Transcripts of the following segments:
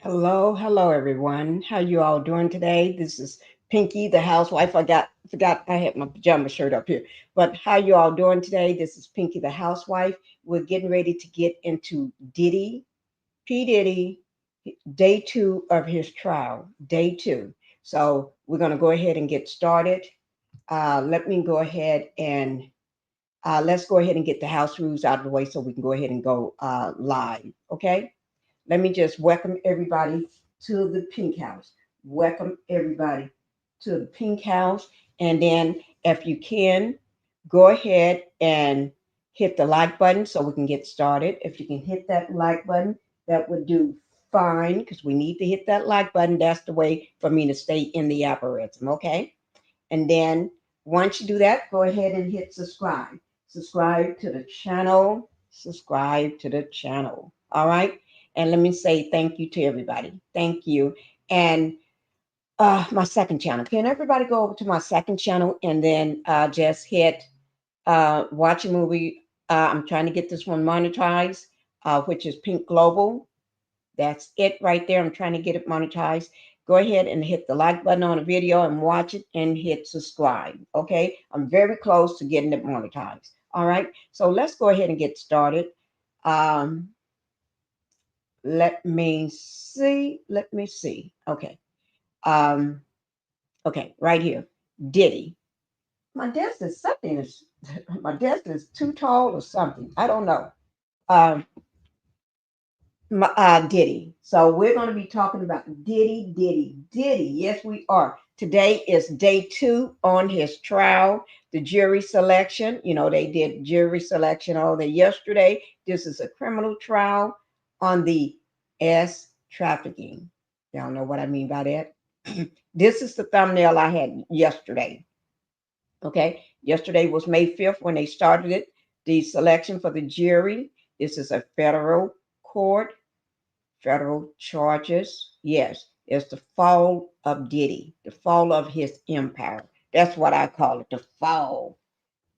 Hello, everyone. How you all doing today? This is Pinkie, the housewife. Forgot I had my pajama shirt up here. But how you all doing today? This is Pinkie, the housewife. We're getting ready to get into P. Diddy, day 2 of his trial, day 2. So we're going to go ahead and get started. Let me go ahead and let's go ahead and get the house rules out of the way so we can go ahead and go live. Okay. Let me just welcome everybody to the Pink House. Welcome everybody to the Pink House. And then, if you can, go ahead and hit the like button so we can get started. If you can hit that like button, that would do fine because we need to hit that like button. That's the way for me to stay in the algorithm, okay? And then, once you do that, go ahead and hit subscribe. Subscribe to the channel. Subscribe to the channel. All right. And let me say thank you to everybody. Thank you. And my second channel. Can everybody go over to my second channel and then just hit watch a movie? I'm trying to get this one monetized, which is Pink Global. That's it right there. I'm trying to get it monetized. Go ahead and hit the like button on the video and watch it and hit subscribe. Okay. I'm very close to getting it monetized. All right. So let's go ahead and get started. Um, let me see. Let me see. Okay. Um, okay. Right here. Diddy. My desk is something is my desk is too tall or something. I don't know. Um, Diddy. So we're going to be talking about Diddy. Yes, we are. Today is day 2 on his trial. The jury selection. You know, they did jury selection all day yesterday. This is a criminal trial on the trafficking. Y'all know what I mean by that. This is the thumbnail I had yesterday. Okay. Yesterday was May 5th when they started it. The selection for the jury. This is a federal court. Federal charges. Yes, it's the fall of Diddy, the fall of his empire. That's what I call it, the fall,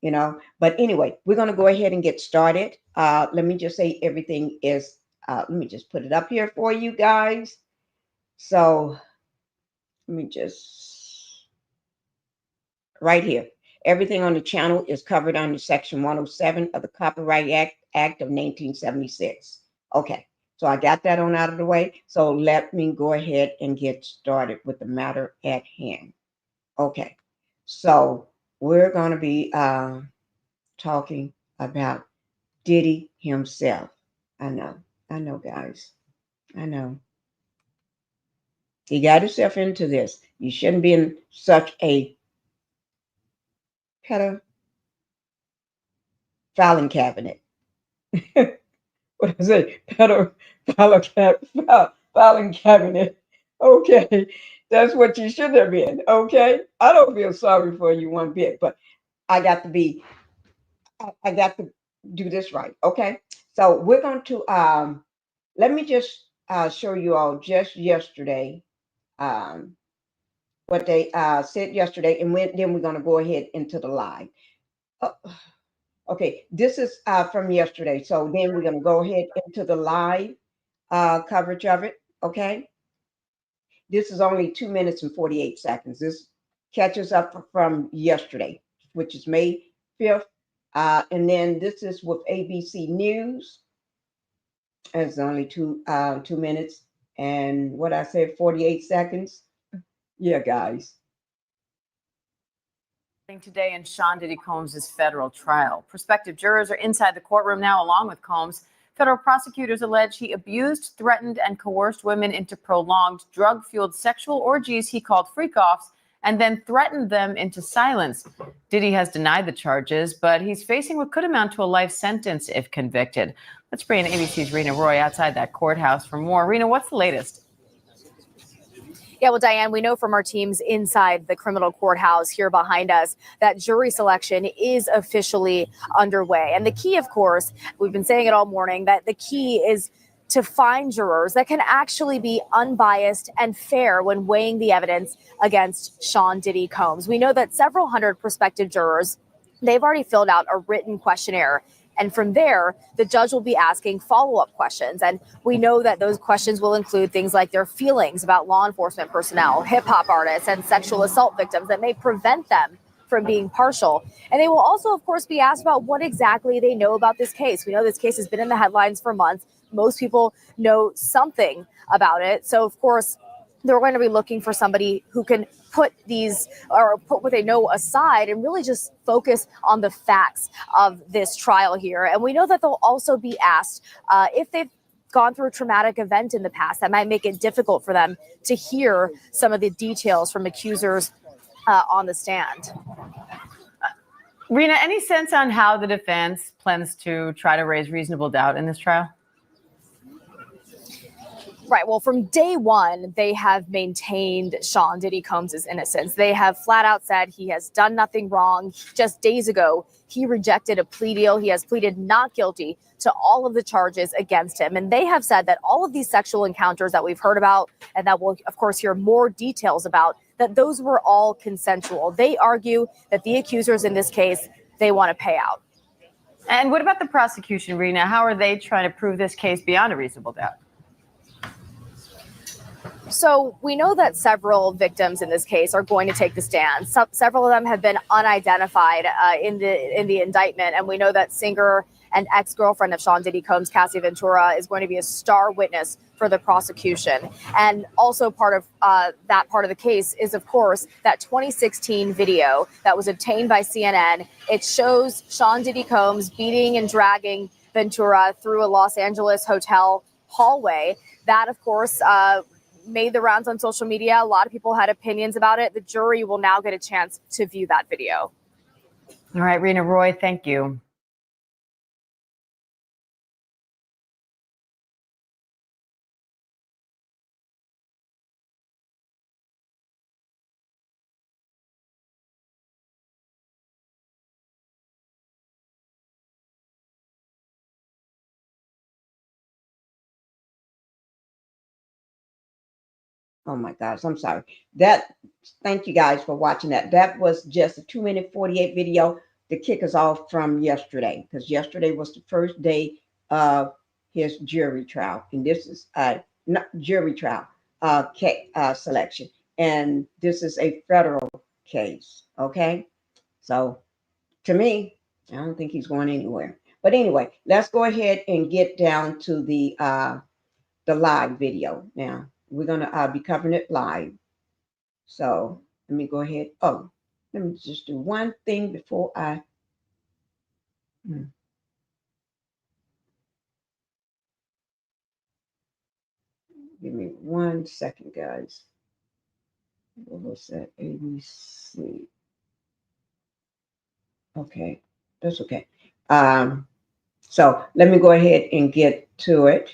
you know. But anyway, we're going to go ahead and get started. Let me just say everything is, let me just put it up here for you guys. So let me just, right here. Everything on the channel is covered under Section 107 of the Copyright Act of 1976. Okay. So I got that on out of the way. So let me go ahead and get started with the matter at hand. Okay. So we're going to be talking about Diddy himself. I know, guys. I know. He got himself into this. You shouldn't be in such a pedo filing cabinet. What is it? Filing cabinet. Okay, that's what you should have been. Okay, I don't feel sorry for you one bit, but I got to be. I got to do this right. Okay, so we're going to. Let me just show you all just yesterday. Um, what they said yesterday, and then we're going to go ahead into the live. Uh, okay, this is from yesterday. So then we're going to go ahead into the live coverage of it. Okay. This is only 2 minutes and 48 seconds. This catches up from yesterday, which is May 5th. And then this is with ABC News. It's only 2 minutes and what I said, 48 seconds. Yeah, guys. Today in Sean Diddy Combs' federal trial. Prospective jurors are inside the courtroom now, along with Combs, Federal prosecutors allege he abused, threatened, and coerced women into prolonged drug-fueled sexual orgies he called freak-offs, and then threatened them into silence. Diddy has denied the charges, but he's facing what could amount to a life sentence if convicted. Let's bring in ABC's Rena Roy outside that courthouse for more. Rena, what's the latest? Yeah, well, Diane, we know from our teams inside the criminal courthouse here behind us that jury selection is officially underway. And the key, of course, we've been saying it all morning, that the key is to find jurors that can actually be unbiased and fair when weighing the evidence against Sean Diddy Combs. We know that several hundred prospective jurors, they've already filled out a written questionnaire. And from there, the judge will be asking follow-up questions. And we know that those questions will include things like their feelings about law enforcement personnel, hip-hop artists, and sexual assault victims that may prevent them from being partial. And they will also, of course, be asked about what exactly they know about this case. We know this case has been in the headlines for months. Most people know something about it. So, of course, they're going to be looking for somebody who can put what they know aside and really just focus on the facts of this trial here. And we know that they'll also be asked if they've gone through a traumatic event in the past that might make it difficult for them to hear some of the details from accusers on the stand. Rena, any sense on how the defense plans to try to raise reasonable doubt in this trial? Right. Well, from day one, they have maintained Sean Diddy Combs' innocence. They have flat out said he has done nothing wrong. Just days ago, he rejected a plea deal. He has pleaded not guilty to all of the charges against him. And they have said that all of these sexual encounters that we've heard about and that we'll, of course, hear more details about, that those were all consensual. They argue that the accusers in this case, they want to pay out. And what about the prosecution, Rena? How are they trying to prove this case beyond a reasonable doubt? So we know that several victims in this case are going to take the stand. Several of them have been unidentified in the indictment. And we know that singer and ex-girlfriend of Sean Diddy Combs, Cassie Ventura, is going to be a star witness for the prosecution. And also part of that part of the case is, of course, that 2016 video that was obtained by CNN. It shows Sean Diddy Combs beating and dragging Ventura through a Los Angeles hotel hallway. That, of course, made the rounds on social media. A lot of people had opinions about it. The jury will now get a chance to view that video. All right, Rena Roy, thank you. Oh my gosh, I'm sorry. Thank you guys for watching that. That was just a 2-minute 48 video to kick us off from yesterday, because yesterday was the first day of his jury trial. And this is not jury trial selection. And this is a federal case. Okay. So to me, I don't think he's going anywhere. But anyway, let's go ahead and get down to the live video now. We're going to be covering it live. So let me go ahead. Oh, let me just do one thing before I. Give me 1 second, guys. What was that? ABC. Okay, that's okay. So let me go ahead and get to it.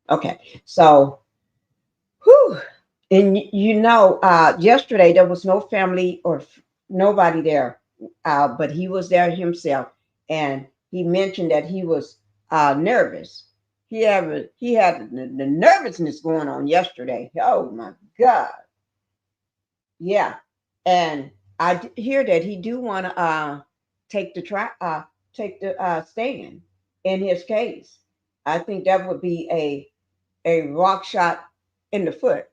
Okay, so, and yesterday there was no family or nobody there, but he was there himself, and he mentioned that he was nervous. He had the nervousness going on yesterday. Oh my God, yeah, and I hear that he do want to take the stand in his case. I think that would be a rock shot in the foot.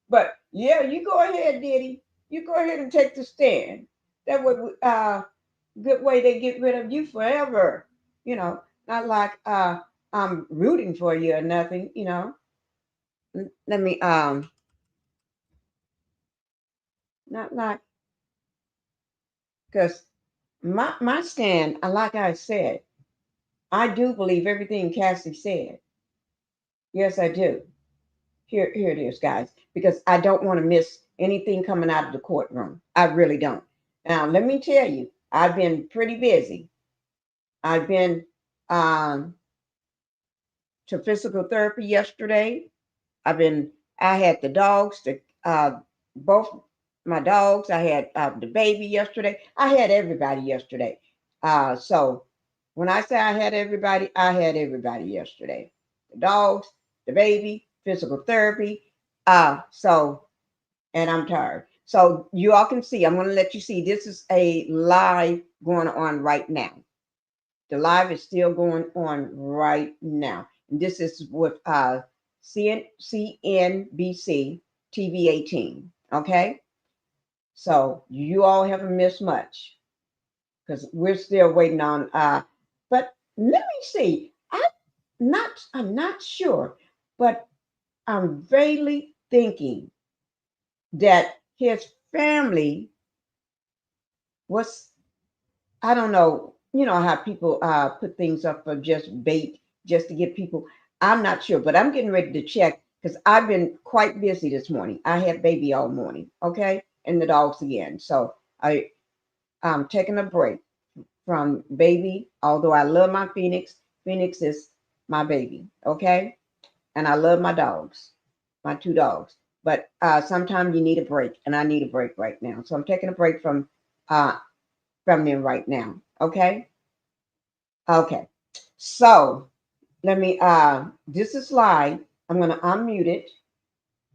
But yeah, you go ahead, Diddy. You go ahead and take the stand. That would good way to get rid of you forever. Not like I'm rooting for you or nothing. Let me not like Because my stand, like I said, I do believe everything Cassie said. Yes, I do. Here it is, guys, because I don't want to miss anything coming out of the courtroom. I really don't. Now, let me tell you, I've been pretty busy. I've been um, to physical therapy yesterday. I've been. I had the dogs, both my dogs. I had the baby yesterday. I had everybody yesterday. So when I say I had everybody yesterday. The dogs, the baby, physical therapy. So and I'm tired. So you all can see. I'm going to let you see. This is a live going on right now. The live is still going on right now. And this is with CNBC TV 18. Okay. So you all haven't missed much because we're still waiting on. But let me see. I'm not sure, but I'm vaguely thinking that his family was, I don't know, you know how people put things up for just bait, just to get people. I'm not sure, but I'm getting ready to check because I've been quite busy this morning. I had baby all morning, okay, and the dogs again. So I'm taking a break from baby, although I love my Phoenix. Phoenix is my baby, okay, and I love my dogs, my two dogs. But sometimes you need a break, and I need a break right now. So I'm taking a break uh, from them right now, okay. Okay. So let me this is live. I'm gonna unmute it.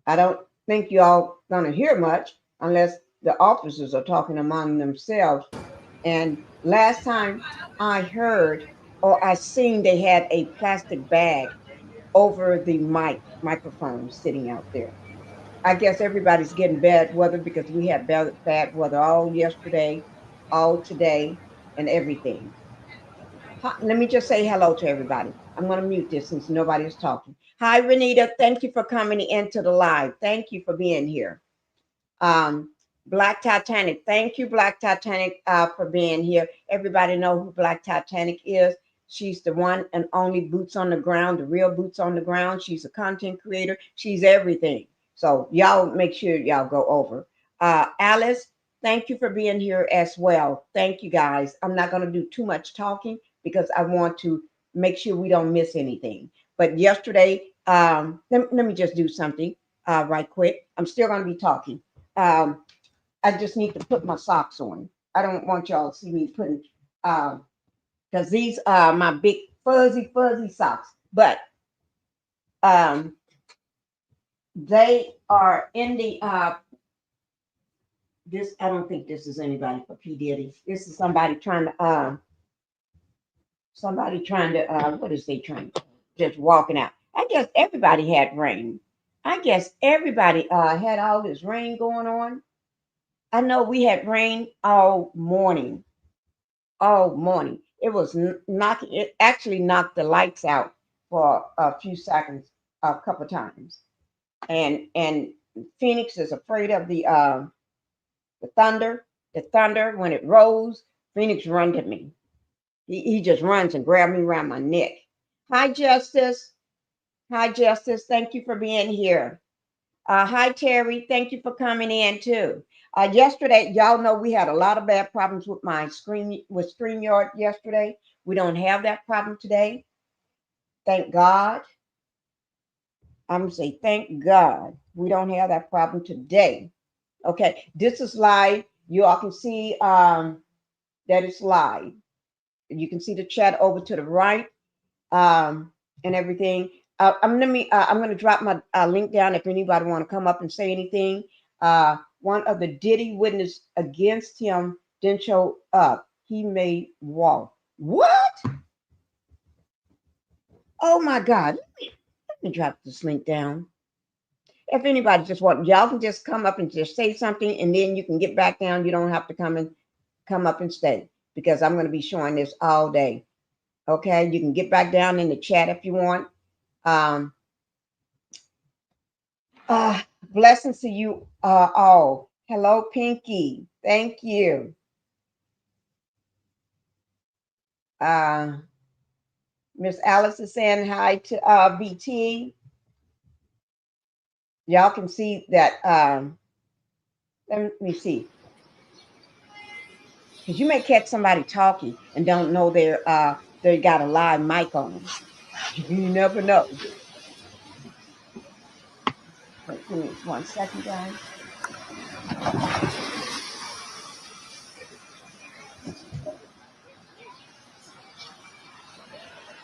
I don't think y'all gonna hear much unless the officers are talking among themselves. And last time I heard or I seen they had a plastic bag over the microphone sitting out there. I guess everybody's getting bad weather because we had bad weather all yesterday, all today, and everything. Hi, let me just say hello to everybody. I'm going to mute this since nobody is talking. Hi, Renita. Thank you for coming into the live. Thank you for being here. Um, Black Titanic. Thank you, Black Titanic, for being here. Everybody know who Black Titanic is. She's the one and only boots on the ground, the real boots on the ground. She's a content creator. She's everything. So y'all make sure y'all go over. Alice, thank you for being here as well. Thank you, guys. I'm not going to do too much talking because I want to make sure we don't miss anything. But yesterday, let me just do something right quick. I'm still going to be talking. um, I just need to put my socks on. I don't want y'all to see me putting, because these are my big fuzzy socks. But um, they are in the this. I don't think this is anybody for P Diddy. This is somebody trying to what is they trying to just walking out. I guess everybody had rain. I guess everybody had all this rain going on. I know we had rain all morning. All morning. It was knocking. It actually knocked the lights out for a few seconds, a couple times. And Phoenix is afraid of the thunder. The thunder when it rolls, Phoenix run to me. He just runs and grabs me around my neck. Hi, Justice. Hi, Justice. Thank you for being here. Hi, Terry. Thank you for coming in too. Yesterday, y'all know we had a lot of bad problems with my screen with StreamYard yesterday. We don't have that problem today. Thank God. I'm gonna say thank God we don't have that problem today. Okay, this is live. You all can see that it's live. You can see the chat over to the right and everything. I'm gonna drop my link down if anybody want to come up and say anything. One of the Diddy witness against him didn't show up. He made walk. What? Oh my God! Let me drop this link down. If anybody just want, y'all can just come up and just say something, and then you can get back down. You don't have to come up and stay because I'm going to be showing this all day. Okay, you can get back down in the chat if you want. Um, blessings to you all. Hello, Pinkie. Thank you. Miss Alice is saying hi to BT. Y'all can see that. Let me see, because you may catch somebody talking and don't know they got a live mic on them. You never know. Wait, give me 1 second, guys.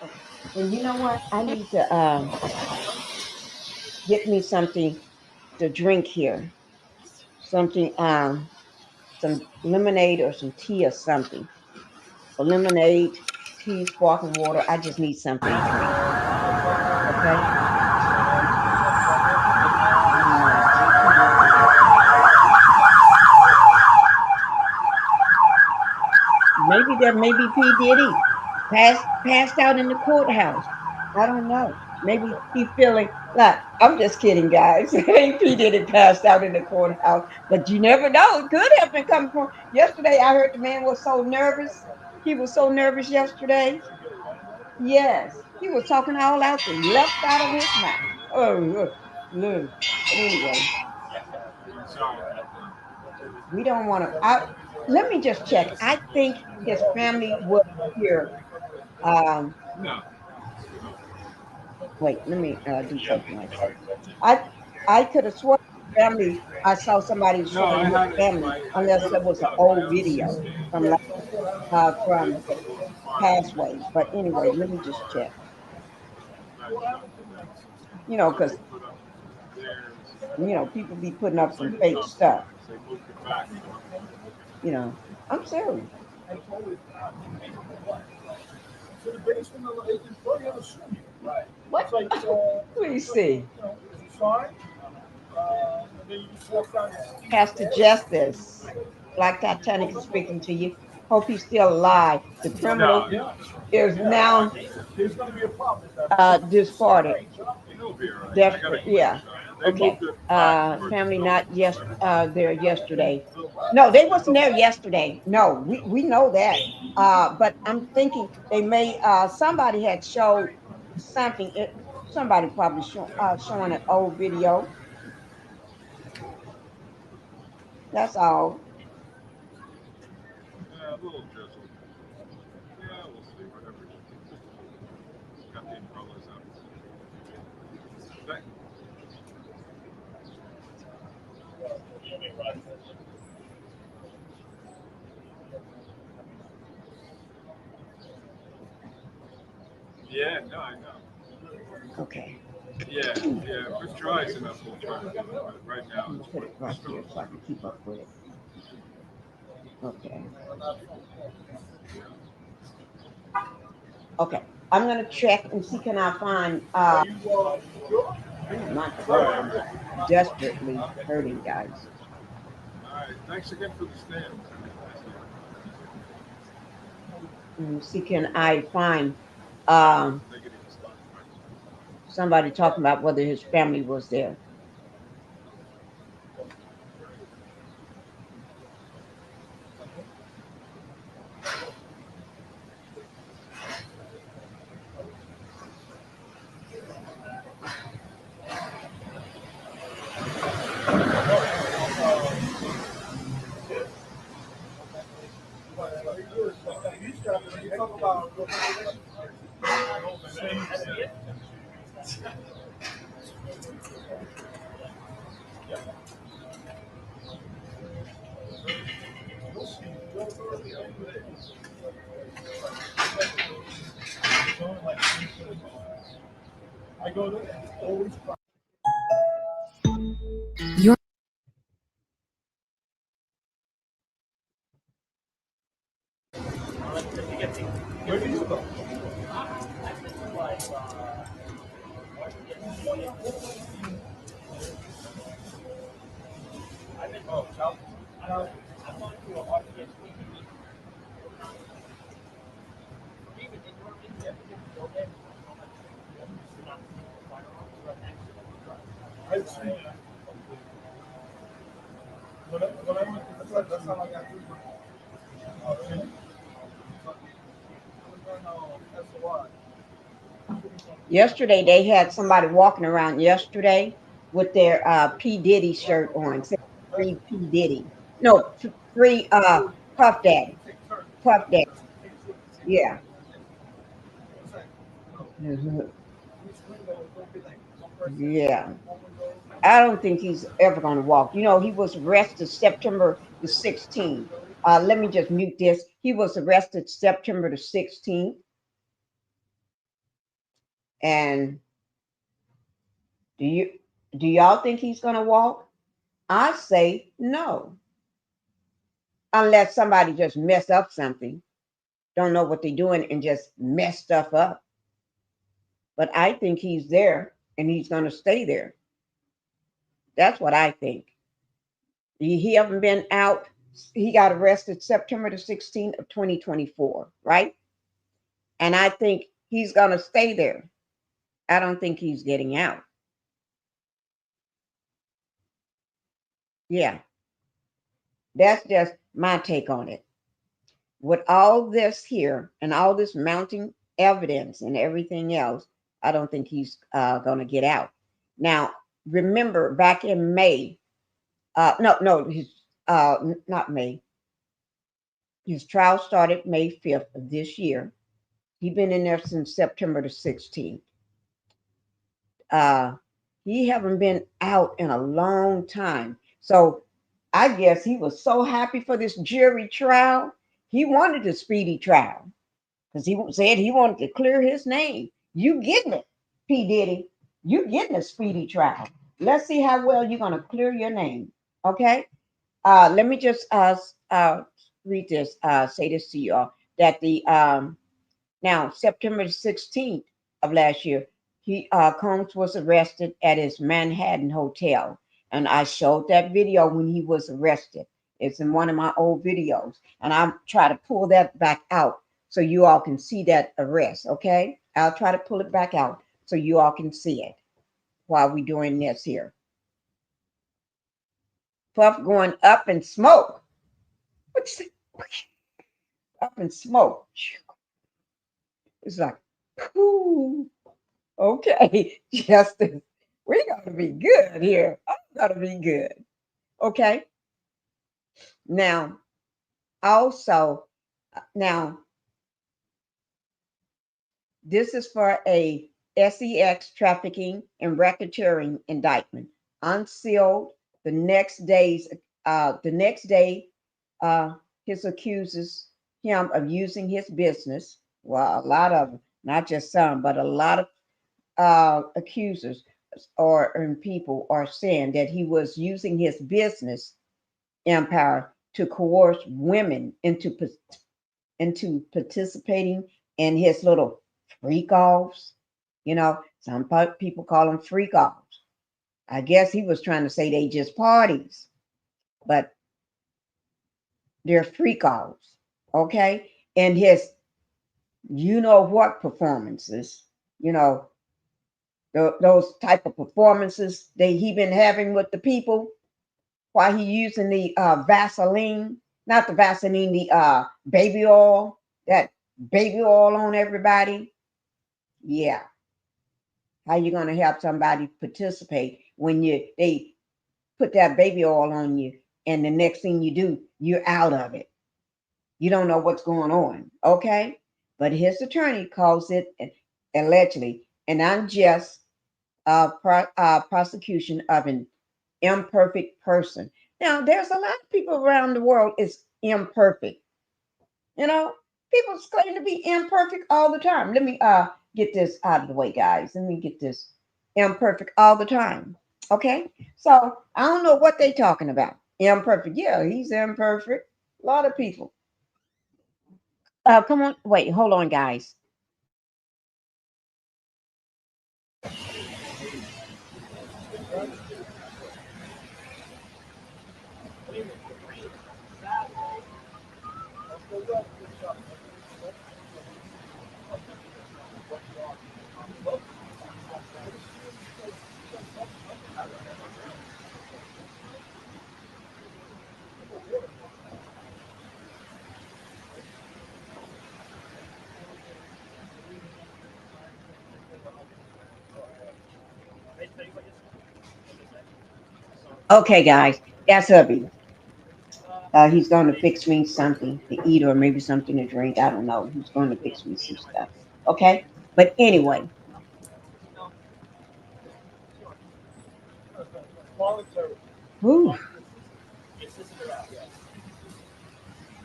Okay. And you know what? I need to get me something to drink here. Something, some lemonade or some tea or something. Or lemonade, tea, sparkling water. I just need something to drink. Okay. Maybe there may be P. Diddy passed out in the courthouse. I don't know. Maybe he feeling like I'm just kidding, guys. Ain't P. Diddy passed out in the courthouse, but you never know. It could have been coming from yesterday. I heard the man was so nervous. He was so nervous yesterday. Yes, he was talking all out the left side of his mouth. Oh, look. But anyway, we don't want to. Let me just check. I think his family was here. Um, Wait, let me do something like that. I could have sworn family. I saw somebody showing his family, unless it was an old video from from past ways. But anyway, let me just check. Because people be putting up some fake stuff. You know, I'm serious. What? Please see. Pastor Justice, Black Titanic is speaking to you. Hope he's still alive. The criminal is now discarded. Desperate, yeah. Okay. Family not there yesterday. No, they wasn't there yesterday. No, we know that. But I'm thinking they may somebody had showed something. Somebody probably showing an old video. That's all. Okay. If it's dry enough, we'll try to do it. But right now, I'm gonna put it right here so I can keep up with it. Okay. Okay. I'm gonna check and see can I find my throat is desperately hurting, guys. All right. Thanks again for the stand. See can I find somebody talking about whether his family was there. You're Yesterday they had somebody walking around yesterday with their P Diddy shirt on, saying free P Diddy. No, free Puff Daddy. Puff Daddy. Yeah. Mhm. Yeah. I don't think he's ever going to walk. You know, he was arrested September the 16th. Let me just mute this. He was arrested September the 16th. And do you do y'all think he's going to walk? I say no. Unless somebody just mess up something, don't know what they're doing and just mess stuff up. But I think he's there and he's going to stay there. That's what I think. He haven't been out. He got arrested September the 16th of 2024, right? And I think he's going to stay there. I don't think he's getting out. Yeah, that's just my take on it. With all this here and all this mounting evidence and everything else, I don't think he's going to get out. Now, remember back in May, no, his, not May, his trial started May 5th of this year. He's been in there since September the 16th. Uh, he haven't been out in a long time. So I guess he was so happy for this jury trial. He wanted a speedy trial because he said he wanted to clear his name. You getting it, P. Diddy. You getting a speedy trial. Let's see how well you're going to clear your name. Okay. Let me just read this, say this to y'all that the now September 16th of last year, he Combs was arrested at his Manhattan hotel, and I showed that video when he was arrested. It's in one of my old videos, and I'll try to pull that back out so you all can see that arrest. Okay, I'll try to pull it back out so you all can see it while we doing this here. Puff going up in smoke. What's up in smoke? It's like, ooh, okay, Justice, we're gonna be good here. I'm gonna be good. Okay. Now, also, now this is for a sex trafficking and racketeering indictment, unsealed. The next day, his accusers him of using his business. Well, a lot of them, not just some, but a lot of accusers or and people are saying that he was using his business empire to coerce women into participating in his little freak offs. You know, some people call them freak offs. I guess he was trying to say they just parties, but they're freak offs. Okay, and his you know what performances, you know, those type of performances that he been having with the people while he using the Vaseline, not the Vaseline, the baby oil, that baby oil on everybody. Yeah, how you gonna have somebody participate when they put that baby oil on you, and the next thing you do, you're out of it. You don't know what's going on. Okay, but his attorney calls it allegedly an unjust prosecution of an imperfect person. Now, there's a lot of people around the world is imperfect. You know, people claim to be imperfect all the time. Let me get this out of the way, guys. Let me get this imperfect all the time. Okay, so I don't know what they talking about. Imperfect, yeah, he's imperfect. A lot of people. Come on, wait, hold on, guys. Okay, guys, that's hubby. He's going to fix me something to eat or maybe something to drink. I don't know. He's going to fix me some stuff. Okay. But anyway, whew,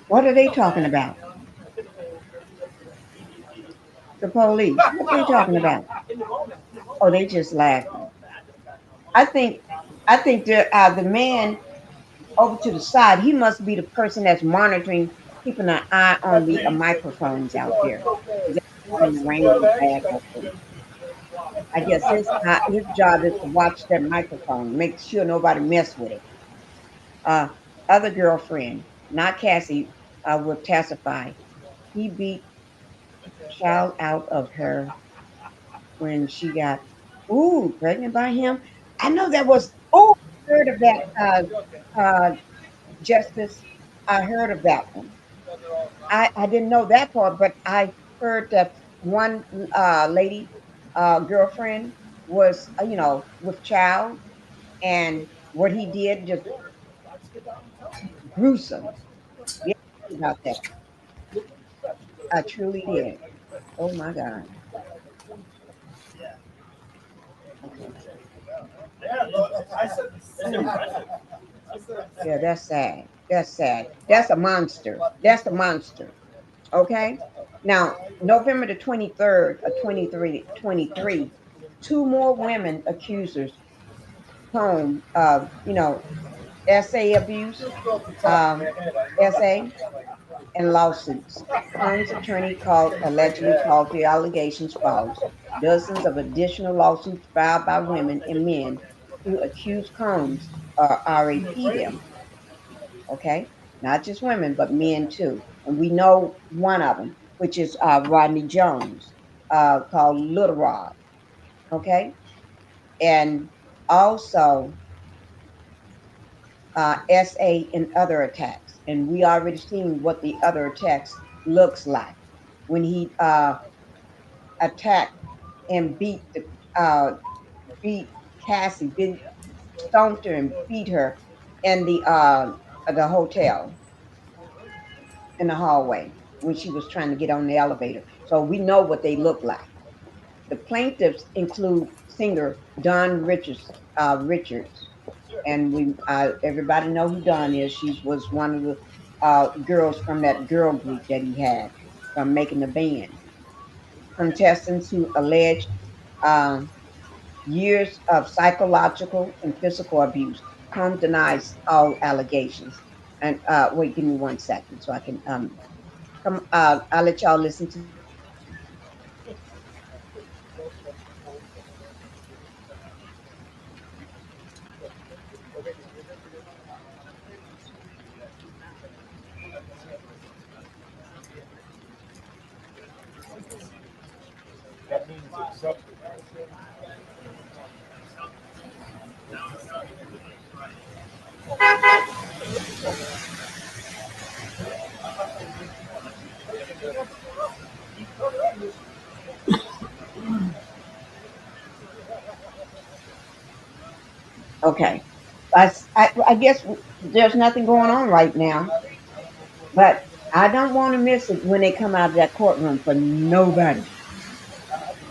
what are they talking about? The police. What are they talking about? Oh, they just laughing. I think, the man over to the side, he must be the person that's monitoring, keeping an eye on the microphones out there. Because the rain is bad out there. I guess his job is to watch that microphone, make sure nobody mess with it. Uh, Other girlfriend, not Cassie, will testify. He beat child out of her when she got pregnant by him. I know that was heard of that justice. I heard of that one. I didn't know that part, but I heard that one lady girlfriend was with child, and what he did just gruesome. Yeah, about that. I truly did. Oh my God. Okay. Yeah, that's sad. That's sad. That's a monster. That's a monster. Okay. Now, November the 23rd of 23, two more women accusers home of, SA abuse, um, SA and lawsuits. Combs' attorney allegedly called the allegations false. Dozens of additional lawsuits filed by women and men who accuse Combs or RAP them. Okay, not just women, but men too. And we know one of them, which is Rodney Jones, called Little Rod. Okay, and also SA and other attacks. And we already seen what the other attacks looks like when he attacked and uh, beat Cassie, stomped her and beat her in the hotel in the hallway when she was trying to get on the elevator. So we know what they look like. The plaintiffs include singer Don Richards, and we everybody know who Don is. She was one of the girls from that girl group that he had from making the band. Contestants who alleged um, years of psychological and physical abuse. Combs denies all allegations. And wait, give me 1 second so I can come. I'll let y'all listen to this and then I'll come back. Okay. I guess there's nothing going on right now, but I don't want to miss it when they come out of that courtroom for nobody.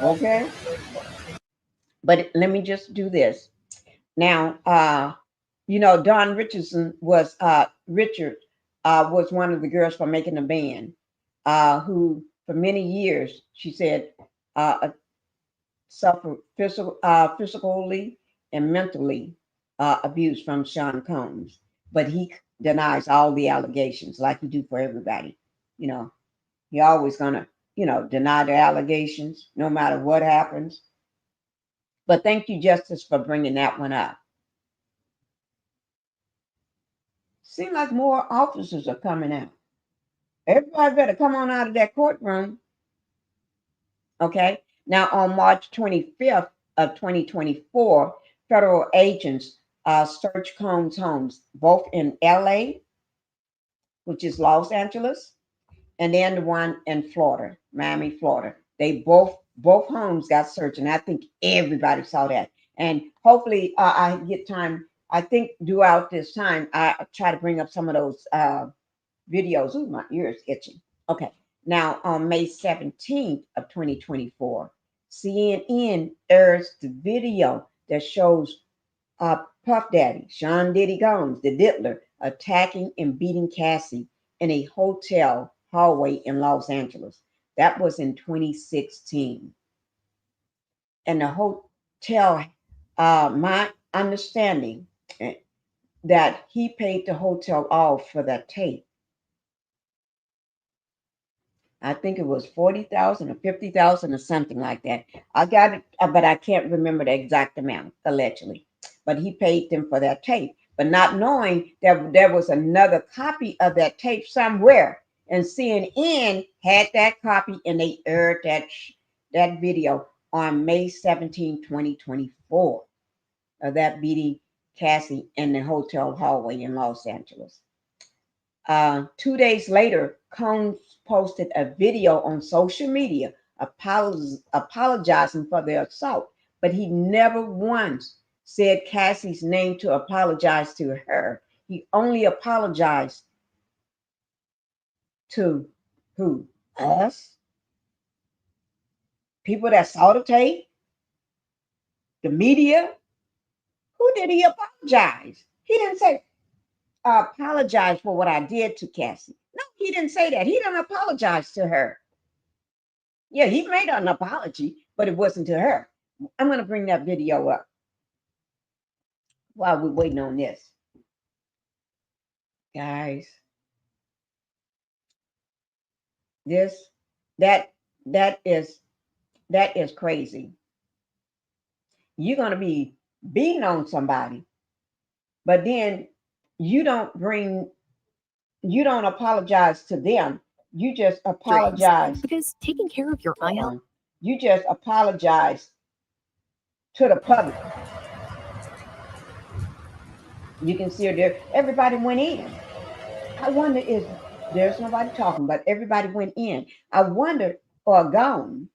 Okay. But let me just do this. Now, Don Richardson was one of the girls from making the band, who for many years she said suffered physically and mentally abuse from Sean Combs, but he denies all the allegations, like he do for everybody. You know, he always gonna deny the allegations no matter what happens. But thank you, Justice, for bringing that one up. Seems like more officers are coming out. Everybody better come on out of that courtroom. Okay. Now, on March 25th of 2024, federal agents searched Combs' homes, both in LA, which is Los Angeles, and then the one in Florida, Miami, Florida. They both homes got searched, and I think everybody saw that. And hopefully, I get time I think throughout this time, I try to bring up some of those videos. Ooh, my ears itching. Okay. Now, on May 17th of 2024, CNN airs the video that shows Puff Daddy, Sean Diddy Combs, the Diddler, attacking and beating Cassie in a hotel hallway in Los Angeles. That was in 2016. And the hotel, my understanding that he paid the hotel off for that tape. I think it was 40,000 or 50,000 or something like that. I got it, but I can't remember the exact amount, allegedly. But he paid them for that tape, but not knowing that there was another copy of that tape somewhere. And CNN had that copy and they aired that video on May 17, 2024, of that beating Cassie in the hotel hallway in Los Angeles. 2 days later, Combs posted a video on social media apologizing for the assault, but he never once said Cassie's name to apologize to her. He only apologized to who? Us? People that saw the tape? The media? Who did he apologize? He didn't say, apologize for what I did to Cassie. No, he didn't say that. He didn't apologize to her. Yeah, he made an apology, but it wasn't to her. I'm going to bring that video up while we're waiting on this. Guys, this that that is crazy. You're going to be beating on somebody, but then you don't apologize to them. You just apologize because taking care of your eye health. You just apologize to the public. You can see her there. Everybody went in. I wonder if there's nobody talking, but everybody went in. I wonder, or gone.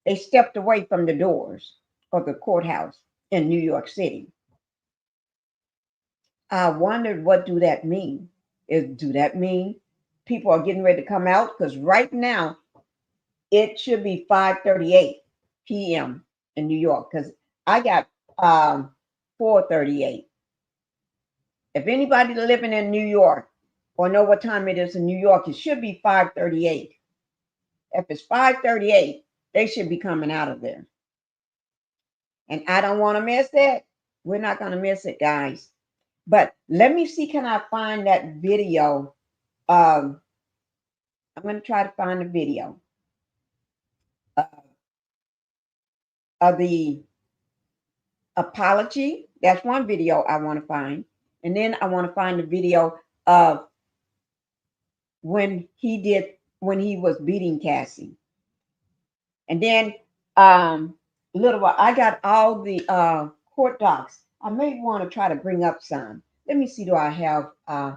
They stepped away from the doors of the courthouse in New York City. I wondered, what do that mean? Do that mean people are getting ready to come out? Because right now it should be 5:38 p.m. in New York. Because I got 4:38. If anybody living in New York or know what time it is in New York, it should be 5:38. If it's 5:38, they should be coming out of there. And I don't want to miss that. We're not going to miss it, guys. But let me see, can I find that video? I'm going to try to find the video of the apology. That's one video I want to find. And then I want to find the video of when he was beating Cassie. And then little while, I got all the court docs. I may want to try to bring up some. Let me see, do I have I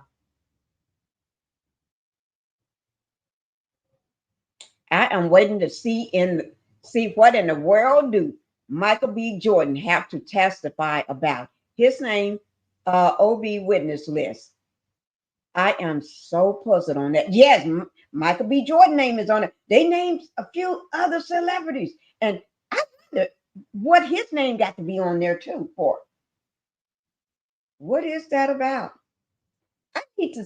am waiting to see what in the world do Michael B. Jordan have to testify about. His name, OB witness list. I am so puzzled on that. Yes, Michael B. Jordan name is on it. They named a few other celebrities, and I wonder what his name got to be on there too for. What is that about? I need to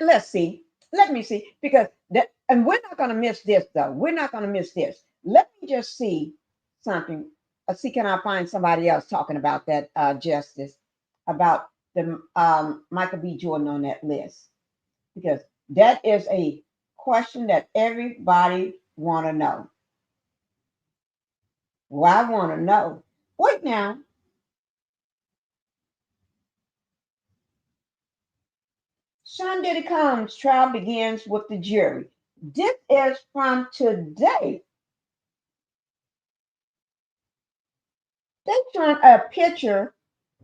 let's see. Let me see, because that, and we're not going to miss this though. We're not going to miss this. Let me just see something. See, can I find somebody else talking about that justice, about the Michael B. Jordan on that list? Because that is a question that everybody want to know. Well, I want to know. Wait now. Sean Diddy Combs trial begins with the jury. This is from today. They showing a picture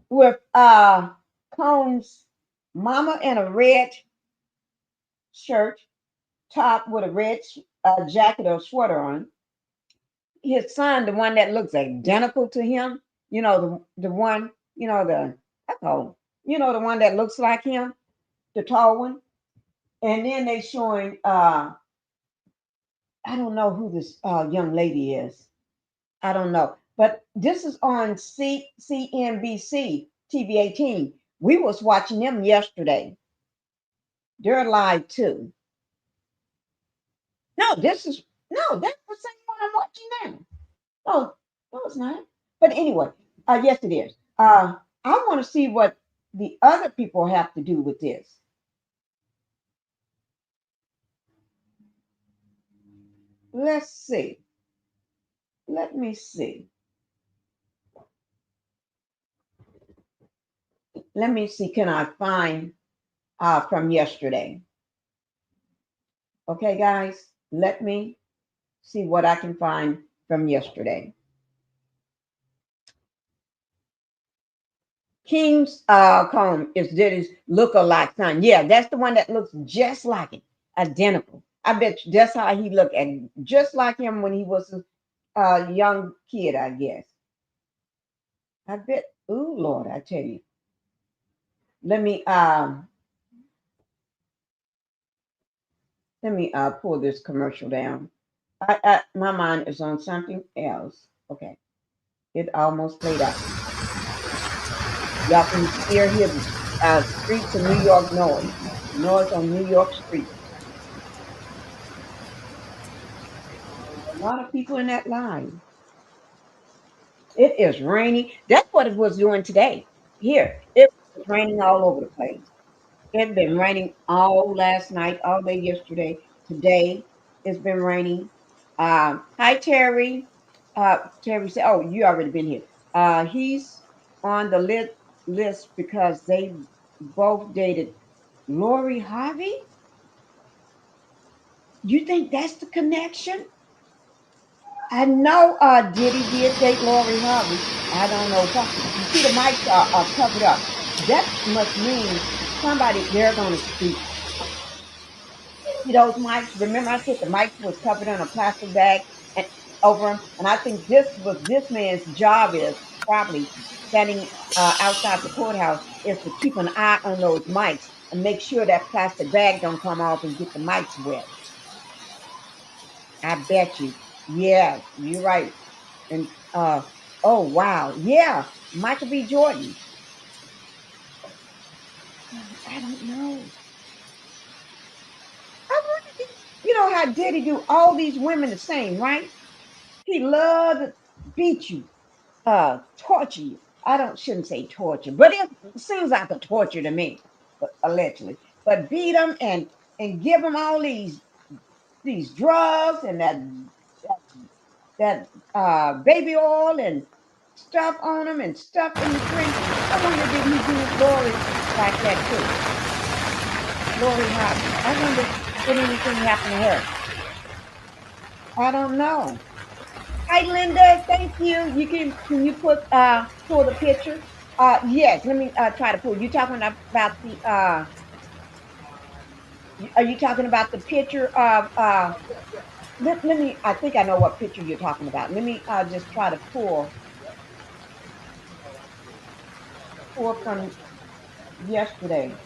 with Combs' mama in a red shirt, top with a red jacket or sweater on. His son, the one that looks identical to him, The one, I call the one that looks like him, the tall one. And then they showing I don't know who this young lady is. I don't know. But this is on CNBC TV 18. We was watching them yesterday. They're live too. No, that's the same one I'm watching now. Oh, no, it's not. But anyway, yes, it is. I want to see what the other people have to do with this. Let's see. Let me see. Let me see. Can I find from yesterday? Okay, guys, let me see what I can find from yesterday. King's comb is Diddy's look-alike son. Yeah, that's the one that looks just like it, identical. I bet you that's how he looked, and just like him when he was a young kid, I guess. I bet. Ooh, Lord, I tell you. Let me pull this commercial down. My mind is on something else. Okay, it almost played out. Y'all can hear the streets of New York noise on New York streets. A lot of people in that line. It is raining. That's what it was doing today. Here, it was raining all over the place. It had been raining all last night, all day yesterday. Today, it's been raining. Hi, Terry. Terry said, "Oh, you already been here." He's on the list because they both dated Lori Harvey. You think that's the connection? I know Diddy did date Lori Harvey. I don't know why. You see, the mics are covered up. That must mean somebody they're going to speak. See those mics? Remember, I said the mics was covered in a plastic bag and over him, and I think this was this man's job is probably standing outside the courthouse is to keep an eye on those mics and make sure that plastic bag don't come off and get the mics wet. I bet you. Yeah, you're right. And oh wow, yeah, Michael B. Jordan. I don't know. I wonder, you know how Diddy do all these women the same, right? He loved to beat you, torture you. I don't shouldn't say torture, but it seems like a torture to me, but allegedly. But beat them and give them all these drugs and that baby oil and stuff on them and stuff in the drink. I wonder did he do Lori like that too? Lori Harvey. I wonder did anything happen to her? I don't know. Hi Linda, thank you. Can you put pull the picture? Yes, let me try to pull. You talking about the are you talking about the picture of let me I think I know what picture you're talking about. Let me just try to pull from yesterday.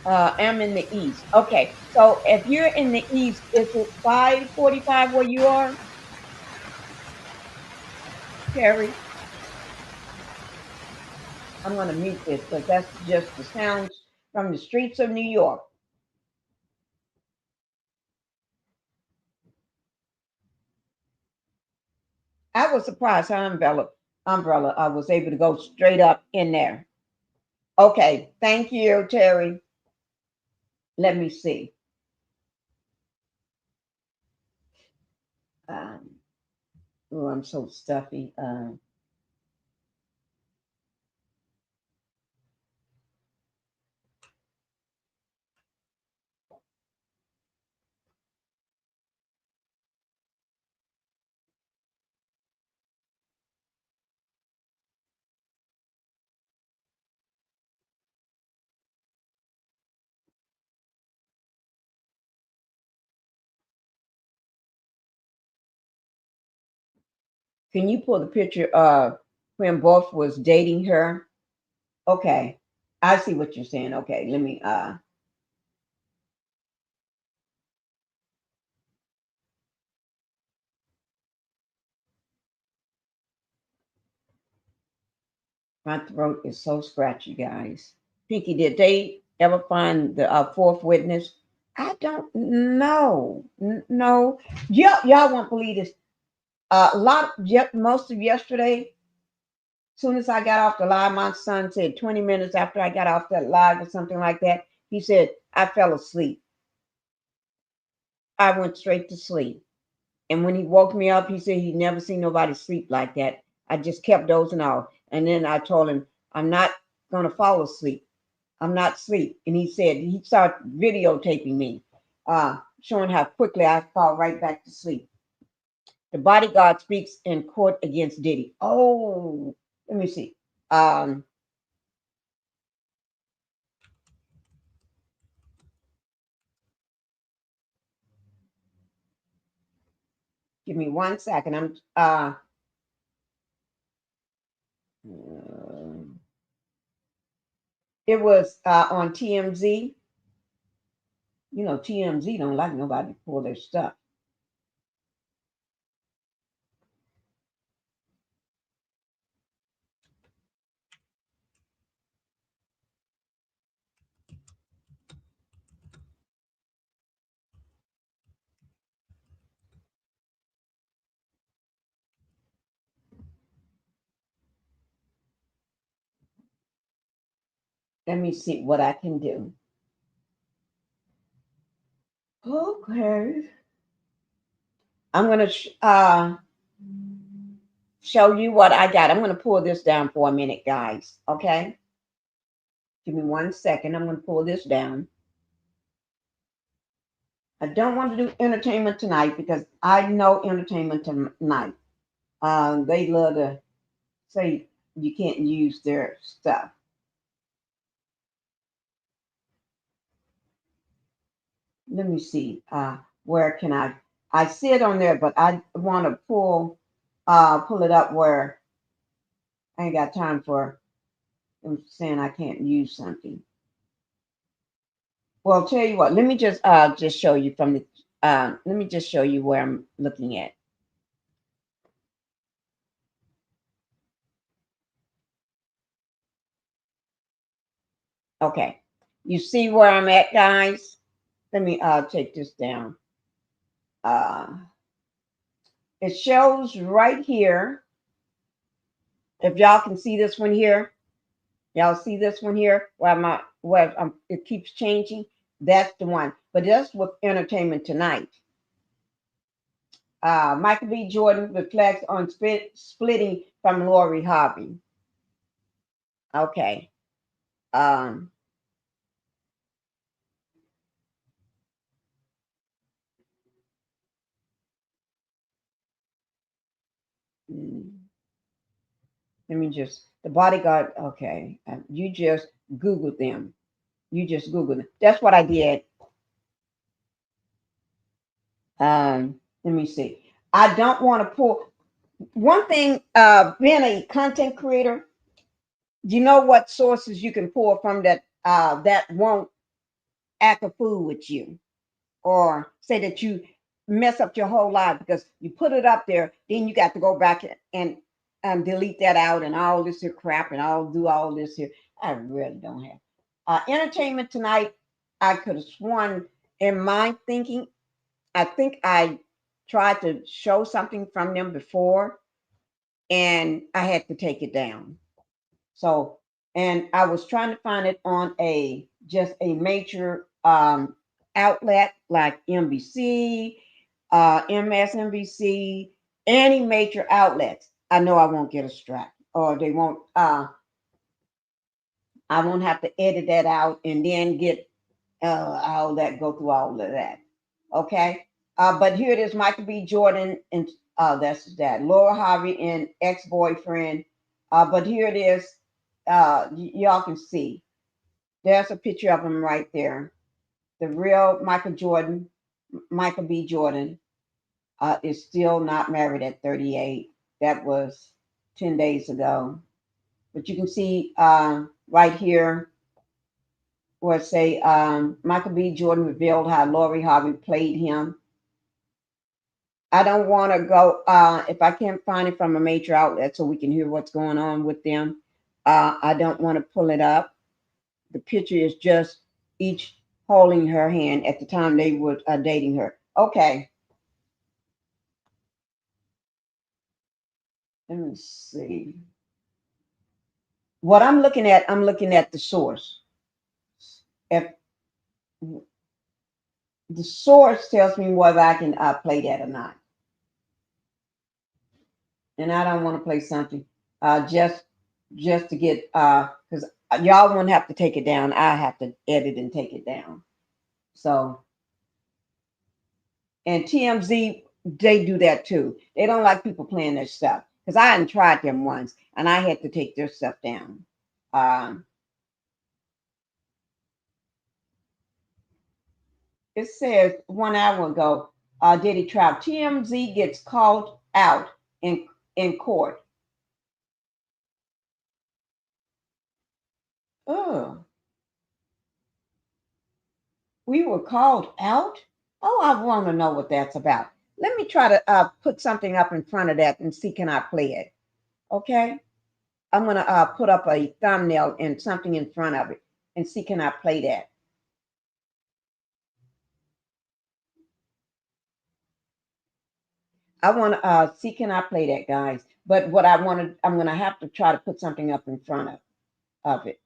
I'm in the east. Okay, so if you're in the east, is it 5:45 where you are, Terry? I'm going to mute this because that's just the sounds from the streets of New York. I was surprised how umbrella I was able to go straight up in there. Okay, thank you, Terry. Let me see. Um, oh, I'm so stuffy. Can you pull the picture of when both was dating her? Okay. I see what you're saying. Okay, let me my throat is so scratchy, guys. Pinkie, did they ever find the fourth witness? I don't know. No. Y'all won't believe this. Most of yesterday, soon as I got off the live, my son said 20 minutes after I got off that live or something like that, he said, I fell asleep. I went straight to sleep. And when he woke me up, he said he'd never seen nobody sleep like that. I just kept dozing off. And then I told him, I'm not going to fall asleep. I'm not asleep. And he said, he started videotaping me, showing how quickly I fall right back to sleep. The bodyguard speaks in court against Diddy. Oh, let me see. Um, Give me 1 second. It was on TMZ. You know, TMZ don't like nobody to pull their stuff. Let me see what I can do. Okay. I'm going to show you what I got. I'm going to pull this down for a minute, guys. Okay. Give me 1 second. I'm going to pull this down. I don't want to do entertainment tonight because I know entertainment tonight. They love to say you can't use their stuff. Let me see. Where can I see it on there, but I want to pull it up where I ain't got time for them saying I can't use something. Well, I'll tell you what. Let me just show you from the. Let me just show you where I'm looking at. Okay, you see where I'm at, guys. Let me take this down. Uh, it shows right here. If y'all can see this one here, y'all see this one here where it keeps changing. That's the one. But that's with Entertainment Tonight. Michael B. Jordan reflects on splitting from Lori Harvey. Okay. Um, Let me just, the bodyguard, okay. You just Google them. You just Google them. That's what I did. Let me see. I don't want to pull. One thing, being a content creator, you know what sources you can pull from that won't act a fool with you or say that you mess up your whole life because you put it up there, then you got to go back and delete that out and all this here crap and I'll do all this here. I really don't have. Entertainment Tonight, I could have sworn in my thinking, I think I tried to show something from them before and I had to take it down. So, and I was trying to find it on just a major outlet like NBC, MSNBC, any major outlets. I know I won't get a strike, or they won't. I won't have to edit that out and then get all that, go through all of that. Okay. But here it is, Michael B. Jordan and that's his dad, Laura Harvey and ex-boyfriend. But here it is. Y'all can see. There's a picture of him right there. The real Michael B. Jordan, is still not married at 38. That was 10 days ago. But you can see right here where it say Michael B. Jordan revealed how Lori Harvey played him. I don't want to go, if I can't find it from a major outlet so we can hear what's going on with them, I don't want to pull it up. The picture is just each holding her hand at the time they were dating her. Okay. Let me see. What I'm looking at the source. If the source tells me whether I can play that or not. And I don't want to play something just to get because y'all won't have to take it down. I have to edit and take it down. So and TMZ, they do that too. They don't like people playing their stuff because I hadn't tried them once and I had to take their stuff down. It says 1 hour ago, Diddy trial. TMZ gets called out in court. Oh, we were called out? Oh, I want to know what that's about. Let me try to put something up in front of that and see can I play it. Okay? I'm going to put up a thumbnail and something in front of it and see can I play that. I want to see can I play that, guys. But what I'm going to have to try to put something up in front of it.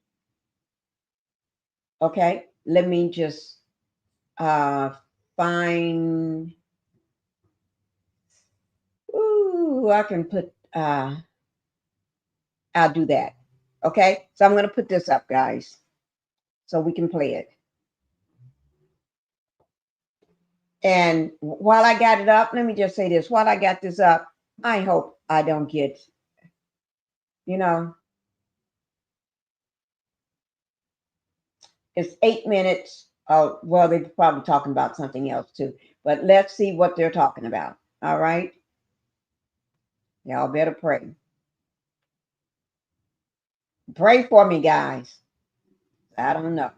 Okay? Let me just find. Ooh, I can put. I'll do that. Okay? So I'm going to put this up, guys, so we can play it. And while I got it up, let me just say this. While I got this up, I hope I don't get, it's 8 minutes. Oh, well, they're probably talking about something else too. But let's see what they're talking about. All right? Y'all better pray. Pray for me, guys. I don't know.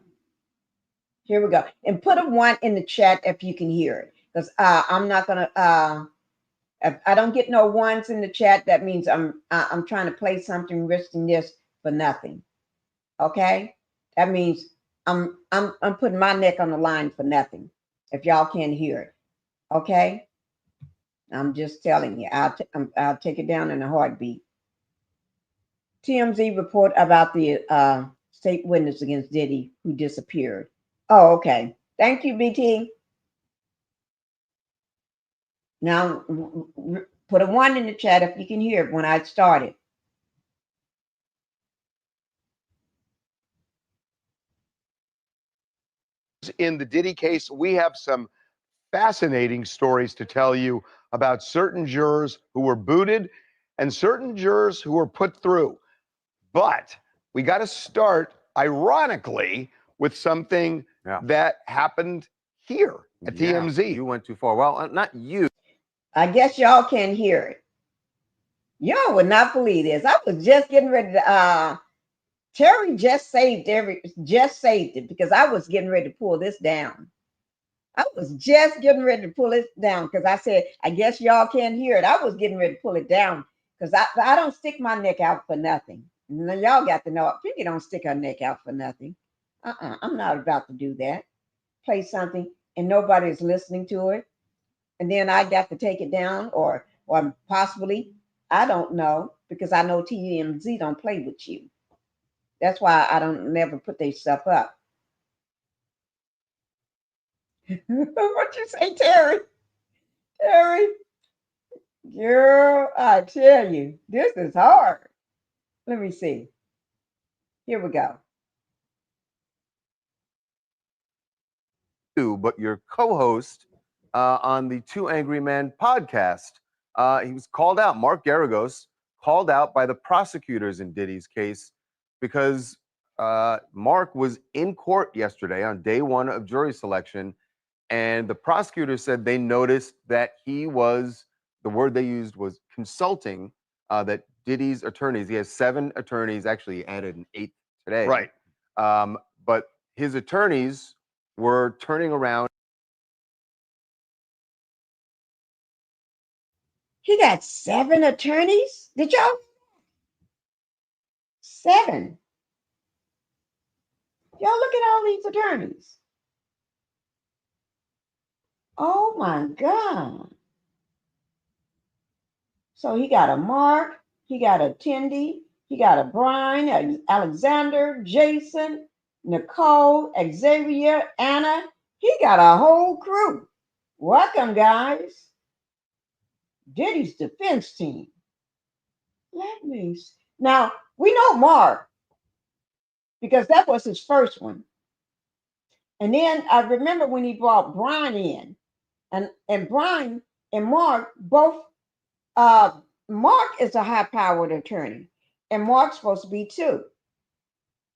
Here we go. And put a 1 in the chat if you can hear it. Because I'm not going to, if I don't get no 1s in the chat, that means I'm trying to play something, risking this for nothing. Okay? That means I'm putting my neck on the line for nothing. If y'all can't hear it. Okay? I'm just telling you. I'll take it down in a heartbeat. TMZ report about the state witness against Diddy who disappeared. Oh, okay. Thank you, BT. Now, put a 1 in the chat if you can hear it when I started. In the Diddy case, we have some fascinating stories to tell you about certain jurors who were booted and certain jurors who were put through. But we got to start, ironically, with something that happened here at TMZ. You went too far. Well, not you. I guess y'all can't hear it. Y'all would not believe this. I was just getting ready to Terry just saved it because I was getting ready to pull this down. I was just getting ready to pull it down because I said, I guess y'all can't hear it. I was getting ready to pull it down because I don't stick my neck out for nothing. Now, y'all got to know, Pinkie don't stick her neck out for nothing. I'm not about to do that. Play something and nobody's listening to it. And then I got to take it down or possibly, I don't know, because I know TMZ don't play with you. That's why I don't never put their stuff up. What you say, Terry? Terry, girl, I tell you, this is hard. Let me see. Here we go. But your co-host on the Two Angry Men podcast, he was called out. Mark Garagos called out by the prosecutors in Diddy's case because Mark was in court yesterday on day 1 of jury selection, and the prosecutors said they noticed that he was, the word they used was consulting that Diddy's attorneys, he has 7 attorneys, actually he added an 8th today. Right. But his attorneys were turning around. He got 7 attorneys? Did y'all? 7. Y'all look at all these attorneys. Oh my God. So he got a Mark, he got a Tindy, he got a Brian, Alexander, Jason, Nicole, Xavier, Anna. He got a whole crew. Welcome, guys. Diddy's defense team. Let me see. Now, we know Mark because that was his first one. And then I remember when he brought Brian in, and Brian and Mark both, Mark is a high-powered attorney, and Mark's supposed to be too.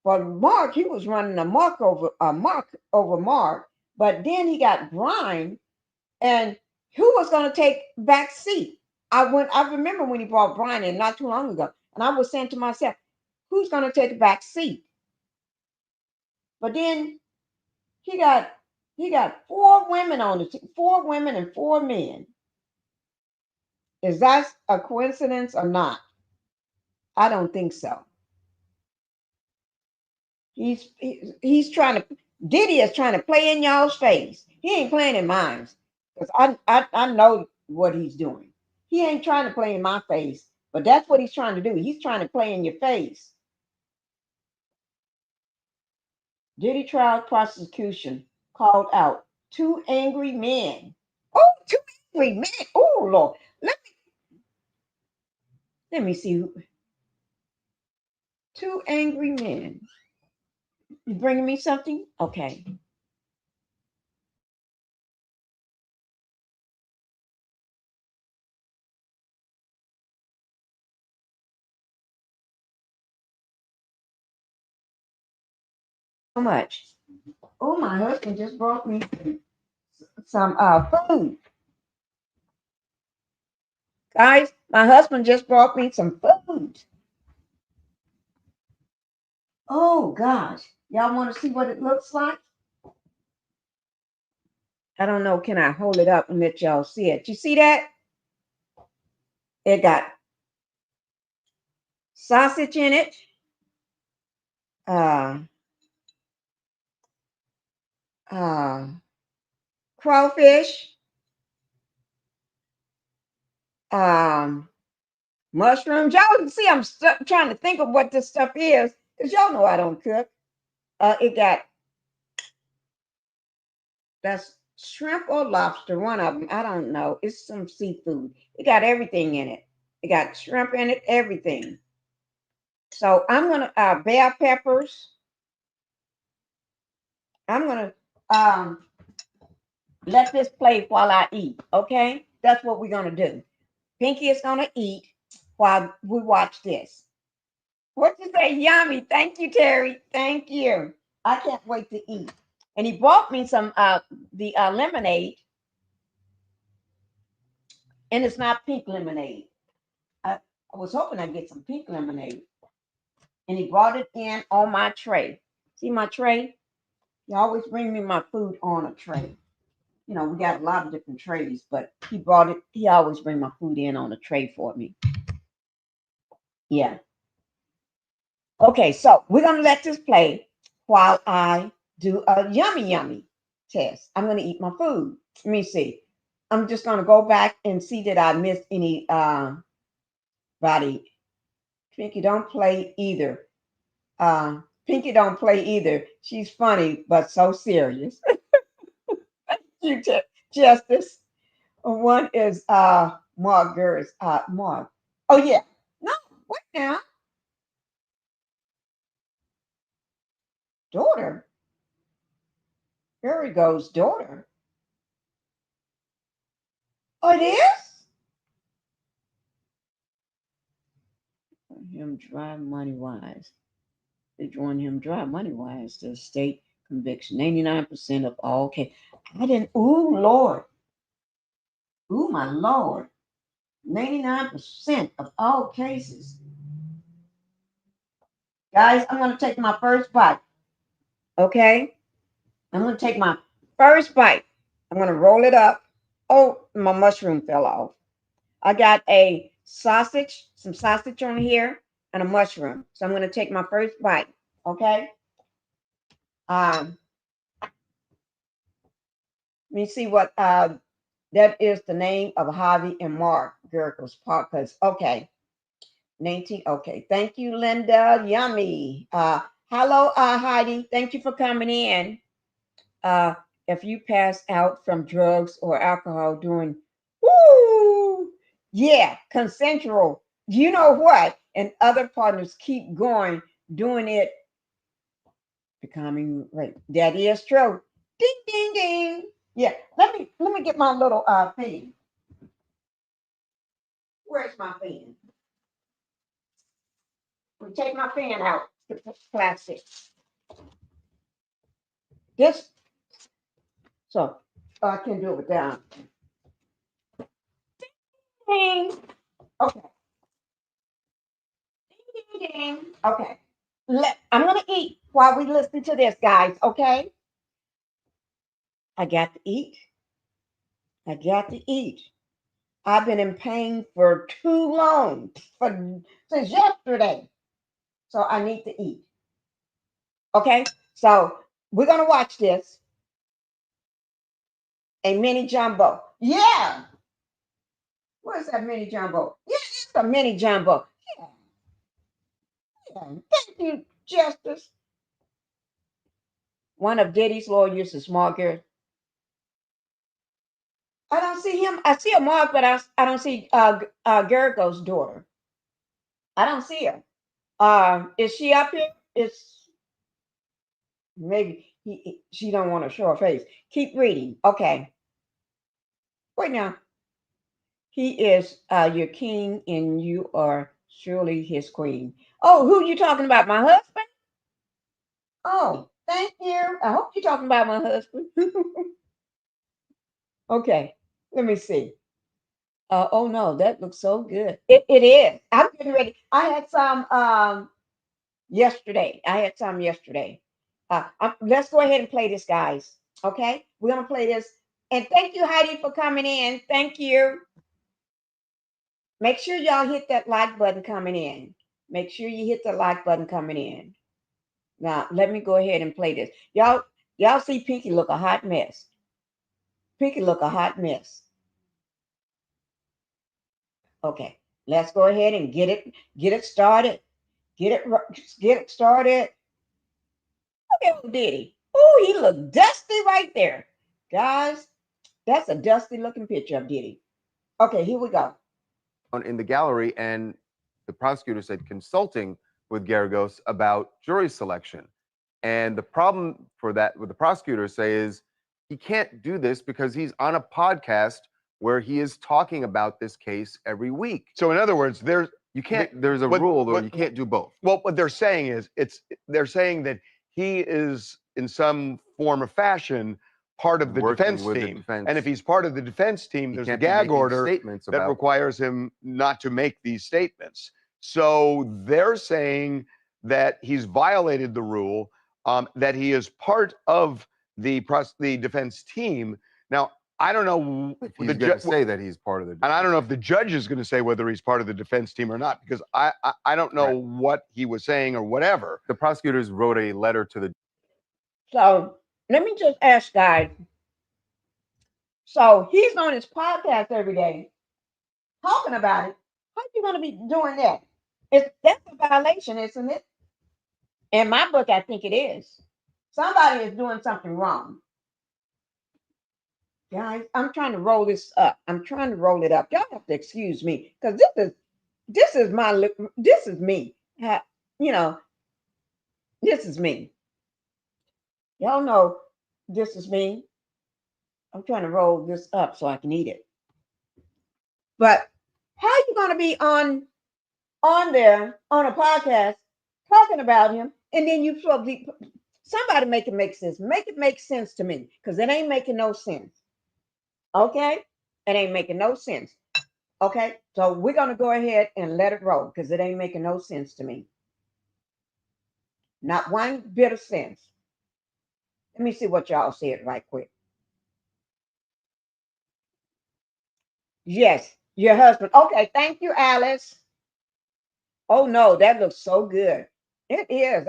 But Mark, he was running a Mark over Mark, but then he got Brian, and who was going to take back seat? I remember when he brought Brian in not too long ago, and I was saying to myself, who's going to take a back seat? But then he got 4 women on the team, 4 women and 4 men. Is that a coincidence or not? I don't think so. He's trying to, Diddy is trying to play in y'all's face. He ain't playing in mine. Because I know what he's doing. He ain't trying to play in my face, but that's what he's trying to do. He's trying to play in your face. Diddy trial prosecution called out 2 angry men. Oh, 2 angry men. Oh, Lord. Let me see. 2 angry men. You bringing me something? Okay. So much. Oh, my husband just brought me some food. Guys, my husband just brought me some food. Oh gosh. Y'all want to see what it looks like? I don't know. Can I hold it up and let y'all see it? You see that? It got sausage in it. Uh crawfish. Mushrooms. Y'all can see I'm trying to think of what this stuff is because y'all know I don't cook. It got, that's shrimp or lobster, one of them. I don't know. It's some seafood. It got everything in it. It got shrimp in it, everything. So I'm gonna bell peppers. I'm gonna let this play while I eat. Okay, that's what we're gonna do. Pinkie is gonna eat while we watch this. What you say? Yummy. Thank you, Terry. Thank you. I can't wait to eat. And he bought me some the lemonade, and it's not pink lemonade. I was hoping I'd get some pink lemonade. And he brought it in on my tray. See my tray? He always bring me my food on a tray. You know, we got a lot of different trays, but he brought it, he always bring my food in on a tray for me. Yeah. Okay, so we're gonna let this play while I do a yummy test. I'm gonna eat my food. Let me see. I'm just gonna go back and see that I missed any body. Pinkie don't play either. Pinkie don't play either. She's funny, but so serious. You Justice. One is Mark Gers. Mark. Oh yeah. No, wait now. Daughter. Here he goes, daughter. Oh, it is? Him dry money wise. They join him dry money wise to state conviction. 99% of all case. I didn't. Ooh, Lord. Ooh, my Lord. 99% of all cases. Guys, I'm going to take my first bite. Okay? I'm going to take my first bite. I'm going to roll it up. Oh, my mushroom fell off. I got a sausage, some sausage on here, and a mushroom. So I'm going to take my first bite. Okay? Let me see what that is the name of Javi and Mark Gerkel's podcast. Okay. 19. Okay. Thank you, Linda. Yummy. Hello, Heidi. Thank you for coming in. Uh, if you pass out from drugs or alcohol doing, woo, yeah, consensual. You know what? And other partners keep going, doing it, becoming right. That is true. Ding, ding, ding. Yeah. Let me get my little fan. Where's my fan? We take my fan out. Plastic. This. So I can do it without. Ding. Okay. Ding, ding, ding. Okay. I'm gonna eat while we listen to this, guys. Okay. I got to eat. I got to eat. I've been in pain for too long, since yesterday. So I need to eat. Okay. So we're gonna watch this. A mini jumbo. Yeah. Where's that mini jumbo? Yeah, it's a mini jumbo. Yeah. Yeah. Thank you, Justice. One of Diddy's lawyers is Margaret. I don't see him. I see a Mark, but I don't see Gergo's daughter. I don't see her. Is she up here? It's maybe she don't want to show her face. Keep reading. Okay. Wait now. He is your king, and you are surely his queen. Oh, who you talking about? My husband? Oh, thank you. I hope you're talking about my husband. Okay, let me see. Oh no, that looks so good. It is. I'm getting ready. I had some yesterday. I had some yesterday. Let's go ahead and play this, guys. Okay, we're gonna play this. And thank you, Heidi, for coming in. Thank you. Make sure y'all hit that like button coming in. Make sure you hit the like button coming in. Now, let me go ahead and play this. Y'all see Pinkie look a hot mess. Pinkie look a hot mess. Okay, let's go ahead and get it started. Get it started. Look at Diddy. Oh, he looked dusty right there. Guys, that's a dusty looking picture of Diddy. Okay, here we go. In the gallery, and the prosecutor said consulting with Geragos about jury selection. And the problem for that, what the prosecutors say, is he can't do this because he's on a podcast where he is talking about this case every week. So in other words, there's a rule where you can't do both. Well, what they're saying is they're saying that he is in some form or fashion part of the defense team. And if he's part of the defense team, there's a gag order that requires him not to make these statements. So they're saying that he's violated the rule, that he is part of the defense team. Now, I don't know if he's going to say that he's part of the defense. And I don't know if the judge is going to say whether he's part of the defense team or not, because I don't know what he was saying or whatever. The prosecutors wrote a letter to the. So let me just ask, guys. So he's on his podcast every day talking about it. How are you going to be doing that? That's a violation, isn't it? In my book, I think it is. Somebody is doing something wrong. Guys, I'm trying to roll this up. I'm trying to roll it up. Y'all have to excuse me because this is me. You know, this is me. Y'all know this is me. I'm trying to roll this up so I can eat it. But how are you going to be on there on a podcast talking about him, and then you somebody make it make sense. Make it make sense to me because it ain't making no sense. Okay, it ain't making no sense. Okay, so we're going to go ahead and let it roll because it ain't making no sense to me. Not one bit of sense. Let me see what y'all said right quick. Yes, your husband. Okay, thank you, Alice. Oh no, that looks so good. It is.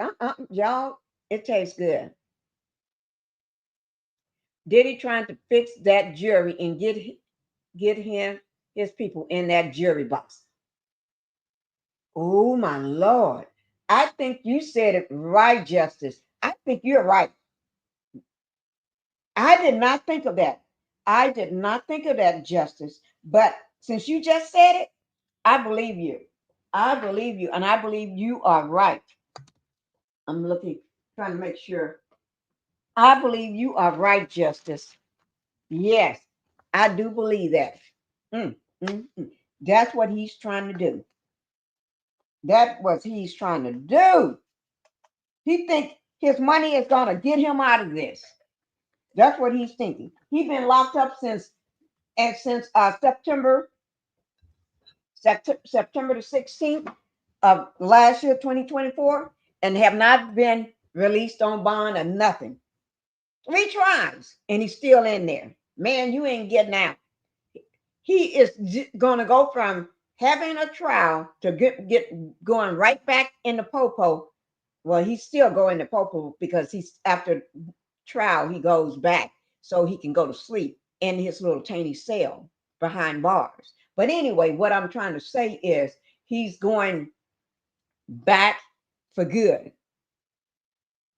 Y'all, it tastes good. Diddy trying to fix that jury and get him his people in that jury box. Oh my Lord. I think you said it right, Justice. I think you're right. I did not think of that. I did not think of that, Justice. But since you just said it, I believe you. I believe you, and I believe you are right. I'm looking, trying to make sure. I believe you are right, Justice. Yes, I do believe that. Mm, That's what he's trying to do. That's what he's trying to do. He think his money is gonna get him out of this. That's what he's thinking. He's been locked up since September the 16th of last year, 2024, and have not been released on bond or nothing. 3 tries, and he's still in there. Man, you ain't getting out. He is going to go from having a trial to get going right back in the popo. Well, he's still going to popo because he's after trial he goes back so he can go to sleep in his little tiny cell behind bars. But anyway, what I'm trying to say is he's going back for good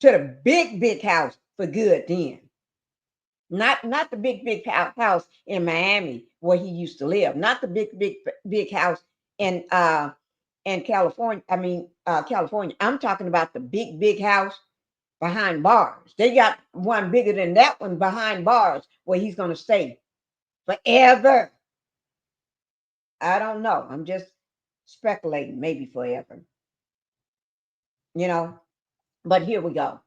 to the big house for good then. Not the big house in Miami where he used to live. Not the big house in California. I mean California. I'm talking about the big house behind bars. They got one bigger than that one behind bars where he's going to stay forever. I don't know. I'm just speculating, maybe forever. You know. But here we go.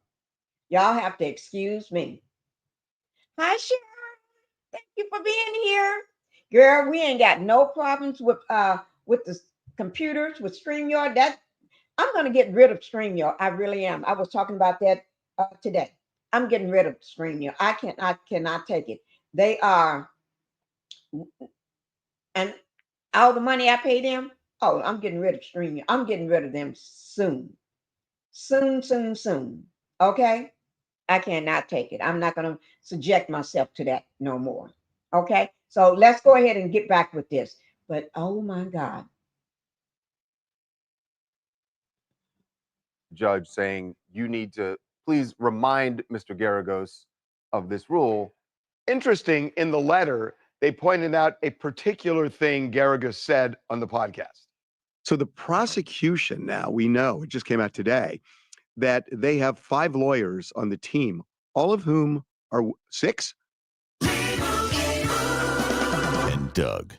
Y'all have to excuse me. Hi, Sharon. Thank you for being here. Girl, we ain't got no problems with the computers, with StreamYard. That I'm gonna get rid of StreamYard. I really am. I was talking about that today. I'm getting rid of StreamYard. I cannot take it. They are, and all the money I pay them. Oh, I'm getting rid of StreamYard. I'm getting rid of them soon. Soon. Okay? I cannot take it. I'm not going to subject myself to that no more. Okay? So let's go ahead and get back with this. But oh my God. Judge saying you need to please remind Mr. Garagos of this rule. Interesting, in the letter, they pointed out a particular thing Garagos said on the podcast. So the prosecution now, we know, it just came out today, that they have 5 lawyers on the team, all of whom are 6? And Doug.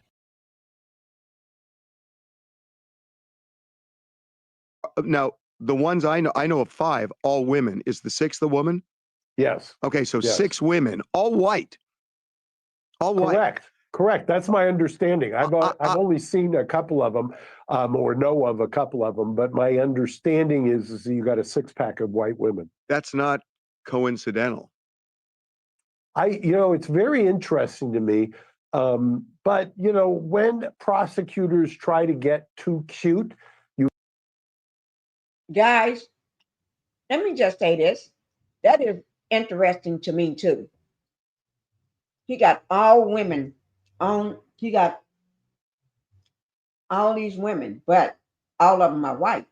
Now, the ones I know of 5, all women. Is the 6th a woman? Yes. Okay, so Yes. 6 women, all white. All white. Correct. That's my understanding. I've only seen a couple of them, or know of a couple of them, but my understanding is you got a 6-pack of white women. That's not coincidental. It's very interesting to me. But when prosecutors try to get too cute, Guys, let me just say this. That is interesting to me too. He got all women on, he got all these women, but all of them are white.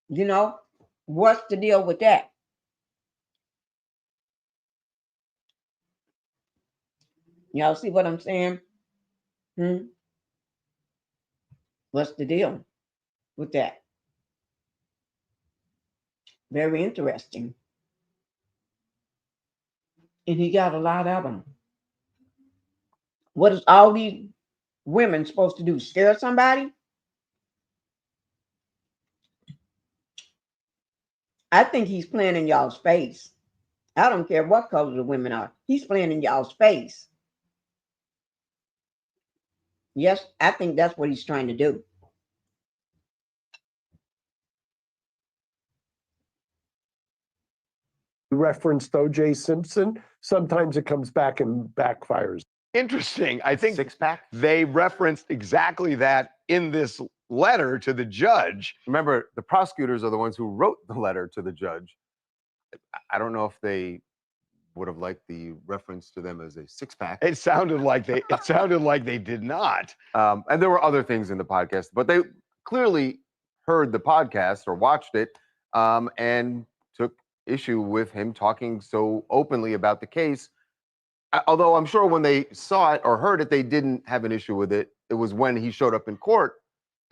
What's the deal with that? Y'all see what I'm saying? What's the deal with that? Very interesting. And he got a lot of them. What is all these women supposed to do? Scare somebody? I think he's playing in y'all's face. I don't care what color the women are. He's playing in y'all's face. Yes, I think that's what he's trying to do. You referenced O.J. Simpson. Sometimes it comes back and backfires. Interesting. I think Six-pack? they referenced exactly that in this letter to the judge. Remember, the prosecutors are the ones who wrote the letter to the judge. I don't know if they would have liked the reference to them as a six-pack. It sounded like they did not. And there were other things in the podcast, but they clearly heard the podcast or watched it and took issue with him talking so openly about the case. Although I'm sure when they saw it or heard it, they didn't have an issue with it. It was when he showed up in court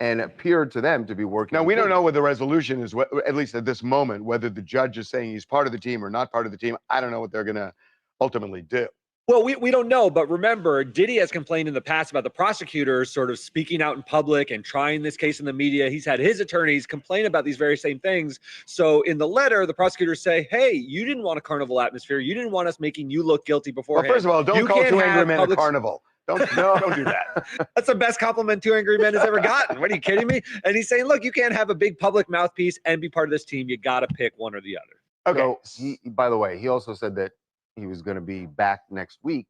and appeared to them to be working. Now, we don't know what the resolution is, at least at this moment, whether the judge is saying he's part of the team or not part of the team. I don't know what they're going to ultimately do. Well, we don't know, but remember, Diddy has complained in the past about the prosecutors sort of speaking out in public and trying this case in the media. He's had his attorneys complain about these very same things. So in the letter, the prosecutors say, hey, you didn't want a carnival atmosphere. You didn't want us making you look guilty beforehand. Well, first of all, don't call Two Angry Men a carnival. Don't do that. That's the best compliment Two Angry Men has ever gotten. What, are you kidding me? And he's saying, look, you can't have a big public mouthpiece and be part of this team. You got to pick one or the other. Okay. So by the way, he also said that he was going to be back next week.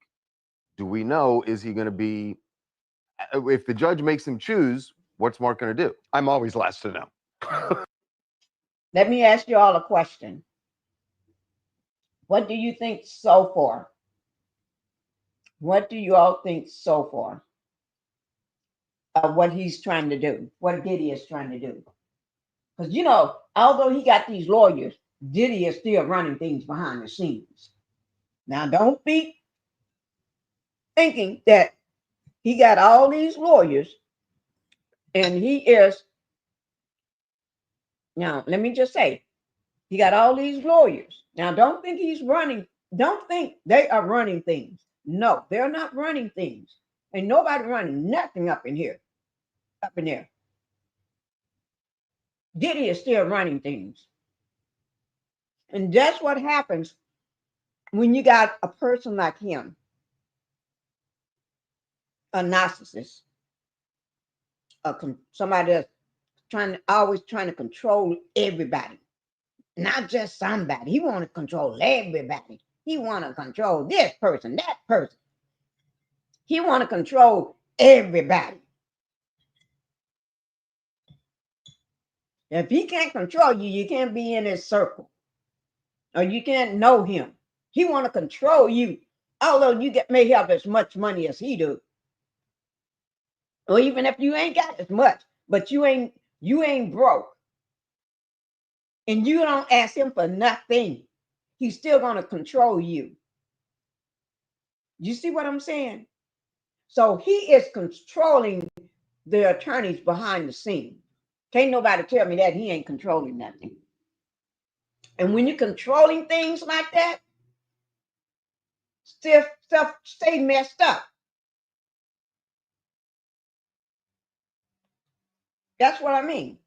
Do we know, is he going to be, if the judge makes him choose, what's Mark going to do? I'm always last to know. Let me ask you all a question. What do you think so far? What do you all think so far of what he's trying to do, what Diddy is trying to do? Because, you know, although he got these lawyers, Diddy is still running things behind the scenes. Now, don't be thinking that he got all these lawyers and he is, now, let me just say, he got all these lawyers. Now, don't think he's running, don't think they are running things. No, they're not running things. Ain't nobody running nothing up in here, up in there. Diddy is still running things. And that's what happens when you got a person like him, a narcissist, somebody that's always trying to control everybody, not just somebody. He want to control everybody. He want to control this person, that person. He want to control everybody. If he can't control you, you can't be in his circle, or you can't know him. He want to control you, although you may have as much money as he do, or even if you ain't got as much, but you ain't broke, and you don't ask him for nothing, he's still going to control you. You see what I'm saying? So he is controlling the attorneys behind the scenes. Can't nobody tell me that he ain't controlling nothing. And when you're controlling things like that, stuff stay messed up. That's what I mean.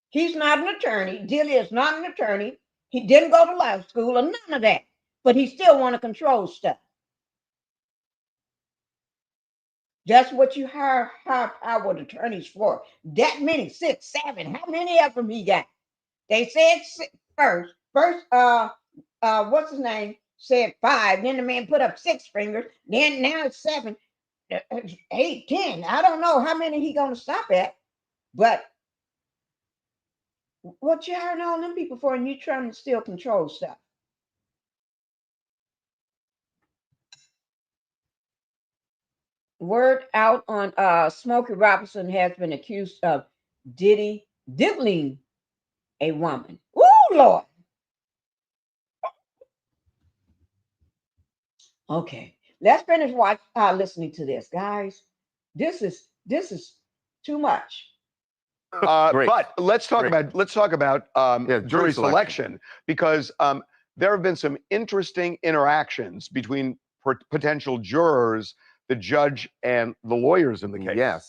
He's not an attorney. Diddy is not an attorney. He didn't go to law school or none of that. But he still want to control stuff. That's what you hire high-powered attorneys for. That many, 6, 7. How many of them he got? They said first, what's his name? Said 5. Then the man put up 6 fingers. Then now it's 7, 8, 10. I don't know how many he gonna stop at. But what you hiring all them people for, and you trying to still control stuff? Word out on Smokey Robinson has been accused of diddling a woman. Ooh, Lord. Okay, let's finish listening to this, guys. This is too much. But let's talk about jury selection, because there have been some interesting interactions between potential jurors, the judge, and the lawyers in the case. Yeah,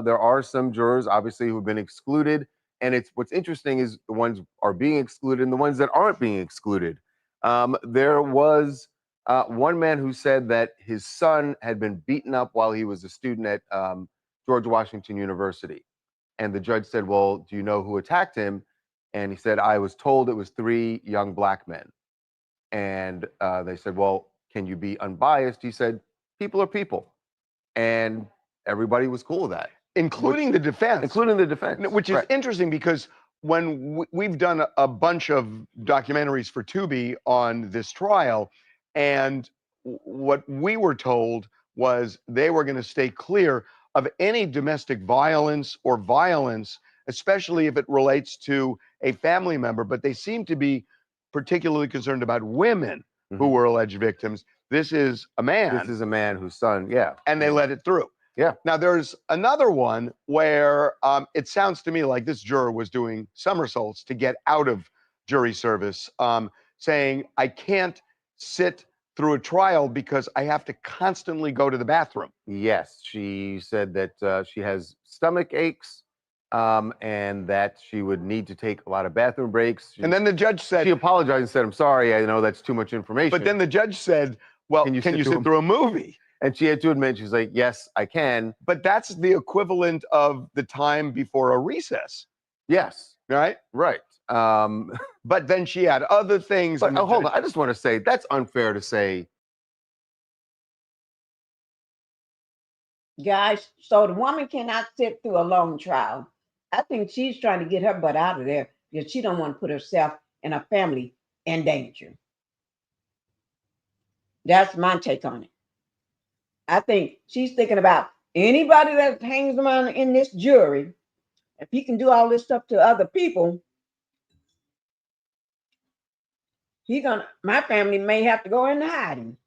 there are some jurors obviously who've been excluded, and what's interesting is the ones are being excluded and the ones that aren't being excluded. There was One man who said that his son had been beaten up while he was a student at George Washington University. And the judge said, well, do you know who attacked him? And he said, I was told it was 3 young black men. And they said, well, can you be unbiased? He said, people are people. And everybody was cool with that. Including the defense. Including the defense. Which is right. interesting because when we've done a bunch of documentaries for Tubi on this trial, and what we were told was they were going to stay clear of any domestic violence or violence, especially if it relates to a family member. But they seem to be particularly concerned about women who were alleged victims. This is a man. This is a man whose son, yeah. And they let it through. Yeah. Now, there's another one where it sounds to me like this juror was doing somersaults to get out of jury service, saying, I can't sit through a trial because I have to constantly go to the bathroom. Yes, she said that she has stomach aches and that she would need to take a lot of bathroom breaks. And then the judge said... She apologized and said, I'm sorry, I know that's too much information. But then the judge said, well, can you sit through a movie? And she had to admit, she's like, yes, I can. But that's the equivalent of the time before a recess. Yes. Right? Right. But then she had other things. But hold on, I just want to say, that's unfair to say. Guys, so the woman cannot sit through a long trial. I think she's trying to get her butt out of there because she don't want to put herself and her family in danger. That's my take on it. I think she's thinking about anybody that hangs around in this jury. If he can do all this stuff to other people, my family may have to go into hiding.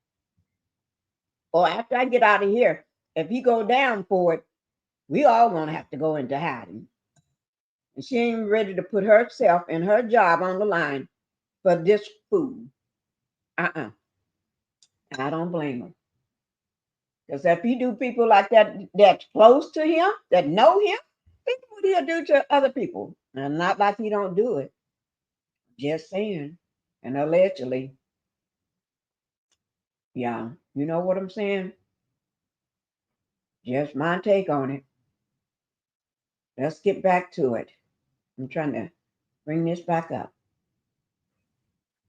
Or after I get out of here, if he go down for it, we all gonna have to go into hiding. And she ain't ready to put herself and her job on the line for this fool. I don't blame her. Because if he do people like that, that's close to him, that know him, think what he'll do to other people. And not like he don't do it. Just saying. And allegedly. Yeah, you know what I'm saying? Just my take on it. Let's get back to it. I'm trying to bring this back up.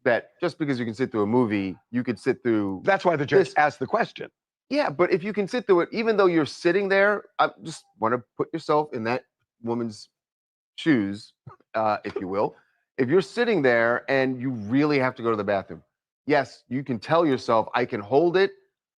That just because you can sit through a movie, you could sit through... That's why the judge asked the question. Yeah, but if you can sit through it, even though you're sitting there, I just want to put yourself in that woman's shoes, if you will. If you're sitting there and you really have to go to the bathroom, yes, you can tell yourself, I can hold it,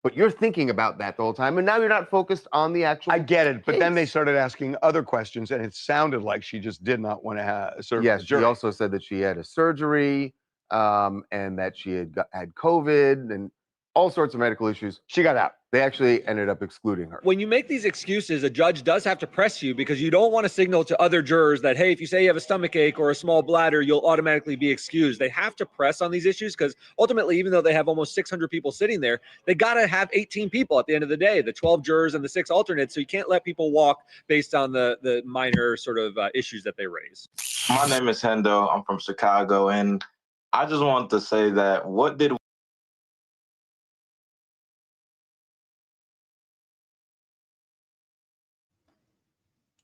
but you're thinking about that the whole time, and now you're not focused on the actual... I get it, but case. then they started asking other questions, and it sounded like she just did not want to serve Yes, the jury. she also said that she had a surgery, and that she had COVID, and all sorts of medical issues. She got out. They actually ended up excluding her. When you make these excuses, a judge does have to press you because you don't want to signal to other jurors that, hey, if you say you have a stomach ache or a small bladder, you'll automatically be excused. They have to press on these issues because ultimately, even though they have almost 600 people sitting there, they got to have 18 people at the end of the day, the 12 jurors and the 6 alternates. So you can't let people walk based on the minor sort of issues that they raise. My name is Hendo. I'm from Chicago. And I just want to say that what did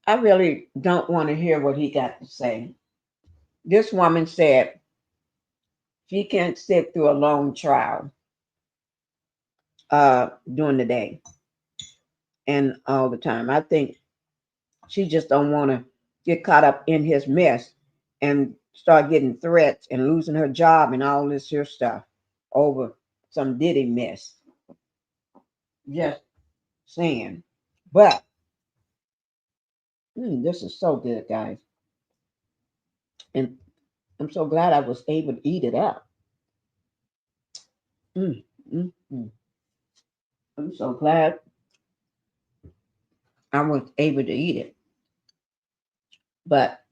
I really don't want to hear what he got to say. This woman said she can't sit through a long trial during the day and all the time. I think she just don't want to get caught up in his mess and start getting threats and losing her job and all this here stuff over some Diddy mess. Just saying. But this is so good, guys. And I'm so glad I was able to eat it up. I'm so glad I was able to eat it. But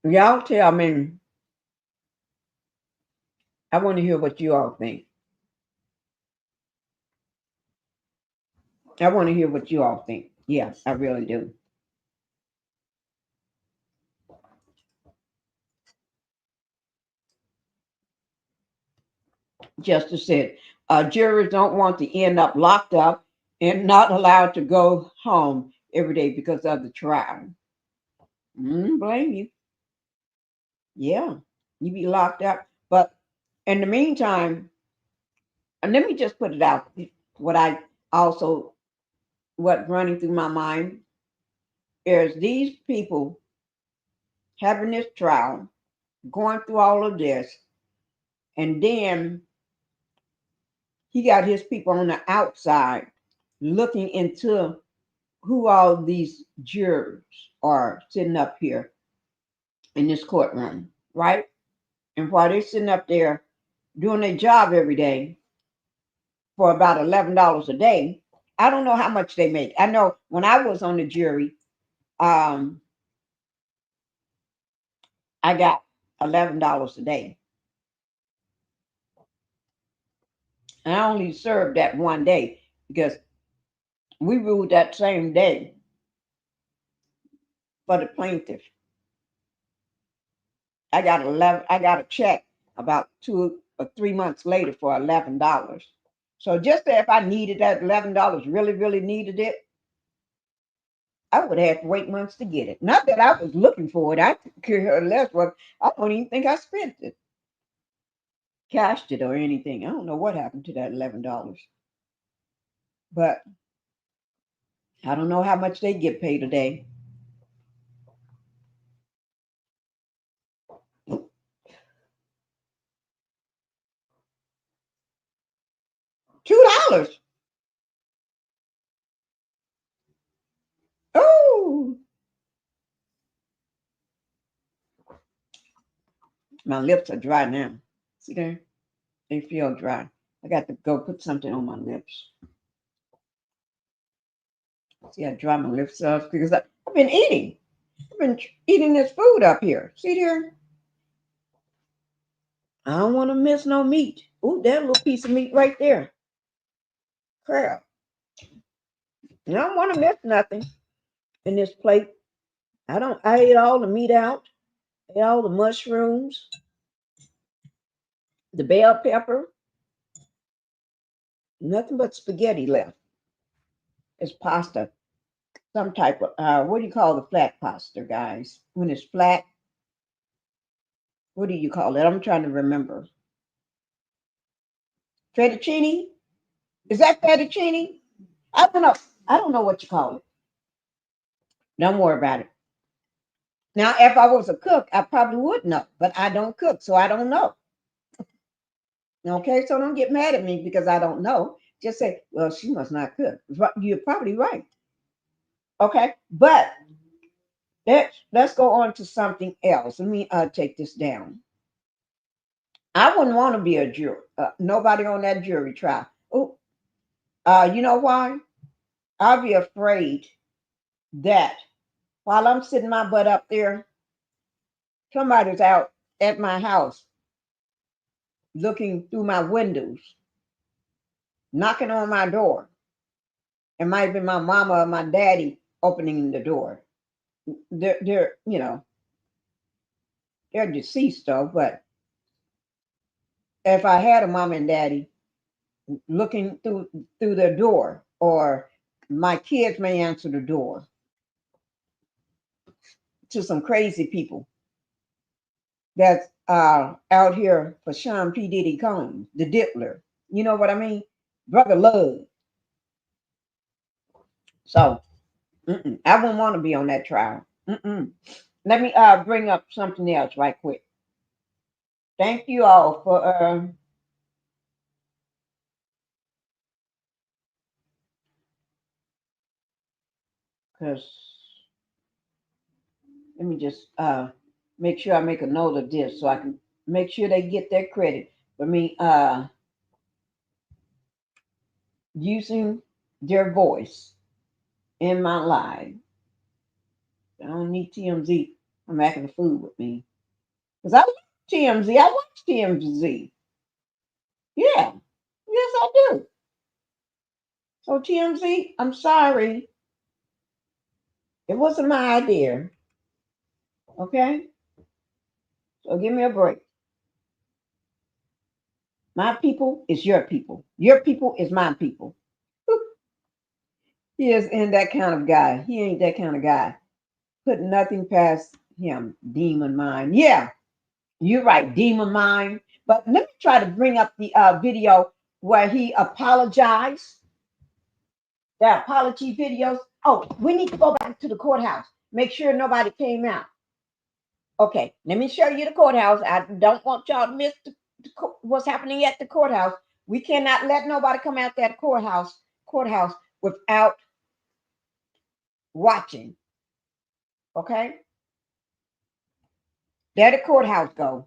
y'all tell me, I want to hear what you all think. I want to hear what you all think. Yeah, I really do. Justice said, jurors don't want to end up locked up and not allowed to go home every day because of the trial. Blame you. Yeah, you be locked up. But in the meantime, and let me just put it out. What I also, what running through my mind is these people having this trial, going through all of this, and then he got his people on the outside looking into who all these jurors are sitting up here in this courtroom, right? And while they're sitting up there doing their job every day for about $11 a day, I don't know how much they make. I know when I was on the jury, I got $11 a day. And I only served that one day because we ruled that same day for the plaintiff. I got a check about 2 or 3 months later for $11. So just if I needed that $11, really, really needed it, I would have to wait months to get it. Not that I was looking for it. I could care less. But I don't even think I spent it, cashed it or anything. I don't know what happened to that $11. But I don't know how much they get paid a day. $2. Oh, my lips are dry now. See there? They feel dry. I got to go put something on my lips. See, I dry my lips off because I've been eating. I've been eating this food up here. See there? I don't want to miss no meat. Ooh, that little piece of meat right there. Crap. I don't want to miss nothing in this plate. I ate all the meat out. Ate all the mushrooms, the bell pepper. Nothing but spaghetti left. It's pasta. Some type of what do you call the flat pasta, guys? When it's flat, what do you call it? I'm trying to remember. Fettuccine? Is that fettuccine? I don't know. I don't know what you call it. Don't worry about it. Now, if I was a cook, I probably would know, but I don't cook, so I don't know. Okay, so don't get mad at me because I don't know. Just say, well, she must not cook. You're probably right. Okay, but let's go on to something else. Let me take this down. I wouldn't want to be a juror. Nobody on that jury trial. Oh, you know why? I'll be afraid that while I'm sitting my butt up there, somebody's out at my house looking through my windows, knocking on my door. It might be my mama or my daddy opening the door. They're they're deceased though, but if I had a mom and daddy looking through their door, or my kids may answer the door to some crazy people that's out here for Sean P. Diddy Combs, the Diddler. You know what I mean? Brother Love. So I wouldn't want to be on that trial. Let me bring up something else right quick. Thank you all for because let me just make sure I make a note of this so I can make sure they get their credit for me using their voice in my live. I don't need TMZ. I'm acting a fool with me because I love TMZ. I watch TMZ. Yeah, yes, I do. So TMZ, I'm sorry. It wasn't my idea. Okay, so give me a break. My people is your people. Your people is my people. He isn't that kind of guy. He ain't that kind of guy. Put nothing past him. Demon mind. Yeah, you're right, demon mind. But let me try to bring up the video where he apologized. The apology videos. Oh, we need to go back to the courthouse. Make sure nobody came out. Okay, let me show you the courthouse. I don't want y'all to miss what's happening at the courthouse. We cannot let nobody come out that courthouse without watching. Okay, there the courthouse go.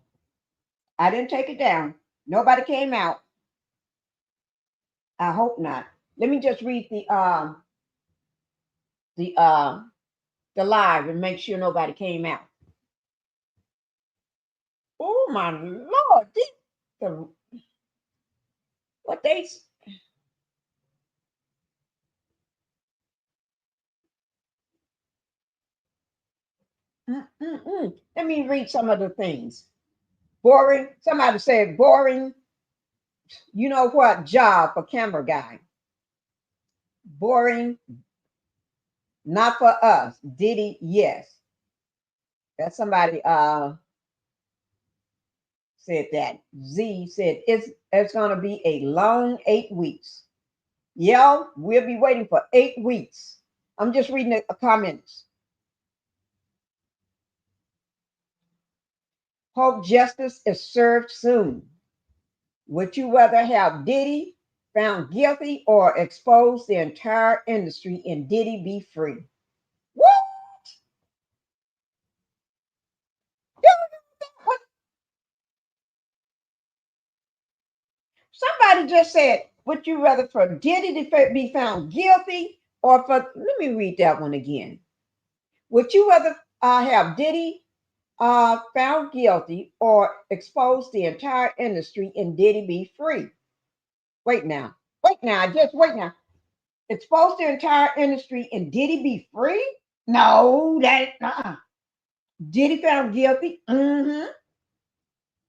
I didn't take it down. Nobody came out. I hope not. Let me just read the live and make sure nobody came out. Oh my Lord! What they? Let me read some of the things. Boring. Somebody said boring. You know what? Job for camera guy. Boring. Not for us. Diddy, yes. That's somebody said that. Z said it's gonna be a long 8 weeks. Yeah, we'll be waiting for 8 weeks. I'm just reading the comments. Hope justice is served soon. Would you rather have Diddy found guilty or expose the entire industry and Diddy be free? What? Somebody just said, would you rather for Diddy to be found guilty or for, let me read that one again. Would you rather have Diddy found guilty or expose the entire industry and Diddy be free? Wait now, just wait now. Expose the entire industry and Diddy be free? No, that Diddy found guilty.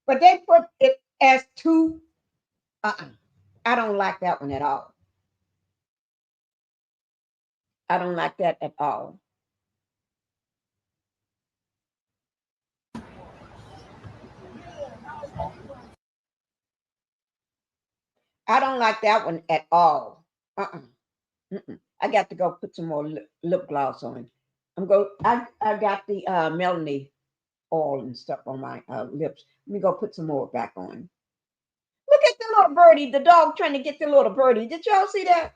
But they put it as two. I don't like that one at all. I don't like that at all. I don't like that one at all. I got to go put some more lip gloss on. I got the Melanie oil and stuff on my lips. Let me go put some more back on. Look at the little birdie, the dog trying to get the little birdie. Did y'all see that?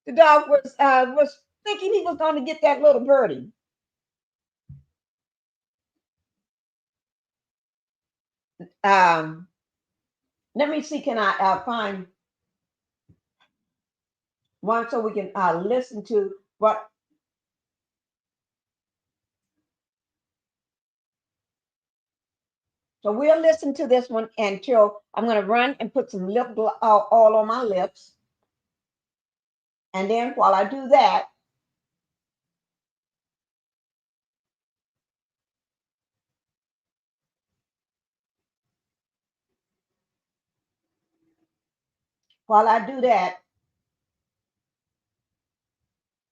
The dog was thinking he was going to get that little birdie. Let me see, can I find one so we can listen to what. So we'll listen to this one until I'm going to run and put some lip oil on my lips. And then while I do that,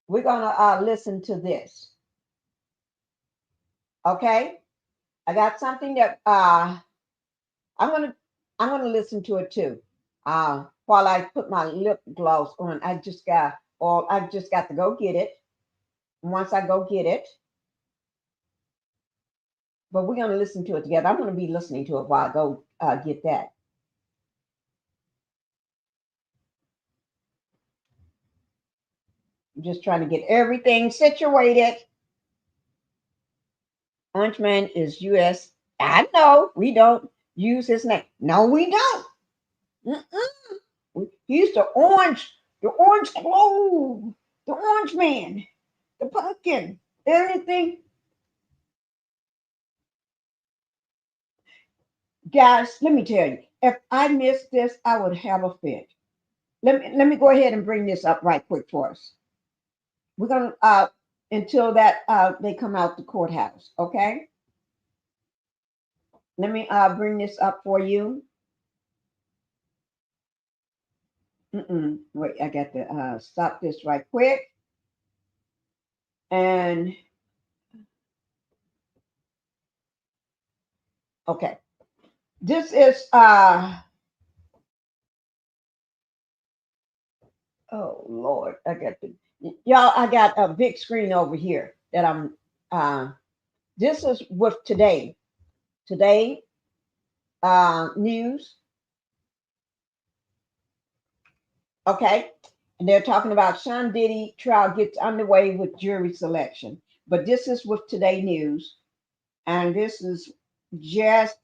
we're going to listen to this. Okay? I got something that I'm going to listen to it too. While I put my lip gloss on, I just got to go get it. Once I go get it, but we're going to listen to it together. I'm going to be listening to it while I go get that. I'm just trying to get everything situated. Orange Man is U.S. I know we don't use his name. No, we don't. He's the orange clove, the orange man, the pumpkin, everything. Guys, let me tell you, if I missed this, I would have a fit. Let me go ahead and bring this up right quick for us. We're gonna until that they come out the courthouse, okay? Let me bring this up for you. Wait, I got to stop this right quick. And okay, this is oh Lord, I got the y'all. I got a big screen over here that I'm. This is with today news. Okay, and they're talking about Sean Diddy trial gets underway with jury selection. But this is with today news, and this is just.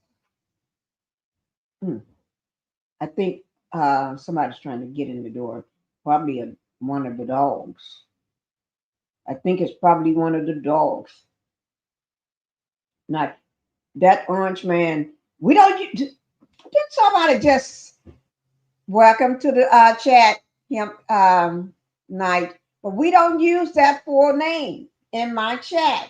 I think somebody's trying to get in the door. Probably one of the dogs. I think it's probably one of the dogs. Not that orange man. We don't. Did somebody just welcome to the chat him night? But we don't use that full name in my chat.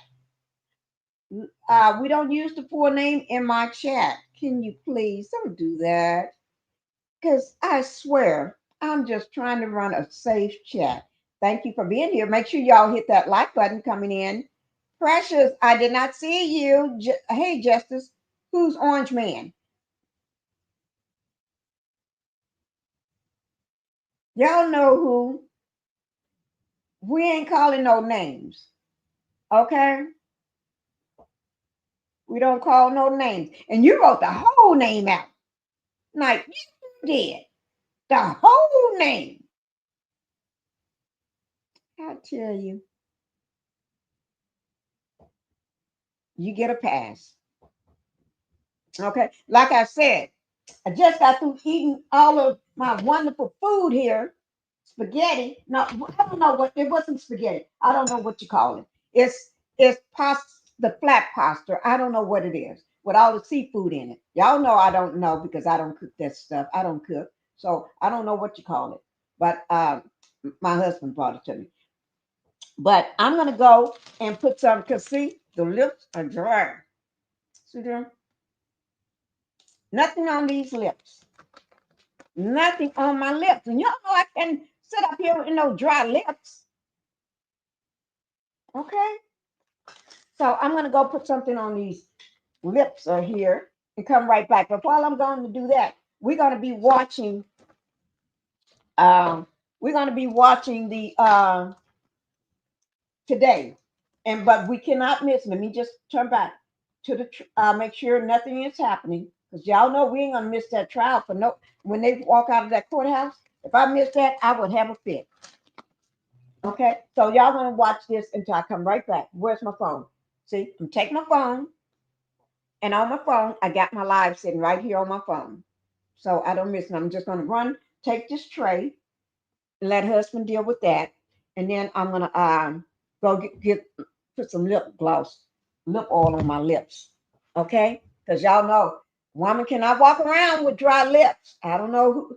We don't use the full name in my chat. Can you please don't do that? Because I swear, I'm just trying to run a safe chat. Thank you for being here. Make sure y'all hit that like button coming in. Precious, I did not see you. Hey, Justice, who's Orange Man? Y'all know who. We ain't calling no names. Okay? We don't call no names. And you wrote the whole name out. Like you did. The whole name. I tell you. You get a pass. Okay? Like I said, I just got through eating all of my wonderful food here. Spaghetti. No, I don't know what it wasn't spaghetti. I don't know what you call it. It's pasta, the flat pasta. I don't know what it is with all the seafood in it. Y'all know I don't know because I don't cook that stuff. I don't cook, so I don't know what you call it. But my husband brought it to me. But I'm gonna go and put some. Cause see, the lips are dry. See there? Nothing on these lips. Nothing on my lips. And y'all know I can sit up here with no dry lips. Okay. So I'm going to go put something on these lips here and come right back. But while I'm going to do that, we're going to be watching. We're going to be watching the today, but we cannot miss. Let me just turn back to the make sure nothing is happening because y'all know we ain't gonna miss that trial for no. When they walk out of that courthouse, if I miss that, I would have a fit. Okay, so y'all gonna watch this until I come right back. Where's my phone? See, I'm taking my phone, and on my phone, I got my live sitting right here on my phone, so I don't miss it. I'm just gonna take this tray, and let husband deal with that, and then I'm gonna go put some lip gloss, lip oil on my lips. Okay, because y'all know woman cannot walk around with dry lips. I don't know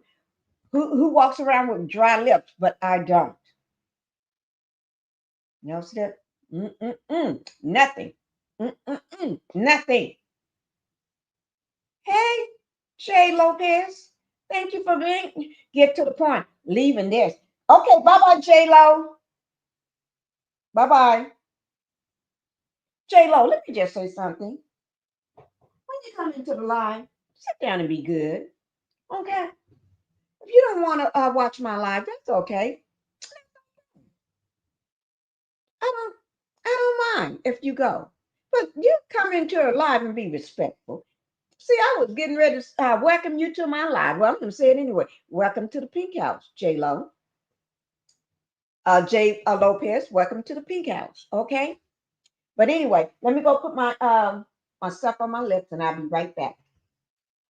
who walks around with dry lips, but I don't. You know, see that? Nothing. Nothing. Hey, Shay Lopez. Thank you for being. Get to the point. Leaving this. Okay, bye-bye, J-Lo. Bye-bye. J-Lo, let me just say something. When you come into the live, sit down and be good. Okay? If you don't want to watch my live, that's okay. I don't mind if you go. But you come into a live and be respectful. See, I was getting ready to welcome you to my live. Well, I'm going to say it anyway. Welcome to the Pink House, J-Lo. J Lopez, welcome to the Pink House. Okay? But anyway, let me go put my my stuff on my lips and I'll be right back.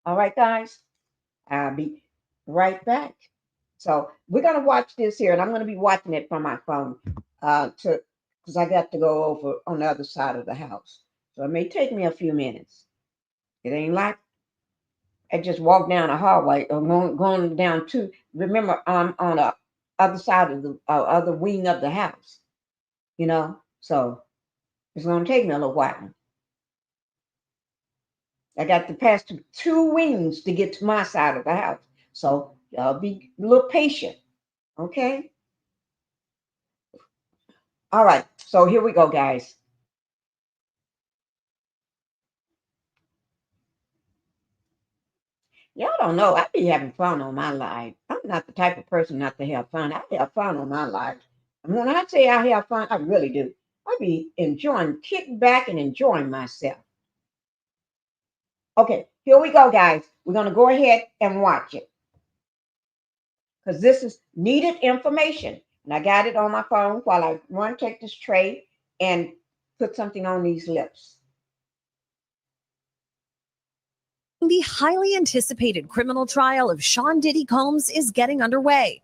All right, guys? I'll be right back. So we're going to watch this here, and I'm going to be watching it from my phone because I got to go over on the other side of the house. So it may take me a few minutes. It ain't like I just walk down a hallway or going down to. Remember, I'm on the other side of the other wing of the house. You know, so it's going to take me a little while. I got to pass two wings to get to my side of the house. So Y'all be a little patient, okay? All right, so here we go, guys. Y'all don't know, I be having fun on my live. I'm not the type of person not to have fun. I have fun on my live. And when I say I have fun, I really do. I be enjoying, kicking back and enjoying myself. Okay, here we go, guys. We're going to go ahead and watch it because this is needed information. And I got it on my phone while I run, take this tray and put something on these lips. The highly anticipated criminal trial of Sean Diddy Combs is getting underway.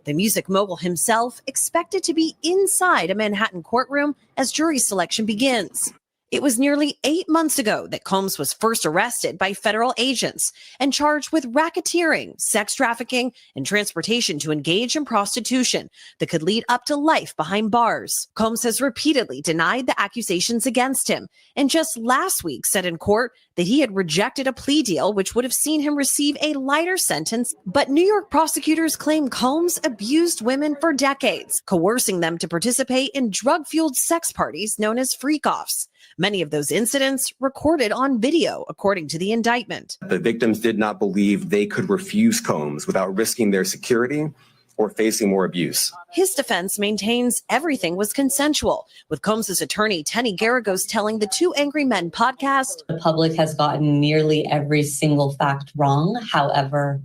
The music mogul himself expected to be inside a Manhattan courtroom as jury selection begins. It was nearly 8 months ago that Combs was first arrested by federal agents and charged with racketeering, sex trafficking, and transportation to engage in prostitution that could lead up to life behind bars. Combs has repeatedly denied the accusations against him and just last week said in court that he had rejected a plea deal which would have seen him receive a lighter sentence. But New York prosecutors claim Combs abused women for decades, coercing them to participate in drug-fueled sex parties known as freak-offs. Many of those incidents recorded on video, according to the indictment. The victims did not believe they could refuse Combs without risking their security or facing more abuse. His defense maintains everything was consensual, with Combs' attorney, Tenny Garagos, telling the Two Angry Men podcast, "The public has gotten nearly every single fact wrong. However,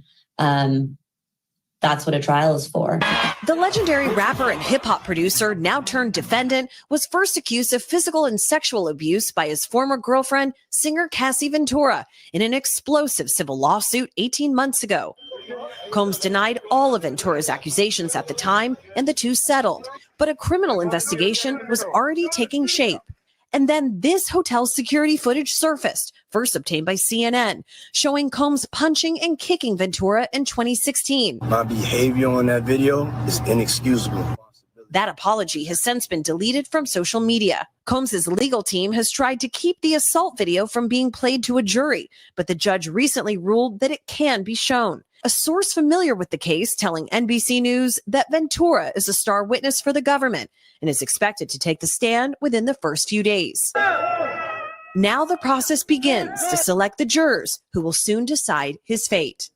that's what a trial is for." The legendary rapper and hip-hop producer, now turned defendant, was first accused of physical and sexual abuse by his former girlfriend, singer Cassie Ventura, in an explosive civil lawsuit 18 months ago. Combs denied all of Ventura's accusations at the time, and the two settled. But a criminal investigation was already taking shape. And then this hotel's security footage surfaced, first obtained by CNN, showing Combs punching and kicking Ventura in 2016. My behavior on that video is inexcusable. That apology has since been deleted from social media. Combs' legal team has tried to keep the assault video from being played to a jury, but the judge recently ruled that it can be shown. A source familiar with the case telling NBC News that Ventura is a star witness for the government and is expected to take the stand within the first few days. Now the process begins to select the jurors who will soon decide his fate.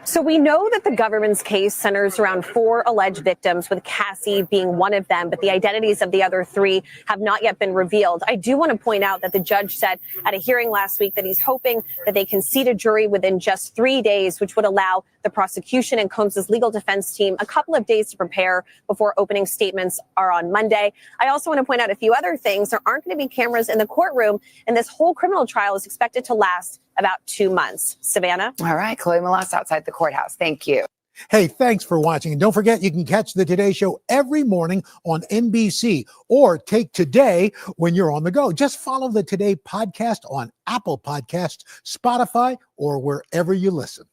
So we know that the government's case centers around 4 alleged victims, with Cassie being one of them, but the identities of the other 3 have not yet been revealed. I do want to point out that the judge said at a hearing last week that he's hoping that they can seat a jury within just 3 days, which would allow the prosecution and Combs' legal defense team a couple of days to prepare before opening statements are on Monday. I also want to point out a few other things. There aren't going to be cameras in the courtroom, and this whole criminal trial is expected to last about 2 months. Savannah? All right, Chloe Molas outside the courthouse. Thank you. Hey, thanks for watching. And don't forget, you can catch the Today Show every morning on NBC or take Today when you're on the go. Just follow the Today podcast on Apple Podcasts, Spotify, or wherever you listen.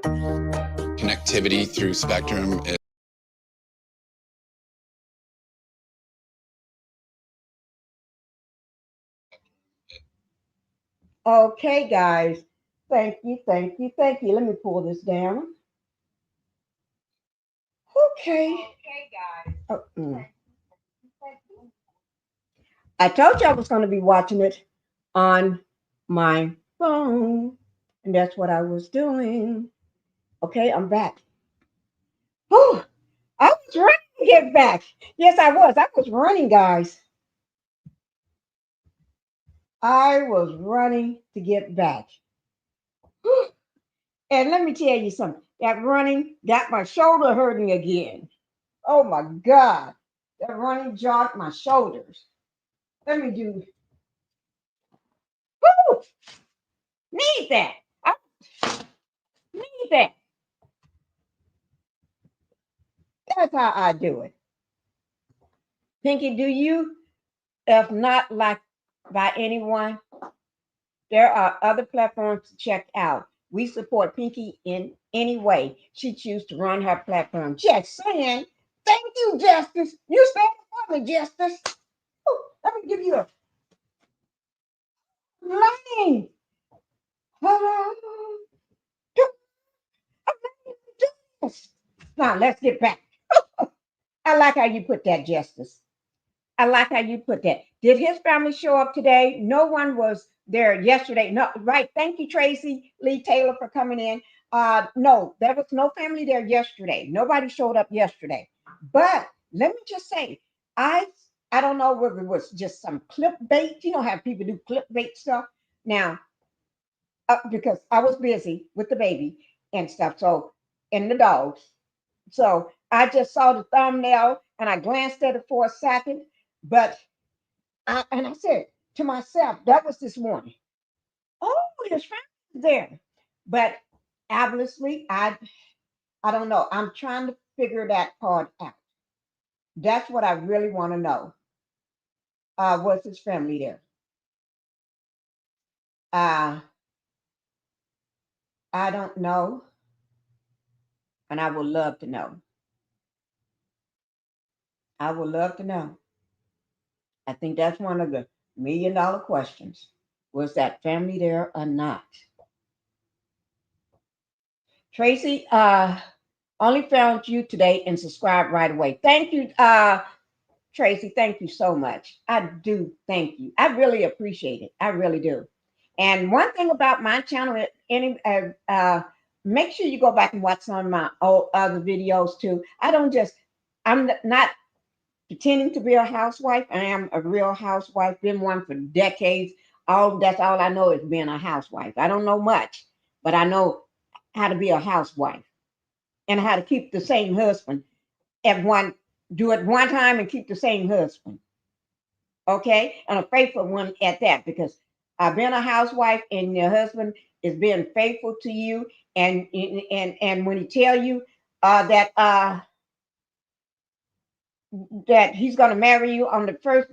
Connectivity through Spectrum is Okay, guys. Thank you, thank you, thank you. Let me pull this down. Okay. Okay, guys. I told you I was going to be watching it on my phone, and that's what I was doing. Okay, I'm back. Oh, I was running to get back. Yes, I was. I was running, guys. I was running to get back. And let me tell you something. That running got my shoulder hurting again. Oh my God. That running jogged my shoulders. Let me do. Woo! Need that. I need that. That's how I do it. Pinkie, do you? If not liked by anyone, there are other platforms to check out. We support Pinkie in any way she chooses to run her platform. Just saying. Thank you, Justice. You stand for me, Justice. Ooh, let me give you a line. Hello. Now let's get back. I like how you put that, Justice. I like how you put that. Did his family show up today? No one was there yesterday. No, right. Thank you, Tracy Lee Taylor, for coming in. No, there was no family there yesterday. Nobody showed up yesterday. But let me just say, I don't know whether it was just some clickbait. You know how people do clickbait stuff. Now, because I was busy with the baby and stuff, so and the dogs. So I just saw the thumbnail and I glanced at it for a second, but I said to myself, that was this morning. Oh, his friend is there. But obviously, I don't know. I'm trying to figure that part out. That's what I really want to know. Was his family there? I don't know, and I would love to know. I would love to know. I think that's one of the $1 million questions. Was that family there or not? Tracy, only found you today and subscribed right away. Thank you, Tracy. Thank you so much. I do thank you. I really appreciate it. I really do. And one thing about my channel, make sure you go back and watch some of my other videos too. I'm not pretending to be a housewife. I am a real housewife, been one for decades. That's all I know is being a housewife. I don't know much, but I know how to be a housewife and how to keep the same husband do it one time and keep the same husband. Okay? And a faithful one at that, because I've been a housewife and your husband is being faithful to you. And when he tell you that he's going to marry you on the first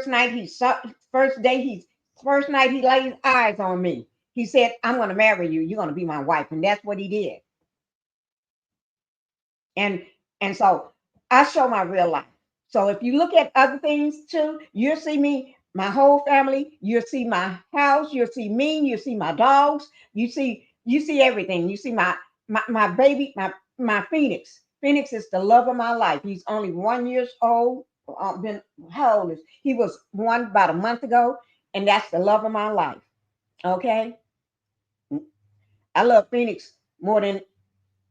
night first night he laid eyes on me, he said, I'm going to marry you, you're going to be my wife. And that's what he did. And so I show my real life. So if you look at other things too, you'll see me, my whole family, you'll see my house, you'll see me, you'll see my dogs, you see everything. You see my baby, my Phoenix. Phoenix is the love of my life. He's only 1 year old. How old is he? Was born about a month ago, and that's the love of my life. Okay. I love Phoenix more than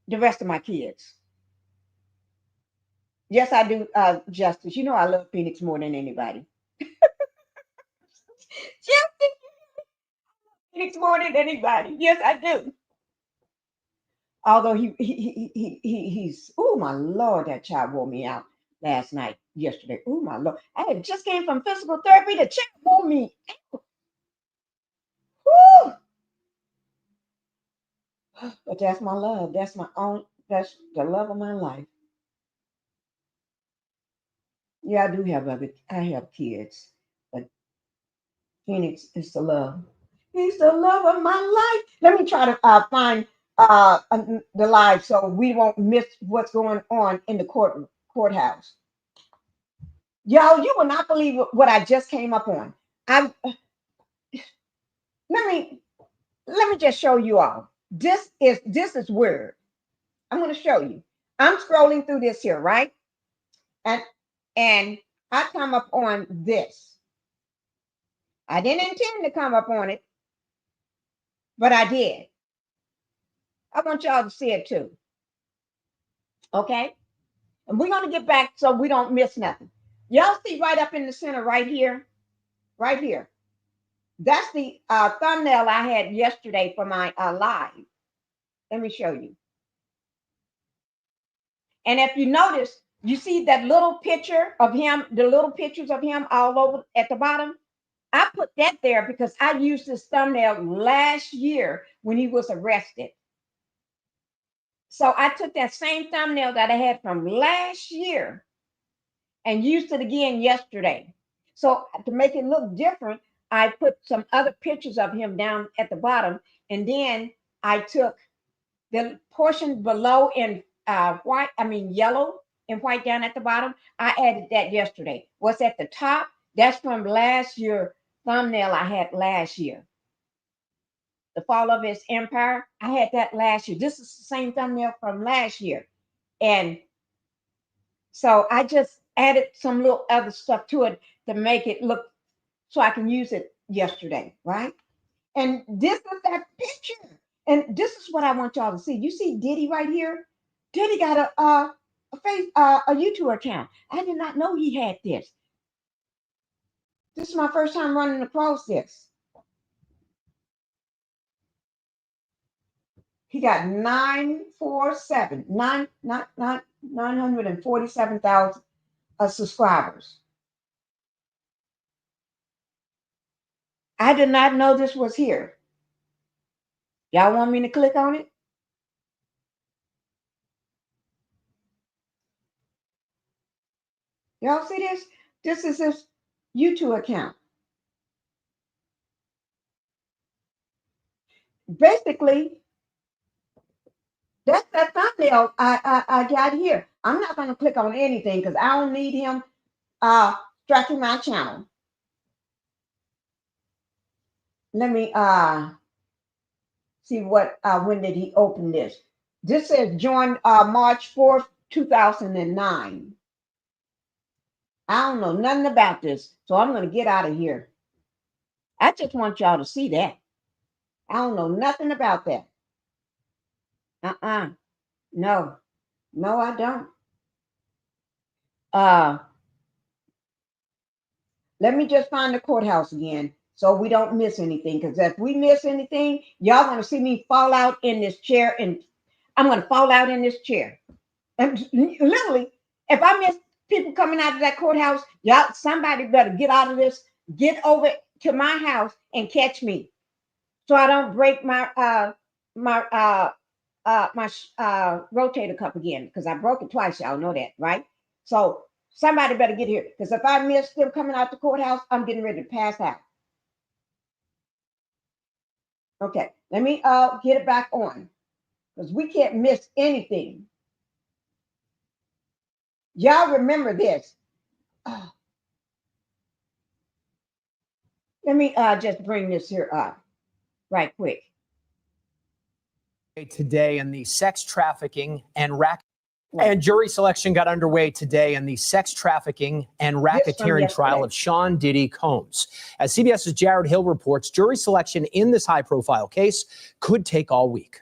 the rest of my kids. Yes, I do, Justice. You know I love Phoenix more than anybody. Justice, Phoenix more than anybody. Yes, I do. Although he's, oh my Lord, that child wore me out yesterday. Oh my Lord. I had just came from physical therapy. The child wore me out. Woo! But that's my love. That's that's the love of my life. Yeah, I have kids, but Phoenix is the love. He's the love of my life. Let me try to find the live so we won't miss what's going on in the courthouse. Y'all, you will not believe what I just came up on. Let me just show you all. This is weird. I'm going to show you. I'm scrolling through this here, right? And I come up on this. I didn't intend to come up on it, but I did. I want y'all to see it too. Okay? And we're going to get back so we don't miss nothing. Y'all see right up in the center right here? Right here. That's the thumbnail I had yesterday for my live. Let me show you. And if you notice, you see that little picture of him, the little pictures of him all over at the bottom? I put that there because I used this thumbnail last year when he was arrested. So I took that same thumbnail that I had from last year and used it again yesterday. So to make it look different, I put some other pictures of him down at the bottom. And then I took the portion below in yellow and white down at the bottom. I added that yesterday. What's at the top? That's from last year thumbnail I had last year. the fall of his empire. I had that last year. This is the same thumbnail from last year. And so I just added some little other stuff to it to make it look so I can use it yesterday, right? And this is that picture. And this is what I want y'all to see. You see Diddy right here? Diddy got a YouTube account. I did not know he had this. This is my first time running across this. He got 947,000 subscribers. I did not know this was here. Y'all want me to click on it? Y'all see this? This is his YouTube account. Basically, that's that thumbnail I got here. I'm not going to click on anything because I don't need him tracking my channel. Let me see what when did he open this? This says joined March 4th, 2009. I don't know nothing about this, so I'm going to get out of here. I just want y'all to see that. I don't know nothing about that. No, I don't. Let me just find the courthouse again so we don't miss anything. Because if we miss anything, y'all going to see me fall out in this chair, and I'm going to fall out in this chair. And literally, if I miss people coming out of that courthouse, y'all, somebody better get out of this, get over to my house and catch me, so I don't break my rotator cuff again, because I broke it twice. Y'all know that, right? So somebody better get here, because if I miss them coming out the courthouse, I'm getting ready to pass out. Okay, let me get it back on, because we can't miss anything. Y'all remember this. Let me just bring this here up right quick. Today in the sex trafficking and and jury selection got underway today in the sex trafficking and racketeering trial of Sean Diddy Combs. As CBS's Jared Hill reports, jury selection in this high-profile case could take all week.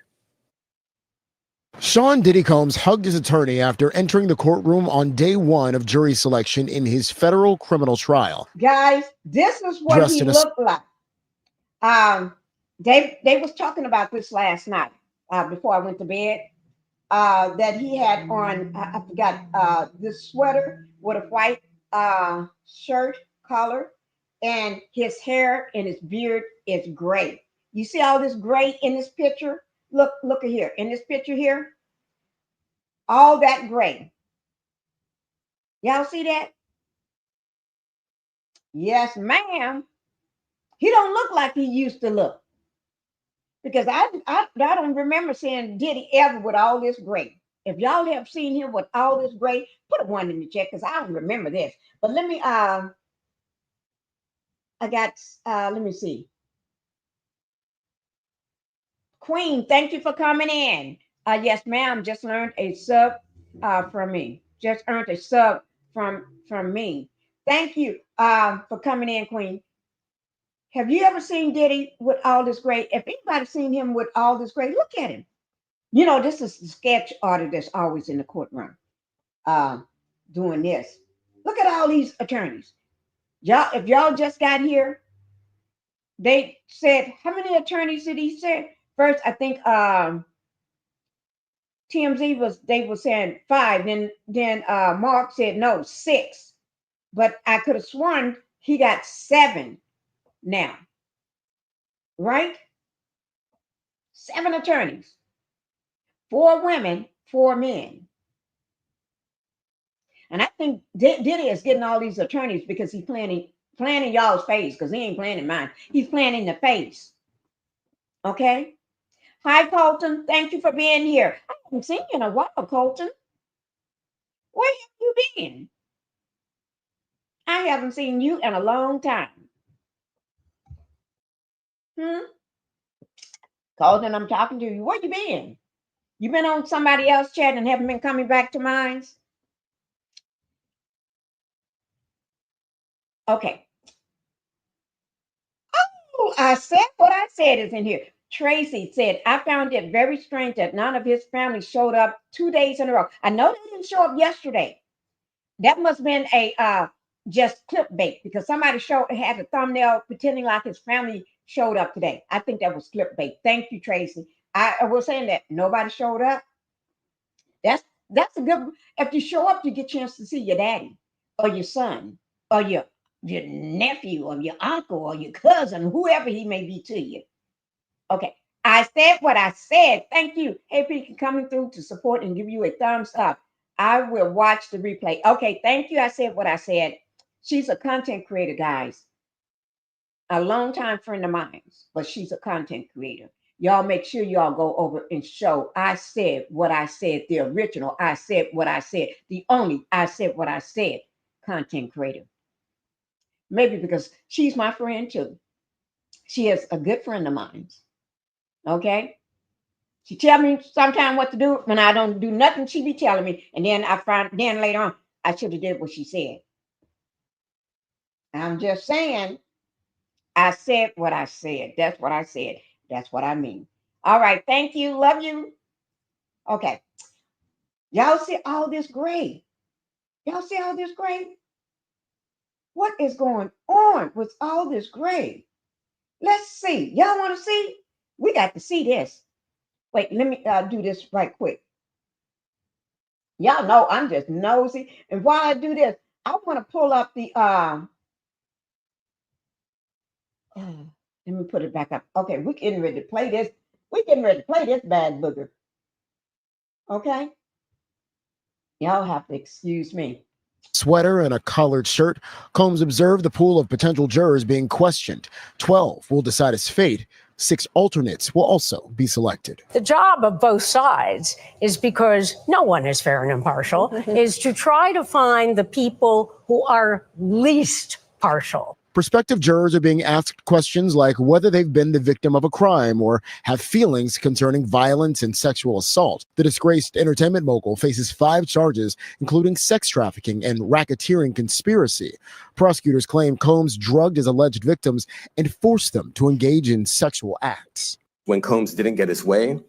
Sean Diddy Combs hugged his attorney after entering the courtroom on day one of jury selection in his federal criminal trial. Guys, this is what he looked like. They was talking about this last night before I went to bed. That he had on, I forgot, this sweater with a white shirt collar, and his hair and his beard is gray. You see all this gray in this picture? Look at here. In this picture here, all that gray. Y'all see that? Yes, ma'am. He don't look like he used to look. Because I don't remember seeing Diddy ever with all this gray. If y'all have seen him with all this gray, put a 1 in the chat, because I don't remember this. But let me let me see. Queen, thank you for coming in. Yes, ma'am. Just learned a sub from me. Just earned a sub from me. Thank you for coming in, Queen. Have you ever seen Diddy with all this gray? If anybody's seen him with all this gray, look at him. You know, this is the sketch artist that's always in the courtroom doing this. Look at all these attorneys. Y'all, if y'all just got here, they said, how many attorneys did he say? First, I think TMZ they were saying 5. Then Mark said no, 6. But I could have sworn he got 7 now. Right? 7 attorneys. 4 women, 4 men. And I think Diddy is getting all these attorneys because he's playing in y'all's face, because he ain't playing in mine. He's playing in the face. Okay? Hi, Colton. Thank you for being here. I haven't seen you in a while, Colton. Where have you been? I haven't seen you in a long time. Colton, I'm talking to you. Where you been? You been on somebody else's chat and haven't been coming back to mine? Okay. Oh, I said what I said is in here. Tracy said, I found it very strange that none of his family showed up 2 days in a row. I know they didn't show up yesterday. That must have been a just clickbait because somebody had a thumbnail pretending like his family showed up today. I think that was clickbait. Thank you, Tracy. I was saying that nobody showed up. That's a good. If you show up, you get a chance to see your daddy or your son or your nephew or your uncle or your cousin, whoever he may be to you. Okay. I said what I said. Thank you. Hey, Pinkie, coming through to support and give you a thumbs up. I will watch the replay. Okay, thank you. I said what I said. She's a content creator, guys. A longtime friend of mine, but she's a content creator. Y'all make sure y'all go over and show I said what I said, the original I said what I said, the only I said what I said content creator. Maybe because she's my friend too. She is a good friend of mine. Okay? She tell me sometimes what to do when I don't do nothing. She be telling me, and then then later on, I should have did what she said. I'm just saying, I said what I said. That's what I said. That's what I mean. All right, thank you, love you. Okay, y'all see all this gray? Y'all see all this gray? What is going on with all this gray? Let's see. Y'all want to see? We got to see this. Wait, let me do this right quick. Y'all know I'm just nosy. And while I do this, I want to pull up the let me put it back up. Okay, we're getting ready to play this. We're getting ready to play this bad booger. Okay? Y'all have to excuse me. Sweater and a collared shirt, Combs observed the pool of potential jurors being questioned. 12 will decide his fate. 6 alternates will also be selected. The job of both sides is, because no one is fair and impartial, is to try to find the people who are least partial. Prospective jurors are being asked questions like whether they've been the victim of a crime or have feelings concerning violence and sexual assault. The disgraced entertainment mogul faces 5 charges, including sex trafficking and racketeering conspiracy. Prosecutors claim Combs drugged his alleged victims and forced them to engage in sexual acts. When Combs didn't get his way,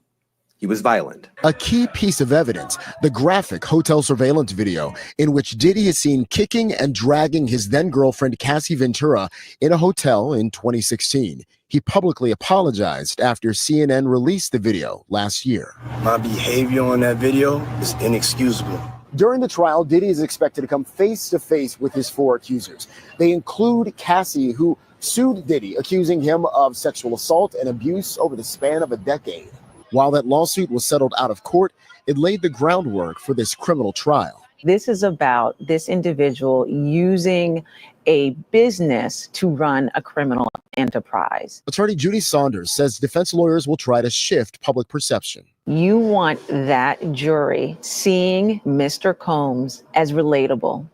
he was violent. A key piece of evidence, the graphic hotel surveillance video in which Diddy is seen kicking and dragging his then-girlfriend Cassie Ventura in a hotel in 2016. He publicly apologized after CNN released the video last year. My behavior on that video is inexcusable. During the trial, Diddy is expected to come face-to-face with his 4 accusers. They include Cassie, who sued Diddy, accusing him of sexual assault and abuse over the span of a decade. While that lawsuit was settled out of court, it laid the groundwork for this criminal trial. This is about this individual using a business to run a criminal enterprise. Attorney Judy Saunders says defense lawyers will try to shift public perception. You want that jury seeing Mr. Combs as relatable,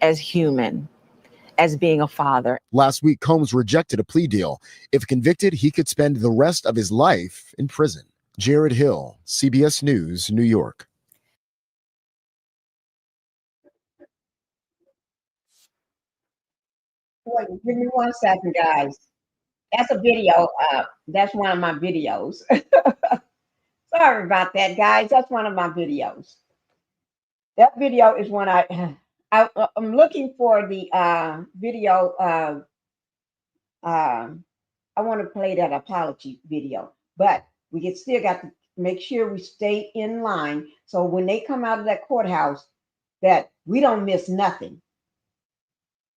as human, as being a father. Last week, Combs rejected a plea deal. If convicted, he could spend the rest of his life in prison. Jared Hill, CBS News, New York. Wait, give me 1 second, guys. That's a video. That's one of my videos. Sorry about that, guys. That's one of my videos. That video is when I'm looking for the video. I want to play that apology video, but we still got to make sure we stay in line. So when they come out of that courthouse, that we don't miss nothing.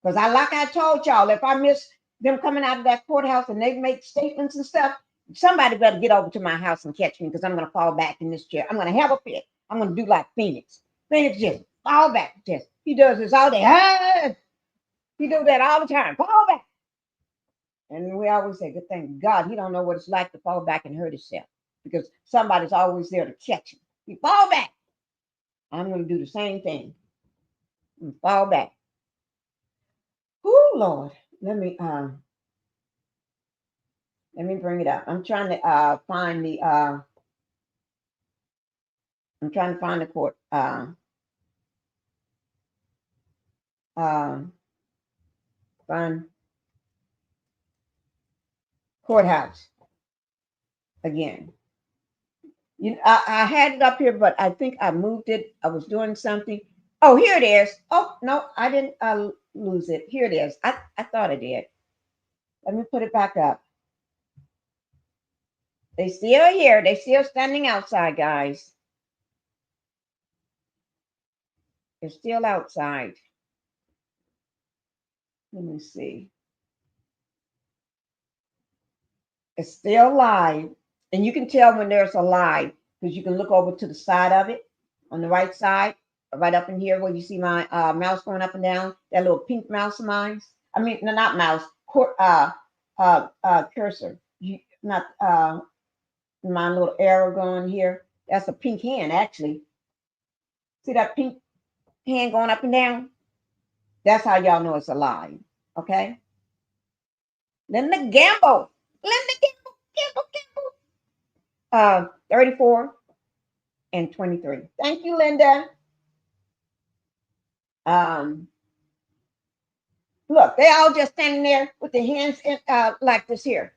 Because like I told y'all, if I miss them coming out of that courthouse and they make statements and stuff, somebody better get over to my house and catch me, because I'm going to fall back in this chair. I'm going to have a fit. I'm going to do like Phoenix. Phoenix just fall back. Just he does this all day. Ah! He do that all the time. Fall back. And we always say, good thing God, he don't know what it's like to fall back and hurt himself, because somebody's always there to catch him. He fall back. I'm going to do the same thing. And fall back. Oh, Lord. Let me Let me bring it up. I'm trying to find the court find courthouse again. I had it up here, but I think I moved it. I was doing something. Oh, here it is. Oh no, I didn't lose it. Here it is. I thought I did. Let me put it back up. They still here. They still standing outside, guys. They're still outside. Let me see. It's still live. And you can tell when there's a live because you can look over to the side of it on the right side, right up in here where you see my mouse going up and down, that little pink mouse of mine. I mean, no, not mouse, cursor. Not my little arrow going here. That's a pink hand, actually. See that pink hand going up and down? That's how y'all know it's alive. Okay? Linda Gamble. Linda Gamble. 34 and 23. Thank you, Linda. Look, they all just standing there with their hands in, like this here,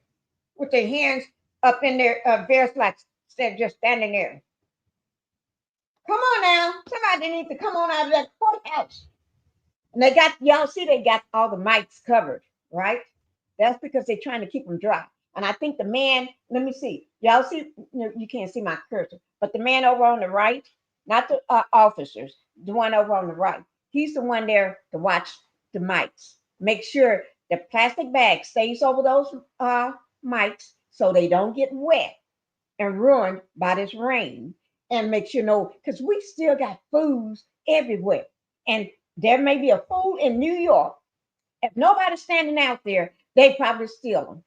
with their hands up in their various like they're just standing there. Come on now, somebody needs to come on out of that courthouse. And they got, y'all see, they got all the mics covered, right? That's because they're trying to keep them dry. And I think the man, let me see, y'all see, you can't see my cursor, but the man over on the right, not the officers, the one over on the right, he's the one there to watch the mics. Make sure the plastic bag stays over those mics so they don't get wet and ruined by this rain. And make sure, because we still got foods everywhere. And there may be a food in New York. If nobody's standing out there, they probably steal them.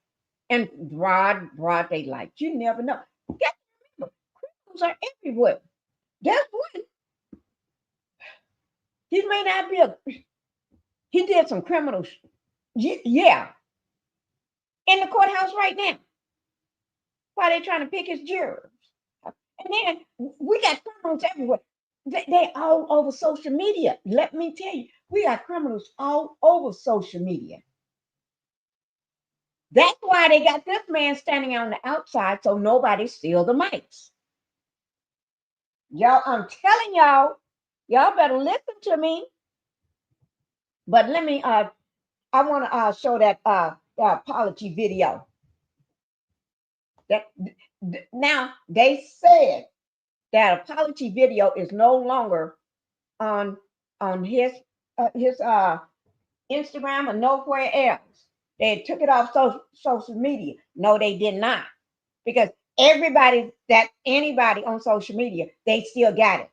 And broad daylight. You never know. You got to remember, criminals are everywhere. There's one. He may not be he did some criminals. Yeah. In the courthouse right now. Why they trying to pick his jurors. And then we got criminals everywhere. They all over social media. Let me tell you, we got criminals all over social media. That's why they got this man standing on the outside so nobody steal the mics. Y'all, I'm telling y'all better listen to me. But let me I want to show that apology video. That now they said that apology video is no longer on his Instagram or nowhere else. They took it off social media. No, they did not. Because anybody on social media, they still got it.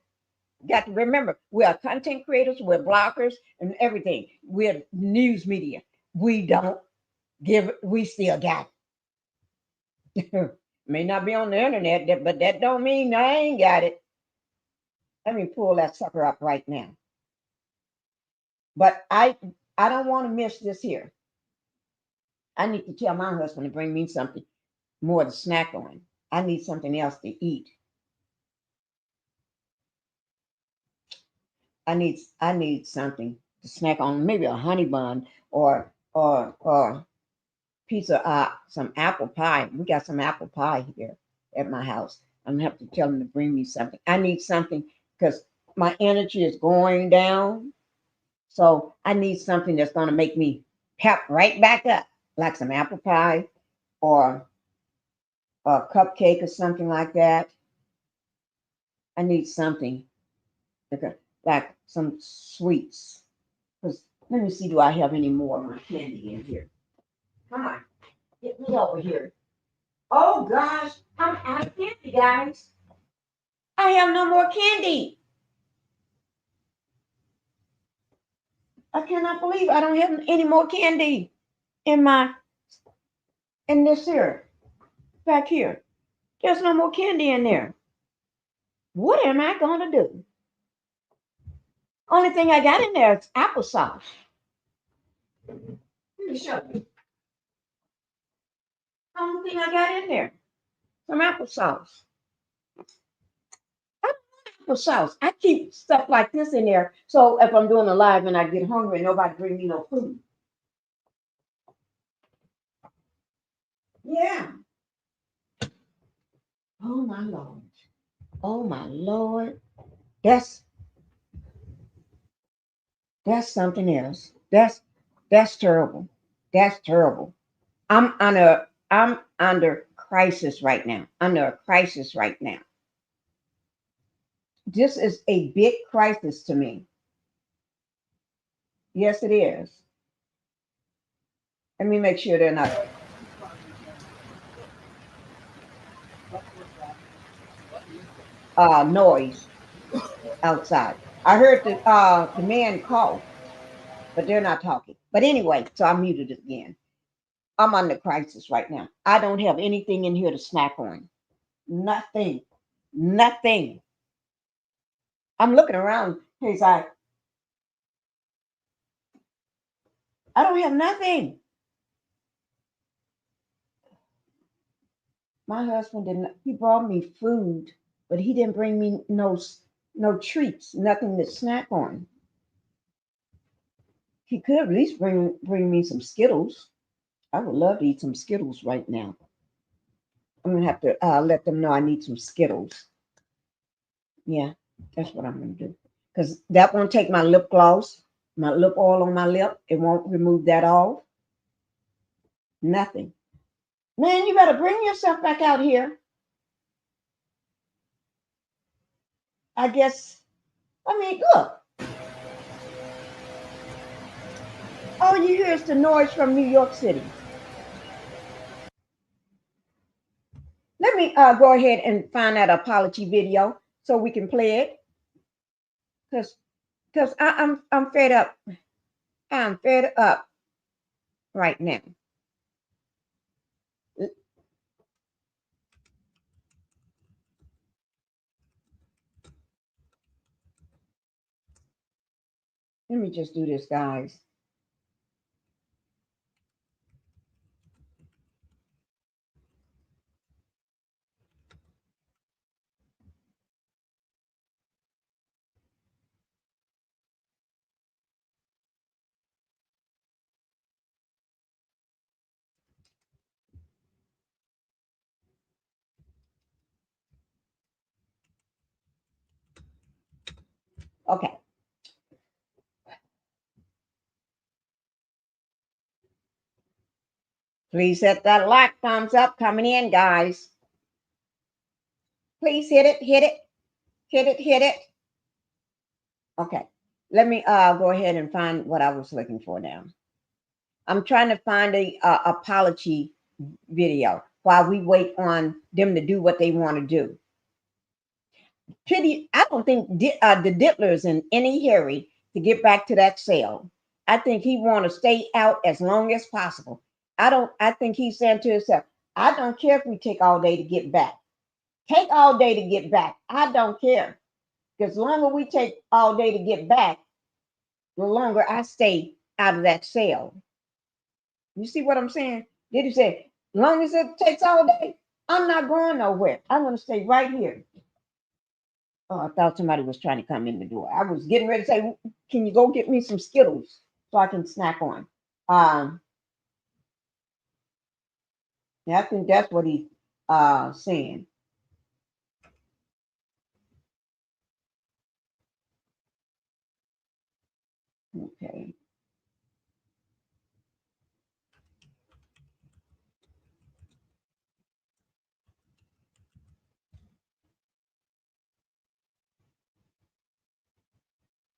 You got to remember, we are content creators, we're bloggers and everything. We're news media. We still got it. May not be on the internet, but that don't mean I ain't got it. Let me pull that sucker up right now. But I don't want to miss this here. I need to tell my husband to bring me something more to snack on. I need something else to eat. I need something to snack on, maybe a honey bun or piece of some apple pie. We got some apple pie here at my house. I'm gonna have to tell him to bring me something. I need something because my energy is going down. So I need something that's gonna make me pep right back up, like some apple pie or a cupcake or something like that. I need something like some sweets. Because let me see, do I have any more of my candy in here? Come on, get me over here. Oh gosh, I'm out of candy, guys. I have no more candy. I cannot believe I don't have any more candy in this here, back here. There's no more candy in there. What am I gonna do? Only thing I got in there is applesauce. Let me show you. Only thing I got in there. Some applesauce. Applesauce. I keep stuff like this in there. So if I'm doing a live and I get hungry and nobody bring me no food. Yeah. Oh my Lord. Oh my Lord. That's something else. That's terrible. That's terrible. I'm under crisis right now. Under a crisis right now. This is a big crisis to me. Yes, it is. Let me make sure they're not. Noise outside. I heard the man call, but they're not talking. But anyway, so I muted it again. I'm under crisis right now. I don't have anything in here to snack on. Nothing. Nothing. I'm looking around because I don't have nothing. My husband didn't. He brought me food, but he didn't bring me no treats, nothing to snack on. He could at least bring me some Skittles. I would love to eat some Skittles right now. I'm gonna have to let them know I need some Skittles. Yeah, that's what I'm gonna do. Because that won't take my lip gloss, my lip oil on my lip. It won't remove that off. Nothing. Man, you better bring yourself back out here. I guess. I mean, look. All you hear is the noise from New York City. Let me go ahead and find that apology video so we can play it. Because I'm fed up. I'm fed up right now. Let me just do this, guys. Okay. Please hit that like, thumbs up coming in, guys. Please hit it, hit it, hit it, hit it. Okay. Let me go ahead and find what I was looking for now. I'm trying to find a apology video while we wait on them to do what they want to do. I don't think the Diddler is in any hurry to get back to that cell. I think he want to stay out as long as possible. I think he's saying to himself, I don't care if we take all day to get back. Take all day to get back. I don't care. Because the longer we take all day to get back, the longer I stay out of that cell. You see what I'm saying? Did he say, as long as it takes all day, I'm not going nowhere. I'm going to stay right here. Oh, I thought somebody was trying to come in the door. I was getting ready to say, can you go get me some Skittles so I can snack on? Yeah, I think that's what he's saying. Okay.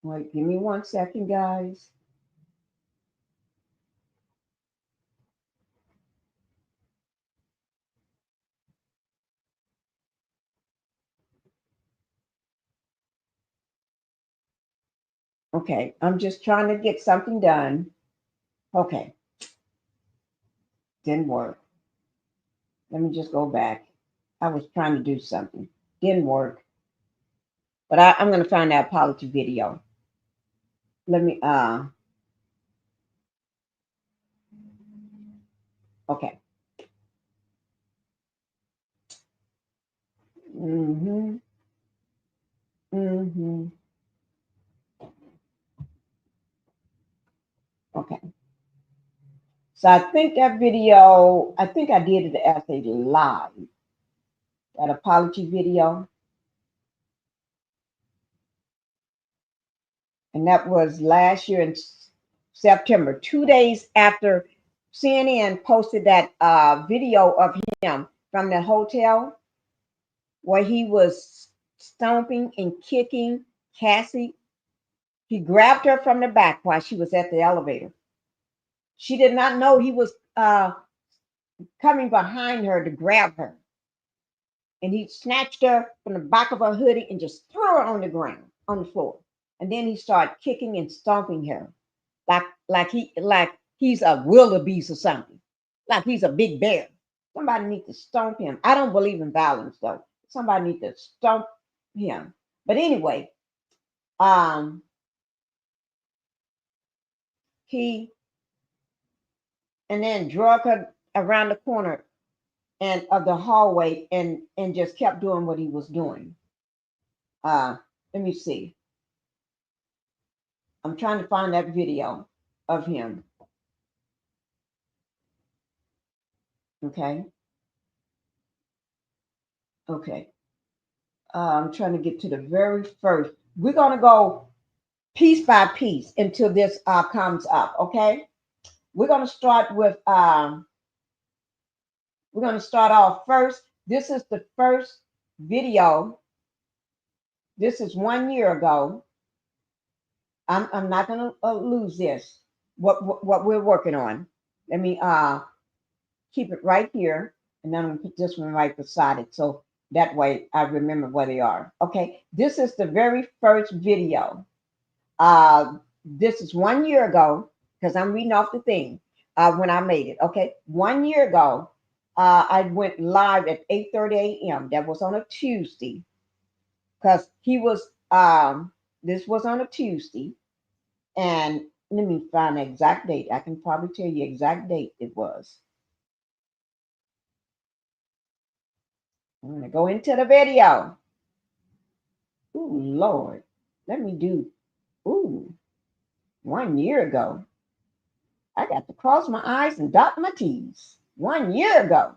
Wait, give me 1 second, guys. Okay, I'm just trying to get something done. Okay. Didn't work. Let me just go back. I was trying to do something. Didn't work. But I'm going to find that apology video. Let me, okay. Mm-hmm. Mm-hmm. Okay. So I think that video, I think I did it as a live, that apology video. And that was last year in September, 2 days after CNN posted that video of him from the hotel where he was stomping and kicking Cassie. He grabbed her from the back while she was at the elevator. She did not know he was coming behind her to grab her. And he snatched her from the back of her hoodie and just threw her on the ground, on the floor. And then he started kicking and stomping her like he's a wildebeest or something, like he's a big bear. Somebody needs to stomp him. I don't believe in violence though. Somebody needs to stomp him. But anyway, he and then drug her around the corner and of the hallway and just kept doing what he was doing. Let me see. I'm trying to find that video of him. Okay. Okay. I'm trying to get to the very first. We're going to go piece by piece until this comes up. Okay. We're going to start with, we're going to start off first. This is the first video. This is 1 year ago. I'm not going to lose this, what we're working on. Let me keep it right here. And then I'm going to put this one right beside it. So that way I remember where they are. Okay. This is the very first video. This is 1 year ago because I'm reading off the thing when I made it. Okay. 1 year ago, I went live at 8:30 a.m. That was on a Tuesday because he was, this was on a Tuesday. And let me find the exact date. I can probably tell you exact date it was. I'm going to go into the video. Ooh, Lord. Let me do, 1 year ago. I got to cross my I's and dot my T's. 1 year ago.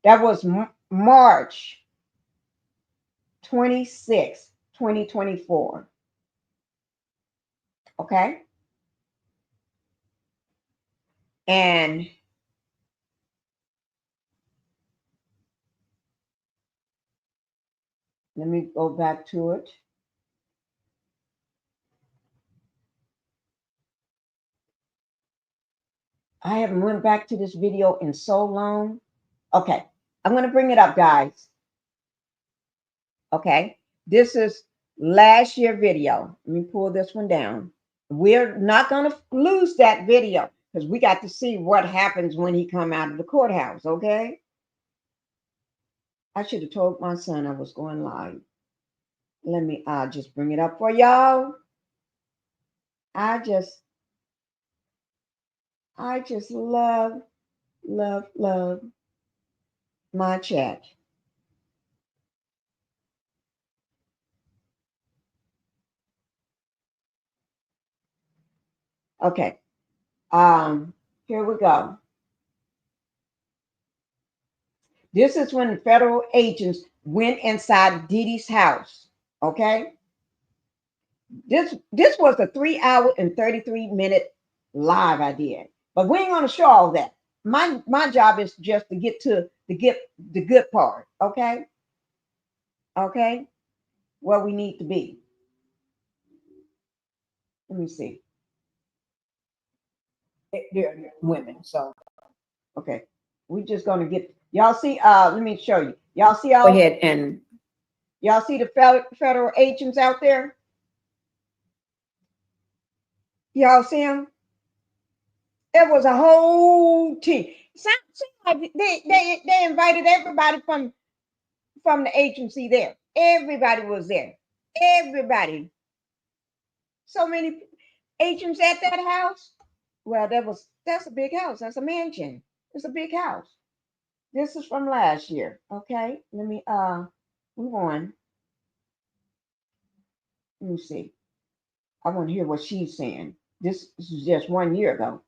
That was March 26, 2024. Okay? And let me go back to it. I haven't went back to this video in so long. Okay, I'm going to bring it up, guys. Okay, this is last year video. Let me pull this one down. We're not going to lose that video because we got to see what happens when he come out of the courthouse. Okay. I should have told my son I was going live. Let me just bring it up for y'all. I just love my chat. Okay. Here we go. This is when federal agents went inside Diddy's house. Okay. This was a 3 hour and 33-minute live I did, but we ain't gonna show all that. My job is just to get to the good part. Okay. Okay. Where we need to be. Let me see. They're women. So okay. We're just gonna get y'all see. Let me show you. Y'all see all. Go ahead and y'all see the federal agents out there. Y'all see them? It was a whole team. Sounds like they invited everybody from the agency there. Everybody was there. Everybody. So many agents at that house. Well, that's a big house. That's a mansion. It's a big house. This is from last year. Okay, let me move on. Let me see. I want to hear what she's saying. This is just 1 year ago.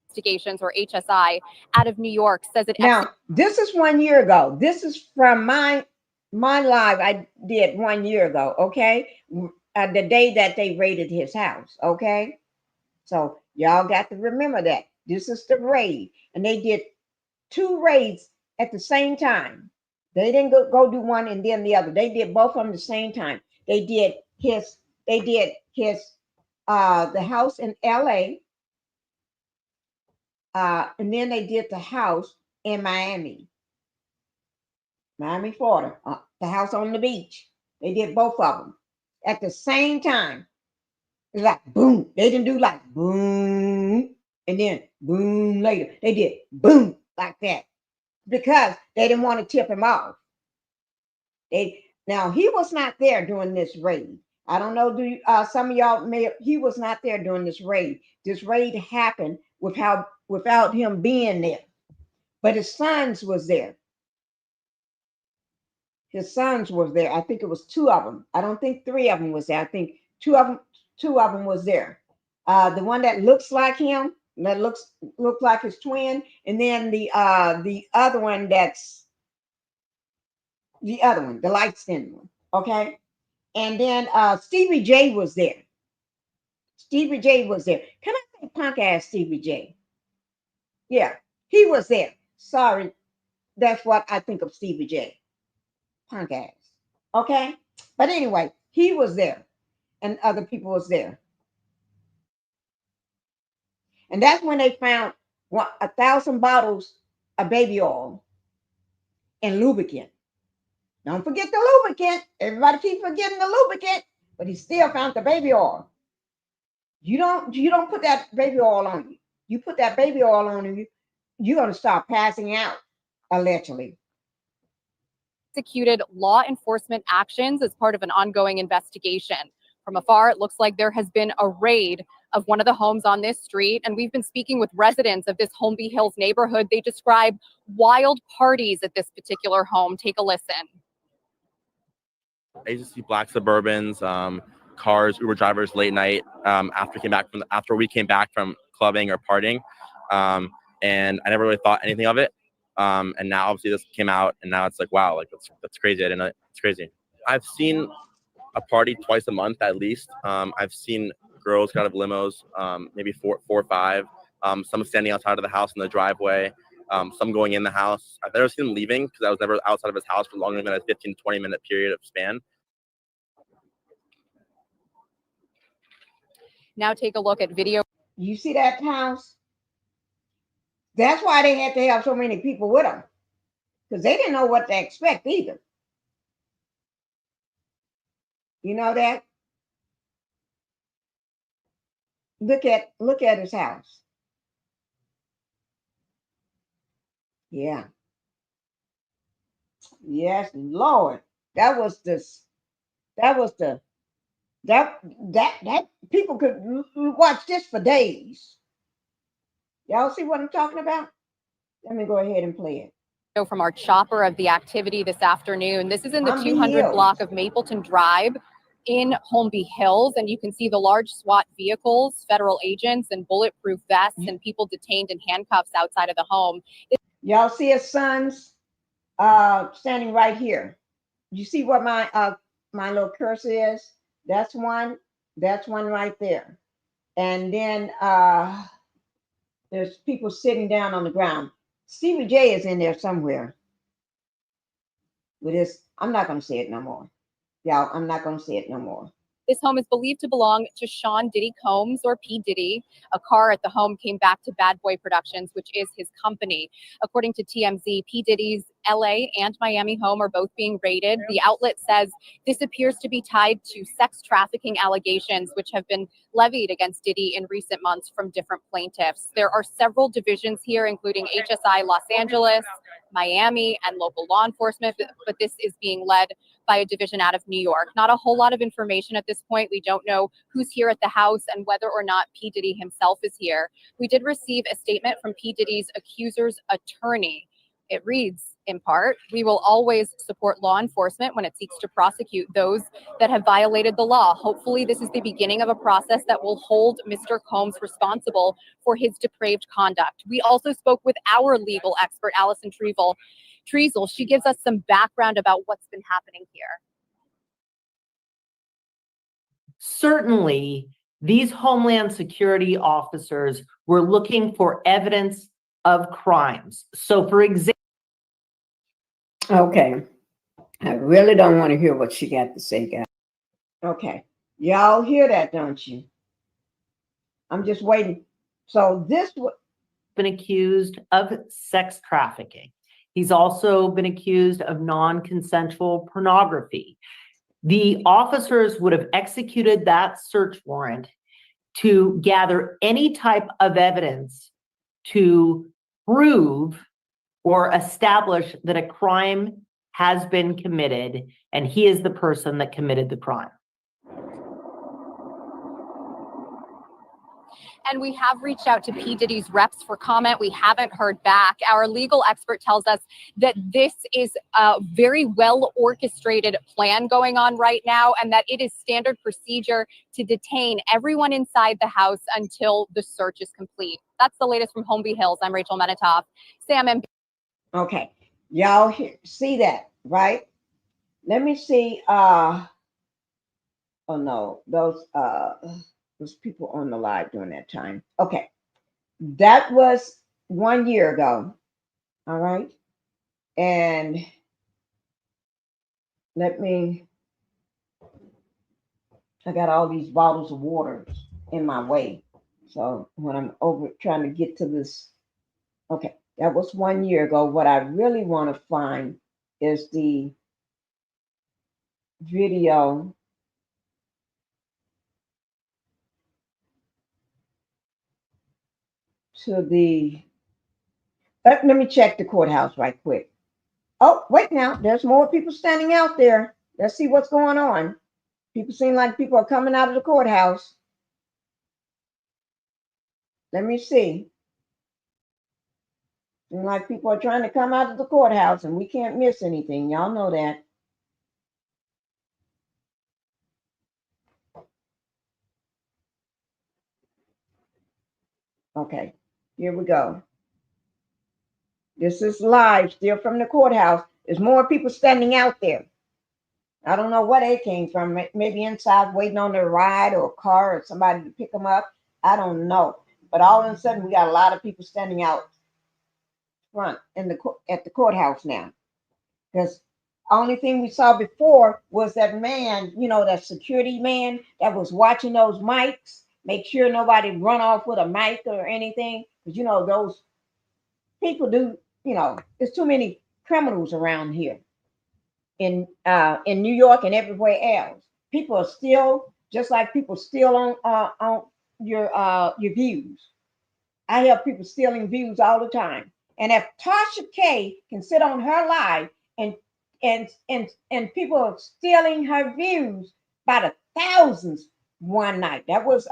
Investigations, or HSI, out of New York says it. Now, this is 1 year ago. This is from my live I did 1 year ago. Okay, the day that they raided his house. Okay, so y'all got to remember that this is the raid, and they did 2 raids at the same time. They didn't go do one and then the other. They did both of them the same time. They did his the house in LA. And then they did the house in Miami, Florida, the house on the beach. They did both of them at the same time. It's like boom. They didn't do like boom and then boom later. They did boom like that because they didn't want to tip him off. Now he was not there during this raid. I don't know. Some of y'all he was not there during this raid. This raid happened without him being there, but his sons was there. His sons was there. I think it was 2 of them. I don't think 3 of them was there. I think 2 of them was there. The one that looks like him, that looks like his twin, and then the other one that's the other one, the light skinned one. Okay, and then Stevie J was there. Stevie J was there. Can I say punk ass Stevie J? Yeah, he was there. Sorry, that's what I think of Stevie J. Punk ass. Okay, but anyway, he was there, and other people was there, and that's when they found 1,000 bottles of baby oil and lubricant. Don't forget the lubricant. Everybody keeps forgetting the lubricant, but he still found the baby oil. You don't put that baby oil on you. You put that baby oil on you, you're gonna start passing out, allegedly. Executed law enforcement actions as part of an ongoing investigation. From afar, it looks like there has been a raid of one of the homes on this street, and we've been speaking with residents of this Holmby Hills neighborhood. They describe wild parties at this particular home. Take a listen. I used to see black Suburbans, cars, Uber drivers late night after we came back from clubbing or partying, and I never really thought anything of it. And now obviously this came out, and now it's like, wow, like that's crazy. I didn't know. It's crazy. I've seen a party twice a month at least. I've seen girls get out of limos, maybe four or five. Some standing outside of the house in the driveway. Some going in the house. I've never seen them leaving because I was never outside of his house for longer than a 15 to 20 minute period of span. Now take a look at video. You see that house? That's why they had to have so many people with them, because they didn't know what to expect either. You know that? Look at his house. Yeah. Yes, Lord. That people could watch this for days. Y'all see what I'm talking about? Let me go ahead and play it. From our chopper of the activity this afternoon. This is in the Holmby 200 Hills. block of Mapleton Drive in Holmby Hills, and you can see the large SWAT vehicles, federal agents, and bulletproof vests, and people detained in handcuffs outside of the home. Y'all see his sons standing right here. You see what my little cursor is? That's one right there. And then there's people sitting down on the ground. Stevie J is in there somewhere. With this, I'm not going to say it no more. Y'all, I'm not going to say it no more. This home is believed to belong to Sean Diddy Combs, or P. Diddy. A car at the home came back to Bad Boy Productions, which is his company. According to TMZ, P. Diddy's LA and Miami home are both being raided. The outlet says this appears to be tied to sex trafficking allegations, which have been levied against Diddy in recent months from different plaintiffs. There are several divisions here, including HSI Los Angeles, Miami, and local law enforcement, but this is being led by a division out of New York. Not a whole lot of information at this point. We don't know who's here at the house and whether or not P. Diddy himself is here. We did receive a statement from P. Diddy's accuser's attorney. It reads, in part, "We will always support law enforcement when it seeks to prosecute those that have violated the law. Hopefully, this is the beginning of a process that will hold Mr. Combs responsible for his depraved conduct." We also spoke with our legal expert, Allison Treasel. She gives us some background about what's been happening here. Certainly, these Homeland Security officers were looking for evidence of crimes. So, for example, Okay. I really don't want to hear what she got to say, guys. Okay. Y'all hear that, don't you? I'm just waiting. So this been accused of sex trafficking. He's also been accused of non-consensual pornography. The officers would have executed that search warrant to gather any type of evidence to prove or establish that a crime has been committed and he is the person that committed the crime. And we have reached out to P. Diddy's reps for comment. We haven't heard back. Our legal expert tells us that this is a very well orchestrated plan going on right now, and that it is standard procedure to detain everyone inside the house until the search is complete. That's the latest from Holmby Hills. I'm Rachel Menitoff. Sam and Okay. Y'all see that, right? Let me see. Oh no, those people on the live during that time. Okay. That was 1 year ago. All right. And I got all these bottles of water in my way. So when I'm over trying to get to this, okay, that was 1 year ago. What I really want to find is the video to the, let me check the courthouse right quick. Oh, wait now, there's more people standing out there. Let's see what's going on. People seem like people are coming out of the courthouse. Let me see. Seem like people are trying to come out of the courthouse and we can't miss anything. Y'all know that. Okay, here we go. This is live, still from the courthouse. There's more people standing out there. I don't know where they came from. Maybe inside waiting on their ride or a car or somebody to pick them up. I don't know. But all of a sudden, we got a lot of people standing out front at the courthouse now. Because only thing we saw before was that man, that security man that was watching those mics, make sure nobody run off with a mic or anything. Because, those people do, there's too many criminals around here in New York and everywhere else. People are still, just like people steal on your views. I hear people stealing views all the time. And if Tasha K can sit on her live and people are stealing her views by the thousands one night. That was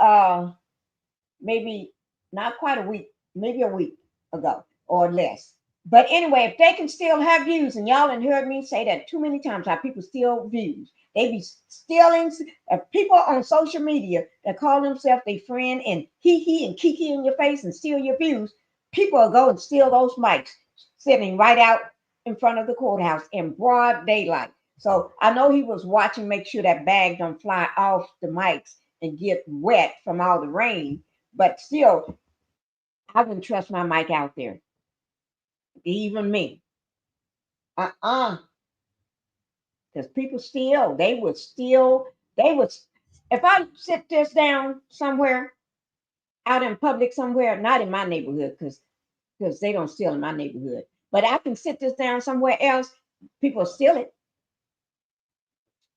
maybe not quite a week, maybe a week ago or less. But anyway, if they can still have views, and y'all have heard me say that too many times, how people steal views. They be stealing people on social media that call themselves their friend and he and kiki in your face and steal your views. People will go and steal those mics sitting right out in front of the courthouse in broad daylight. So I know he was watching, make sure that bag don't fly off the mics and get wet from all the rain. But still, I wouldn't trust my mic out there. Even me. Because people steal. They would, if I sit this down somewhere, out in public somewhere, not in my neighborhood, because they don't steal in my neighborhood. But I can sit this down somewhere else. People steal it.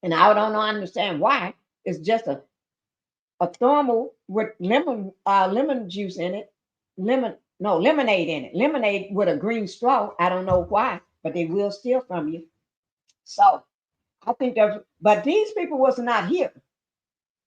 And I don't understand why. It's just a thermal with lemon juice in it. Lemonade in it. Lemonade with a green straw. I don't know why, but they will steal from you. So I think but these people was not here.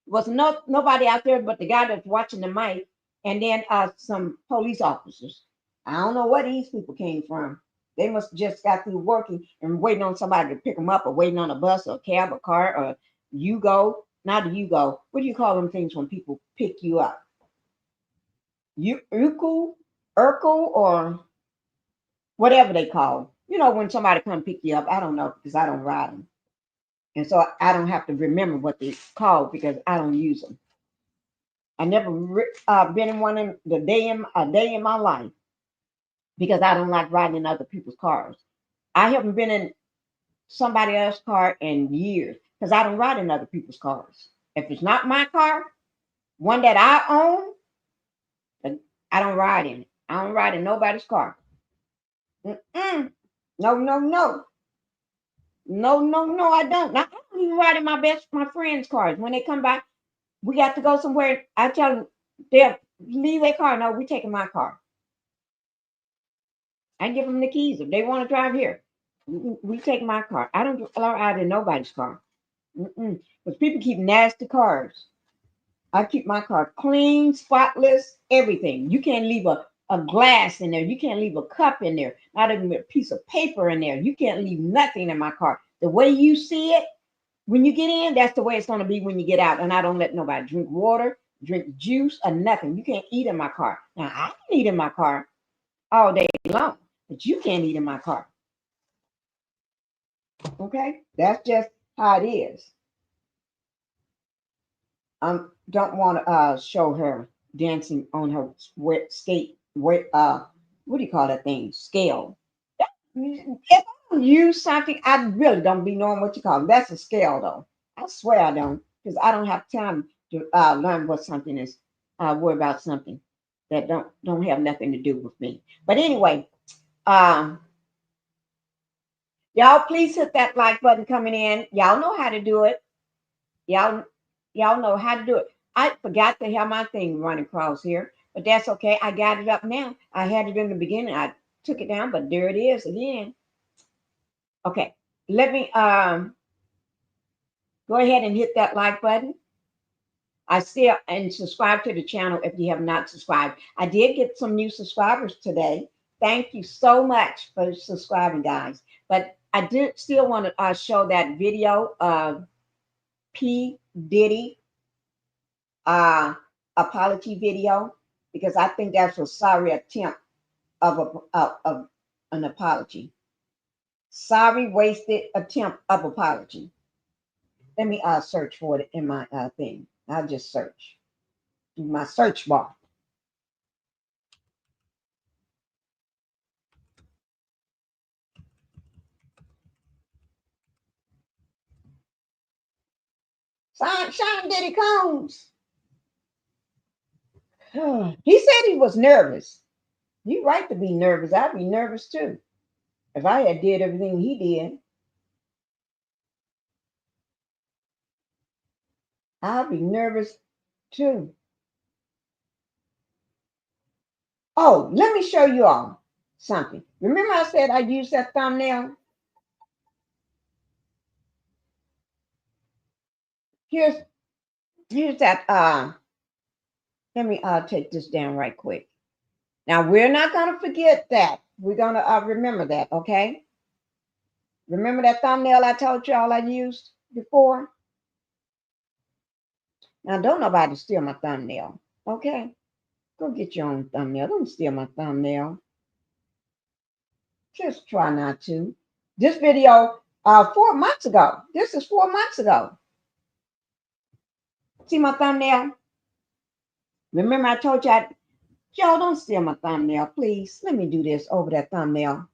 Was nobody out there but the guy that's watching the mic, and then some police officers. I don't know where these people came from. They must just got through working and waiting on somebody to pick them up, or waiting on a bus or a cab or car or Yugo. Not a Yugo. What do you call them things when people pick you up? Urkel, or whatever they call. You know, when somebody come pick you up. I don't know because I don't ride them. And so I don't have to remember what they called because I don't use them. I never been in one in a day in my life because I don't like riding in other people's cars. I haven't been in somebody else's car in years because I don't ride in other people's cars. If it's not my car, one that I own, I don't ride in it. I don't ride in nobody's car. Mm-mm. No, no, no. No, I don't. Now, I don't even ride in my friends' cars. When they come by, we got to go somewhere. I tell them, they'll leave their car. No, we taking my car. I give them the keys if they want to drive here. We take my car. I don't ride in nobody's car. Because people keep nasty cars. I keep my car clean, spotless, everything. You can't leave a glass in there. You can't leave a cup in there. Not even a piece of paper in there. You can't leave nothing in my car. The way you see it, when you get in, that's the way it's going to be when you get out. And I don't let nobody drink water, drink juice, or nothing. You can't eat in my car. Now, I can eat in my car all day long, but you can't eat in my car. Okay? That's just how it is. I don't want to show her dancing on her skate. What do you call that thing? Scale. If I use something, I really don't be knowing what you call it. That's a scale, though. I swear I don't, because I don't have time to learn what something is. Worry about something that don't have nothing to do with me. But anyway, y'all please hit that like button coming in. Y'all know how to do it. Y'all know how to do it. I forgot to have my thing running across here, but that's okay. I got it up now. I had it in the beginning. I took it down, but there it is again. Okay, let me go ahead and hit that like button. And subscribe to the channel if you have not subscribed. I did get some new subscribers today. Thank you so much for subscribing, guys. But I did still want to show that video of P. Diddy apology video, because I think that's a sorry attempt of an apology. Sorry wasted attempt of apology. Let me search for it in my thing. I'll just search in my search bar. Sean Diddy Combs. He said he was nervous. You're right to be nervous. I'd be nervous too. If I had did everything he did, I'd be nervous too. Oh, let me show you all something. Remember I said I used that thumbnail? Here's that. Let me take this down right quick. Now, we're not going to forget that. We're going to remember that, okay? Remember that thumbnail I told y'all I used before? Now, don't nobody steal my thumbnail, okay? Go get your own thumbnail. Don't steal my thumbnail. Just try not to. This video, 4 months ago. This is 4 months ago. See my thumbnail? Remember I told y'all, y'all don't steal my thumbnail, please. Let me do this over that thumbnail.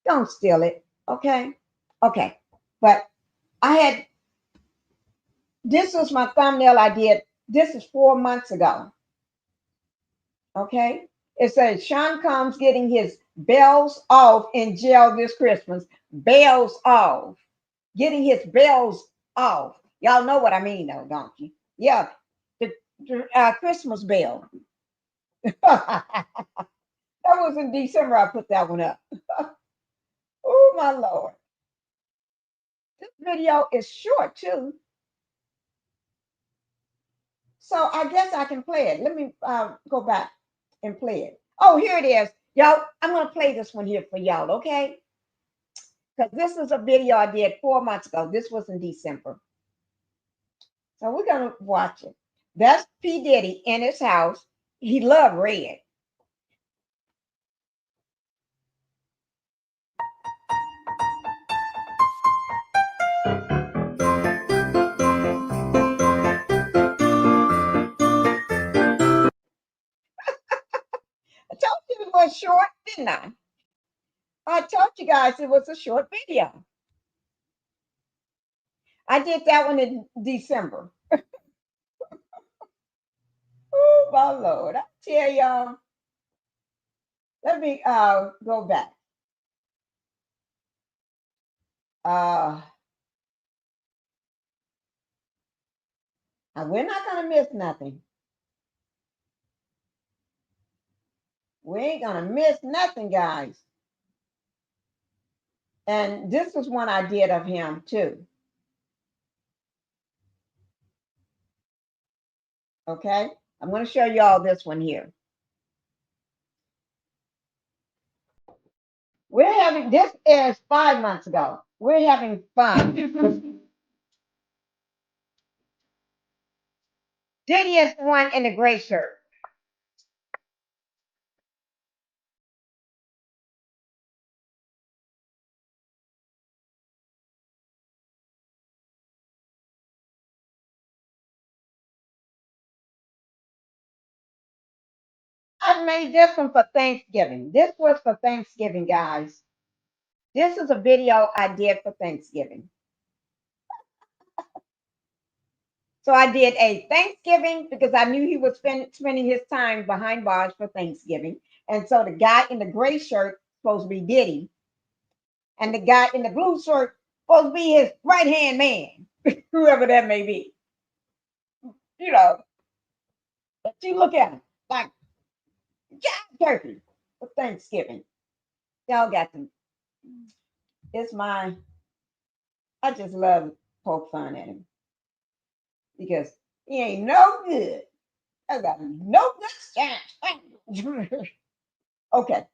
Don't steal it, okay? Okay, but this was my thumbnail I did. This is 4 months ago, okay? It says Sean Combs getting his bells off in jail this Christmas. Bells off. Getting his bells off. Y'all know what I mean, though, don't you? Yeah, the Christmas bell. That was in December. I put that one up. Oh, my Lord. This video is short, too. So I guess I can play it. Let me go back and play it. Oh, here it is. Y'all, I'm going to play this one here for y'all, okay? Because this is a video I did 4 months ago. This was in December. So we're going to watch it. That's P. Diddy in his house. He loved red. I told you it was short, didn't I? I told you guys it was a short video. I did that one in December. Oh, my Lord. I tell y'all. Let me go back. We're not going to miss nothing. We ain't going to miss nothing, guys. And this is one I did of him, too. Okay? I'm going to show you all this one here. We're having, this is 5 months ago. We're having fun. Diddy is the one in the gray shirt. I made this one for Thanksgiving. This was for Thanksgiving, guys. This is a video I did for Thanksgiving. So I did a Thanksgiving because I knew he was spending his time behind bars for Thanksgiving. And so the guy in the gray shirt supposed to be Diddy. And the guy in the blue shirt supposed to be his right-hand man, whoever that may be. You know, but you look at him like Jack Turkey for Thanksgiving. Y'all got them. It's I just love poke fun at him because he ain't no good. I got no good chance. Okay.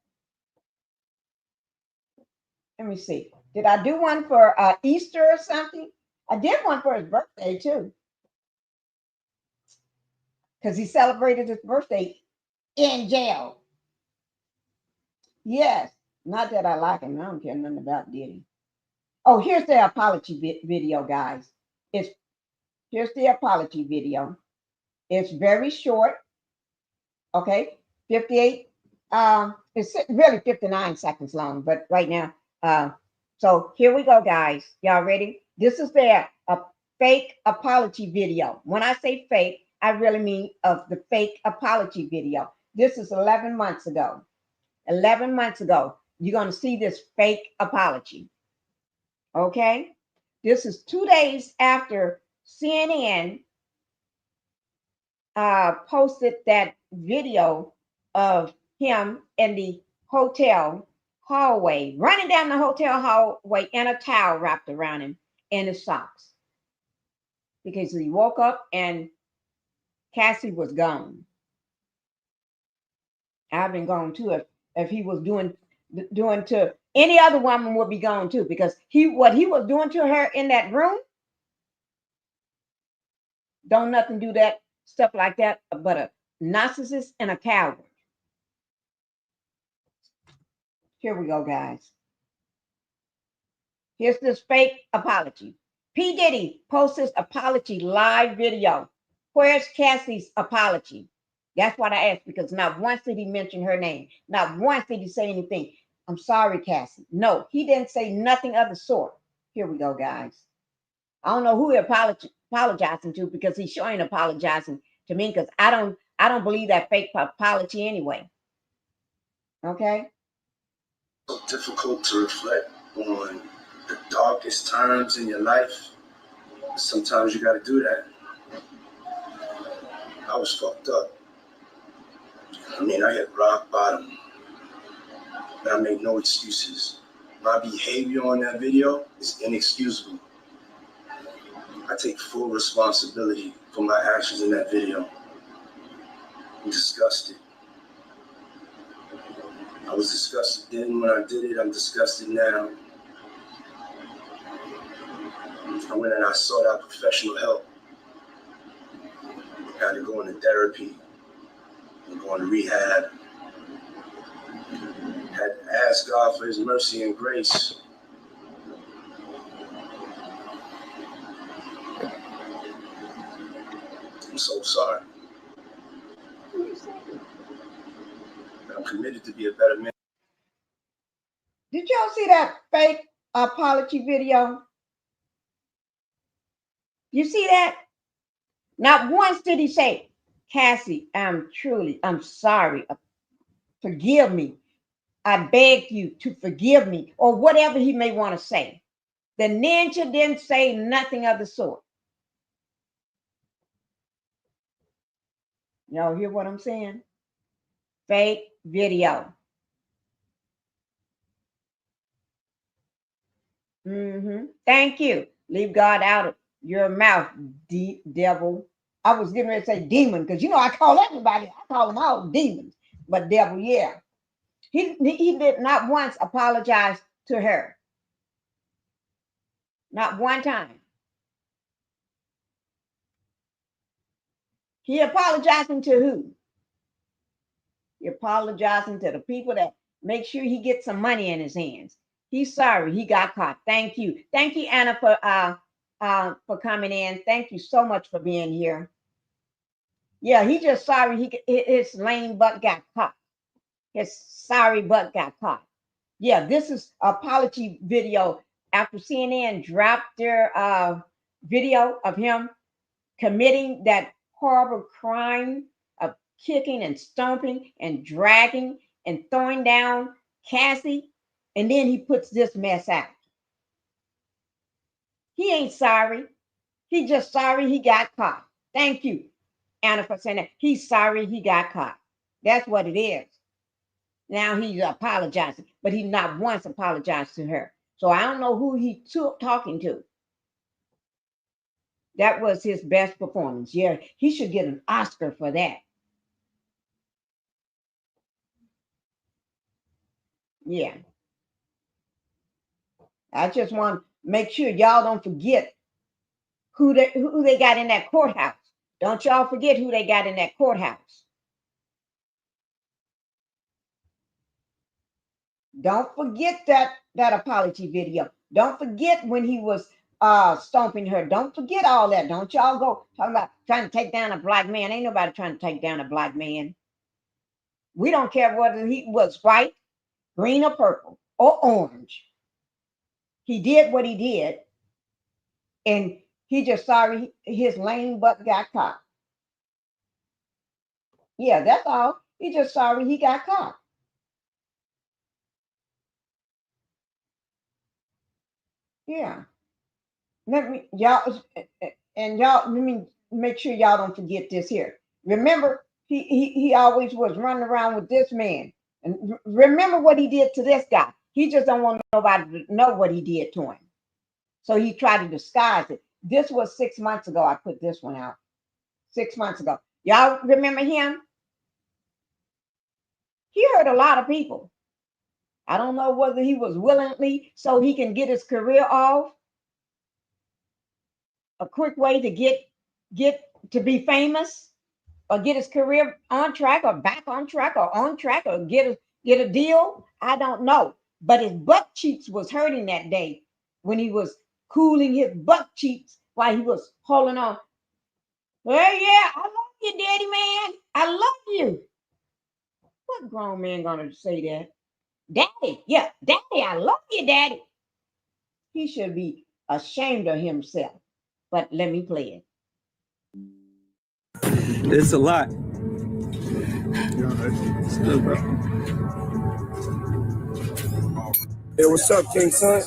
Let me see. Did I do one for Easter or something? I did one for his birthday too. Because he celebrated his birthday in jail. Yes. Not that I like him. I don't care nothing about Diddy. Oh, here's the apology video, guys. Here's the apology video. It's very short. Okay. 58. It's really 59 seconds long, but right now, so here we go, guys. Y'all ready? This is a fake apology video. When I say fake, I really mean of the fake apology video. This is 11 months ago. 11 months ago, you're going to see this fake apology. Okay? This is 2 days after CNN posted that video of him in the hotel hallway, running down the hotel hallway in a towel wrapped around him in his socks. Because he woke up and Cassie was gone. I've been gone too. If he was doing to any other woman would be gone too, because what he was doing to her in that room, don't nothing do that stuff like that but a narcissist and a coward. Here we go, guys. Here's this fake apology. P. Diddy posts his apology live video. Where's Cassie's apology? That's what I asked, because not once did he mention her name. Not once did he say anything. I'm sorry, Cassie. No, he didn't say nothing of the sort. Here we go, guys. I don't know who he apologizing to, because he sure ain't apologizing to me, because I don't believe that fake apology anyway. Okay? So difficult to reflect on the darkest times in your life. Sometimes you got to do that. I was fucked up. I mean, I hit rock bottom. And I make no excuses. My behavior on that video is inexcusable. I take full responsibility for my actions in that video. I'm disgusted. I was disgusted then when I did it. I'm disgusted now. I went and I sought out professional help. I had to go into therapy and go into rehab. Had to ask God for his mercy and grace. I'm so sorry. I'm committed to be a better man. Did y'all see that fake apology video? You see that? Not once did he say, Cassie, I'm sorry. Forgive me. I beg you to forgive me, or whatever he may want to say. The ninja didn't say nothing of the sort. Y'all hear what I'm saying? Fake video. Thank you. Leave God out of your mouth, devil. I was getting ready to say demon because I call everybody. I call them all demons. But devil, yeah. He did not once apologize to her. Not one time. He apologizing to who? He apologizing to the people that make sure he gets some money in his hands. He's sorry he got caught. Thank you. Thank you, Anna, for coming in. Thank you so much for being here. Yeah, he just sorry his lame butt got caught. His sorry butt got caught. Yeah, this is apology video after CNN dropped their video of him committing that horrible crime of kicking and stomping and dragging and throwing down Cassie, and then he puts this mess out. He ain't sorry. He just sorry he got caught. Thank you, Anna, for saying that. He's sorry he got caught. That's what it is. Now he's apologizing, but he not once apologized to her. So I don't know who he talking to. That was his best performance. Yeah, he should get an Oscar for that. Yeah. I just want to make sure y'all don't forget who they got in that courthouse. Don't y'all forget who they got in that courthouse. Don't forget that apology video. Don't forget when he was stomping her. Don't forget all that. Don't y'all go talking about trying to take down a black man. Ain't nobody trying to take down a black man. We don't care whether he was white, green, or purple, or orange. He did what he did, and he just sorry his lame butt got caught. Yeah, that's all. He just sorry he got caught. Yeah. Let me make sure y'all don't forget this here. Remember, he always was running around with this man. And remember what he did to this guy. He just don't want nobody to know what he did to him. So he tried to disguise it. This was 6 months ago. I put this one out 6 months ago. Y'all remember him? He hurt a lot of people. I don't know whether he was willingly so he can get his career off. A quick way to get to be famous, or get his career on track, or back on track, or on track, or get a deal. I don't know. But his butt cheeks was hurting that day when he was cooling his butt cheeks while he was holding on. Well, yeah, I love you, daddy man. I love you. What grown man gonna say that? Daddy, yeah, daddy, I love you, daddy. He should be ashamed of himself. But let me play it. It's a lot. It's good, bro. Hey, what's up, King Son?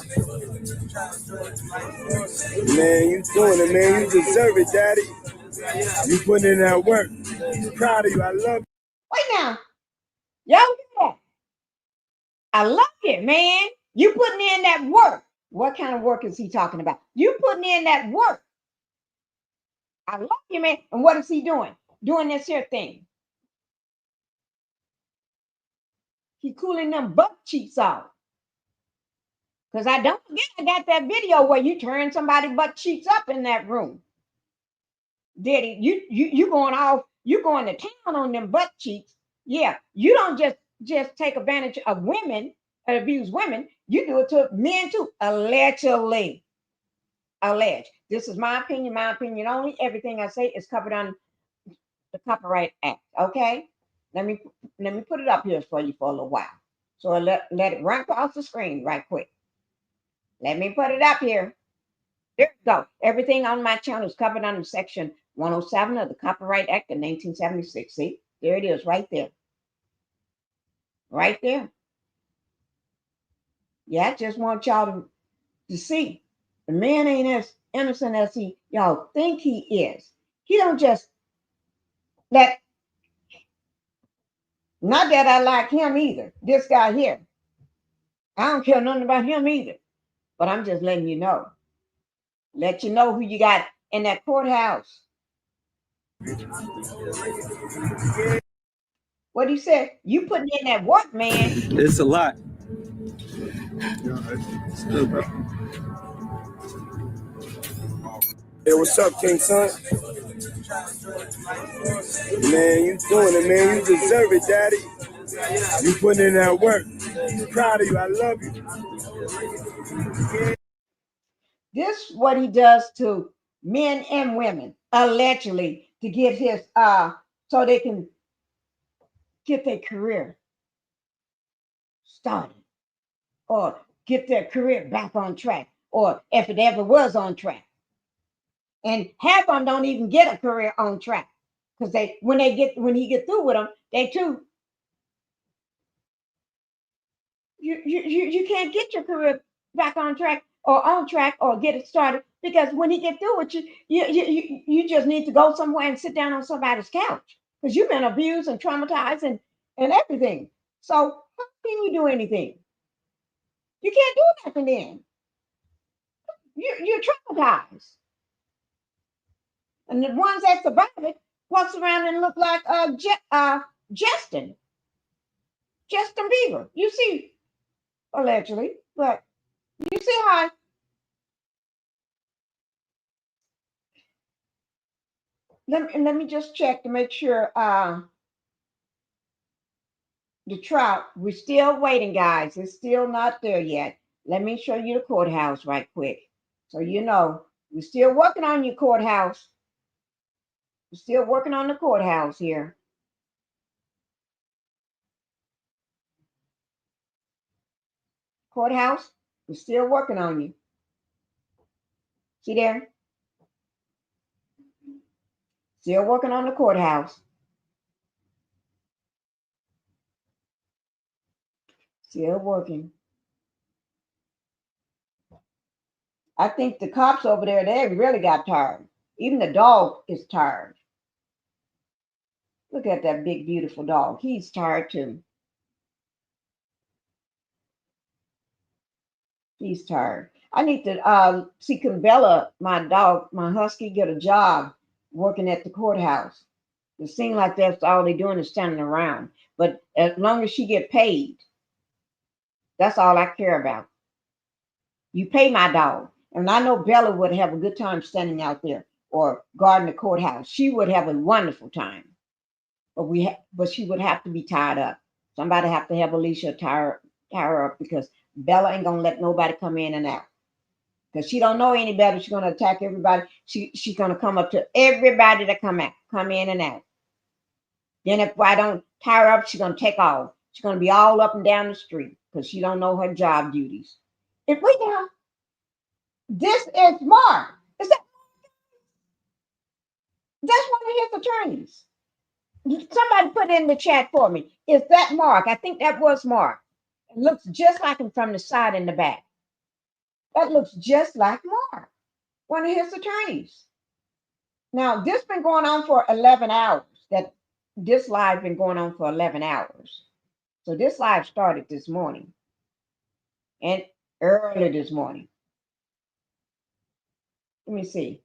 Man, you doing it, man. You deserve it, Daddy. You putting in that work. Proud of you. I love you. Wait now. Y'all hear that? I love it, man. You putting in that work. What kind of work is he talking about? You putting in that work. I love you, man. And what is he doing? Doing this here thing. He cooling them butt cheeks off. Because I don't forget, I got that video where you turn somebody butt cheeks up in that room. Diddy, you going off, you going to town on them butt cheeks. Yeah, you don't just take advantage of women, abuse women. You do it to men too, allegedly. Alleged. This is my opinion only. Everything I say is covered on the Copyright Act. Okay, let me put it up here for you for a little while. So let it run across the screen right quick. Let me put it up here. There you go. Everything on my channel is covered under Section 107 of the Copyright Act of 1976. See, there it is right there. Right there. Yeah, I just want y'all to see the man ain't as innocent as y'all think he is. He don't just let, not that I like him either, this guy here. I don't care nothing about him either. But I'm just letting you know. Let you know who you got in that courthouse. What he said, you putting in that work, man. It's a lot. Hey, what's up, King Son? Man, you doing it, man. You deserve it, Daddy. You putting in that work. Proud of you. I love you. This is what he does to men and women, allegedly, to get his so they can get their career started or get their career back on track, or if it ever was on track. And half of them don't even get a career on track because when he get through with them, they too. You can't get your career back on track or get it started because when he get through with you just need to go somewhere and sit down on somebody's couch because you've been abused and traumatized and everything. So how can you do anything? You can't do nothing then. You're traumatized. And the ones that survive it walks around and look like Justin Bieber. You see, allegedly, but you see how let me just check to make sure the trial, we're still waiting, guys. It's still not there yet. Let me show you the courthouse right quick. So you know, we're still working on your courthouse. We're still working on the courthouse here. Courthouse, we're still working on you. See there? Still working on the courthouse. Still working. I think the cops over there, they really got tired. Even the dog is tired. Look at that big, beautiful dog. He's tired too. He's tired. I need to see can Bella, my dog, my husky, get a job working at the courthouse. It seems like that's all they're doing is standing around. But as long as she get paid, that's all I care about. You pay my dog. And I know Bella would have a good time standing out there or guarding the courthouse. She would have a wonderful time. But she would have to be tied up. Somebody have to have Alicia tie her up because Bella ain't gonna let nobody come in and out. Because she don't know any better. She's gonna attack everybody. She's gonna come up to everybody that come in and out. Then if I don't tie her up, she's gonna take off. She's gonna be all up and down the street because she don't know her job duties. If we now, this is Mark. Is that's one of his attorneys. Somebody put in the chat for me. Is that Mark? I think that was Mark. It looks just like him from the side and the back. That looks just like Mark, one of his attorneys. Now, this been going on for 11 hours. This live been going on for 11 hours. So this live started this morning and early this morning. Let me see.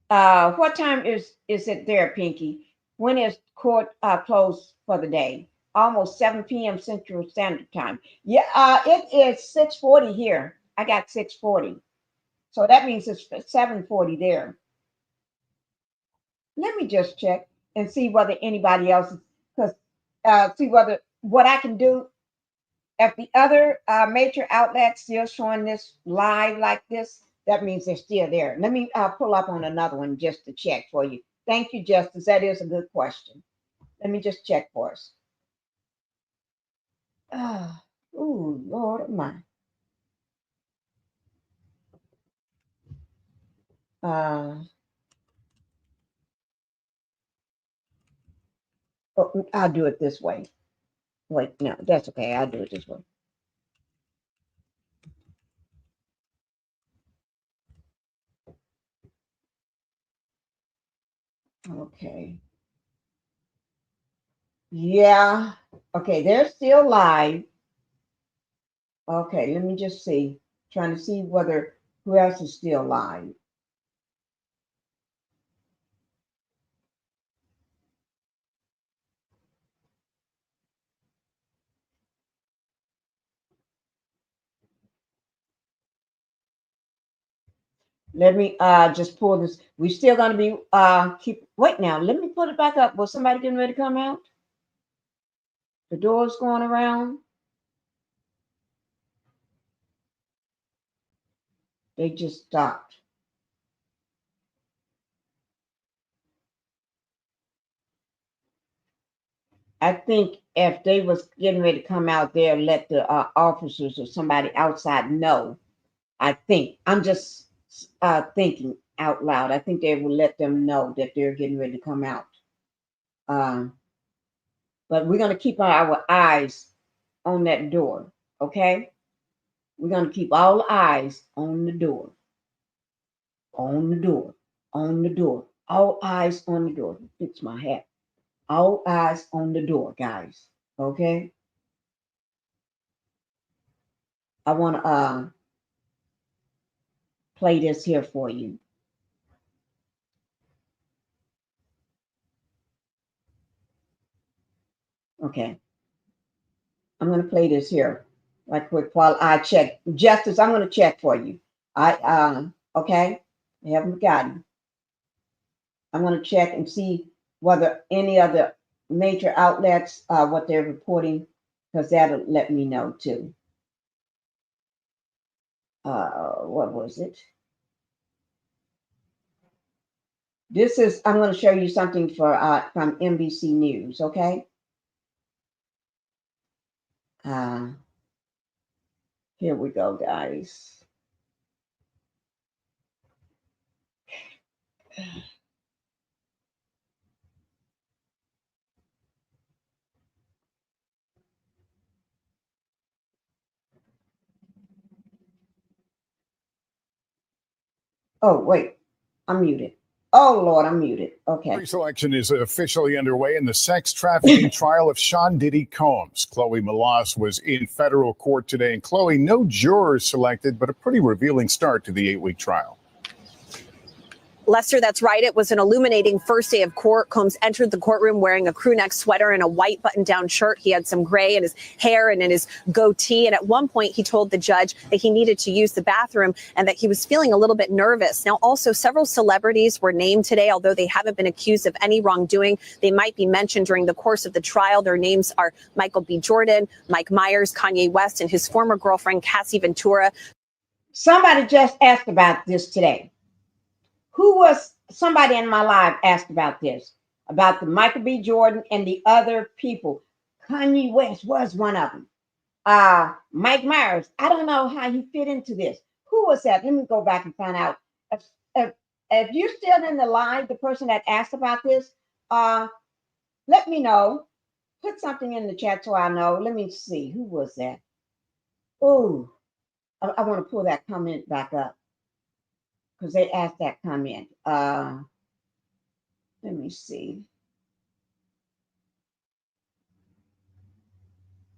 What time is it there, Pinkie? When is court closed for the day? Almost 7 p.m. Central Standard Time. Yeah, it is 6:40 here. I got 6:40. So that means it's 7:40 there. Let me just check and see whether anybody else is, because see whether what I can do. If the other major outlets still showing this live like this, that means they're still there. Let me pull up on another one just to check for you. Thank you, Justice. That is a good question. Let me just check for us. Oh, Lord of mine. I'll do it this way. Wait, no, that's okay. I'll do it this way. Okay. Yeah. Okay, they're still live. Okay, let me just see. Trying to see whether who else is still live. Let me just pull this. We're still gonna be wait now. Let me put it back up. Was somebody getting ready to come out? The door's going around. They just stopped. I think if they was getting ready to come out there, let the officers or somebody outside know. I think I'm just thinking out loud. I think they will let them know that they're getting ready to come out. But we're gonna keep our eyes on that door. Okay, we're gonna keep all eyes on the door. On the door. On the door. All eyes on the door. Fix my hat. All eyes on the door, guys. Okay. I want to play this here for you. Okay. I'm going to play this here right quick while I check. Justice, I'm going to check for you. Okay. I haven't forgotten. I'm going to check and see whether any other major outlets, what they're reporting, because that'll let me know too. What was it? This is, I'm going to show you something for from NBC News, okay? Here we go, guys. Oh, wait, I'm muted. Oh, Lord, I'm muted. Okay. Pre-selection is officially underway in the sex trafficking trial of Sean Diddy Combs. Chloe Malas was in federal court today. And Chloe, no jurors selected, but a pretty revealing start to the 8-week trial. Lester, that's right. It was an illuminating first day of court. Combs entered the courtroom wearing a crew neck sweater and a white button-down shirt. He had some gray in his hair and in his goatee. And at one point, he told the judge that he needed to use the bathroom and that he was feeling a little bit nervous. Now, also, several celebrities were named today, although they haven't been accused of any wrongdoing. They might be mentioned during the course of the trial. Their names are Michael B. Jordan, Mike Myers, Kanye West, and his former girlfriend, Cassie Ventura. Somebody just asked about this today. Somebody in my live asked about this, about the Michael B. Jordan and the other people. Kanye West was one of them. Mike Myers, I don't know how he fit into this. Who was that? Let me go back and find out. If you're still in the live, the person that asked about this, let me know. Put something in the chat so I know. Let me see. Who was that? Oh, I want to pull that comment back up because they asked that comment. Let me see.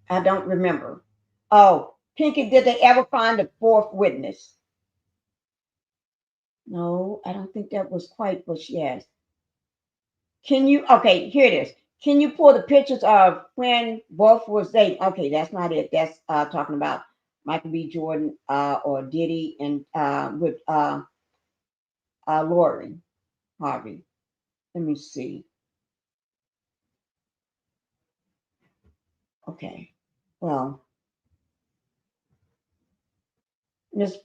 I don't remember. Oh, Pinkie, did they ever find a fourth witness? No, I don't think that was quite what she asked. Can you, okay, here it is. Can you pull the pictures of when both was dating? Okay, that's not it. That's talking about Michael B. Jordan or Diddy and with Lori Harvey. Let me see. Okay, well, Miss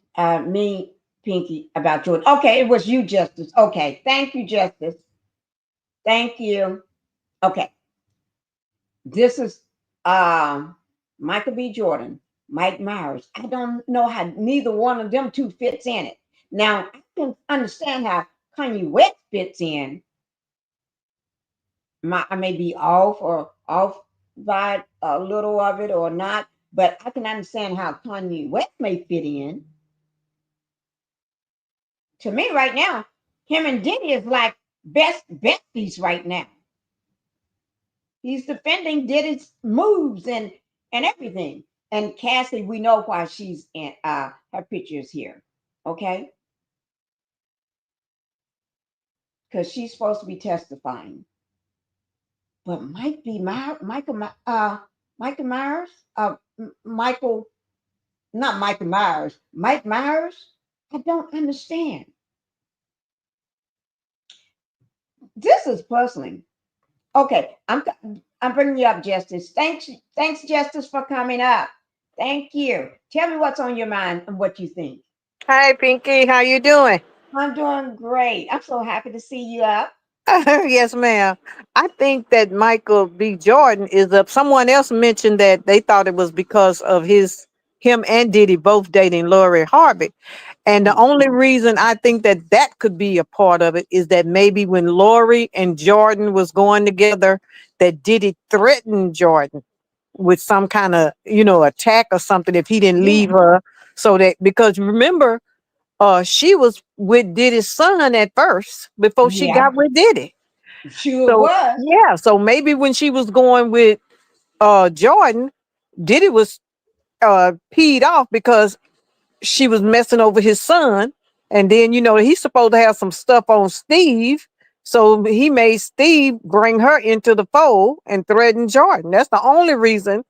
me, Pinkie, about Jordan. Okay, it was you, Justice. Okay, thank you, Justice. Thank you. Okay, this is Michael B. Jordan, Mike Myers. I don't know how neither one of them two fits in it. Now I can understand how Kanye West fits in. I may be off by a little of it or not, but I can understand how Kanye West may fit in. To me, right now, him and Diddy is like best besties right now. He's defending Diddy's moves and everything. And Cassie, we know why she's in her picture is here. Okay? Because she's supposed to be testifying. But Michael Myers, Michael, not Michael Myers, Mike Myers, I don't understand. This is puzzling. Okay, I'm bringing you up, Justice. Thanks, Justice, for coming up. Thank you. Tell me what's on your mind and what you think. Hi, Pinkie. How you doing? I'm doing great. I'm so happy to see you up. Yes, ma'am. I think that Michael B. Jordan is up. Someone else mentioned that they thought it was because of him and Diddy both dating Lori Harvey. And the only reason I think that that could be a part of it is that maybe when Lori and Jordan was going together, that Diddy threatened Jordan with some kind of, attack or something if he didn't leave her. So that, because remember, she was with Diddy's son at first before she got with Diddy. Sure So was. yeah, so maybe when she was going with Jordan, Diddy was peed off because she was messing over his son. And then, he's supposed to have some stuff on Steve. So he made Steve bring her into the fold and threaten Jordan. That's the only reason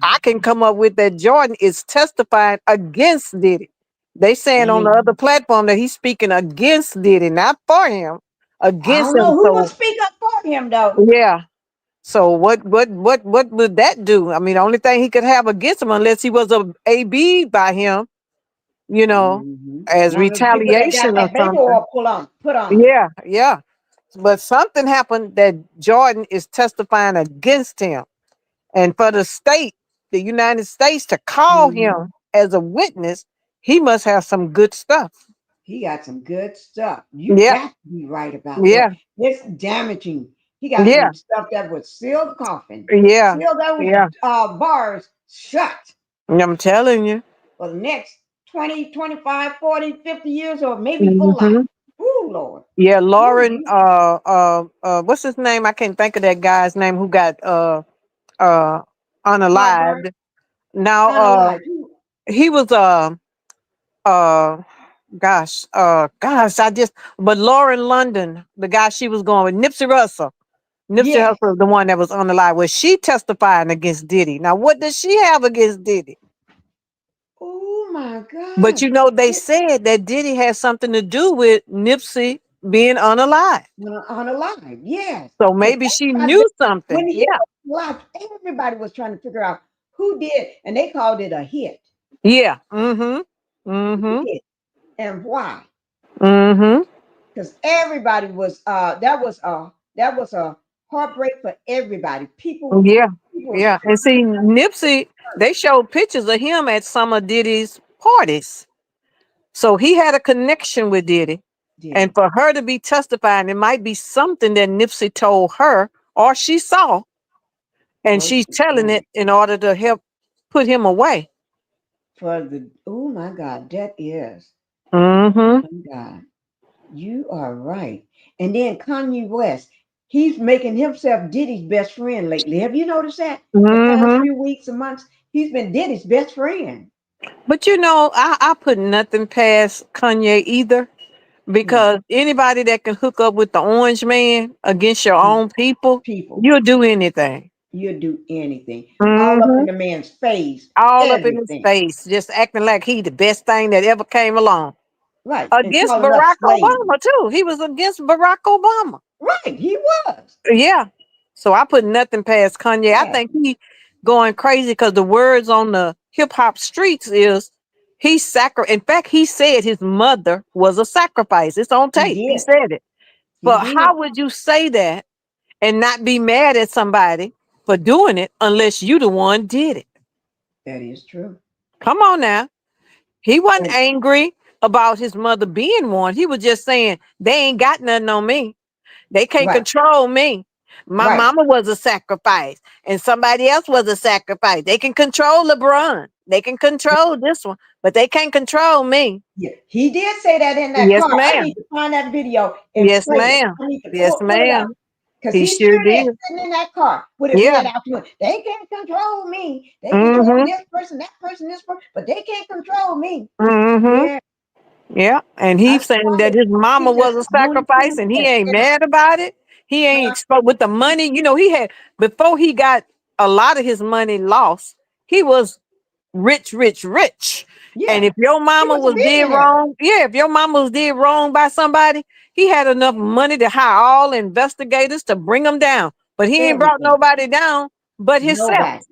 I can come up with that Jordan is testifying against Diddy. They saying on the other platform that he's speaking against Diddy, not for him, I against don't know him. who So would speak up for him though. yeah. So what would that do? I mean, the only thing he could have against him, unless he was a AB by him, as One of the people that got retaliation or that baby something. oil put on. Yeah, yeah. But something happened that Jordan is testifying against him. And for the state, the United States, to call him as a witness, he must have some good stuff. He got some good stuff. You Yeah. got to be right about Yeah. that. It's damaging. He got Yeah. some stuff that would seal the coffin. Yeah. Seal those Yeah. bars shut I'm telling you. for the next 20, 25, 40, 50 years or maybe for life. Mhm. Ooh, Lord. Yeah, Lauren, what's his name? I can't think of that guy's name who got unalived. Now Unalive. he was but Lauren London, the guy she was going with, Nipsey Russell. Nipsey Yeah. Hussle, the one that was unalive, was she testifying against Diddy? Now, what does she have against Diddy? Oh my God. But they said that Diddy had something to do with Nipsey being unalive. Unalive, yes. So maybe she knew something. When he Yeah. was alive, everybody was trying to figure out who did, and they called it a hit. Yeah. Mm-hmm. Mm-hmm. Who did and why? Mm-hmm. Because everybody was that was a heartbreak for everybody. People Yeah. was Yeah. And see, Nipsey, they showed pictures of him at some of Diddy's parties. So he had a connection with Diddy. And for her to be testifying, it might be something that Nipsey told her or she saw And Was she's she telling right? it in order to help put him away. Oh my God, that is. Mm-hmm. Oh my God, you are right. And then Kanye West, he's making himself Diddy's best friend lately. Have you noticed that? The past Mm-hmm. few weeks and months, he's been Diddy's best friend. But you know, I put nothing past Kanye either, Mm, because anybody that can hook up with the orange man against your mm. own people, People, you'll do anything. you'll do anything. All up Mm-hmm. in the man's face, All up in his everything. face, just acting like he the best thing that ever came along. Right. And Against calling up Barack slaves. Obama too. He was against Barack Obama. Right, he was. Yeah. So I put nothing past Kanye. I Yeah, think he going crazy because the words on the hip hop streets is in fact, he said his mother was a sacrifice. It's on he tape. He did. said it. He But did. how would you say that and not be mad at somebody for doing it unless you the one did it? That is true. Come on now. He wasn't And angry about his mother being one. He was just saying they ain't got nothing on me. They can't right, control me. My right. mama was a sacrifice and somebody else was a sacrifice. They can control LeBron. They can control this one, but they can't control me. Yeah, he did say that in that Yes, car. I ma'am. need to find that video and Yes, play it. ma'am. I need to Yes, pull it up. ma'am. Because He he sure sure did did. sitting in that car with his Yeah. head out the window. They can't control me. They control Mm-hmm. this person, that person, this person, but they can't control me. Mm-hmm. Yeah. Yeah. And I he's saying saw that it. his mama He was just a Looney sacrifice Tunes and he and ain't everything. mad about it. He ain't spoke with the money. You know, he had before he got a lot of his money lost, he was rich, rich, rich. And Yeah. if your He mama was a was did billionaire. wrong, yeah, if your mama was did wrong by somebody, he had enough money to hire all investigators to bring them down. But he ain't brought Everything. nobody down but himself. Nobody.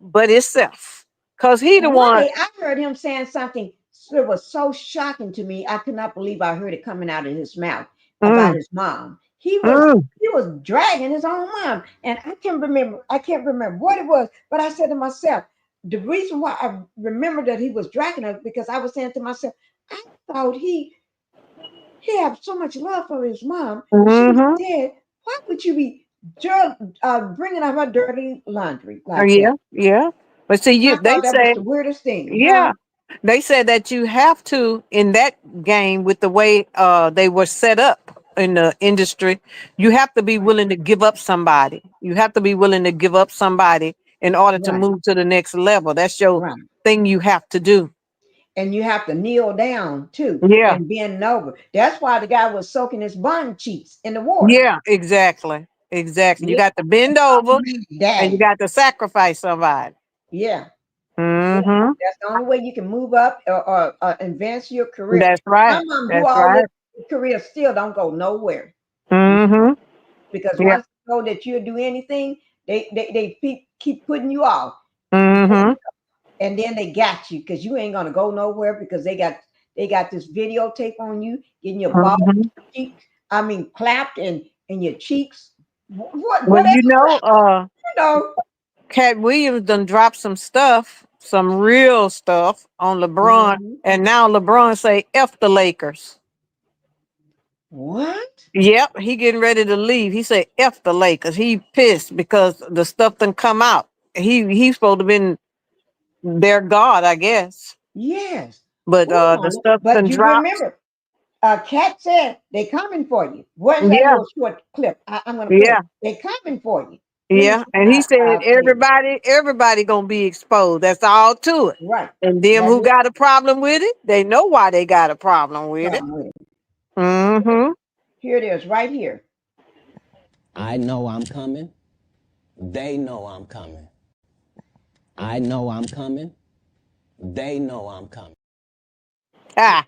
But himself. Cause he the And one one. day I heard him saying something that was so shocking to me. I could not believe I heard it coming out of his mouth about Mm, his mom. He was mm, he was dragging his own mom. And I can't remember what it was, but I said to myself, the reason why I remember that he was dragging her because I was saying to myself, I thought he had so much love for his mom. She's mm-hmm. dead. Why would you be bringing up her dirty laundry like Yeah, that? yeah. But see, I they thought that was say, the weirdest thing, huh? yeah, they said that you have to in that game with the way they were set up in the industry, you have to be willing to give up somebody. You have to be willing to give up somebody in order to Right, move to the next level. That's your right. thing you have to do. And you have to kneel down too Yeah, and bend over. That's why the guy was soaking his bun cheeks in the water. yeah, exactly. Exactly. You Yeah, got to bend over and you daddy. got to sacrifice somebody. Yeah, yeah. Mm-hmm. That's the only way you can move up or advance your career. That's My right. mom do That's all this right. career still don't go nowhere Mm-hmm. because Yeah. once they know that you'll do anything, they keep putting you off. Mm-hmm. And then they got you because you ain't gonna go nowhere because they got this videotape on you getting your balls Mm-hmm. cheeks. I mean, clapped and your cheeks. Well, Whatever you know. Cat Williams done dropped some stuff, some real stuff on LeBron, Mhm. and now LeBron say F the Lakers. What? Yep, he getting ready to leave. He said F the Lakers. He pissed because the stuff done come out. He's supposed to been their god, I guess. Yes. But Hold the on. stuff But done you dropped. remember, Cat said they coming for you. Where's that Yeah, little short clip? I'm gonna play yeah. it. They coming for you. Let me Yeah, see. and he said I'll play it. everybody gonna be exposed. That's all to it. Right. And them That's who it. got a problem with it, they know why they got a problem with it. Problem with it. Mm-hmm. Here it is, right here. I know I'm coming. They know I'm coming. I know I'm coming. They know I'm coming. Ah,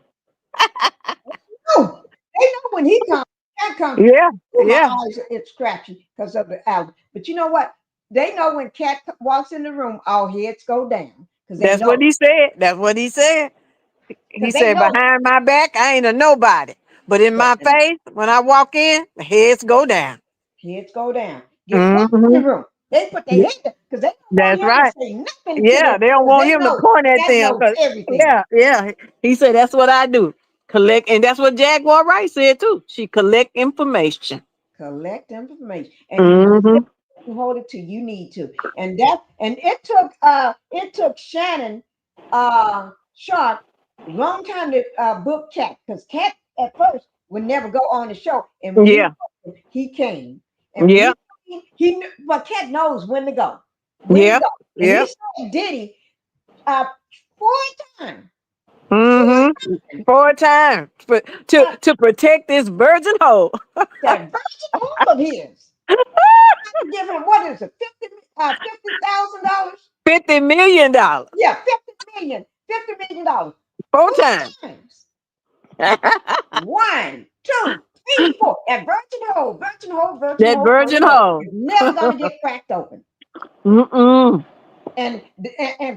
Oh, they know when he comes. Cat comes. yeah, Oh, my yeah. eyes are scratchy because of the allergy. But you know what? They know when Cat walks in the room, all heads go down because they That's what know. he said. That's what he said. He Because they said, know. behind my back, I ain't a nobody. But in my And face, when I walk in, the heads go down. heads go down. Get quiet in Mm-hmm. the room. They put their head down because they don't want That's him to right. say nothing to Yeah, them they don't because want they him to know point at Cat them. knows 'Cause everything. yeah, yeah. He said that's what I do. Collect, and that's what Jaguar Wright said too. She collect information. Collect information. And Mm-hmm. hold it till you need to. And it took Shannon Sharp a long time to book Cat, because Cat at first would never go on the show. And when Yeah. he came. And when Yeah. he knew, but Cat knows when to go. When to Yep. go. And he Yep. said Diddy 4 times. Mm-hmm. 4 times to protect this virgin hole. That virgin hole of his. Give him, what is it, $50,000? $50 million. Yeah, $50 million. $50 million. 4 times. 1, 2, 3, 4. That virgin hole, That virgin hole. is never gonna get cracked open. Mm-mm. And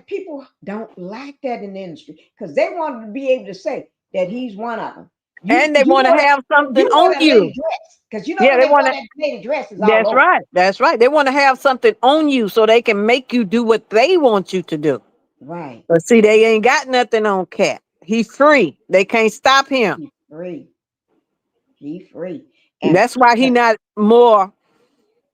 people don't like that in the industry, because they want to be able to say that he's one of them. And they want to have something on you. Because you know Yeah, when they they want wear to. that lady dress is all That's over. right. That's right. They want to have something on you so they can make you do what they want you to do. Right. But see, they ain't got nothing on Cat. He's free. They can't stop him. He's free. He's free. That's why he not more.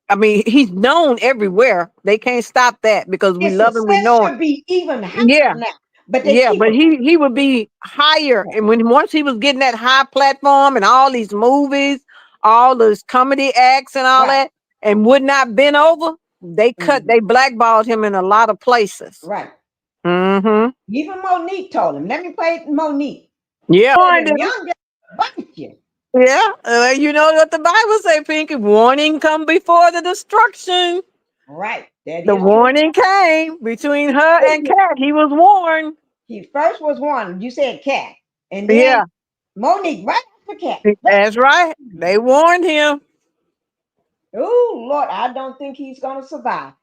I mean, he's known everywhere. They can't stop that because we His love him. We success know him. should be even higher Yeah. now. But they Yeah, keep but him. he would be higher. And once he was getting that high platform and all these movies, all those comedy acts and all that, and would not been over, they blackballed him in a lot of places. Right. Mm-hmm. Even Monique told him, let me play Monique. Yeah. Young girl, Yeah. You know what the Bible say, Pinkie? Warning come before the destruction. Right. The warning came between her and Cat. He was warned. He first was warned. You said Cat. And then Monique right after Cat. That's right. They warned him. Oh, Lord, I don't think he's going to survive.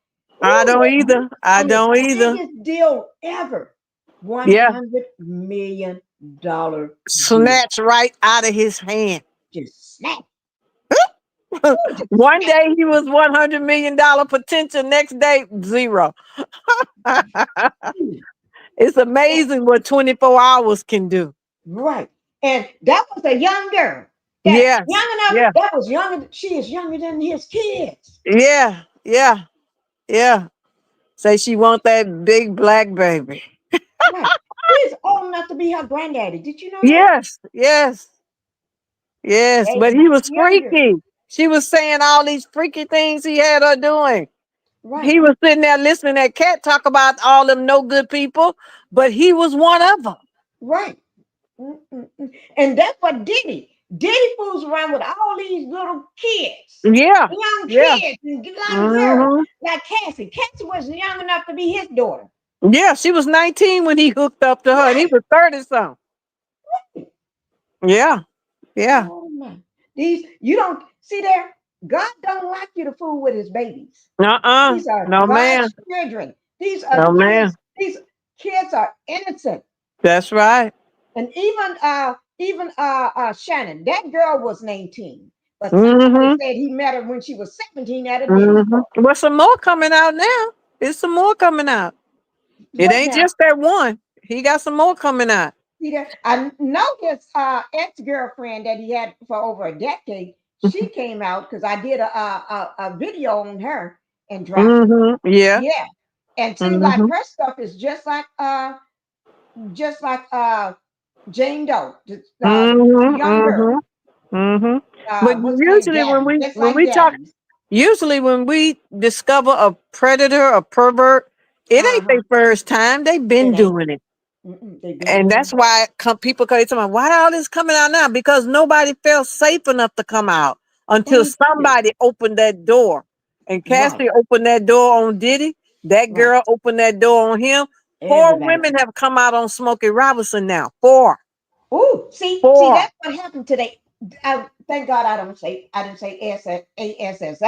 I don't either. I don't either. Biggest deal ever. $100 million deal. Snatched right out of his hand. Just snap. One day he was $100 million potential. Next day, zero. It's amazing what 24 hours can do. Right. And that was a young girl. Yes. Young enough. That was younger. She is younger than his kids. Yeah. Yeah. Yeah. Say she want that big black baby. Right. He's old enough to be her granddaddy. Did you know that? Yes. Yes. Yes. Hey, but he was younger. freaky. She was saying all these freaky things he had her doing. Right. He was sitting there listening to that Cat talk about all them no good people, but he was one of them. Right. And that's what Diddy fools around with all these little kids. Yeah. Young kids and a lot of girls. Like Cassie. Cassie was young enough to be his daughter. Yeah, she was 19 when he hooked up to her, and he was 30-something. Yeah. Yeah. Oh, my. You don't see there. God don't like you to fool with his babies. These are no, God's man. children. These are No, kids. man. These kids are innocent. That's right. And even Shannon, that girl was 19. But somebody said he met her when she was 17 at a Diddy party. Well, some more coming out now. There's some more coming out. It ain't just that one. He got some more coming out. See that? I know his ex-girlfriend that he had for over a decade. She came out because I did a video on her and dropped it. Yeah. Yeah. And see, like her stuff is just like Jane Doe, young girl. But usually when we discover a predator, a pervert, it ain't their first time. They've been doing it. And that's why people come to me, why all this coming out now? Because nobody felt safe enough to come out until somebody opened that door. And Cassie opened that door on Diddy. That girl opened that door on him. 4 women have come out on Smokey Robinson now. 4. Oh, see, that's what happened today. Thank God I didn't say ASS.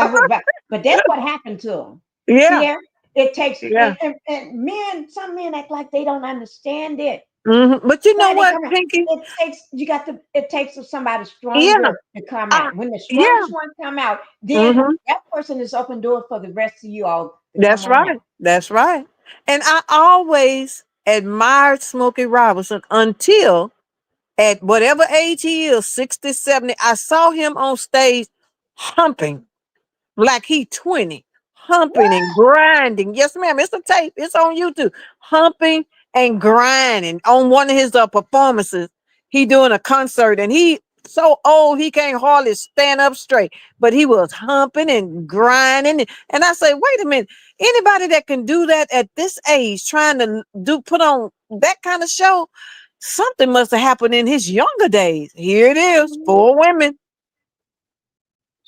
But that's what happened to them. Yeah. See, it takes and some men act like they don't understand it. But you know what, Pinkie? It takes somebody stronger to come out. When the strongest one come out, then that person is open door for the rest of you all. That's right. That's right. And I always admired Smokey Robinson until at whatever age he is, 60, 70, I saw him on stage humping like he 20, humping and grinding. Yes, ma'am. It's a tape. It's on YouTube. Humping and grinding on one of his performances. He doing a concert and he so old he can't hardly stand up straight. But he was humping and grinding. And I say, wait a minute. Anybody that can do that at this age, trying to put on that kind of show, something must have happened in his younger days. Here it is, 4 women.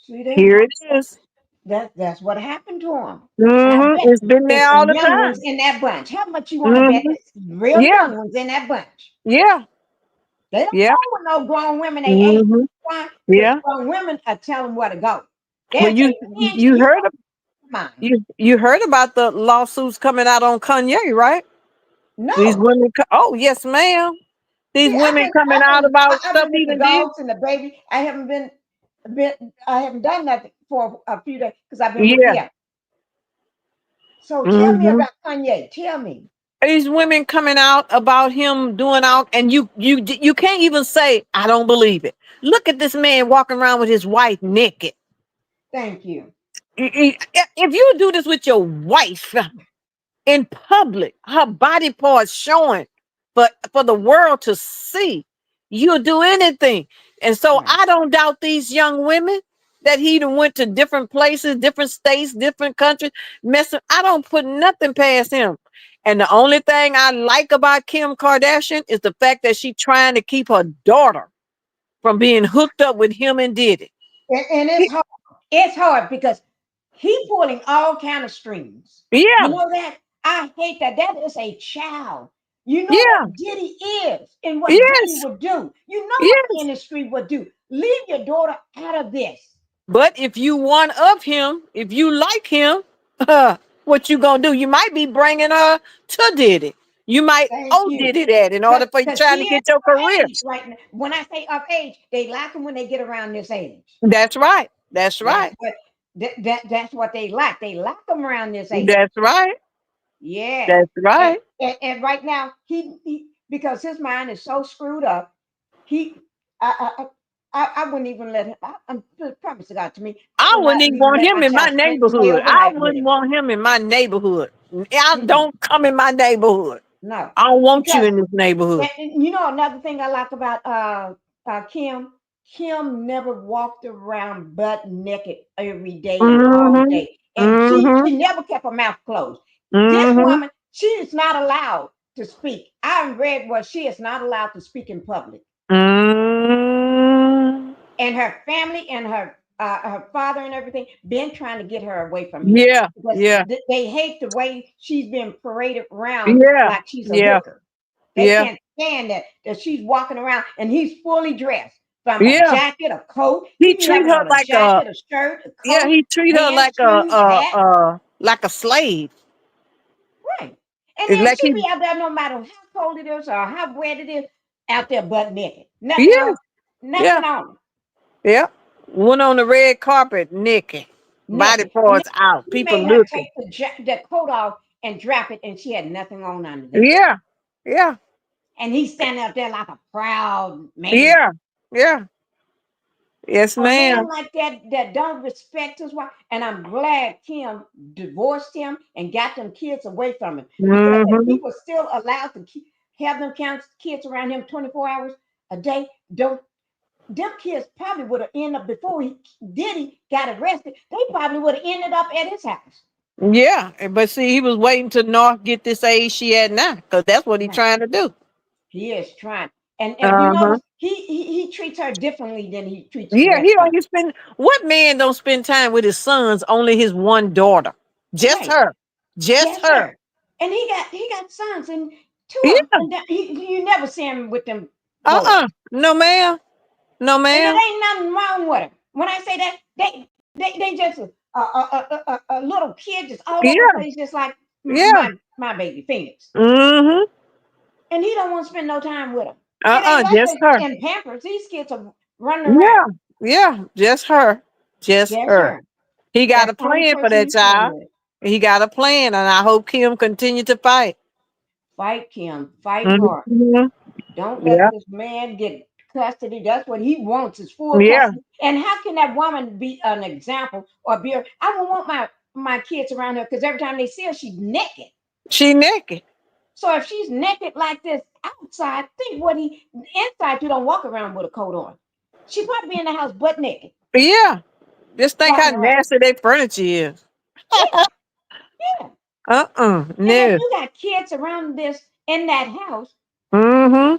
See there? Here it is. That's what happened to him. And I bet It's been there's there all some the young time. ones in that bunch. How much you want to bet there's real Yeah. young ones in that bunch? Yeah. They don't Yeah. go with no grown women. They ain't. Why? Yeah. Grown women are telling where to go. Well, They'll say, you heard mine. you heard about the lawsuits coming out on Kanye, right? No. These women. Oh, yes, ma'am. These women coming out about I've stuff been he with the done did. dogs and the baby. I haven't I haven't done nothing for a few days because I've been with Yeah. him. So tell me about Kanye. Tell me. These women coming out about him doing out, and you can't even say I don't believe it. Look at this man walking around with his wife naked. Thank you. If you do this with your wife in public, her body parts showing, but for the world to see, you'll do anything. And so I don't doubt these young women that he done went to different places, different states, different countries, messing. I don't put nothing past him. And the only thing I like about Kim Kardashian is the fact that she's trying to keep her daughter from being hooked up with him and Diddy. And it's hard. It's hard because he pulling all kind of strings. Yeah. You know that? I hate that. That is a child. You know what Diddy is and what Diddy would do. You know what the industry would do. Leave your daughter out of this. But if you want of him, if you like him, what you gonna do? You might be bringing her to Diddy. You might Diddy that in order for you trying to get your career. Right now. When I say of age, they like him when they get around this age. That's right. That's right. That's what they like. They like him around this age. That's right. Yeah. That's right. And right now, he because his mind is so screwed up, I wouldn't even let him. I'm promise to God to me. I wouldn't even want him in my neighborhood. I wouldn't want him in my neighborhood. Don't come in my neighborhood. No. I don't want you in this neighborhood. And you know another thing I like about Kim. Kim never walked around butt naked every day, all day. And she never kept her mouth closed. This woman, she is not allowed to speak. I read where she is not allowed to speak in public. And her family and her father and everything been trying to get her away from him. Yeah. They hate the way she's been paraded around like she's a hooker. They can't stand that she's walking around and he's fully dressed. From a jacket, a coat. He treat her like jacket, a shirt, a coat. Yeah, he treat her like a slave. Right. And then she be out there no matter how cold it is or how wet it is, out there butt naked. Nothing on. Nothing on. Yeah. Went on the red carpet naked. Body parts out. People looking. Take the coat off and drop it, and she had nothing on underneath. Yeah. And he's standing up there like a proud man. Yeah. Yes, A ma'am. man like that don't respect his wife. And I'm glad Kim divorced him and got them kids away from him. Because if he was still allowed to have them kids around him 24 hours a day, them kids probably would have ended up before Diddy got arrested. They probably would have ended up at his house. Yeah, but see, he was waiting to North get this age she had now, because that's what he's trying to do. He is trying. And you know, he treats her differently than he treats the rest he of don't spend. What man don't spend time with his sons? Only his one daughter. Just her. Just her. And he got sons, and two of them. You never see him with them. No, ma'am. No, And ma'am. there ain't nothing wrong with them. When I say that, they just a little kid just all over the place, just like my baby Phoenix. And he don't want to spend no time with them. Just her. In Pampers, these kids are running around. Yeah, just her. Just her. He got a plan for that child. He got a plan, and I hope Kim continue to fight. Fight, Kim. Fight hard. Don't let this man get custody. That's what he wants, is full custody. And how can that woman be an example or be I don't want my kids around her because every time they see her, she's naked. She naked. So if she's naked like this outside, think what inside you don't walk around with a coat on. She probably be in the house butt naked. Yeah. Just think how Walking around. nasty their furniture is. Yeah. No. And if you got kids around this in that house, Mm-hmm.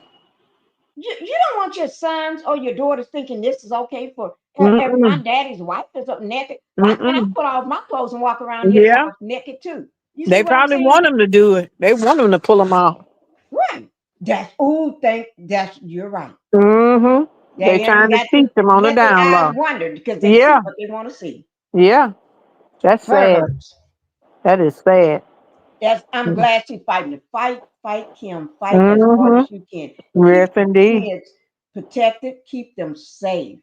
you don't want your sons or your daughters thinking this is okay for if my Mm-mm. daddy's wife is up naked. Why can't I Mm-mm. put off my clothes and walk around his Yeah. house naked too? You see They what I'm probably saying? want them to do it. They want them to pull them off. Right. You're right. Mm-hmm. They They ain't trying to got teach to them on the let their down eyes low. wander because they see Yeah. what they want to see. Yeah. That's sad. Perverts. That is sad. I'm glad she's fighting it. Fight, Kim. Fight as hard Mm-hmm. as you can. Yes, Keep indeed. kids protected. Keep them safe.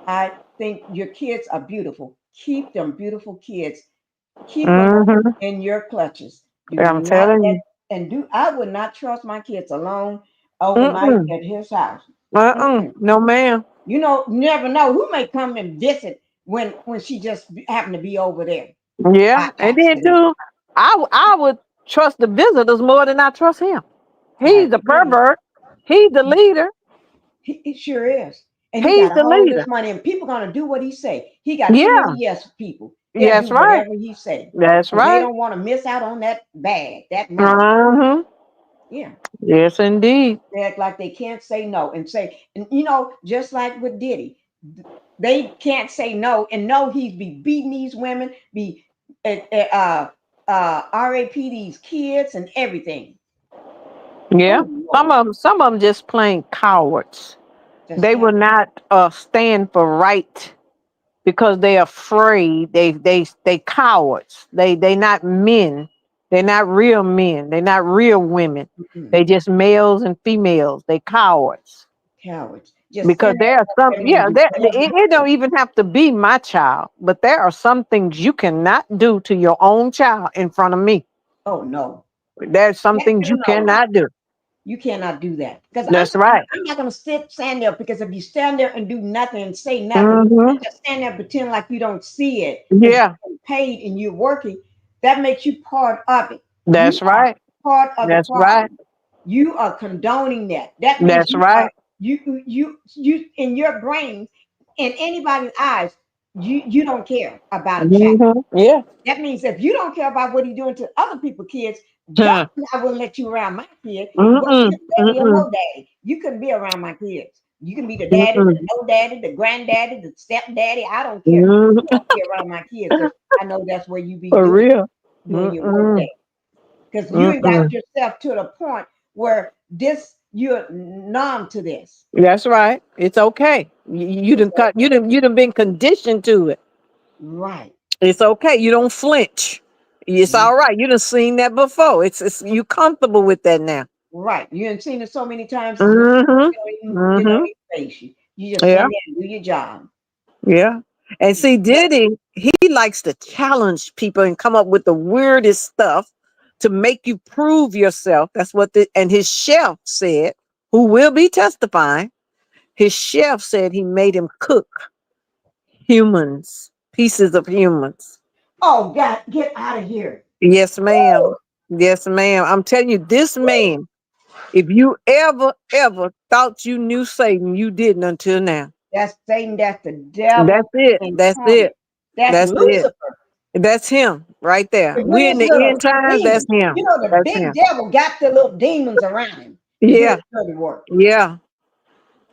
I think your kids are beautiful. Keep them beautiful kids. Keep them Mm-hmm. in your clutches. Do I'm not telling let you. I would not trust my kids alone overnight Mm-mm. at his house. No, ma'am. You never know who may come and visit when she just happened to be over there by Yeah. And then accident. too, I would trust the visitors more than I trust him. I He's the agree. pervert. He's the leader. He sure is. And he He's got the all this leader. money, and people gonna do what he say. He got too Yeah. many yes people. They'll do That's right. whatever he say. That's Because they right. don't want to miss out on that bag, that money. Mm-hmm. Yeah. Yes, indeed. They act like they can't say no and just like with Diddy, they can't say no and know he's be beating these women, be RAP these kids and everything. Yeah. Oh Lord. Some of them just plain cowards. Just They will that. not stand for right because they're afraid. They cowards. They not men. They're not real men. They're not real women. Mm-mm. They just males and females. They cowards. Cowards. Just Because stand there are up some, and yeah, defend it don't even have to be my child, but there are some things you cannot do to your own child in front of me. Oh no. There's some things you No. cannot do. You cannot do that. Because That's right. I'm not gonna stand there because if you stand there and do nothing and say nothing, Mm-hmm. and just stand there and pretend like you don't see it because Yeah, you're getting paid and you're working, that makes you part of it. You that's are right. part of the That's right. problem. You are condoning that. That means That's right. you in your brain, in anybody's eyes, you don't care about a child. Mm-hmm. Yeah. That means if you don't care about what he's doing to other people's kids, God, Huh. I wouldn't let you around my kid. Whether Mm-mm. you're daddy or Mm-mm. no daddy, you couldn't be around my kids. You can be the daddy, Mm-mm. the no daddy, the granddaddy, the stepdaddy. I don't care. Mm-hmm. You don't be around my kids because I know that's where you be For real. doing your work Mm-mm. day. Because you ain't got Mm-mm. yourself to the point where you're numb to this. That's right. It's okay. You It's done cut. You done been conditioned to it. right. It's okay. You don't flinch. It's all right. You done seen that before. It's you comfortable with that now. Right. You ain't seen it so many times. Mm-hmm. You don't Mm-hmm. even face you. You just Yeah. stand there and do your job. Yeah. And see, Diddy, he likes to challenge people and come up with the weirdest stuff to make you prove yourself. That's what and his chef said, who will be testifying. His chef said he made him cook humans, pieces of humans. Oh God, get out of here. Yes, ma'am. Yes, ma'am. I'm telling you, this man, if you ever thought you knew Satan, you didn't until now. That's Satan, that's the devil That's it. That's incarnate. it. That's That's it. Lucifer. That's him right there. With We're in his the little end times. That's demons. him. The That's big him. devil got the little demons around him to do his Yeah. dirty work. Yeah.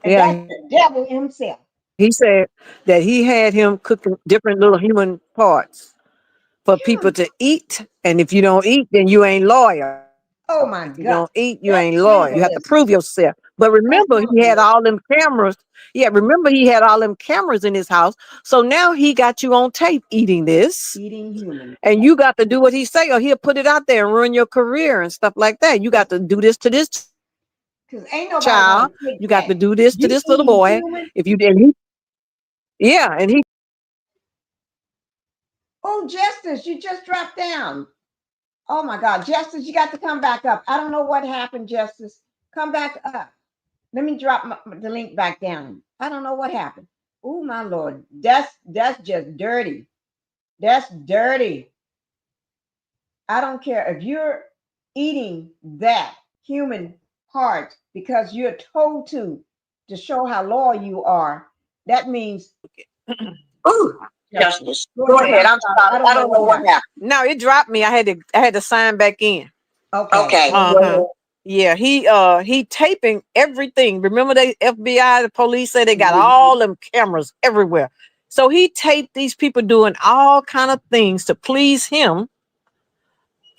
And that's Yeah. the devil himself. He said that he had him cooking different little human parts for people to eat. And if you don't eat, then you ain't loyal. Oh my If you God. don't eat, you That's ain't loyal. You have to cannibalism. prove yourself. But That's remember, he had cannibalism. all them cameras. Yeah, remember he had all them cameras in his house. So now he got you on tape eating this. Eating humans. And you got to do what he say, or he'll put it out there and ruin your career and stuff like that. You got to do this to this Because ain't nobody child. gonna take You got that. to do this to You this little eating boy. human. If you did, yeah, and he. Oh, Justice, you just dropped down. Oh my God, Justice, you got to come back up. I don't know what happened, Justice. Come back up. Let me drop the link back down. I don't know what happened. Oh my Lord, that's just dirty. That's dirty. I don't care if you're eating that human heart because you're told to show how loyal you are. That means, Ooh, Justice. go ahead. I'm sorry. I don't know what happened. No, it dropped me. I had to sign back in. Okay. Uh-huh. Yeah, he taping everything. Remember, they FBI, the police say they got all them cameras everywhere. So he taped these people doing all kind of things to please him.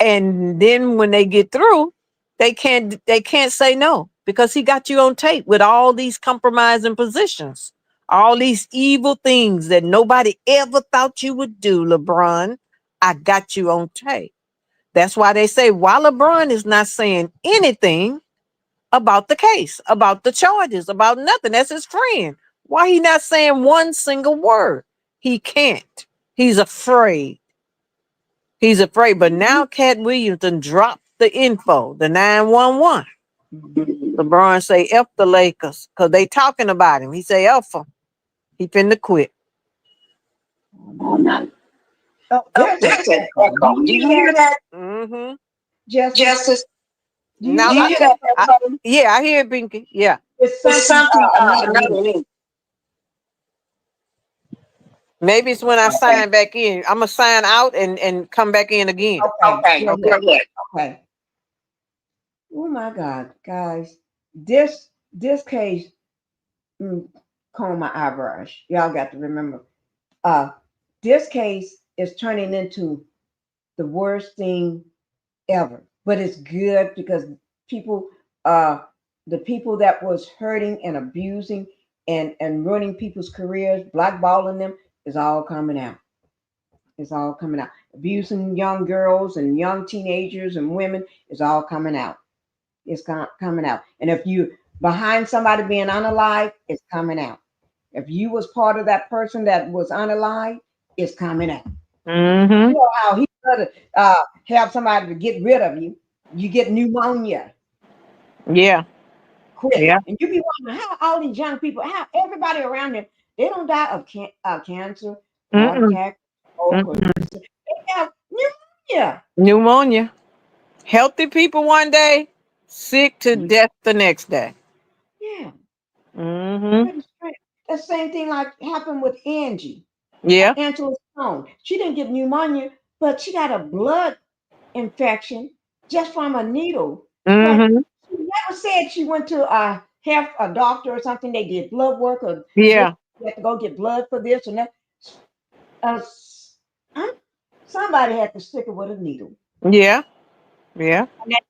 And then when they get through, they can't say no because he got you on tape with all these compromising positions, all these evil things that nobody ever thought you would do, LeBron. I got you on tape. That's why they say while LeBron is not saying anything about the case, about the charges, about nothing, that's his friend. Why he not saying one single word? He can't. He's afraid. He's afraid. But now Cat Williamson dropped the info, the 911. LeBron say F the Lakers because they talking about him. He say F him. He finna quit. There's an echo. Do you hear that? Mm-hmm. Justice. Do you Now, hear that? yeah, I hear it, Pinkie. Yeah. It's something another me. Maybe it's when I sign back in. I'm gonna sign out and come back in again. Okay. Okay. Oh my God, guys, this case, comb my eyebrows. Y'all got to remember, this case is turning into the worst thing ever. But it's good because people, the people that was hurting and abusing and ruining people's careers, blackballing them, is all coming out. It's all coming out. Abusing young girls and young teenagers and women is all coming out. It's coming out. And if you behind somebody being unalive, it's coming out. If you was part of that person that was unalive, it's coming out. Mm-hmm. You know how he could have somebody to get rid of you. You get pneumonia. Yeah. Quick. Yeah. And you be wondering how all these young people, how everybody around them, they don't die of cancer, heart attack, they have pneumonia. Pneumonia. Healthy people one day, sick to death the next day. Yeah. Mm-hmm. The same thing like happened with Angie. Yeah. Angela Stone. She didn't get pneumonia, but she got a blood infection just from a needle. But she never said she went to a doctor or something. They did blood work or Yeah. you have to go get blood for this and that. Somebody had to stick it with a needle. Yeah. Yeah. And that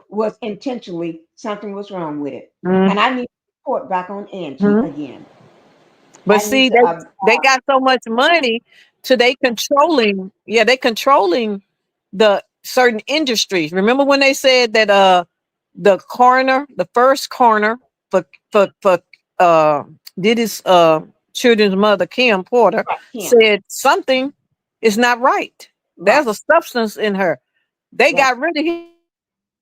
was intentionally something was wrong with it. Mhm. And I need to report back on Angie again. But see, they got so much money to they controlling. Yeah, they controlling the certain industries. Remember when they said that the coroner, the first coroner for Diddy's children's mother, Kim Porter, said something is not right. There's a substance in her. They got rid of him.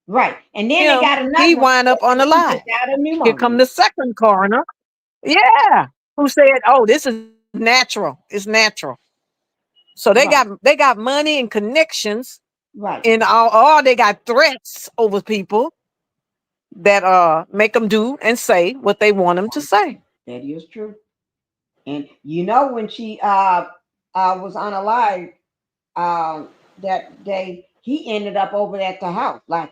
Right. And then they got another. He wind up on the line. Here come the second coroner. Yeah. Who said, "Oh, this is natural. It's natural." So they got money and connections. Right. And all they got threats over people that make them do and say what they want them to say. That is true. And you know when she was unalive that day, he ended up over at the house like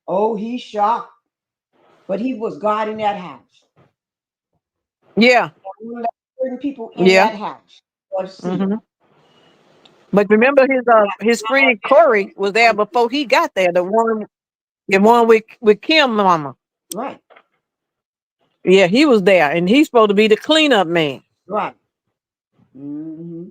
oh, he's shocked, but he was guarding that house. Yeah. Certain people in that house. But remember his friend Corey was there before he got there. The one with Kim mama. Right. Yeah, he was there, and he's supposed to be the cleanup man. Right. Mm-hmm.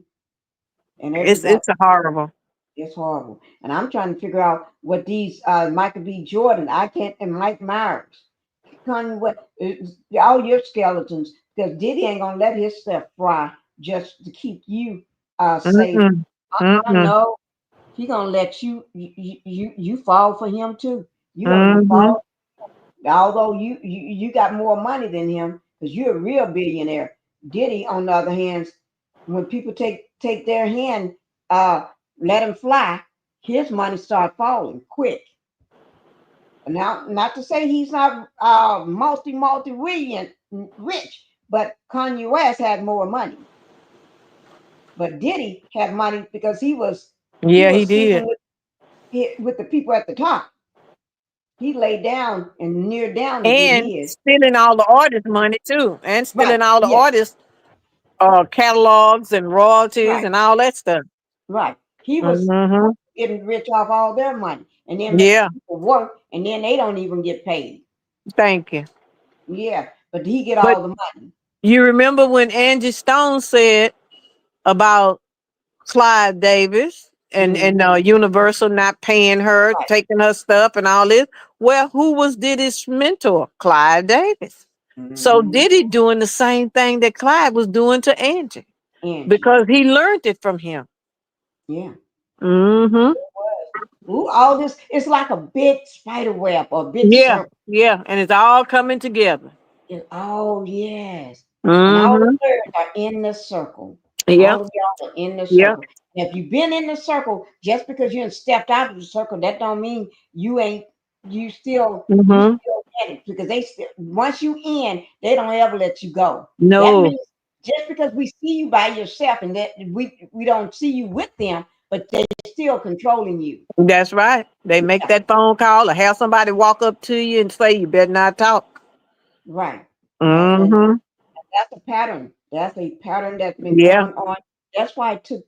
And it's horrible. It's horrible. And I'm trying to figure out what these Michael B. Jordan, and Mike Myers, what all your skeletons, because Diddy ain't gonna let his stuff fry just to keep you safe. No, he gonna let you fall for him too. You gonna fall. Although you got more money than him because you're a real billionaire. Diddy, on the other hand, when people take their hand, let him fly, his money started falling quick. Now, not to say he's not multi-million rich, but Kanye West had more money. But Diddy had money because he was He did. sleeping with the people at the top. He laid down and near down to get And his. stealing all the artists' money too. And stealing Right. all the Yeah. artists catalogs and royalties Right. and all that stuff. Right. He was Mm-hmm. getting rich off all their money and then making Yeah. people work and then they don't even get paid. Thank you. Yeah. But he get But all the money. you remember when Angie Stone said about Clive Davis and Universal not paying her, Right. taking her stuff and all this? Well, who was Diddy's mentor? Clive Davis. So Diddy doing the same thing that Clive was doing to Angie because he learned it from him. Yeah. Mm-hmm. Ooh, all this, it's like a big spider web or a big Yeah, circle. yeah, and it's all coming together. Oh, yes. And all the Mm-hmm. players are in the circle. Yeah, All of y'all are in the yeah. circle. And if you've been in the circle, just because you stepped out of the circle, that don't mean you still Mm-hmm. in it, because they still, once you in, they don't ever let you go. That No, means just because we see you by yourself and that we don't see you with them, but they're still controlling you. that's right. They make Yeah. that phone call or have somebody walk up to you and say, "You better not talk." Right. Mm-hmm. That's a pattern. That's a pattern that's been Yeah, going on. That's why it took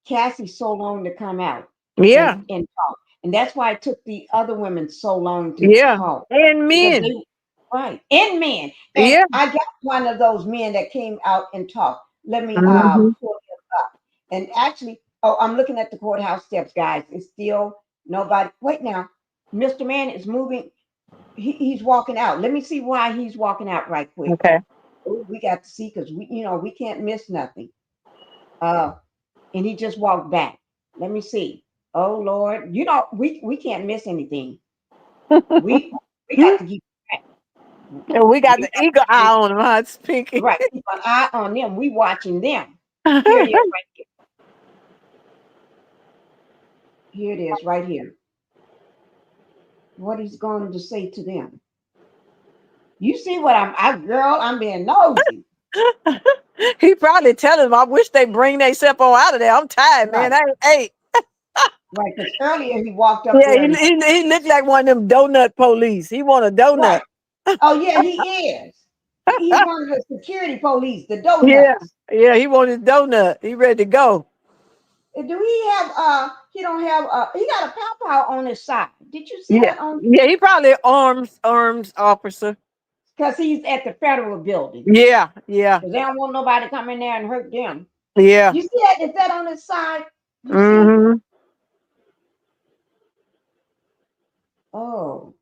Cassie so long to come out yeah, and talk. And that's why it took the other women so long to yeah. talk. And Because men. right. And men. And Yeah. I got one of those men that came out and talked. Let me Mm-hmm. pull him up. And actually, I'm looking at the courthouse steps, guys. It's still nobody. Wait now. Mr. Man is moving. He's walking out. Let me see why he's walking out right quick. Okay. Oh, we got to see because we can't miss nothing. And he just walked back. Let me see. Oh Lord, we can't miss anything. We got to keep track. And we got We the got eagle to eye on them, huh, Pinkie? right, keep an eye on them. We watching them. Here it is right here. Here it is right here. What he's going to say to them. You see what I'm being nosy. He probably telling them, "I wish they bring themselves on out of there. I'm tired, Right. man. I ain't ate." Right, because earlier he walked up Yeah, there and he looked like one of them donut police. He want a donut. right. Oh yeah, he is. He's one of the security police, the Yeah, donuts. yeah, he want his donut. He ready to go. Do he have he don't have he got a pow on his side. Did you see Yeah, that on yeah, he probably arms officer. because he's at the federal building. Yeah, yeah, Because they don't want nobody to come in there and hurt them. yeah. You see that? Is that on his side? You see? Mm-hmm. Oh.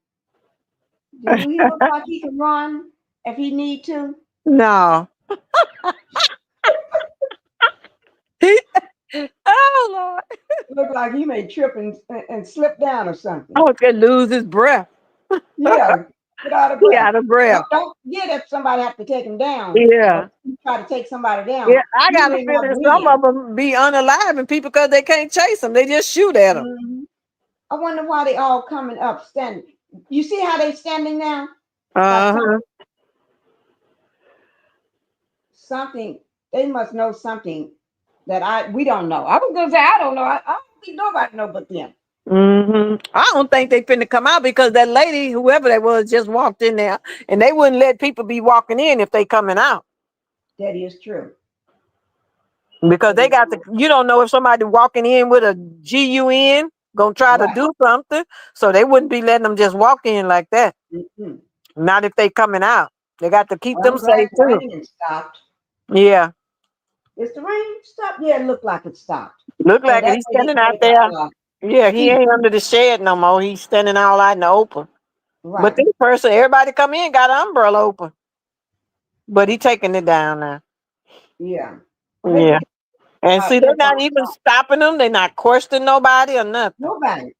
Do he look like he can run if he need to? No. Oh Lord. Look like he may trip and slip down or something. Oh, could lose his breath. Yeah. Get out of He breath. out of breath. Don't get if somebody have to take him down. Yeah. Or try to take somebody down. Yeah, I He got a may not feeling some win. of them be unaliving people because they can't chase them. They just shoot at them. Mhm. I wonder why they all coming up standing. You see how they standing now? Like Uh-huh. something. They must know something that we don't know. I was gonna say I don't know. I don't think nobody know but them. Mm-hmm. I don't think they finna come out because that lady, whoever that was, just walked in there, and they wouldn't let people be walking in if they coming out That is true. because they got the. You don't know if somebody walking in with a GUN gonna try to Right. do something, so they wouldn't be letting them just walk in like that. Mm-hmm. Not if they coming out. They got to keep Well, them I'm glad safe the too. rain stopped. Yeah, Is the rain stopped? Yeah, it looked like it stopped. look So like it. that He's way standing they out made there. a Yeah, he peace. ain't under the shed no more. He's standing all out in the open. But Right. this person, everybody come in, got an umbrella open. But he taking it down now. Yeah. Yeah. Maybe And see, they're not earphones even on. stopping them. They're not questioning nobody or nothing. Nobody.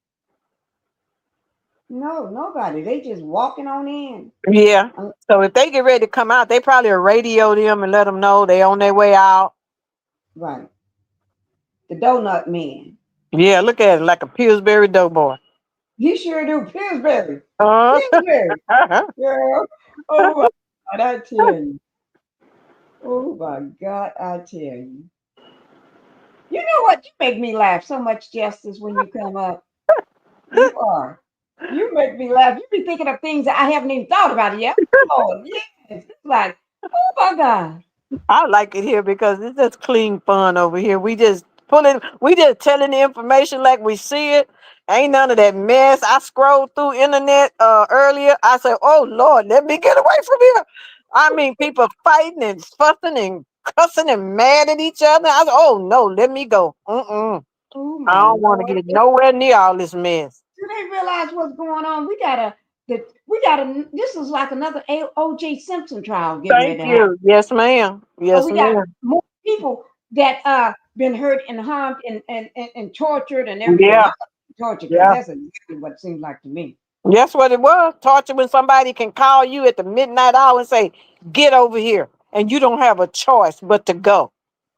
No, nobody. They just walking on in. Yeah. So if they get ready to come out, they probably radio them and let them know they on their way out. Right. The donut man. Yeah, look at it like a Pillsbury Doughboy. He sure do. Pillsbury. Uh, Pillsbury. Girl. Oh my God, I tell you. Oh my God, I tell you. You know what? You make me laugh so much, Justice, when you come up. You are. You make me laugh. You be thinking of things that I haven't even thought about yet. Oh, yes. It's like, oh my God. I like it here because it's just clean fun over here. We just telling the information like we see it. Ain't none of that mess. I scrolled through internet earlier. I said, "Oh Lord, let me get away from here." I mean, people fighting and fussing and cussing and mad at each other. I said, "Oh no, let me go. Oh I my don't want to Lord. get nowhere near all this mess." Do they realize what's going on? We gotta, this is like another O.J. Simpson trial getting Thank ready to happen. you. Yes, ma'am. So Yes, we got ma'am. more people that been hurt and harmed and tortured and everything. Yeah, I'm tortured because yeah. that's exactly what it seems like to me. That's what it was. Torture when somebody can call you at the midnight hour and say, "Get over here," and you don't have a choice but to go.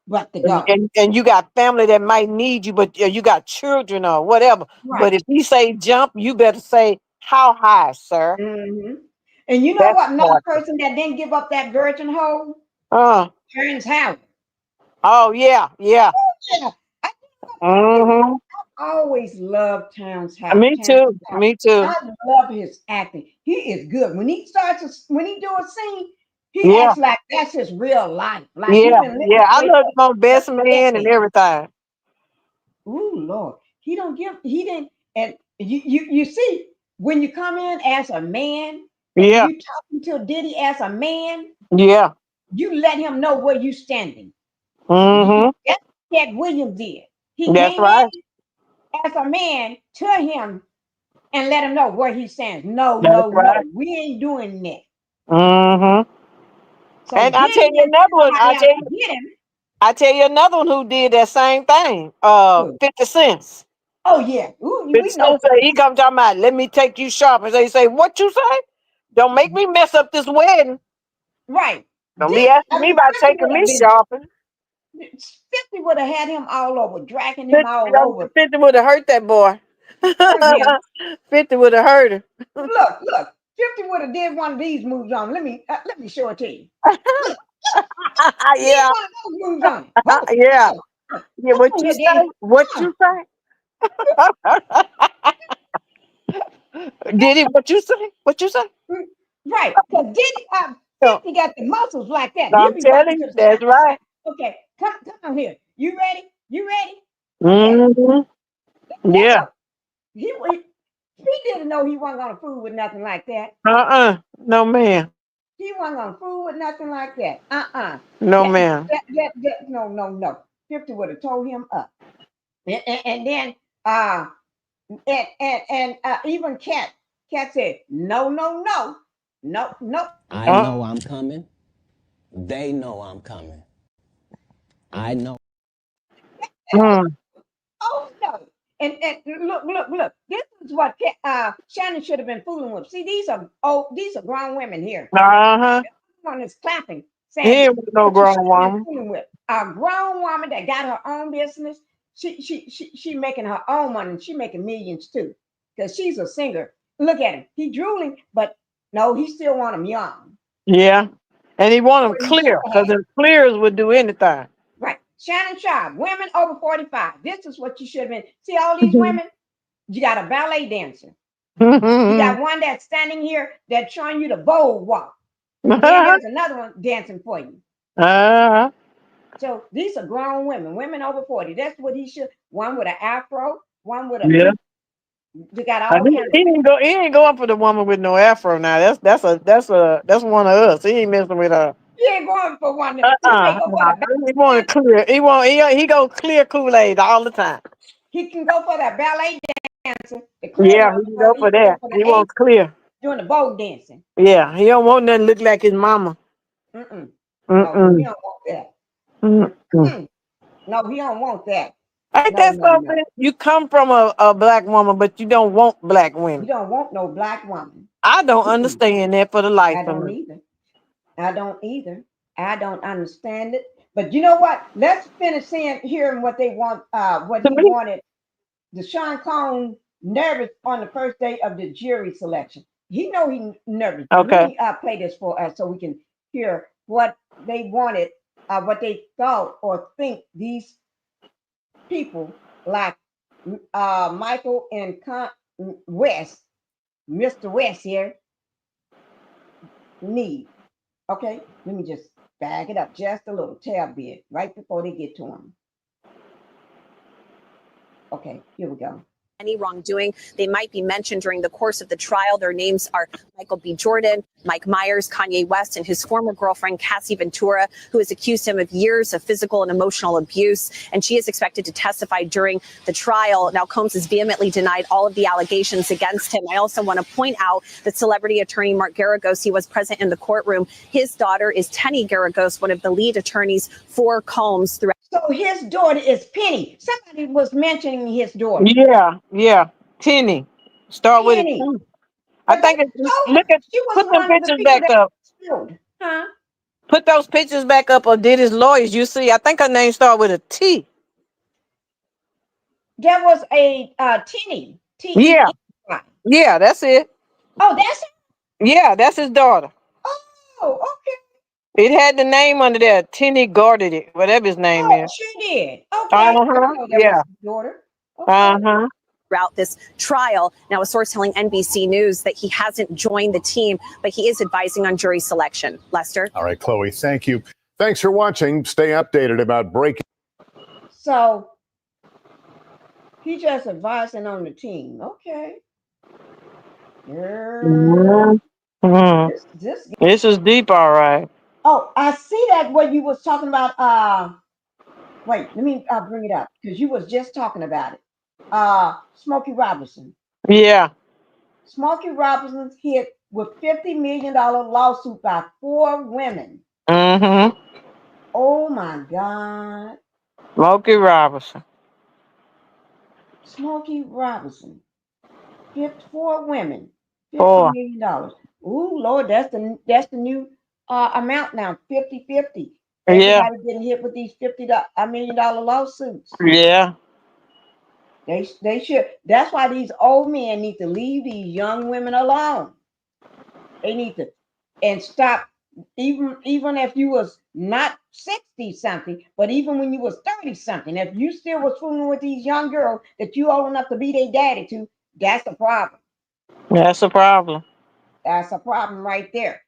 But to And, go. and, and you got family that might need you, but you got children or whatever. Right. But if he say jump, you better say, "How high, sir?" Hmm. And you know That's what? Another torture. person that didn't give up that virgin hole? Uh, Terrence Howard. oh yeah, yeah. Yeah. Mm-hmm. I always loved Me Terrence too. Howard. Me too. I love his acting. He is good. When he do a scene, he Yeah, acts like that's his real life. Like he yeah, been living yeah. I this love him on for Best Man and decades. everything. Ooh, Lord. He didn't, and you see, when you come in as a man and Yeah, you talking to Diddy as a man, yeah. you let him know where you standing. Mm-hmm. That's what Cat Williams did. He That's came right. in as a man to him and let him know where he stands. No, That's no, no. right. We ain't doing that. Mm-hmm. So And I tell Diddy you didn't another send one. nobody out to get him. I tell you another one who did that same thing. Who? 50 cents. Oh yeah. Ooh, 50 we know cents say he come talking about, "Let me take you shopping." So he say, "What you say? Don't make me mess up this wedding. right. Don't be Diddy, asking me about 50 taking would have me been shopping." 50 would have had him all over, dragging him 50, all over. 50 would have hurt that boy. Hurt him. 50 would have hurt him. Look. 50 would have did one of these moves on. Let me show it to you. Look, he did Yeah, one of those moves on. Oh, yeah. Yeah, come what on you here, say? Diddy. What Come you say? Did he? What you say? What you say? on. Right. Because Diddy, No, 50 got the muscles like that. He'll I'm be rocking telling to you, the that's side to right. side. Okay, come on here. You ready? You ready? Okay. Hmm. Let's Yeah. go. He didn't know he wasn't gonna fool with nothing like that. No, man. He wasn't gonna fool with nothing like that. No, man. No. 50 would have told him up. And then even Cat said, no, no, no, no, no. I know I'm coming. They know I'm coming. I know. Mm. Oh no. And look. This is what Shannon should have been fooling with. See, these are grown women here. Uh-huh. One is clapping, He saying ain't with no what you grown should have been woman. fooling with. A grown woman that got her own business. She making her own money. And she making millions too, because she's a singer. Look at him. He drooling, but no, he still want him young. Yeah. And he want them What he should clear, have because had. the clears would do anything. Right. Shannon Sharp, women over 45. This is what you should have been. See all these women? You got a ballet dancer. You got one that's standing here that's showing you the bold walk. And then there's another one dancing for you. Uh-huh. So these are grown women over 40. That's what he should. One with an afro, one with a. Yeah. You got And all kinds of. he ain't going for the woman with no afro now. That's one of us. He ain't messing with her. He ain't going for one. He may go for Nah, the. he want to clear. He go clear Kool-Aid all the time. He can go for that ballet dancer, the clear Yeah, one, he can or go he for can go that. for the He A wants clear. doing the bold dancing. Yeah, he don't want nothing look like his mama. Mm-mm. No, he Mm-mm. don't want that. Mm-mm. No, he don't want that. Ain't No, that no, no. something? You come from a black woman, but you don't want black You women. don't want no black woman. I don't Mm-mm. understand that for the life I of don't me. either. I don't either. I don't understand it. But you know what? Let's finish hearing what they want. What To he me, wanted. Deshaun Combs nervous on the first day of the jury selection. He know he nervous. Okay. Let me play this for us so we can hear what they wanted, what they thought or think these people like Michael and West, Mr. West here, need. Okay, let me just back it up just a little, tad bit, right before they get to him. Okay, here we go. Any wrongdoing. They might be mentioned during the course of the trial. Their names are Michael B. Jordan, Mike Myers, Kanye West, and his former girlfriend, Cassie Ventura, who has accused him of years of physical and emotional abuse. And she is expected to testify during the trial. Now, Combs has vehemently denied all of the allegations against him. I also want to point out that celebrity attorney Mark Garagos, he was present in the courtroom. His daughter is Tenny Garagos, one of the lead attorneys for Combs throughout. So his daughter is Penny. Somebody was mentioning his daughter. Yeah. Tenny. Start with Penny. it. I think look at put them pictures back up. Huh? Put those pictures back up of Diddy's lawyers. You see, I think her name started with a T. There was a Tenny. Yeah. Yeah, that's it. Oh, that's it? Yeah, that's his daughter. Oh, okay. It had the name under there, Tenny guarded it, whatever his name is. She did. Okay. I know that Yeah. was his daughter. Throughout this trial. Now, a source telling NBC News that he hasn't joined the team, but he is advising on jury selection. Lester? All right, Chloe, thank you. Thanks for watching. Stay updated about breaking. So he just advising on the team. Okay. This is deep, all right. Oh, I see that what you was talking about. Wait, let me bring it up because you was just talking about it. Smokey Robinson. Yeah. Smokey Robinson hit with $50 million lawsuit by 4 women. Mm-hmm. Oh my God. Smokey Robinson. Smokey Robinson. 4 women. Four. $50 million. Ooh, Lord, that's the new amount now. 50-50. Everybody getting hit with these $50 million lawsuits. Yeah. They should. That's why these old men need to leave these young women alone. They need to and stop. Even if you was not 60 something, but even when you was 30 something, if you still was fooling with these young girls that you old enough to be their daddy to, that's a problem. That's a problem. That's a problem right there.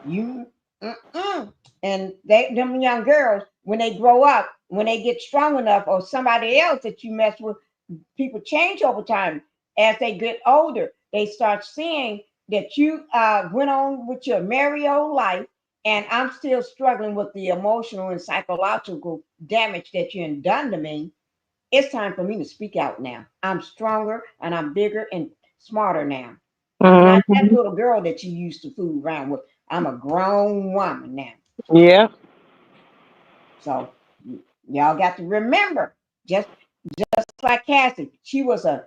You and them young girls, when they grow up, when they get strong enough, or somebody else that you mess with, people change over time. As they get older, they start seeing that you went on with your merry old life, and I'm still struggling with the emotional and psychological damage that you done to me. It's time for me to speak out now. I'm stronger and I'm bigger and smarter now. I'm not that little girl that you used to fool around with. I'm a grown woman now. Yeah. So y'all got to remember, just like Cassie, she was a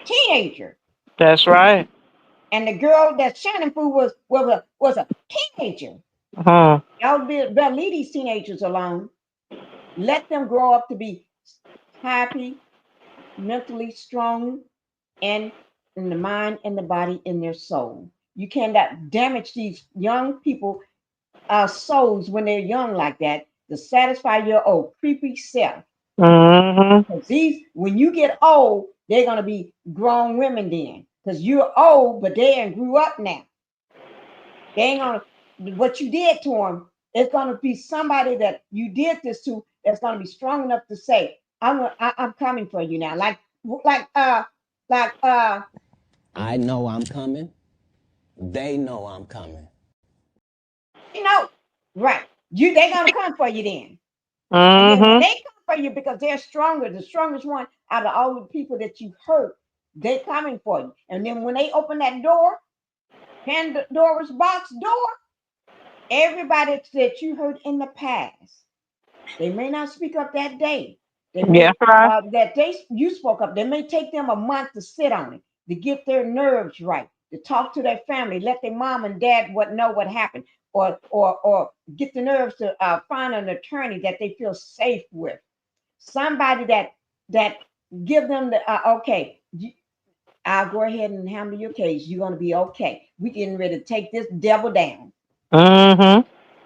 teenager. That's right. And the girl that Shannon fool was a teenager. Y'all better leave these teenagers alone. Let them grow up to be happy, mentally strong, and in the mind and the body and their soul. You cannot damage these young people souls when they're young like that to satisfy your old creepy self. Because when you get old, they're gonna be grown women then. Because you're old, but they ain't grew up now. They ain't gonna what you did to them. It's gonna be somebody that you did this to that's gonna be strong enough to say, I'm coming for you now. I know I'm coming. They know I'm coming. Right. They're gonna come for you then. And then when they come for you because they're stronger, the strongest one out of all the people that you hurt, they coming for you. And then when they open that door, Pandora's box door, everybody that you hurt in the past, they may not speak up that day. They may, that day you spoke up. They may take them a month to sit on it, to get their nerves right, to talk to their family, let their mom and dad know what happened, or get the nerves to find an attorney that they feel safe with, somebody that give them the okay. I'll go ahead and handle your case. You're gonna be okay. We getting ready to take this devil down. Mm-hmm.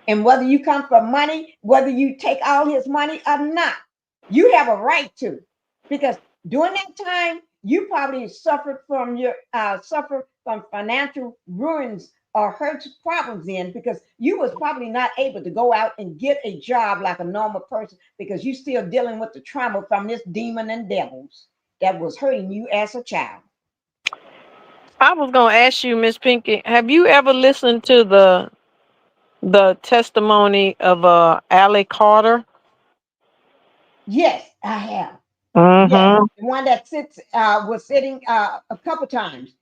And whether you come for money, whether you take all his money or not, you have a right to. Because during that time, you probably suffered from financial ruins or hurt problems in because you was probably not able to go out and get a job like a normal person because you still dealing with the trauma from this demon and devils that was hurting you as a child. I was gonna ask you, Miss Pinkie, have you ever listened to the testimony of Allie Carter? Yes, I have. Yes, Mm-hmm. the one that was sitting a couple times.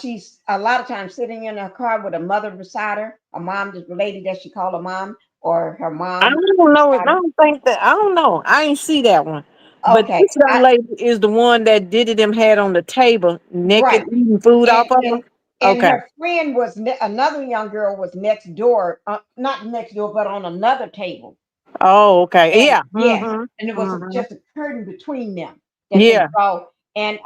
She's a lot of times sitting in her car with a mother beside her, a mom, the lady that she called a mom, or her I mom don't know. I beside her. don't think that. I don't know. I ain't see that one. But Okay, this young lady is the one that Diddy them had on the table, naked, right. eating food And off of her. and Okay. her friend was another young girl was next door, not next door, but on another table. Oh, okay. And Yeah. yes, Mm-hmm. and it was Mm-hmm. just a curtain between them that they Yeah. draw. And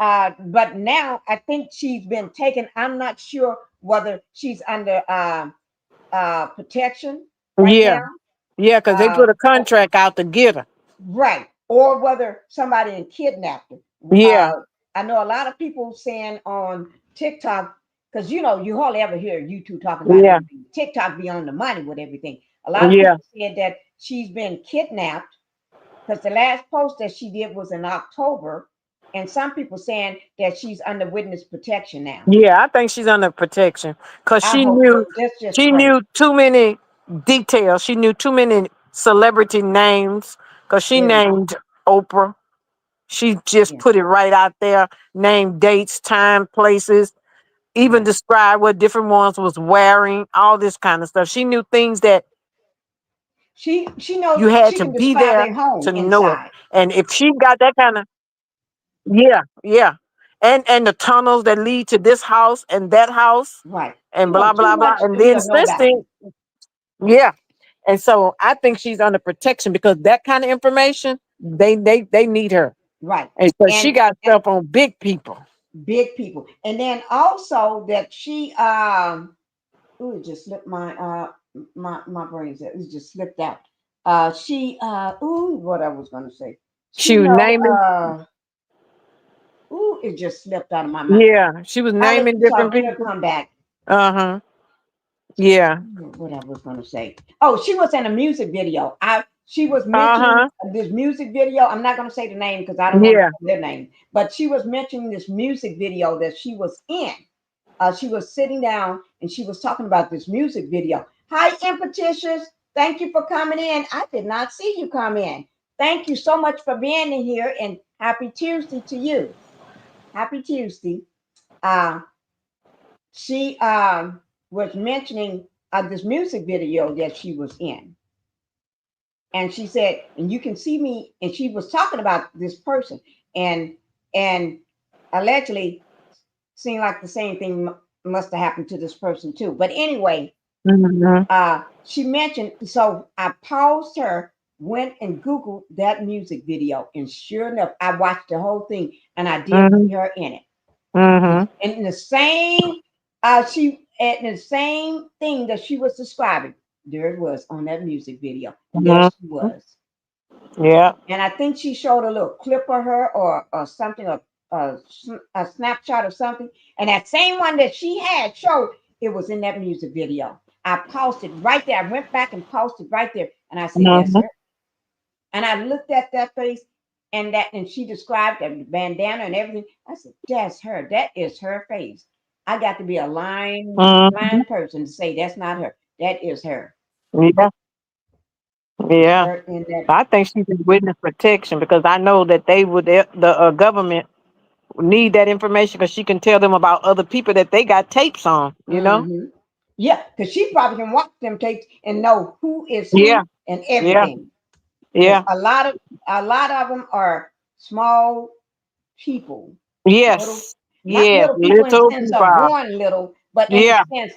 but now I think she's been taken. I'm not sure whether she's under protection right Yeah. now. Yeah, because they put a contract out to get her. Right. Or whether somebody had kidnapped her. Yeah. I know a lot of people saying on TikTok, because you know, you hardly ever hear you two talking about Yeah. everything. TikTok be on the money with everything. A lot of Yeah. people said that she's been kidnapped because the last post that she did was in October. And some people saying that she's under witness protection now. Yeah, I think she's under protection because I hope so. That's just she great. knew too many details. She knew too many celebrity names because she Very, named Oprah. She just yeah. put it right out there, named dates, time, places, even Right. described what different ones was wearing, all this kind of stuff. She knew things that She knows you had she to can be describe there their home to know it. inside. And if she got that kind of, yeah, yeah. And the tunnels that lead to this house and that house Right. and She knows blah too blah blah. much And to be then a since nobody. then, yeah. And so I think she's under protection because that kind of information, they need her. Right. And so she And got stuff on big people. big people. And then also that she ooh, it just slipped my brains. It just slipped out. She ooh, what I was gonna say. She She was know naming, ooh, it just slipped out of my mind. yeah, she was I'll let naming you different talk, it'll people. come back. Uh-huh. Yeah. What I was gonna say. Oh, she was in a music video. She was mentioning Uh-huh. this music video. I'm not gonna say the name because I don't want to Yeah. say their name, but she was mentioning this music video that she was in. She was sitting down and she was talking about this music video. Hi, Impetitious. Thank you for coming in. I did not see you come in. Thank you so much for being in here and happy Tuesday to you. Happy Tuesday. Uh, she was mentioning this music video that she was in. And she said, and you can see me, and she was talking about this person and allegedly seemed like the same thing must have happened to this person too. But anyway, Mhm. she mentioned, so I paused her, went and Googled that music video, and sure enough, I watched the whole thing and I did see Mhm. her in it. Mhm. And in the same the same thing that she was describing, there it was on that music video. And there Mhm. she was. Yeah. And I think she showed a little clip of her or something, a snapshot of something. And that same one that she had showed, it was in that music video. I paused it right there. I went back and paused it right there. And I said, that's Mhm. her. And I looked at that face and she described the bandana and everything. I said, that's her. That is her face. I got to be a Mhm. blind person to say that's not her. That is her. Yeah. It's Yeah. her in that. I think she's in witness protection because I know that they would the government need that information because she can tell them about other people that they got tapes on, you know? Mhm. Yeah, because she probably can watch them tapes and know who is Yeah. who and Yeah. everything. And Yeah. a lot of them are small people, little, Yes. not Yes. little people in the Little sense of people. born little, but in the Yeah. sense,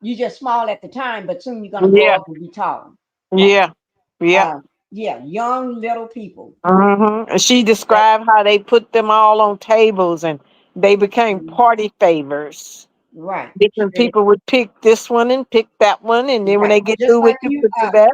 you just small at the time, but soon you're gonna grow Yeah. up and be tall. Right. Yeah. Yeah. Uh, Yeah, young little people. And she described how they put them all on tables and they became party favors. Right. Different people would pick this one and pick that one, and then when Right. they get through with you, put you back.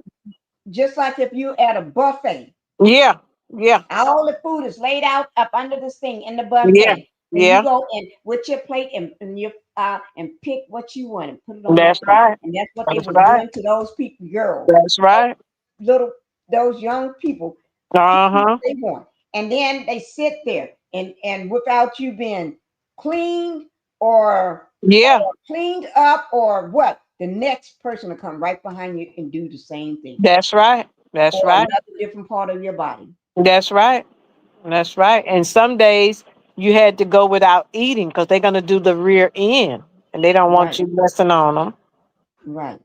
Just like if you at a buffet. Yeah, yeah, All the food is laid out up under this thing in the yeah, buffet. And you yeah. go in with your plate and you and pick what you want and put it on That's that plate. right. And that's what they That's was right. doing to those people, girls. That's right. Those young people. Uh-huh. They want. And then they sit there and without you being cleaned or Yeah. cleaned up or what, the next person will come right behind you and do the same thing. That's right. That's Or right. another different part of your body. That's right. That's right. And some days you had to go without eating because they're gonna do the rear end, and they don't want Right. you messing on them. Right.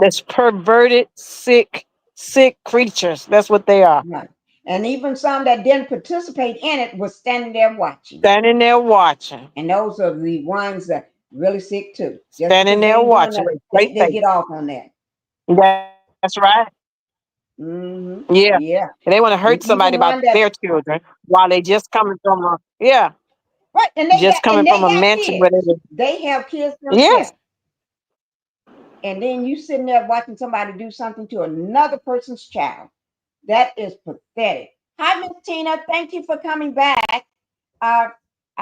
That's perverted, sick creatures. That's what they are. Right. And even some that didn't participate in it was standing there watching. Standing there watching. And those are the ones that really sick too. Just Standing because they there ain't doing watching. nothing, Straight they face. get off on that. That's right. Yeah. Yeah. And they want to And hurt somebody even about one that their children while they just coming from a right, and just coming from a they got mansion where kids. They have kids yes. themselves. And then you sitting there watching somebody do something to another person's child. That is pathetic. Hi, Miss Tina. Thank you for coming back. I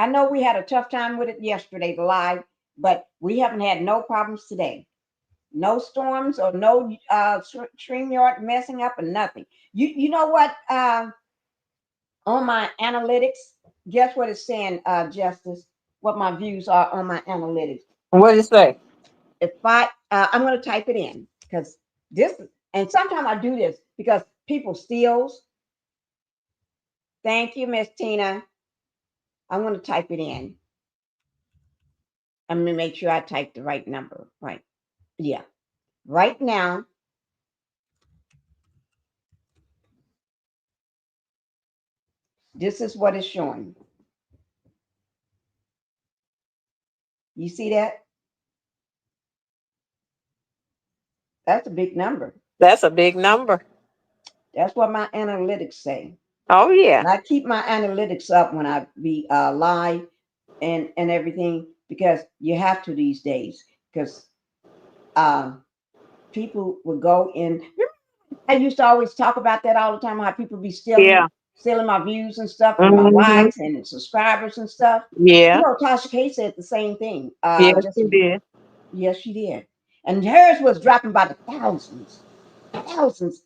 know we had a tough time with it yesterday, live, but we haven't had no problems today. No storms or no StreamYard messing up or nothing. You know what? On my analytics, guess what it's saying, Justice? What my views are on my analytics. What did it say? If I'm going to type it in because this, and sometimes I do this because people steals. Thank you, Miss Tina. I'm going to type it in. I'm going to make sure I type the right number. Right. Yeah. Right now, this is what it's showing. You see that? That's a big number. That's a big number. That's what my analytics say. Oh yeah. And I keep my analytics up when I be live and everything because you have to these days because people would go in. I used to always talk about that all the time, how people be stealing my views and stuff and my likes and subscribers and stuff. Yeah. You know, Tasha K said the same thing. Yes, she did. Yes, she did. And hers was dropping by the thousands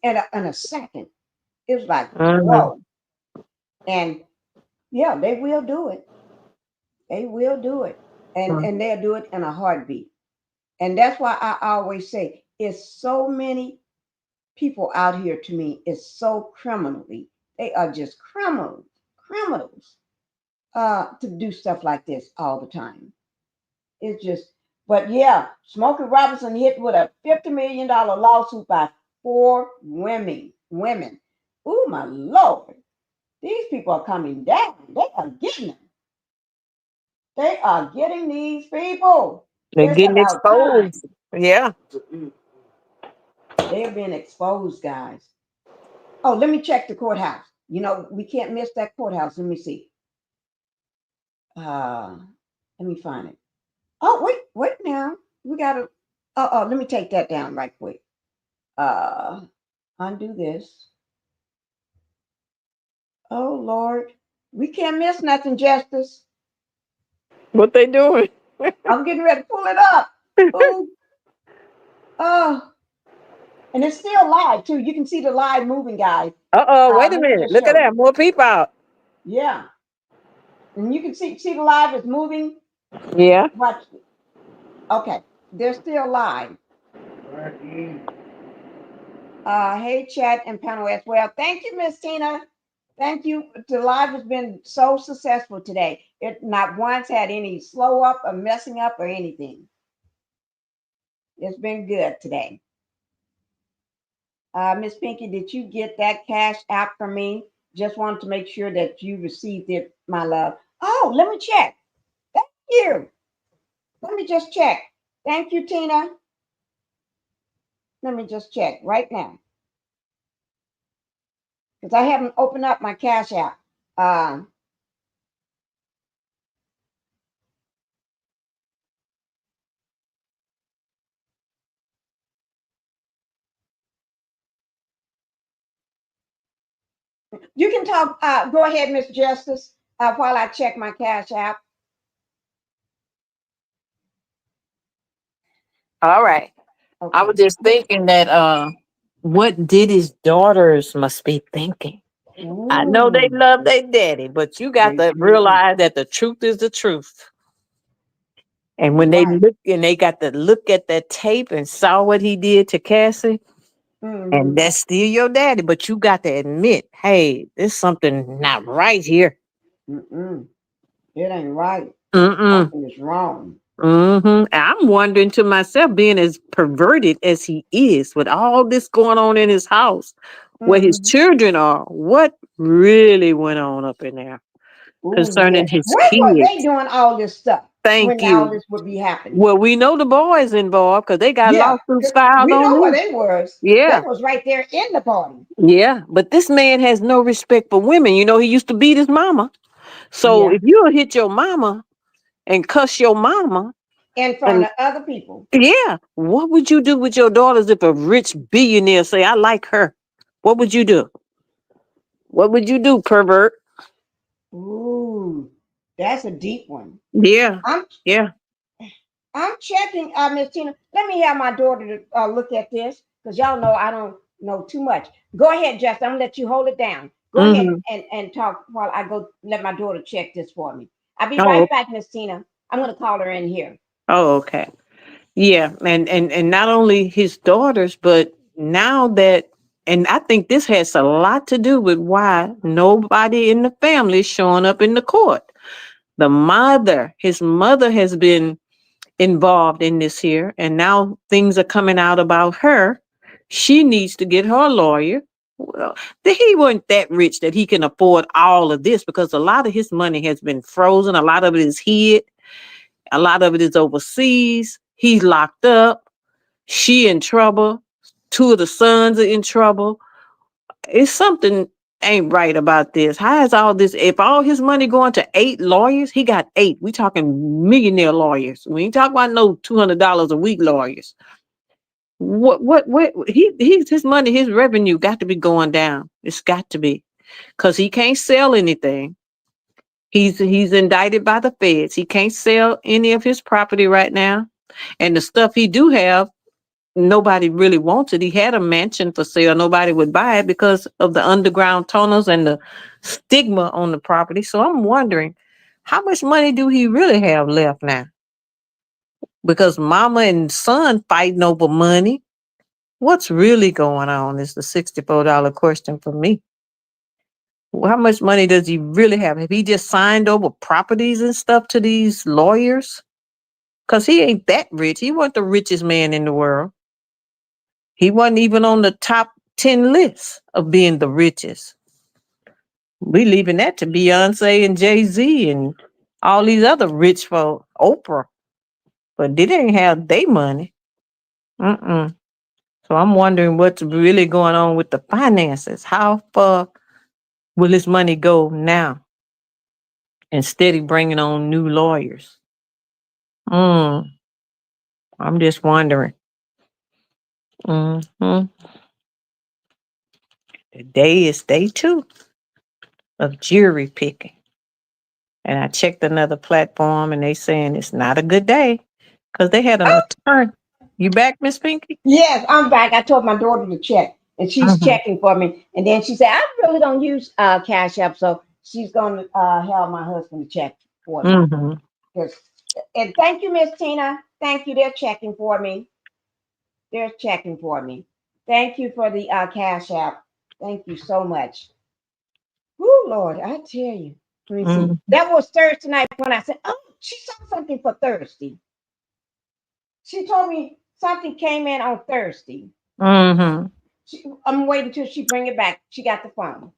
in a second. It was like, whoa. And yeah, they will do it. They will do it. And they'll do it in a heartbeat. And that's why I always say it's so many people out here to me is so criminally. They are just criminals to do stuff like this all the time. It's just, but yeah, Smokey Robinson hit with a $50 million lawsuit by 4 women. Oh my Lord. These people are coming down. They are getting them. They are getting these people. They're It's getting about time. exposed. Yeah. They're being exposed, guys. Oh, let me check the courthouse. You know, we can't miss that courthouse. Let me see. Let me find it. Oh, wait now. We gotta let me take that down right quick. Undo this. Oh Lord. We can't miss nothing, Justice. What they doing? I'm getting ready to pull it up. Oh. And it's still live too. You can see the live moving, guys. Wait a minute. Look at that. More people out. Yeah. And you can see the live is moving. Yeah. Watch. Okay. They're still live. Hey, chat and panel as well. Thank you, Miss Tina. Thank you. The live has been so successful today. It not once had any slow up or messing up or anything. It's been good today. Miss Pinkie, did you get that cash out from me? Just wanted to make sure that you received it, my love. Oh, let me check. Thank you. Let me just check. Thank you, Tina. Let me just check right now. because I haven't opened up my Cash App. You can talk. Go ahead, Miss Justice, while I check my Cash App. All right. I was just thinking that what Diddy's daughters must be thinking. I know they love their daddy, but you got to realize that the truth is the truth. And when they look and they got to look at that tape and saw what he did to Cassie, and that's still your daddy, but you got to admit, hey, there's something not right here. It ain't right. Mm-mm. Something is wrong. I'm wondering to myself, being as perverted as he is, with all this going on in his house, where his children are, what really went on up in there concerning his When were they kids? doing all this stuff? Thank When all you. this would be happening? Well, we know the boys involved because they got Yeah, lawsuits filed we on know them. where they was. Yeah. They was right there in the party. Yeah, but this man has no respect for women. You know, he used to beat his mama. So Yeah. if you'll hit your mama and cuss your mama, In front of other people. yeah, what would you do with your daughters if a rich billionaire say, I like her? What would you do? What would you do, pervert? Ooh, that's a deep one. Yeah. I'm checking, Miss Tina. Let me have my daughter to look at this because y'all know I don't know too much. Go ahead, Justin. I'm gonna let you hold it down. Go ahead and talk while I go let my daughter check this for me. I'll be right back, Miss Tina. I'm gonna call her in here. Oh, okay. Yeah, and not only his daughters, but now that, and I think this has a lot to do with why nobody in the family is showing up in the court. The mother, his mother has been involved in this here, and now things are coming out about her. She needs to get her lawyer. Well, he wasn't that rich that he can afford all of this because a lot of his money has been frozen. A lot of it is hid. A lot of it is overseas. He's locked up. She in trouble. Two of the sons are in trouble. It's something ain't right about this. How is all this? If all his money going to 8 lawyers, he got 8. We talking millionaire lawyers. We ain't talking about no $200 a week lawyers. What he's his money, his revenue got to be going down. It's got to be, because he can't sell anything. He's indicted by the feds. He can't sell any of his property right now. And the stuff he do have, nobody really wants it. He had a mansion for sale. Nobody would buy it because of the underground tunnels and the stigma on the property. So I'm wondering, how much money do he really have left now? Because mama and son fighting over money. What's really going on is the $64 question for me. Well, how much money does he really have? Have he just signed over properties and stuff to these lawyers? Because he ain't that rich. He wasn't the richest man in the world. He wasn't even on the top 10 list of being the richest. We leaving that to Beyonce and Jay-Z and all these other rich folk, Oprah. But they didn't have their money. So I'm wondering what's really going on with the finances. How far will this money go now? Instead of bringing on new lawyers. I'm just wondering. Today is day 2 of jury picking. And I checked another platform and they saying it's not a good day because they had an attorney. You back, Miss Pinkie? Yes, I'm back. I told my daughter to check, and she's checking for me. And then she said, "I really don't use Cash App, so she's going to have my husband to check for me." And thank you, Miss Tina. Thank you. They're checking for me. They're checking for me. Thank you for the Cash App. Thank you so much. Woo, Lord, I tell you. Let me see. That was Thursday night when I said, "Oh, she saw something for Thursday." She told me something came in on Thursday. I'm waiting till she bring it back. She got the phone.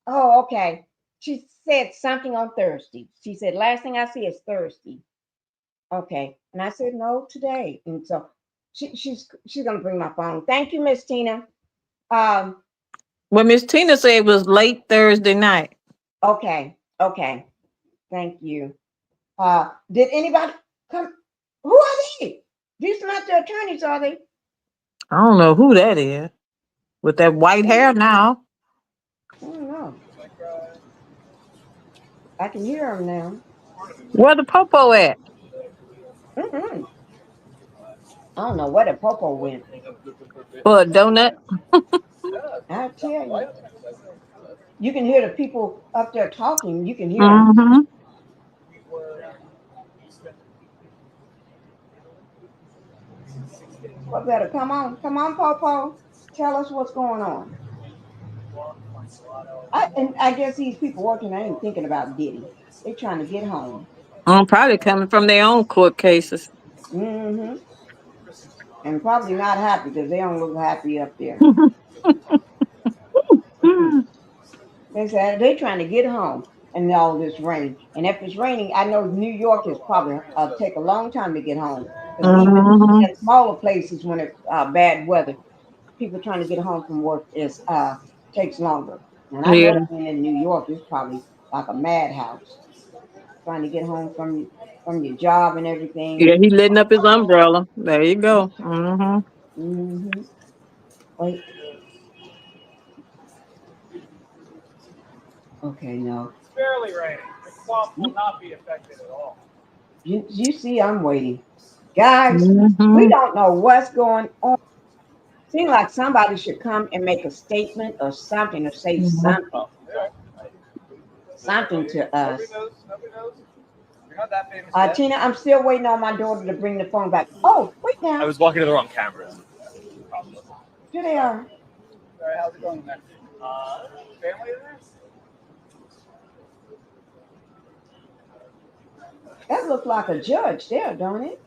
Oh, okay. She said something on Thursday. She said, last thing I see is Thursday. Okay. And I said, no, today. And so she's gonna bring my phone. Thank you, Miss Tina. Well, Miss Tina said it was late Thursday night. Okay. Thank you. Did anybody come? Who are they? These are not the attorneys, are they? I don't know who that is with that white hair now. I don't know. I can hear them now. Where the popo at? Mm-hmm. I don't know where the popo went. For a donut? I tell you. You can hear the people up there talking. You can hear them. Mm-hmm. What better? Come on, Popo. Tell us what's going on. I guess these people working, they ain't thinking about Diddy. They trying to get home. Probably coming from their own court cases. Mm-hmm. And probably not happy because they don't look happy up there. They said they trying to get home and all this rain. And if it's raining, I know New York is probably take a long time to get home. Because even in smaller places when it's bad weather, people trying to get home from work is takes longer. And I know being in New York is probably like a madhouse. Trying to get home from your job and everything. Yeah, he letting up his umbrella. There you go. Mm-hmm. Mm-hmm. Wait. Okay, no. It's barely raining. The swamp will not be affected at all. You see, I'm waiting. Guys, we don't know what's going on. Seems like somebody should come and make a statement or something or say something. Something to us. Nobody knows. You're not that famous. Tina, I'm still waiting on my daughter to bring the phone back. Oh, wait now. I was walking to the wrong cameras. Here they are. All right, how's it going there? Family in there? That looks like a judge there, don't it?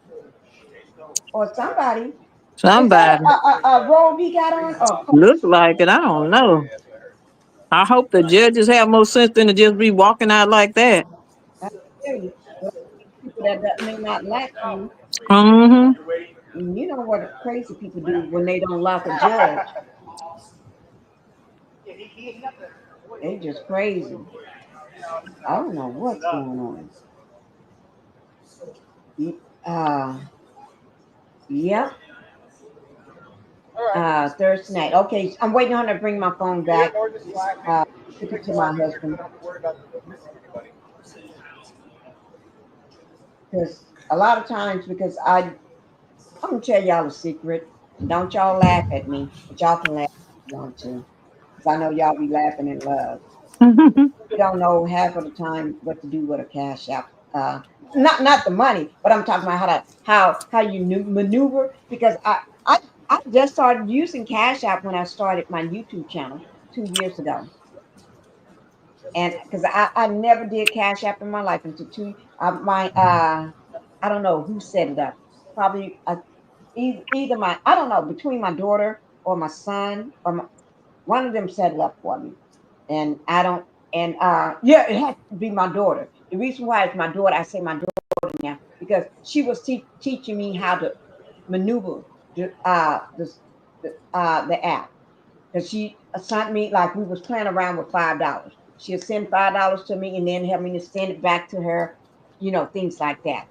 Or somebody. Somebody. A robe he got on? Looks like it. I don't know. I hope the judges have more sense than to just be walking out like that. I tell you, people that may not like you. Mm-hmm. You know what crazy people do when they don't like a judge. They just crazy. I don't know what's going on. Yep. Thursday night. Okay, I'm waiting on her to bring my phone back. Took it to my husband. Because a lot of times, because I'm gonna tell y'all a secret. Don't y'all laugh at me, but y'all can laugh if you want to. Because I know y'all be laughing in love. You don't know half of the time what to do with a cash app. Not the money, but I'm talking about how you maneuver. Because I just started using Cash App when I started my YouTube channel 2 years ago. And because I never did Cash App in my life until I don't know who set it up. Probably either I don't know, between my daughter or my son or one of them set it up for me. And I don't, and yeah, it had to be my daughter. The reason why it's my daughter, I say my daughter now, because she was teaching me how to maneuver the app. Because she assigned me, like we was playing around with $5. She'll send $5 to me and then help me to send it back to her, things like that.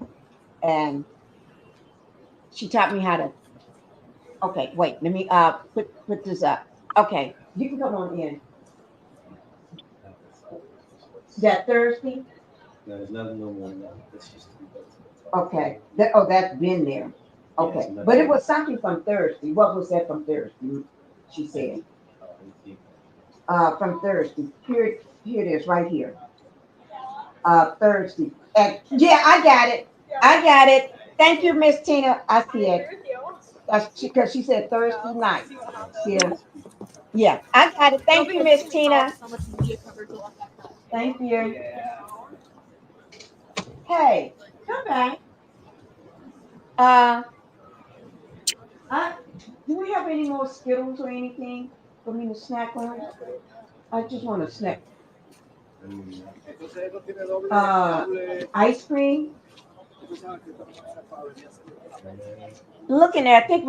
And she taught me how to. Okay, wait, let me put this up. Okay, you can come on in. That Thursday? No, there's nothing no more now. That's just Okay. That's been there. Okay. But it was something from Thursday. What was that from Thursday? She said. From Thursday. Here it is, right here. Thursday. And yeah, I got it. Thank you, Miss Tina. I see it. Because she said Thursday night. Yeah, I got it. Thank you, Miss Tina. Thank you. Hey, come back. Do we have any more Skittles or anything for me to snack on? I just want to snack. Ice cream. Looking at, I think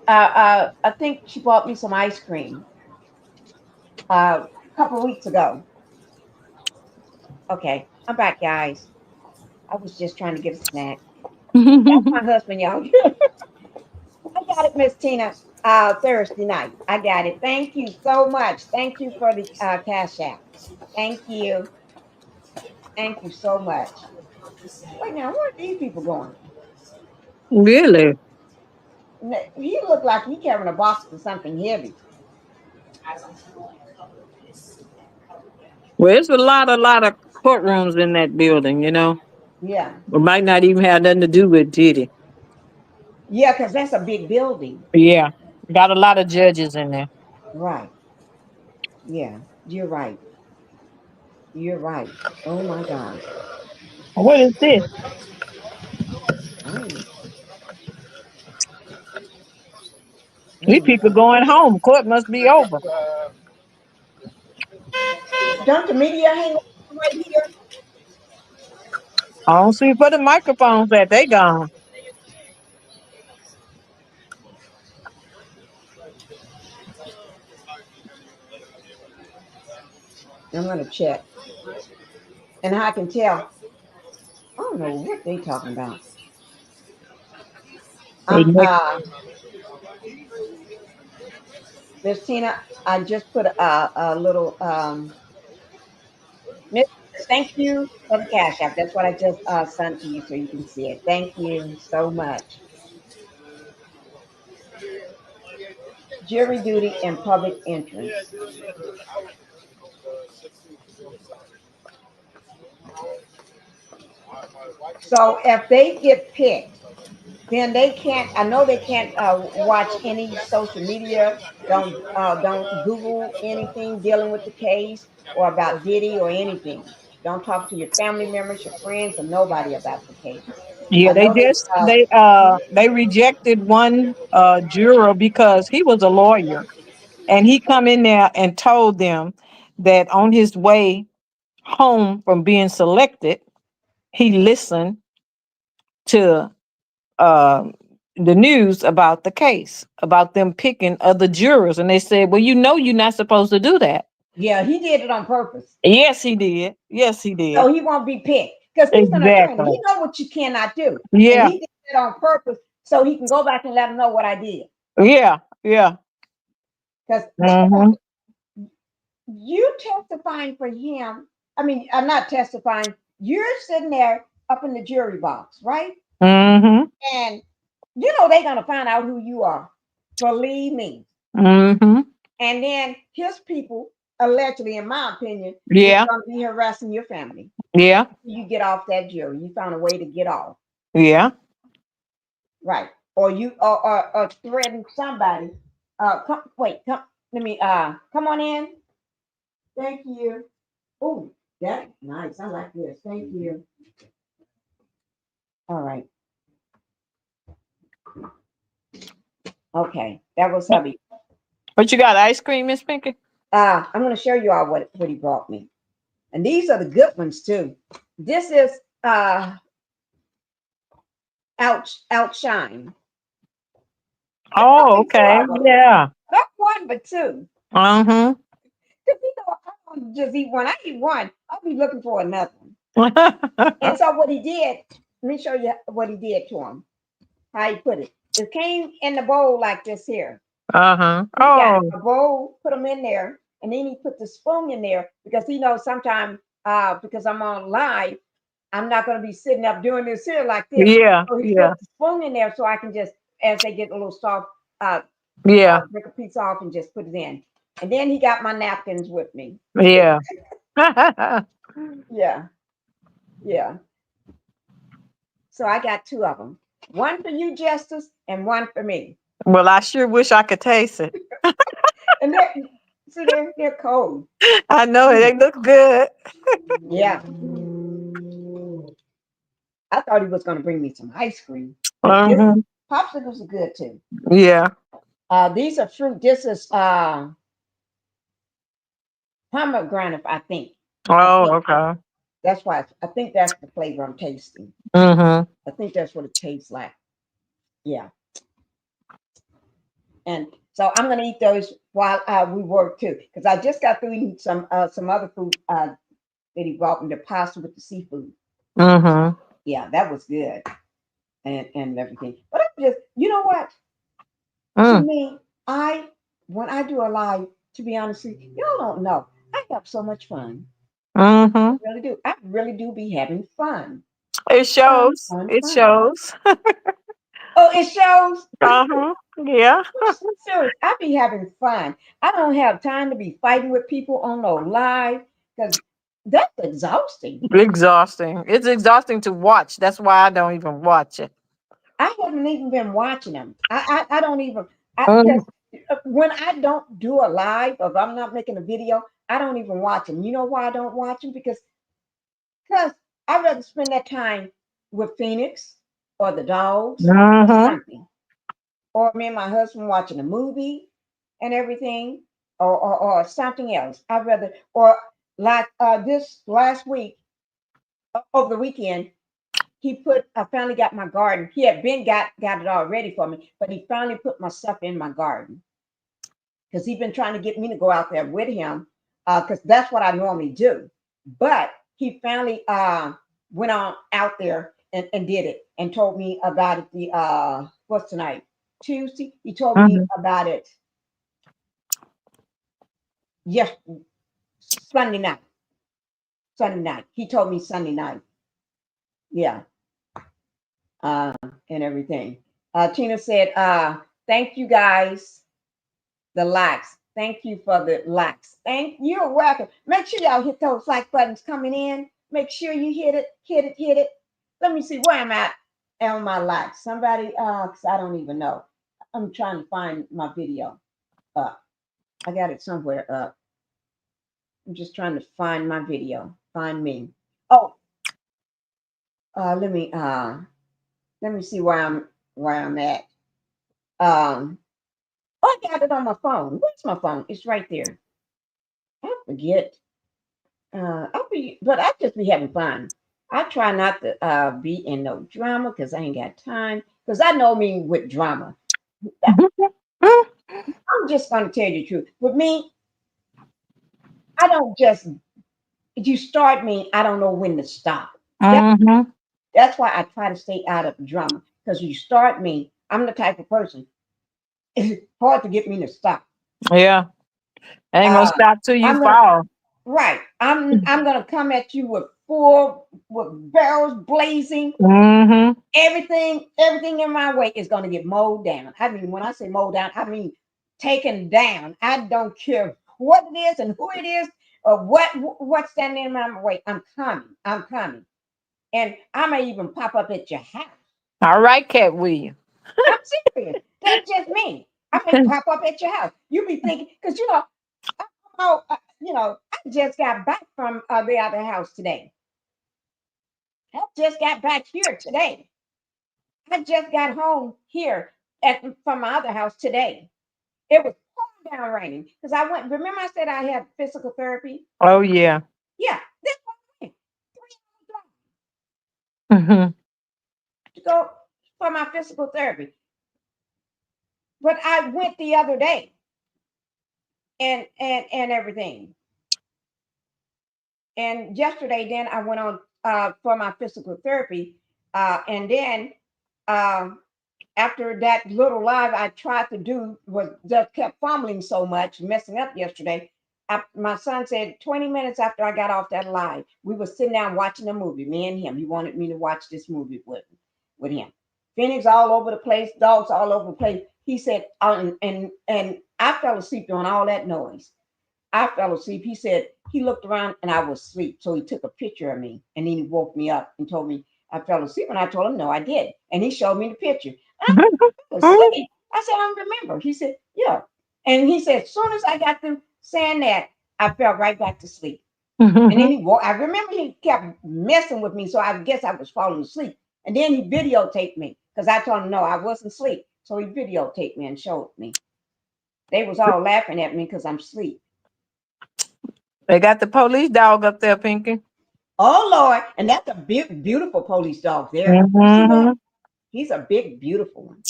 I think she bought me some ice cream. a couple of weeks ago. Okay, I'm back, guys. I was just trying to get a snack. That's my husband, y'all. I got it, Miss Tina. Thursday night. I got it. Thank you so much. Thank you for the cash app. Thank you. Thank you so much. Wait now, where are these people going? Really? He looked like he carrying a box of something heavy. Well, it's a lot of courtrooms in that building, you know. Yeah. It might not even have nothing to do with Diddy. Yeah, because that's a big building. Yeah. Got a lot of judges in there. Right. Yeah, you're right. You're right. Oh my God. What is this? Oh. These people going home. Court must be over. Don't the media hang right here? I don't see where the microphones at. They gone. I'm gonna check. And I can tell. I don't know what they talking about. Miss Tina, I just put a little Miss, thank you for the cash app. That's what I just sent to you so you can see it. Thank you so much. Jury duty and public entrance. So if they get picked, then they can't. I know they can't watch any social media. Don't Google anything dealing with the case or about Diddy or anything. Don't talk to your family members, your friends, or nobody about the case. Yeah, I know they rejected one juror because he was a lawyer, and he come in there and told them that on his way home from being selected, he listened to the news about the case, about them picking other jurors, and they said, "Well, you know, you're not supposed to do that." Yeah, he did it on purpose. Yes, he did. Yes, he did. So he won't be picked because he's an attorney. He know what you cannot do. Yeah. And he did it on purpose so he can go back and let them know what I did. Yeah, yeah. Because you testifying for him. I mean, I'm not testifying. You're sitting there up in the jury box, right? Mm-hmm. And you know they're gonna find out who you are. Believe me. Mm-hmm. And then his people, allegedly, in my opinion, Yeah, is gonna be harassing your family. yeah, You get off that jury. You found a way to get off. yeah. Right. Or you or threaten somebody. Come let me come on in. Thank you. Oh, that's nice. I like this. Thank you. All right. Okay. That was hubby. What you got? Ice cream, Miss Pinkie? I'm gonna show you all what he brought me. And these are the good ones too. This is Outshine. Oh, okay. Yeah. Not one, but two. Uh-huh. Because you know, I don't just eat one. I eat one. I'll be looking for another one. And so what he did, let me show you what he did to him. How he put it. It came in the bowl like this here. Uh-huh. He got Oh, a bowl, put them in there, and then he put the spoon in there because he knows sometimes because I'm on live, I'm not going to be sitting up doing this here like this. yeah, So he yeah, put the spoon in there so I can just, as they get a little soft, yeah, break a piece off and just put it in. And then he got my napkins with me. yeah. Yeah, yeah. So I got two of them. One for you, Justice, and one for me. Well, I sure wish I could taste it. And they're cold. I know it. They look good. Yeah. I thought he was going to bring me some ice cream. Uh-huh. Popsicles are good too. Yeah. These are fruit. This is pomegranate, I think. Oh, okay. That's why I think that's the flavor I'm tasting. Mm-hmm. I think that's what it tastes like. Yeah. And So I'm gonna eat those while we work too, because I just got through eating some other food that he brought me, the pasta with the seafood. Mm-hmm. Yeah, that was good and everything. But I'm just, you know what? To Mm. me, when I do a live, to be honest with you, y'all don't know. I have so much fun. I Mm-hmm. really do. I really do be having fun. It Fun, shows. fun, It fun. shows. Oh, it shows. Uh-huh. Yeah. I'm serious. I be having fun. I don't have time to be fighting with people on no live because that's exhausting. Exhausting. It's exhausting to watch. That's why I don't even watch it. I haven't even been watching them. I don't even Mm. because when I don't do a live, or if I'm not making a video, I don't even watch them. You know why I don't watch them? Because I'd rather spend that time with Phoenix or the dogs or Mm-hmm. something, or me and my husband watching a movie and everything, or something else. I'd rather, or like this last week over the weekend, I finally got my garden. He had been got it all ready for me, but he finally put my stuff in my garden because he's been trying to get me to go out there with him because that's what I normally do. But he finally went on out there and did it and told me about it. What's tonight? Tuesday. He told me Mm-hmm. about it. Yes, Sunday night. Sunday night. He told me Sunday night. Yeah, uh, and everything. Tina said, "Thank you guys." The likes. Thank you for the likes. Thank you're welcome. Make sure y'all hit those like buttons coming in. Make sure you hit it, hit it, hit it. Let me see where I'm at on my likes. Somebody, because I don't even know. I'm trying to find my video up. I got it somewhere up. I'm just trying to find my video. Find me. Oh, let me see where I'm at. I got it on my phone. Where's my phone? It's right there. I forget. But I just be having fun. I try not to be in no drama because I ain't got time. Because I know me with drama. I'm just gonna tell you the truth. With me, I don't just if you start me, I don't know when to stop. Mm-hmm. That's why I try to stay out of drama. Because you start me, I'm the type of person. It's hard to get me to stop. Yeah. Ain't gonna stop till you I'm gonna fall. Right. I'm gonna come at you with barrels blazing. Mm-hmm. Everything in my way is gonna get mowed down. I mean, when I say mowed down, I mean taken down. I don't care what it is and who it is or what's standing in my way. I'm coming. I'm coming. And I may even pop up at your house. All right, Cat William. I'm serious. That's just me. I may pop up at your house. You be thinking, because I just got back from the other house today. I just got back here today. I just got home here from my other house today. It was pouring down raining because I went. Remember, I said I had physical therapy. Oh yeah. Yeah, this one Mm-hmm. to go for my physical therapy. But I went the other day and everything. And yesterday, then I went on for my physical therapy, and then um, after that little live I tried to do was just kept fumbling so much, messing up yesterday. My son said 20 minutes after I got off that live, we were sitting down watching a movie, me and him. He wanted me to watch this movie with him. Phoenix all over the place, dogs all over the place. He said, and I fell asleep doing all that noise. I fell asleep. He said he looked around and I was asleep. So he took a picture of me and then he woke me up and told me I fell asleep. And I told him, no, I did. And he showed me the picture. I was asleep. I said, I don't remember. He said, yeah. And he said, as soon as I got through saying that, I fell right back to sleep. And then he woke. I remember he kept messing with me. So I guess I was falling asleep. And then he videotaped me because I told him, no, I wasn't asleep. So he videotaped me and showed me. They was all laughing at me because I'm asleep. They got the police dog up there, Pinkie. Oh Lord, and that's a big, beautiful police dog there. You see that? He's a big, beautiful one.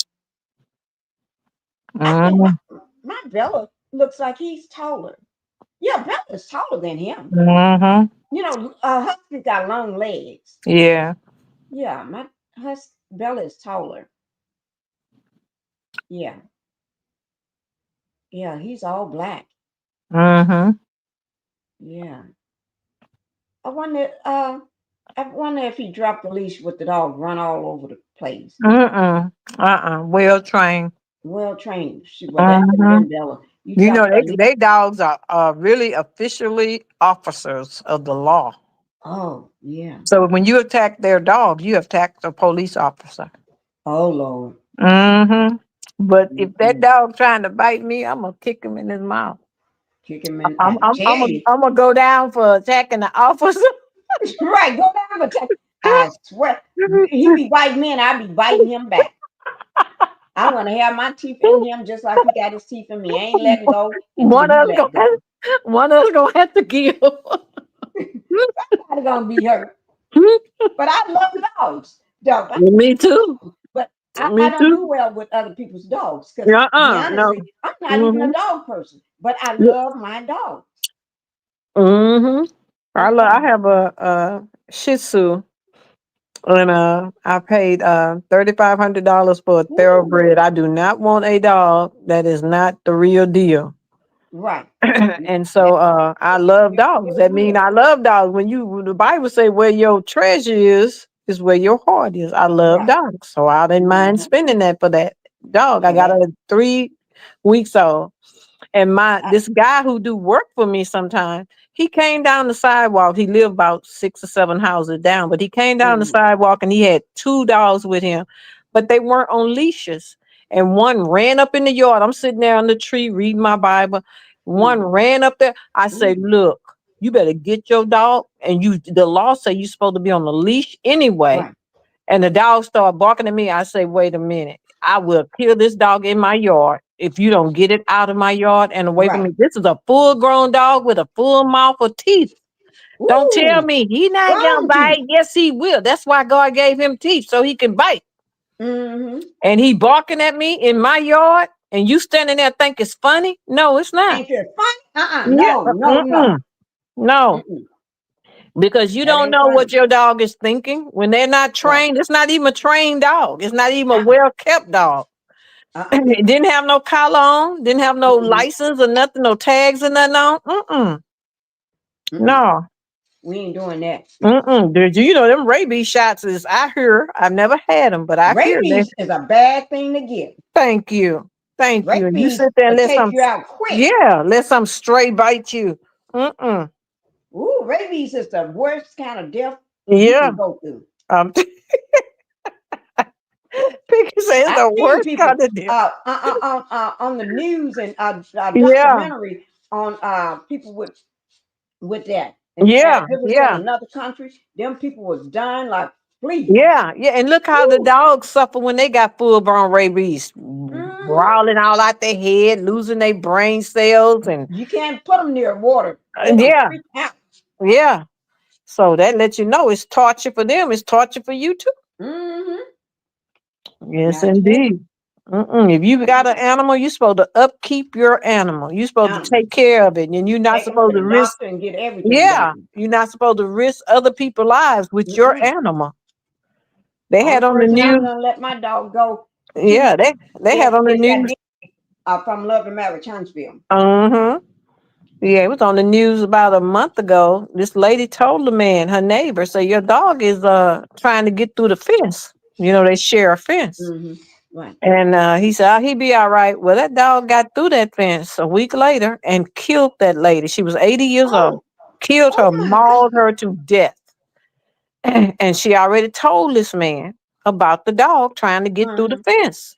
Mm-hmm. my Bella looks like he's taller. Yeah, Bella's taller than him. Mm-hmm. You know, Husky got long legs. Yeah. Yeah, my Bella is taller. Yeah, yeah, he's all black. Mm-hmm. Yeah. I wonder, uh, I wonder if he dropped the leash with the dog run all over the place. Well trained. Well trained. Well, that could have Mm-hmm. been Bella. You You know, dropped that leash. they dogs are really officially officers of the law. Oh, yeah. So when you attack their dog, you attack the police officer. Oh, Lord. Mm-hmm. But if that Mm-mm. dog trying to bite me, I'm gonna kick him in his mouth. Kick him in. I tell you. I'm gonna go down for attacking the officer. Right, go down and attack. I swear. He be biting me and I be biting him back. I want to have my teeth in him just like he got his teeth in me. I ain't letting go until One he of us let go. gonna have to kill. Somebody's gonna be hurt. But I love dogs. Dogs. Me too. But I Me don't do too. well with other people's dogs because, to be No. honestly, I'm not even Mm-hmm. a dog person. But I love my dogs. Mm-hmm. I Okay. have a Shih Tzu, and I paid $3,500 for a Ooh, thoroughbred. I do not want a dog that is not the real deal. right. And so I love dogs. That means I love dogs. When the Bible say where your treasure is where your heart is. I love Right. dogs, so I didn't mind spending that for that dog. I Well, got that, her 3 weeks old. And I, this guy who do work for me sometimes, he came down the sidewalk. He lived about 6 or 7 houses down, but he came down the sidewalk and he had 2 dogs with him, but they weren't on leashes. And one ran up in the yard. I'm sitting there on the tree reading my Bible. One ran up there. I say, look, you better get your dog. And the law say you're supposed to be on the leash anyway. right. And the dog started barking at me. I say, wait a minute. I will kill this dog in my yard if you don't get it out of my yard and away from Right. me. This is a full-grown dog with a full mouth of teeth. Don't tell Ooh, me he not gonna strong bite. teeth. Yes, he will. That's why God gave him teeth so he can bite. Mm-hmm. And he barking at me in my yard, and you standing there think it's funny? No, it's not. Think you're funny? Yeah, No, no, no. no. Mm-mm. Because you That don't ain't know funny. what your dog is thinking when they're not Right. trained. It's not even a trained dog. It's not even a well-kept dog. It didn't have no collar on, didn't have no license or nothing, no tags or nothing on. No. We ain't doing that. You know, them rabies shots is, I hear, I've never had them, but I hear they. Rabies is a bad thing to get. Thank you. Thank you. And you Rabies sit there and will let take some, you out quick. let some stray bite you. Ooh, rabies is the worst kind of death you Yeah. can go through. Pinkie says I've the seen worst people kind of deal. on the news and Yeah. documentary on people with that. And Yeah. if it was in Yeah. another country, them people was dying like fleas. Yeah, and look how the dogs suffer when they got full-blown rabies, brawling all out their head, losing their brain cells, and You can't put them near water. They're gonna yeah, freak out. yeah. So that lets you know it's torture for them. It's torture for you too. Mm-hmm. Yes, I tell you. indeed. If you got an animal, you're supposed to upkeep your animal. You're supposed to take care of it, and you're not Take them to supposed to the risk. doctor and get everything Yeah, done. you're not supposed to risk other people's lives with your animal. They Only had on the person I'm news. gonna let my dog go to Yeah, they had on the is that news. from Love and Marriage Huntsville. Yeah, it was on the news about a month ago. This lady told the man, her neighbor, say your dog is trying to get through the fence. You know, they share a fence. Right. And he said, he be all right. Well, that dog got through that fence a week later and killed that lady. She was 80 years old. Killed her, mauled her to death. And she already told this man about the dog trying to get through the fence.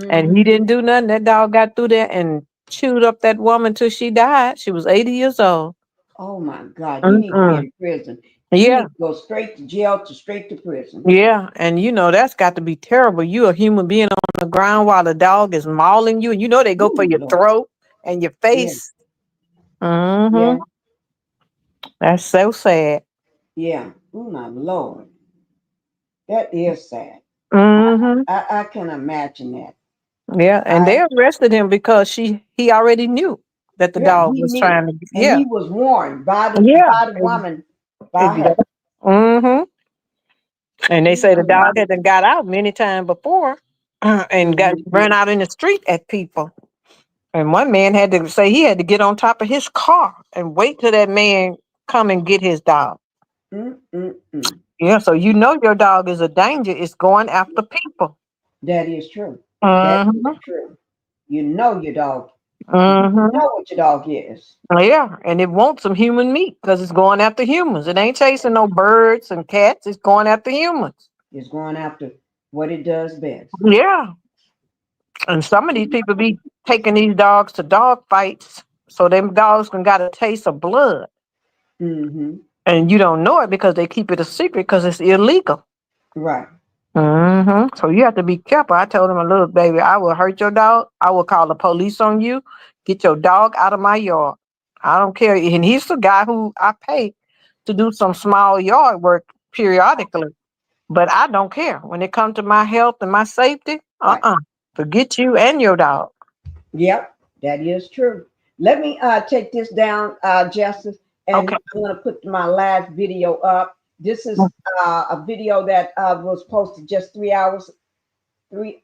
And he didn't do nothing. That dog got through there and chewed up that woman till she died. She was 80 years old. Oh my God, he needs to be in prison. He Yeah. needs to go straight to jail straight to prison. Yeah. And you know, that's got to be terrible. You a human being on the ground while the dog is mauling you. And you know they go for your throat and your face. Yeah. That's so sad. Yeah. Oh my Lord. That is sad. I can imagine that. Yeah, and they arrested him because he already knew that the dog he was knew, trying to. and Yeah, he was warned by the woman, by her. Mm-hmm. And they say the dog had done got out many times before, and got run out in the street at people. And one man had to say he had to get on top of his car and wait till that man come and get his dog. Yeah, so you know your dog is a danger. It's going after people. That is true. That is true. You know your dog. You know what your dog is. Yeah, and it wants some human meat because it's going after humans. It ain't chasing no birds and cats. It's going after humans. It's going after what it does best. Yeah. And some of these people be taking these dogs to dog fights so them dogs can got a taste of blood. And you don't know it because they keep it a secret because it's illegal. Right. So you have to be careful. I told him, look, baby, I will hurt your dog. I will call the police on you. Get your dog out of my yard. I don't care. And he's the guy who I pay to do some small yard work periodically. But I don't care. When it comes to my health and my safety, forget you and your dog. Yep, that is true. Let me take this down, Justice, and I'm going to put my last video up. This is a video that was posted just 3 hours. Wait,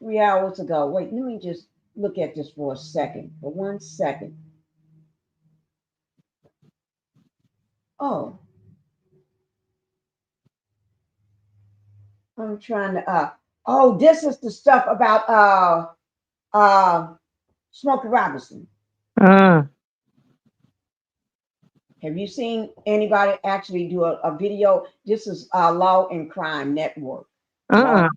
3 hours ago. Wait, let me just look at this for a second. For 1 second. Oh. I'm trying to oh, this is the stuff about Smokey Robinson. Have you seen anybody actually do a video? This is Law&Crime Network. I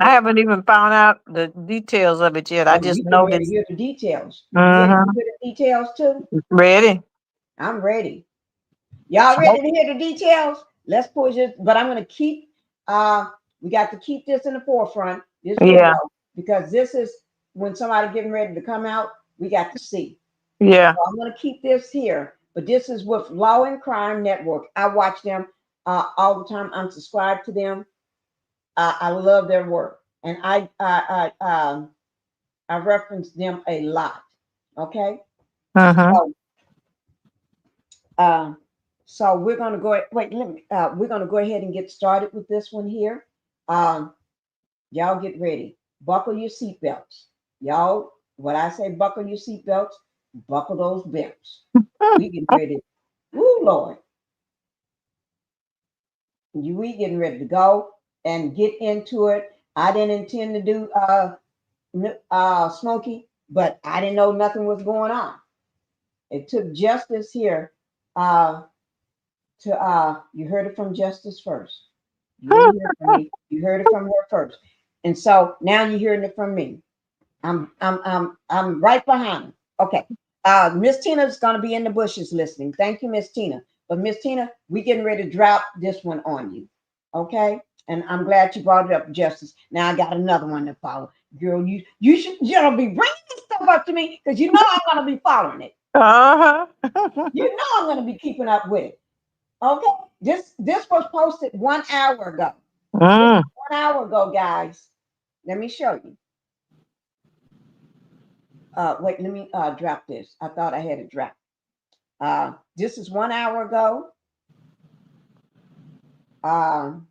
haven't even found out the details of it yet. I just know ready that. to hear the details. You ready to hear the details too? Ready. I'm ready. Y'all ready to hear the details? Let's push it. But I'm gonna keep we got to keep this in the forefront, this video, because this is when somebody getting ready to come out, we got to see. Yeah. So I'm gonna keep this here, but this is with Law&Crime Network. I watch them all the time. I'm subscribed to them. I love their work, and I reference them a lot. Okay. So we're gonna go. Wait, let me. We're gonna go ahead and get started with this one here. Y'all get ready. Buckle your seatbelts. Y'all, when I say buckle your seatbelts, buckle those belts. We getting ready. Woo, Lord. We getting ready to go and get into it. I didn't intend to do Smokey, but I didn't know nothing was going on. It took Justice here to you heard it from Justice first. You didn't hear it from me. You heard it from her first. And so now you're hearing it from me. I'm right behind her. Okay. Miss Tina's gonna be in the bushes listening. Thank you, Miss Tina. But Miss Tina, we getting ready to drop this one on you. Okay. And I'm glad you brought it up, Justice. Now I got another one to follow. Girl, you should be bringing this stuff up to me because you know I'm gonna be following it. You know I'm gonna be keeping up with it. Okay. This was posted 1 hour ago. 1 hour ago, guys. Let me show you. Wait, let me drop this. I thought I had it dropped. This is 1 hour ago. And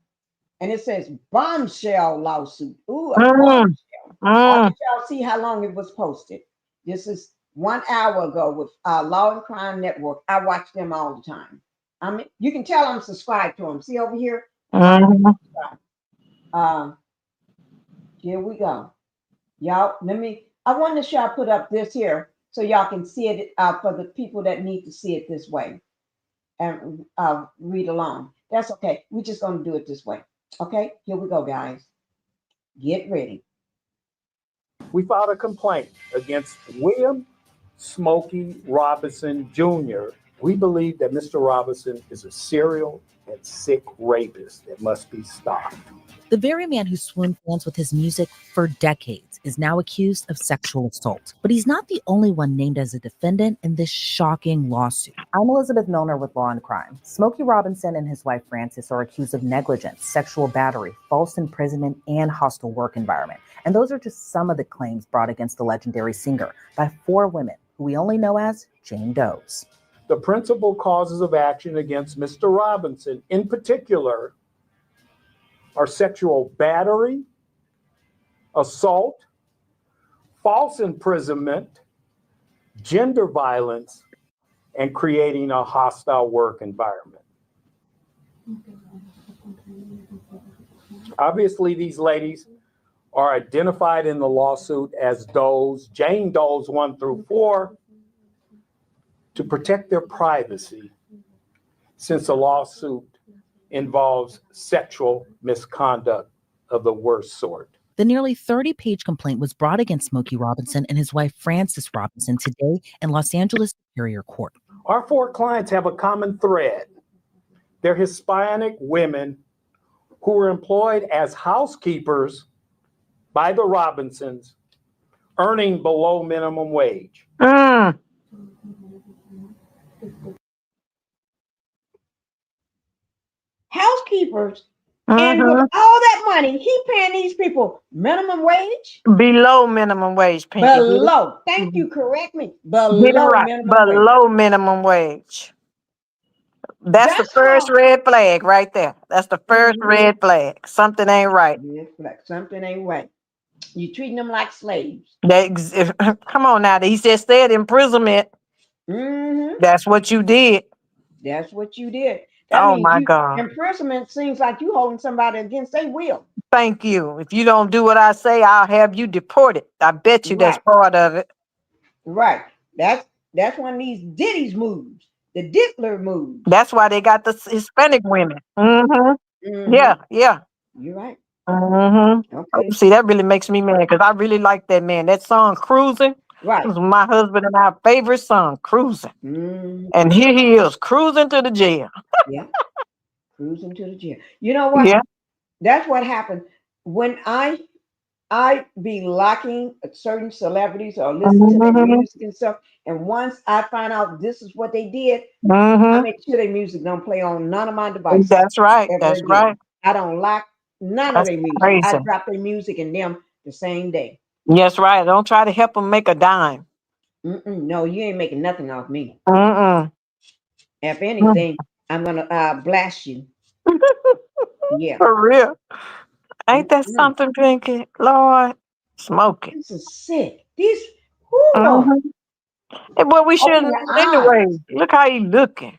it says Bombshell lawsuit. Ooh, a bombshell. I want y'all see how long it was posted. This is 1 hour ago with Law&Crime Network. I watch them all the time. You can tell I'm subscribed to them. See over here? Here we go. Y'all, I want to show I put up this here so y'all can see it for the people that need to see it this way and read along. That's okay. We're just going to do it this way. Okay, here we go, guys. Get ready. We filed a complaint against William Smokey Robinson Jr. We believe that Mr. Robinson is a serial and sick rapist that must be stopped. The very man who swooned fans with his music for decades is now accused of sexual assault. But he's not the only one named as a defendant in this shocking lawsuit. I'm Elizabeth Milner with Law&Crime. Smokey Robinson and his wife Frances are accused of negligence, sexual battery, false imprisonment, and hostile work environment. And those are just some of the claims brought against the legendary singer by 4 women who we only know as Jane Does. The principal causes of action against Mr. Robinson in particular are sexual battery, assault, false imprisonment, gender violence, and creating a hostile work environment. Obviously, these ladies are identified in the lawsuit as Does, Jane Does 1 through 4, to protect their privacy, since the lawsuit involves sexual misconduct of the worst sort. The nearly 30-page complaint was brought against Smokey Robinson and his wife Frances Robinson today in Los Angeles Superior Court. Our 4 clients have a common thread. They're Hispanic women who were employed as housekeepers by the Robinsons, earning below minimum wage. Housekeepers, and with all that money, he paying these people minimum wage? Below minimum wage, Pinkie. Below. Thank you. Correct me. Get it Below right. minimum wage. Below minimum wage. That's the first red flag right there. That's the first red flag. Something ain't right. Something ain't right. You treating them like slaves. Come on now. He just said imprisonment. That's what you did. That's what you did. That Oh means my God. imprisonment seems like you holding somebody against their will. Thank you. If you don't do what I say, I'll have you deported. I bet you that's part of it. Right. That's one of these Diddy's moves. The Diddler moves. That's why they got the Hispanic women. Yeah. You're right. Okay. See, that really makes me mad because I really like that man. That song, Cruising, was my husband and our favorite song, Cruising. And here he is, cruising to the jail. Yeah. Cruising to the jail. You know what? Yeah. That's what happened when I be liking certain celebrities or listen to their music and stuff. And once I find out this is what they did, I make sure their music don't play on none of my devices. That's right. That's right. I don't like none of their music. Crazy. I drop their music and them the same day. Yes, right. Don't try to help them make a dime. No, you ain't making nothing off me. Mm-mm. If anything, I'm gonna blast you. Yeah. For real. Ain't that something, Pinkie? Lord, Smokey. This is sick. These Lord. Well, we should Open your anyway. Look how he looking.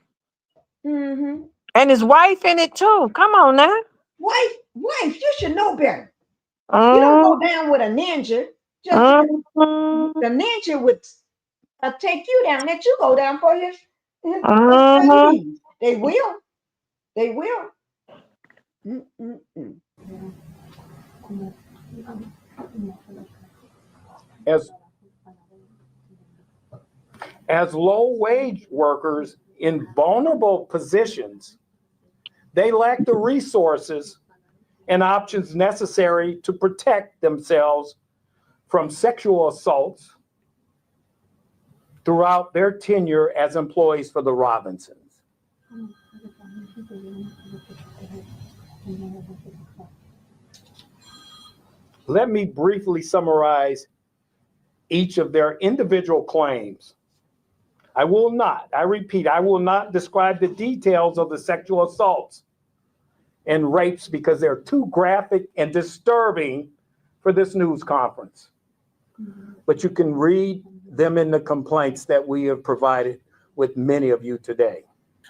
And his wife in it too. Come on now. Wife, you should know better. You don't go down with a ninja. Just the ninja would take you down, let you go down for his needs. They will. They will. As low-wage workers in vulnerable positions, they lack the resources and options necessary to protect themselves from sexual assaults throughout their tenure as employees for the Robinsons. Let me briefly summarize each of their individual claims. I repeat, I will not describe the details of the sexual assaults and rapes because they're too graphic and disturbing for this news conference. But you can read them in the complaints that we have provided with many of you today.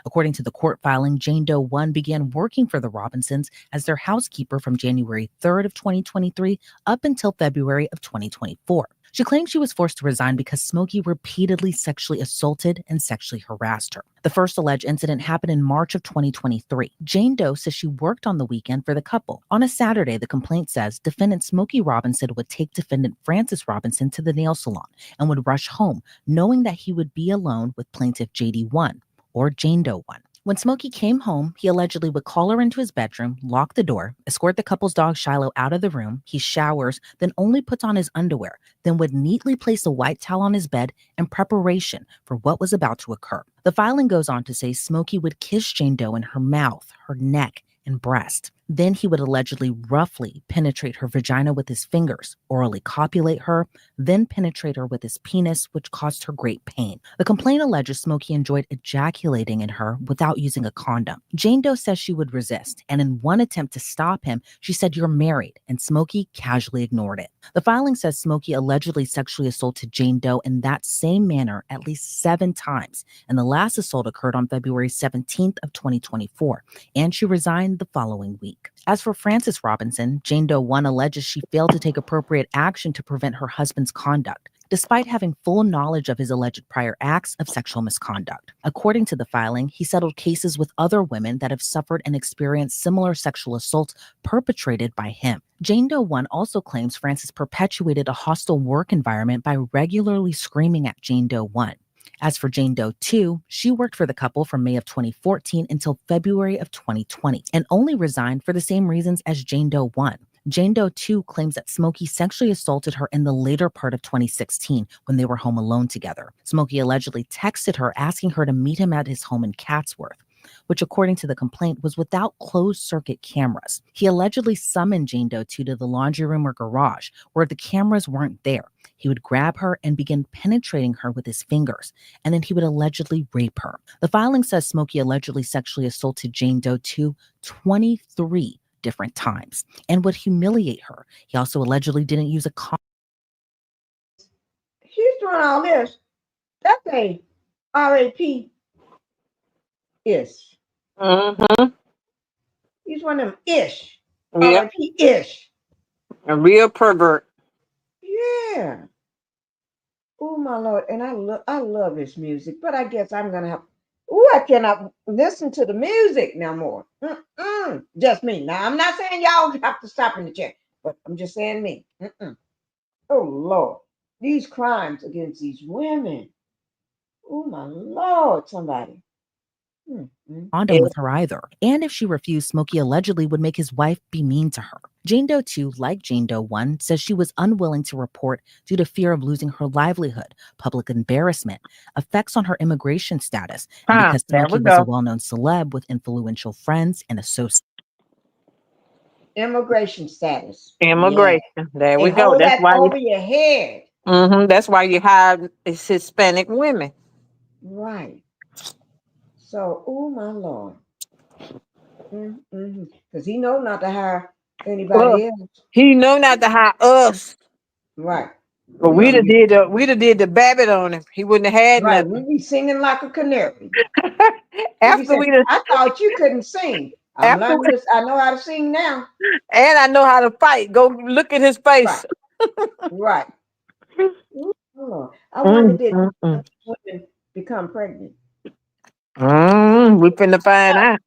According to the court filing, Jane Doe 1 began working for the Robinsons as their housekeeper from January 3rd of 2023 up until February of 2024. She claimed she was forced to resign because Smokey repeatedly sexually assaulted and sexually harassed her. The first alleged incident happened in March of 2023. Jane Doe says she worked on the weekend for the couple. On a Saturday, the complaint says defendant Smokey Robinson would take defendant Frances Robinson to the nail salon and would rush home, knowing that he would be alone with plaintiff JD1 or Jane Doe 1. When Smokey came home, he allegedly would call her into his bedroom, lock the door, escort the couple's dog Shiloh out of the room. He showers, then only puts on his underwear, then would neatly place a white towel on his bed in preparation for what was about to occur. The filing goes on to say Smokey would kiss Jane Doe in her mouth, her neck, and breast. Then he would allegedly roughly penetrate her vagina with his fingers, orally copulate her, then penetrate her with his penis, which caused her great pain. The complaint alleges Smokey enjoyed ejaculating in her without using a condom. Jane Doe says she would resist, and in one attempt to stop him, she said, "You're married," and Smokey casually ignored it. The filing says Smokey allegedly sexually assaulted Jane Doe in that same manner at least 7 times, and the last assault occurred on February 17th of 2024, and she resigned the following week. As for Frances Robinson, Jane Doe 1 alleges she failed to take appropriate action to prevent her husband's conduct, despite having full knowledge of his alleged prior acts of sexual misconduct. According to the filing, he settled cases with other women that have suffered and experienced similar sexual assaults perpetrated by him. Jane Doe 1 also claims Frances perpetuated a hostile work environment by regularly screaming at Jane Doe 1. As for Jane Doe 2, she worked for the couple from May of 2014 until February of 2020 and only resigned for the same reasons as Jane Doe 1. Jane Doe 2 claims that Smokey sexually assaulted her in the later part of 2016 when they were home alone together. Smokey allegedly texted her asking her to meet him at his home in Chatsworth, which according to the complaint was without closed-circuit cameras. He allegedly summoned Jane Doe 2 to the laundry room or garage where the cameras weren't there. He would grab her and begin penetrating her with his fingers, and then he would allegedly rape her. The filing says Smokey allegedly sexually assaulted Jane Doe 2 23 different times and would humiliate her. He also allegedly didn't use a condom. He's doing all this. That's a RAP ish. He's one of them ish. Yep. RAP ish. A real pervert. Yeah. Oh my Lord. And I love his music, but I guess I'm gonna have I cannot listen to the music no more. Just me. Now I'm not saying y'all have to stop in the chat, but I'm just saying me. Oh Lord. These crimes against these women. Oh my Lord, somebody. Condom with her either. And if she refused, Smokey allegedly would make his wife be mean to her. Jane Doe 2, like Jane Doe 1, says she was unwilling to report due to fear of losing her livelihood, public embarrassment, effects on her immigration status, and because Smokey was a well-known celeb with influential friends and associates. Immigration status. Immigration. Yeah. There And we go. hold That's that why over your head. That's why you hire Hispanic women. Right. So, oh my Lord. Because he know not to hire anybody else. He know not to hire us. Right. But we'd have did the Babbitt on him. He wouldn't have had Right. nothing. We'd be singing like a canary. After I thought you couldn't sing. I'm learning this. I know how to sing now. And I know how to fight. Go look at his face. Right. Oh, I wonder did women become pregnant? We finna find out.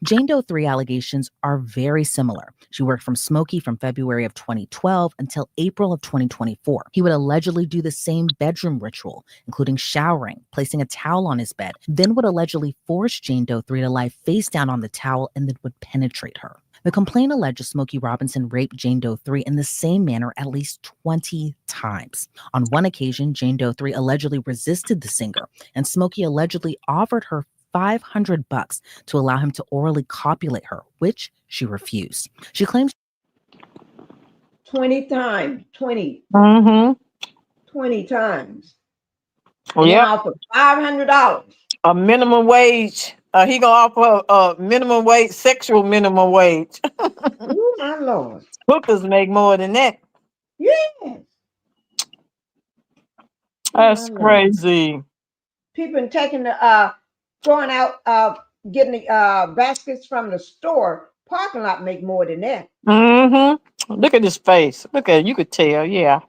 Jane Doe 3 allegations are very similar. She worked from Smokey from February of 2012 until April of 2024. He would allegedly do the same bedroom ritual, including showering, placing a towel on his bed, then would allegedly force Jane Doe 3 to lie face down on the towel and then would penetrate her. The complaint alleges Smokey Robinson raped Jane Doe 3 in the same manner at least 20 times. On one occasion, Jane Doe 3 allegedly resisted the singer, and Smokey allegedly offered her $500 to allow him to orally copulate her, which she refused. She claims 20 times. 20 times. Yeah. Offer $500. A minimum wage. He gonna offer a minimum wage, sexual minimum wage. Oh my Lord. Hookers make more than that. Yes. That's crazy. People taking the going out getting the baskets from the store parking lot make more than that. Look at his face. Look at it. You could tell, yeah.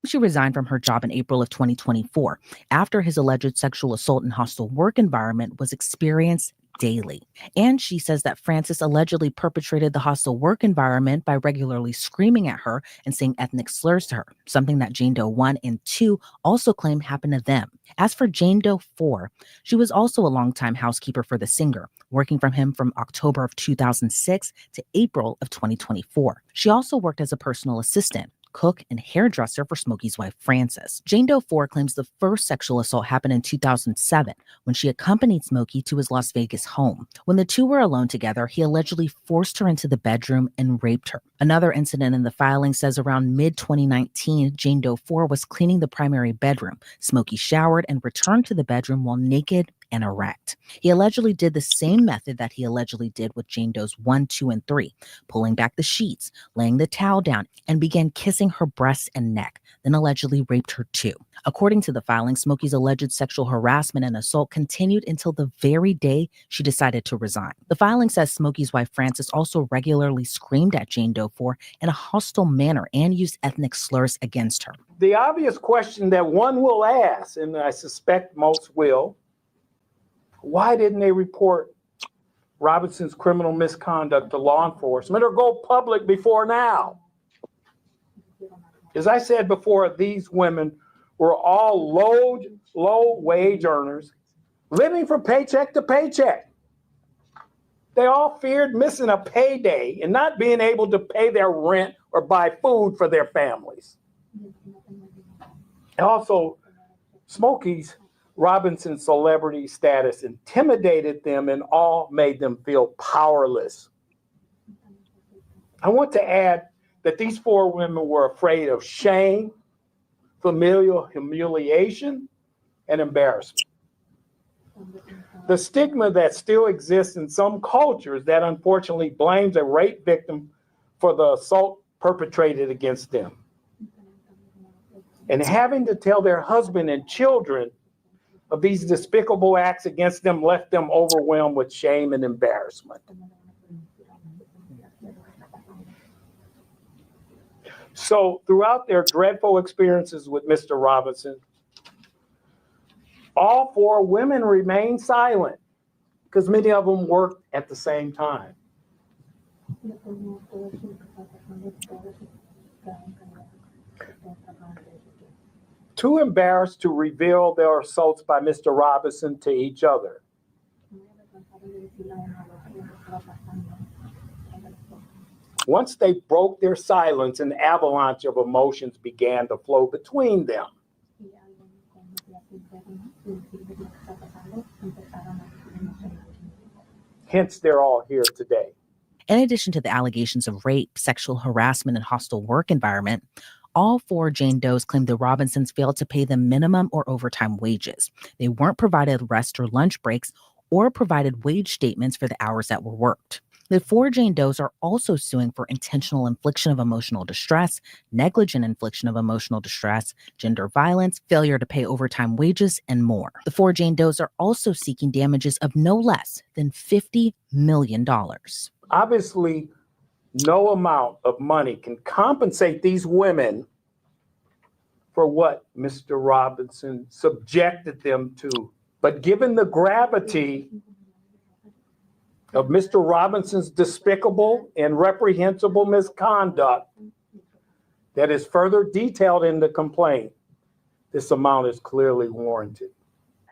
She resigned from her job in April of 2024 after his alleged sexual assault and hostile work environment was experienced daily. And she says that Francis allegedly perpetrated the hostile work environment by regularly screaming at her and saying ethnic slurs to her, something that Jane Doe 1 and 2 also claimed happened to them. As for Jane Doe 4, she was also a longtime housekeeper for the singer, working from him from October of 2006 to April of 2024. She also worked as a personal assistant, cook, and hairdresser for Smokey's wife, Frances. Jane Doe 4 claims the first sexual assault happened in 2007 when she accompanied Smokey to his Las Vegas home. When the two were alone together, he allegedly forced her into the bedroom and raped her. Another incident in the filing says around mid-2019, Jane Doe 4 was cleaning the primary bedroom. Smokey showered and returned to the bedroom while naked and erect. He allegedly did the same method that he allegedly did with Jane Doe's 1, 2, and 3, pulling back the sheets, laying the towel down, and began kissing her breasts and neck, then allegedly raped her too. According to the filing, Smokey's alleged sexual harassment and assault continued until the very day she decided to resign. The filing says Smokey's wife, Frances, also regularly screamed at Jane Doe 4 in a hostile manner and used ethnic slurs against her. The obvious question that one will ask, and I suspect most will, why didn't they report Robinson's criminal misconduct to law enforcement or go public before now? As I said before, these women were all low wage earners living from paycheck to paycheck. They all feared missing a payday and not being able to pay their rent or buy food for their families. And also, Smokey's Robinson celebrity status intimidated them and all made them feel powerless. I want to add that these four women were afraid of shame, familial humiliation, and embarrassment. The stigma that still exists in some cultures that unfortunately blames a rape victim for the assault perpetrated against them. And having to tell their husband and children of these despicable acts against them left them overwhelmed with shame and embarrassment. So throughout their dreadful experiences with Mr. Robinson, all four women remained silent because many of them worked at the same time. Too embarrassed to reveal their assaults by Mr. Robinson to each other. Once they broke their silence, an avalanche of emotions began to flow between them. Hence, they're all here today. In addition to the allegations of rape, sexual harassment, and hostile work environment, all four Jane Does claimed the Robinsons failed to pay them minimum or overtime wages. They weren't provided rest or lunch breaks or provided wage statements for the hours that were worked. The four Jane Does are also suing for intentional infliction of emotional distress, negligent infliction of emotional distress, gender violence, failure to pay overtime wages, and more. The four Jane Does are also seeking damages of no less than $50 million. Obviously, no amount of money can compensate these women for what Mr. Robinson subjected them to. But given the gravity of Mr. Robinson's despicable and reprehensible misconduct that is further detailed in the complaint, this amount is clearly warranted.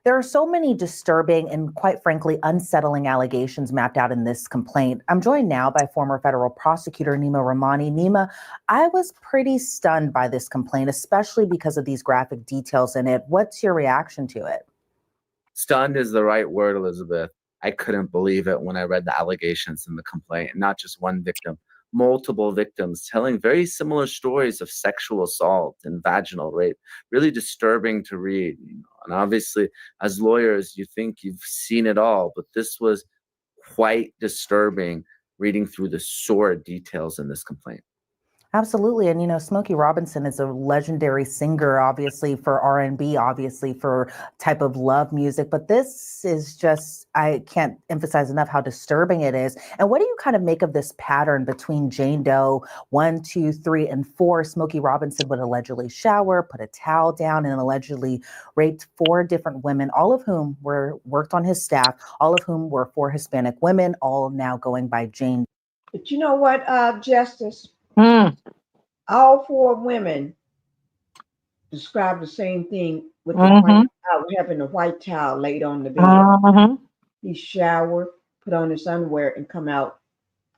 There are so many disturbing and, quite frankly, unsettling allegations mapped out in this complaint. I'm joined now by former federal prosecutor Nima Rahmani. Nima, I was pretty stunned by this complaint, especially because of these graphic details in it. What's your reaction to it? Stunned is the right word, Elizabeth. I couldn't believe it when I read the allegations in the complaint. Not just one victim, multiple victims telling very similar stories of sexual assault and vaginal rape. Really disturbing to read. And obviously, as lawyers, you think you've seen it all, but this was quite disturbing reading through the sordid details in this complaint. Absolutely. And, Smokey Robinson is a legendary singer, obviously for R&B, obviously for type of love music. But this is just, I can't emphasize enough how disturbing it is. And what do you kind of make of this pattern between Jane Doe 1, 2, 3, and 4? Smokey Robinson would allegedly shower, put a towel down, and allegedly raped 4 different women, all of whom worked on his staff, all of whom were 4 Hispanic women, all now going by Jane. But you know what, Justice? Mm. All 4 women describe the same thing with the Mm-hmm. white towel, having a white towel laid on the bed. Mm-hmm. He showered, put on his underwear, and come out.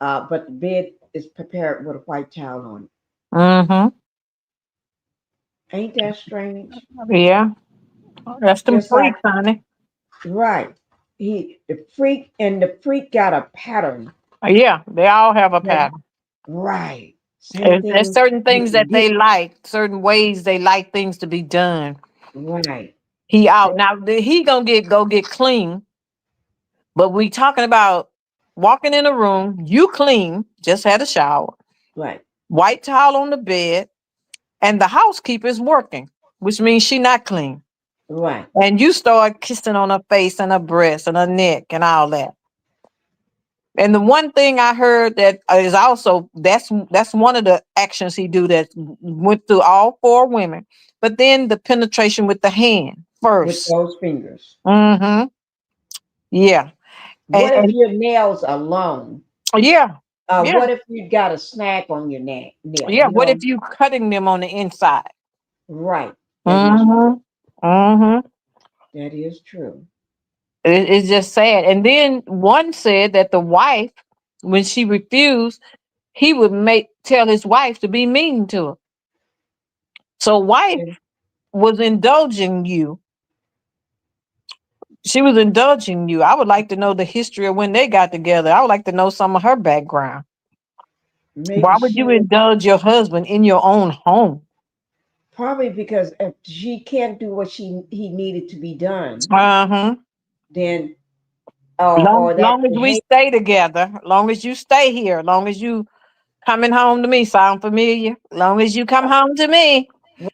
But the bed is prepared with a white towel on it. Mm-hmm. Ain't that strange? Yeah. That's them Just like, freaks, honey. right. The freak got a pattern. Yeah, they all have a pattern. Right. Same There's thing certain things that with they Diddy. like, certain ways they like things to be done. Right. He out now. He gonna go get clean. But we talking about walking in a room. You clean, just had a shower, Right. white towel on the bed, and the housekeeper's working, which means she not clean. Right. And you start kissing on her face and her breast and her neck and all that. And the one thing I heard that is also that's one of the actions he do that went through all 4 women. But then the penetration with the hand With first. those fingers. Mm-hmm. Yeah. What if And your nails are long? yeah. Yeah. What if you got a snack on your nail? Yeah. What if you cutting them on the inside? Right. Mm-hmm. Mm-hmm. That is true. It's just sad. And then one said that the wife, when she refused, he would tell his wife to be mean to her. So wife was indulging you. She was indulging you. I would like to know the history of when they got together. I would like to know some of her background. Maybe Why would you indulge your husband in your own home? Probably because if she can't do what he needed to be done, Uh-huh. then Long that as we stay together, long as you stay here, long as you coming home to me, sound familiar? Long as you come home to me. as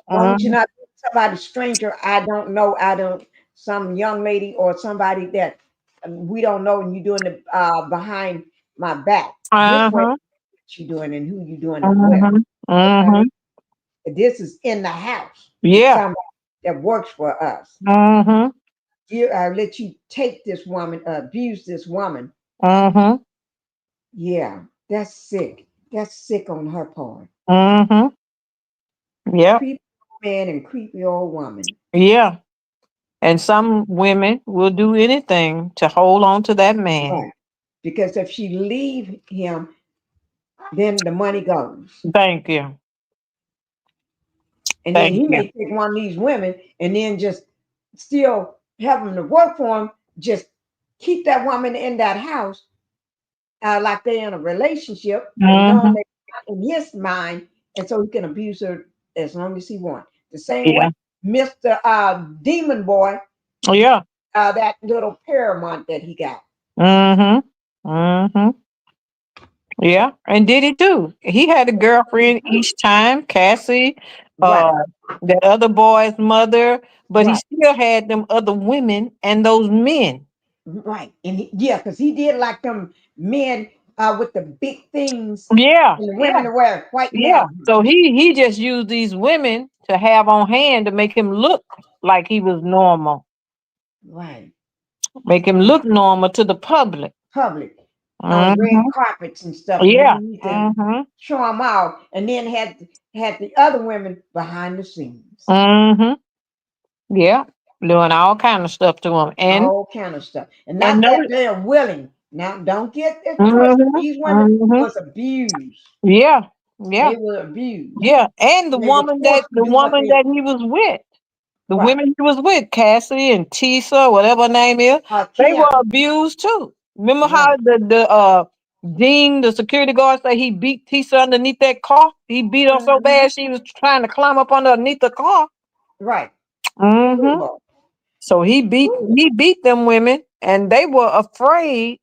long as you're not somebody stranger, some young lady or somebody that we don't know, and you doing the behind my back. This way, what you doing and who you doing it with. Okay? This is in the house. Yeah. Somebody that works for us. Mm-hmm. Let you take this woman, abuse this woman. Mm-hmm. Yeah, that's sick. That's sick on her part. Mm-hmm. Yeah. Creepy old man and creepy old woman. Yeah. And some women will do anything to hold on to that man. Right. Because if she leave him, then the money goes. Thank you. And then he may take one of these women and then just still have them to work for him, just keep that woman in that house like they're in a relationship, and knowing that in his mind, and so he can abuse her as long as he wants. The same way Mr. Demon Boy, that little Paramount that he got. Mm-hmm. Mm-hmm. Yeah, and did it too. He had a girlfriend each time, Cassie, that other boy's mother, but he still had them other women and those men. Right. And because he did like them men with the big things. Yeah. And the women to wear white Yeah. nails. So he just used these women to have on hand to make him look like he was normal. Right. Make him look normal to the public. On red carpets and stuff. Yeah. Show them out. And then had the other women behind the scenes. Mm-hmm. Yeah. Doing all kind of stuff to him. And all kind of stuff. And not that they're willing. Now, don't get it twisted. These women was abused. Yeah. Yeah. They were abused. Yeah. And the woman that he was with. The women he was with, Cassie and Tisa, whatever her name is, they were abused too. Remember how the Dean, the security guard, said he beat Tisa underneath that car? He beat her so bad she was trying to climb up underneath the car. Right. Mm-hmm. So he beat them women, and they were afraid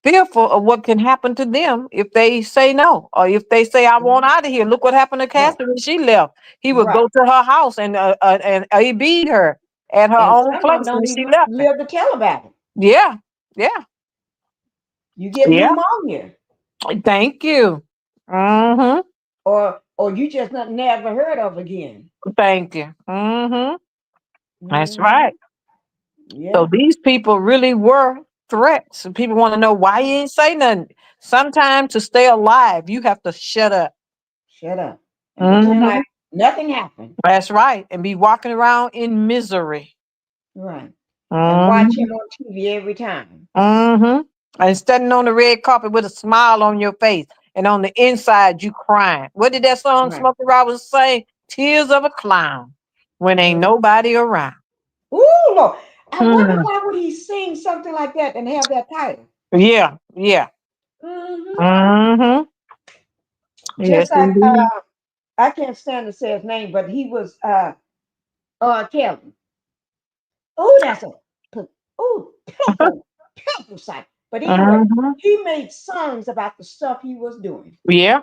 fearful of what can happen to them if they say no, or if they say, I want out of here. Look what happened to Cassie when she left. He would go to her house and he beat her at her And own some of them place when don't she even left. live to tell about it. Yeah, yeah. You get pneumonia. Thank you. Mm-hmm. Or you just never heard of again. Thank you. Mm-hmm. That's Mhm. right. Yeah. So these people really were threats. And people want to know why you didn't say nothing. Sometimes to stay alive, you have to shut up. Shut up. And pretend Mhm. like nothing happened. That's right. And be walking around in misery. Right. And watch him Mhm. on TV every time. Mm-hmm. And standing on the red carpet with a smile on your face, and on the inside you crying. What did that song Right. Smokey Robinson say? Tears of a clown when ain't nobody around. Ooh, Lord. I wonder Hmm. why would he sing something like that and have that title? Yeah, yeah. Mm-hmm. Mm-hmm. Yes, Just like indeed. I can't stand to say his name, but he was Kelly. Oh, that's a pitiful sight. But anyway, Mhm. he made songs about the stuff he was doing. Yeah.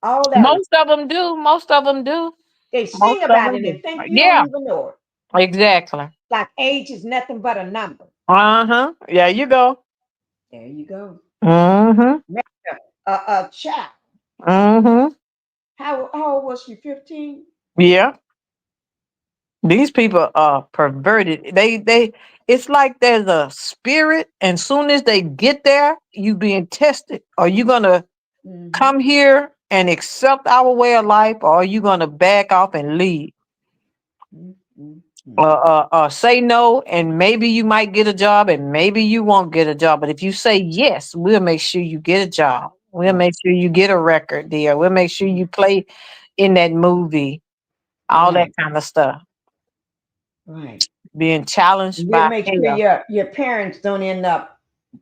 All that was, Most of them do. Most of them do. they Most sing of about them it do. and think you don't Yeah, even know it. exactly. Like age is nothing but a number. Uh-huh. Yeah, you go. There you go. Mm-hmm. A child. Mm-hmm. How old was she? 15? Yeah. These people are perverted. They it's like there's a spirit, and soon as they get there, you being tested. Are you gonna come here and accept our way of life, or are you gonna back off and leave? Say no, and maybe you might get a job, and maybe you won't get a job. But if you say yes, we'll make sure you get a job. We'll make sure you get a record deal. We'll make sure you play in that movie. All that kind of stuff. Right. Being challenged You by make sure hell. your parents don't end up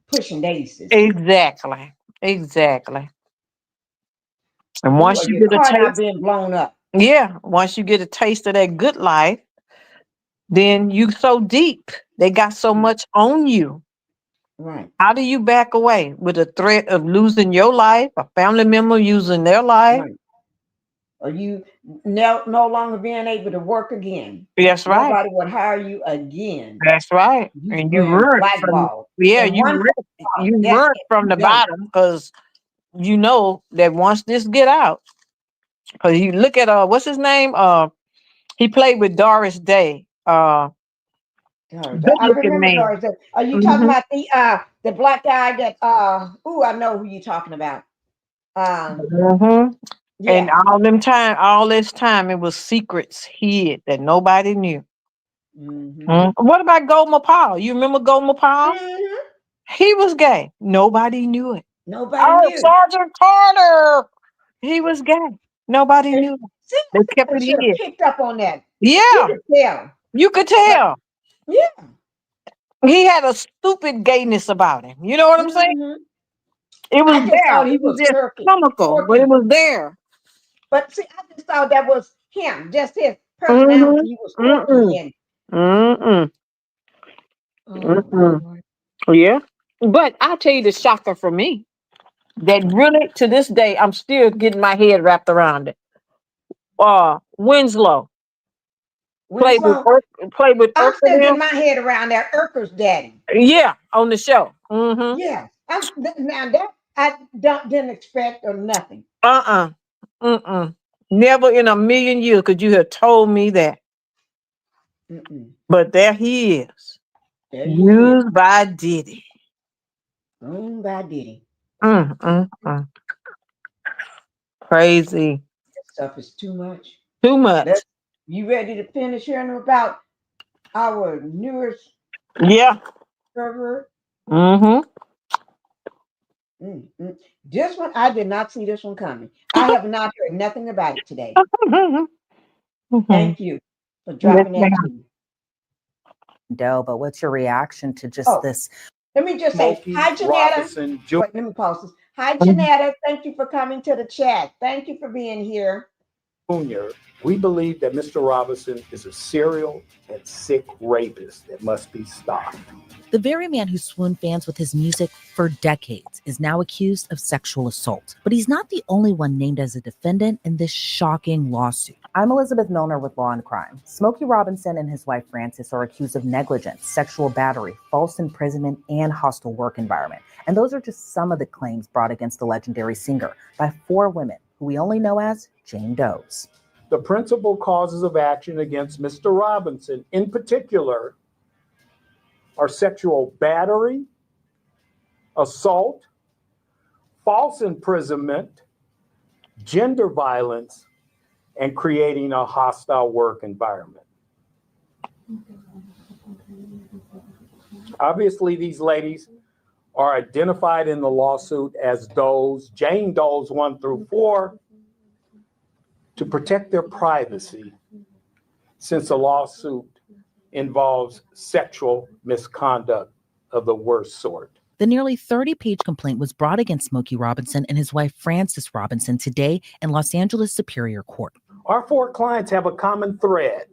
pushing daisies. Exactly. Exactly. And Ooh, once or you your get a car not taste, being blown up. yeah, once you get a taste of that good life, then you so deep. They got so much on you. Right. How do you back away with a threat of losing your life, a family member using their life? Right. Or you no longer being able to work again. That's right. Nobody would hire you again. That's right. You And you being run from blackballed. And you one run, part, you that's run it. from You the done. bottom because you know that once this get out, because you look at what's his name? He played with Doris Day. Doris. Good I looking remember man. Doris. Are you talking Mhm. about the black guy that I know who you're talking about. Mhm. And Yeah. all this time, it was secrets hid that nobody knew. Mm-hmm. What about Goldman Powell? You remember Goldman Powell? Mm-hmm. He was gay. Nobody knew it. Nobody Oh, knew. Sergeant Carter. He was gay. Nobody And knew it. see, They kept it should have hid. picked up on that. You Yeah, could tell. you could But tell. yeah. He had a stupid gayness about him. You know what I'm saying? Mm-hmm. It was I just there. thought he It was was just comical, but it quirky. was there. But see, I just thought that was him, just his Mm-hmm. personality. He was quirky Mm-mm. and Mm-mm. oh Mm-mm. Lord. Yeah. But I'll tell you the shocker for me that really to this day I'm still getting my head wrapped around it. Winslow played with Winslow. I'm Urkel still now. getting my head around that Urkel's daddy. Yeah, on the show. Mm-hmm. Yeah. Now that I didn't expect or nothing. Uh-uh. Mm-mm. Never in a million years could you have told me that. Mm-mm. But there he is. There he is. Used by Diddy. Owned by Diddy. Mm. Crazy. That stuff is too much. Too much. You ready to finish hearing about our newest Yeah. server? Mm-hmm. This one, I did not see this one coming. I have not heard nothing about it today. Thank you for dropping that to me. But what's your reaction to just this? Let me just say, Smokey hi, Janetta. Robinson Wait, let me pause this. Hi, Janetta. Thank you for coming to the chat. Thank you for being here. Jr., we believe that Mr. Robinson is a serial and sick rapist that must be stopped. The very man who swooned fans with his music for decades is now accused of sexual assault. But he's not the only one named as a defendant in this shocking lawsuit. I'm Elizabeth Milner with Law&Crime. Smokey Robinson and his wife Frances are accused of negligence, sexual battery, false imprisonment, and hostile work environment. And those are just some of the claims brought against the legendary singer by 4 women who we only know as Jane Does. The principal causes of action against Mr. Robinson, in particular, are sexual battery, assault, false imprisonment, gender violence, and creating a hostile work environment. Obviously, these ladies are identified in the lawsuit as Does, Jane Does 1 through 4, to protect their privacy, since the lawsuit involves sexual misconduct of the worst sort. The nearly 30-page complaint was brought against Smokey Robinson and his wife Frances Robinson today in Los Angeles Superior Court. Our 4 clients have a common thread.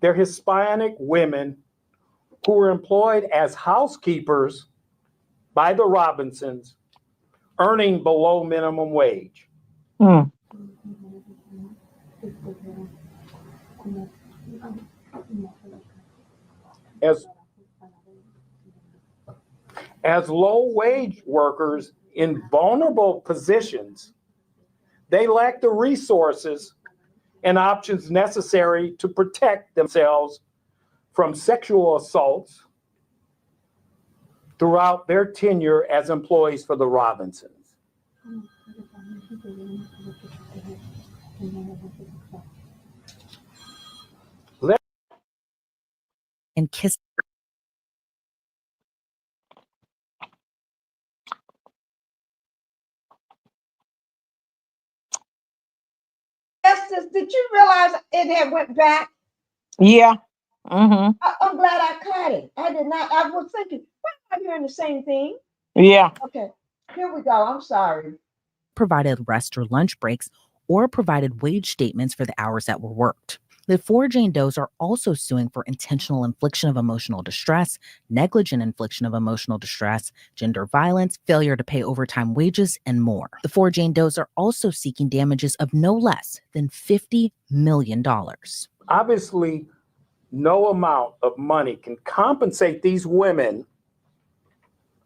They're Hispanic women who were employed as housekeepers by the Robinsons, earning below minimum wage. As low-wage workers in vulnerable positions, they lack the resources and options necessary to protect themselves from sexual assaults throughout their tenure as employees for the Robinsons. And kiss. Justice, did you realize it had went back? Yeah. Mm-hmm. I'm glad I caught it. I did not. I was thinking, why am I hearing the same thing? Yeah. Okay, here we go. I'm sorry. Provided rest or lunch breaks or provided wage statements for the hours that were worked. The 4 Jane Does are also suing for intentional infliction of emotional distress, negligent infliction of emotional distress, gender violence, failure to pay overtime wages, and more. The 4 Jane Does are also seeking damages of no less than $50 million. Obviously, no amount of money can compensate these women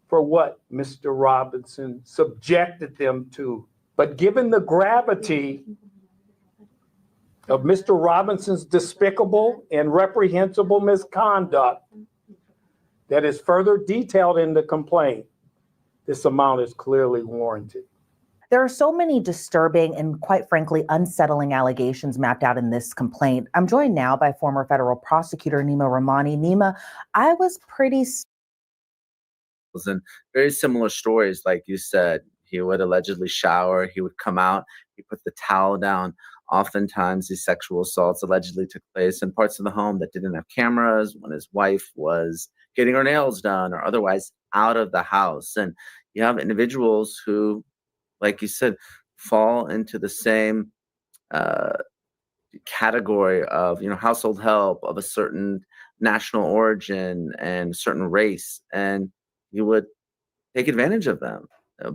for what Mr. Robinson subjected them to. But given the gravity of Mr. Robinson's despicable and reprehensible misconduct that is further detailed in the complaint, this amount is clearly warranted. There are so many disturbing and, quite frankly, unsettling allegations mapped out in this complaint. I'm joined now by former federal prosecutor Nima Rahmani. Nima, I was pretty... And very similar stories, like you said. He would allegedly shower, he would come out, he put the towel down. Oftentimes, these sexual assaults allegedly took place in parts of the home that didn't have cameras, when his wife was getting her nails done or otherwise out of the house. And you have individuals who, like you said, fall into the same category of, household help of a certain national origin and a certain race. And you would take advantage of them,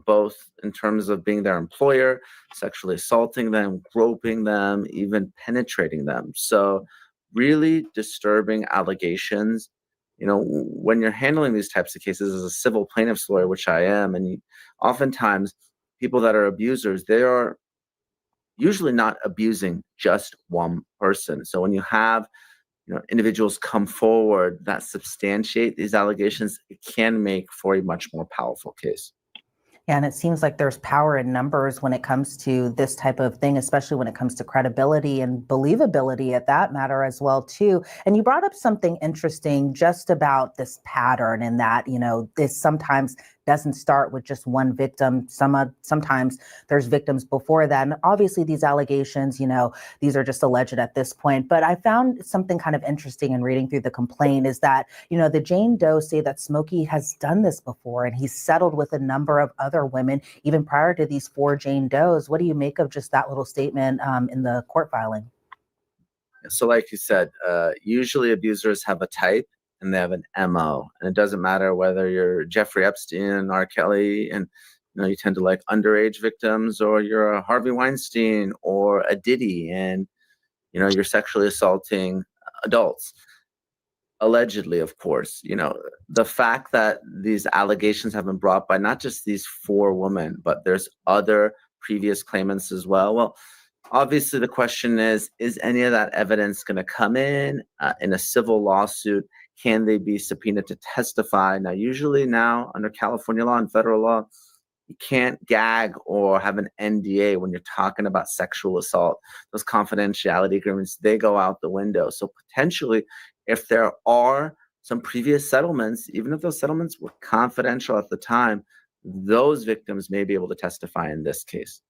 both in terms of being their employer, sexually assaulting them, groping them, even penetrating them. So really disturbing allegations. When you're handling these types of cases as a civil plaintiff's lawyer, which I am, and oftentimes people that are abusers, they are usually not abusing just one person. So when you have individuals come forward that substantiate these allegations, it can make for a much more powerful case. Yeah, and it seems like there's power in numbers when it comes to this type of thing, especially when it comes to credibility and believability at that matter as well, too. And you brought up something interesting just about this pattern and that, this sometimes doesn't start with just one victim. Sometimes there's victims before that. And obviously these allegations, these are just alleged at this point. But I found something kind of interesting in reading through the complaint is that, the Jane Doe say that Smokey has done this before and he's settled with a number of other women, even prior to these 4 Jane Does. What do you make of just that little statement in the court filing? So like you said, usually abusers have a type and they have an MO. And it doesn't matter whether you're Jeffrey Epstein, R. Kelly, and you tend to like underage victims, or you're a Harvey Weinstein or a Diddy, and you're sexually assaulting adults. Allegedly, of course. The fact that these allegations have been brought by not just these 4 women, but there's other previous claimants as well. Well, obviously, the question is any of that evidence going to come in a civil lawsuit? Can they be subpoenaed to testify? Now, usually now under California law and federal law, you can't gag or have an NDA when you're talking about sexual assault. Those confidentiality agreements, they go out the window. So potentially, if there are some previous settlements, even if those settlements were confidential at the time, those victims may be able to testify in this case.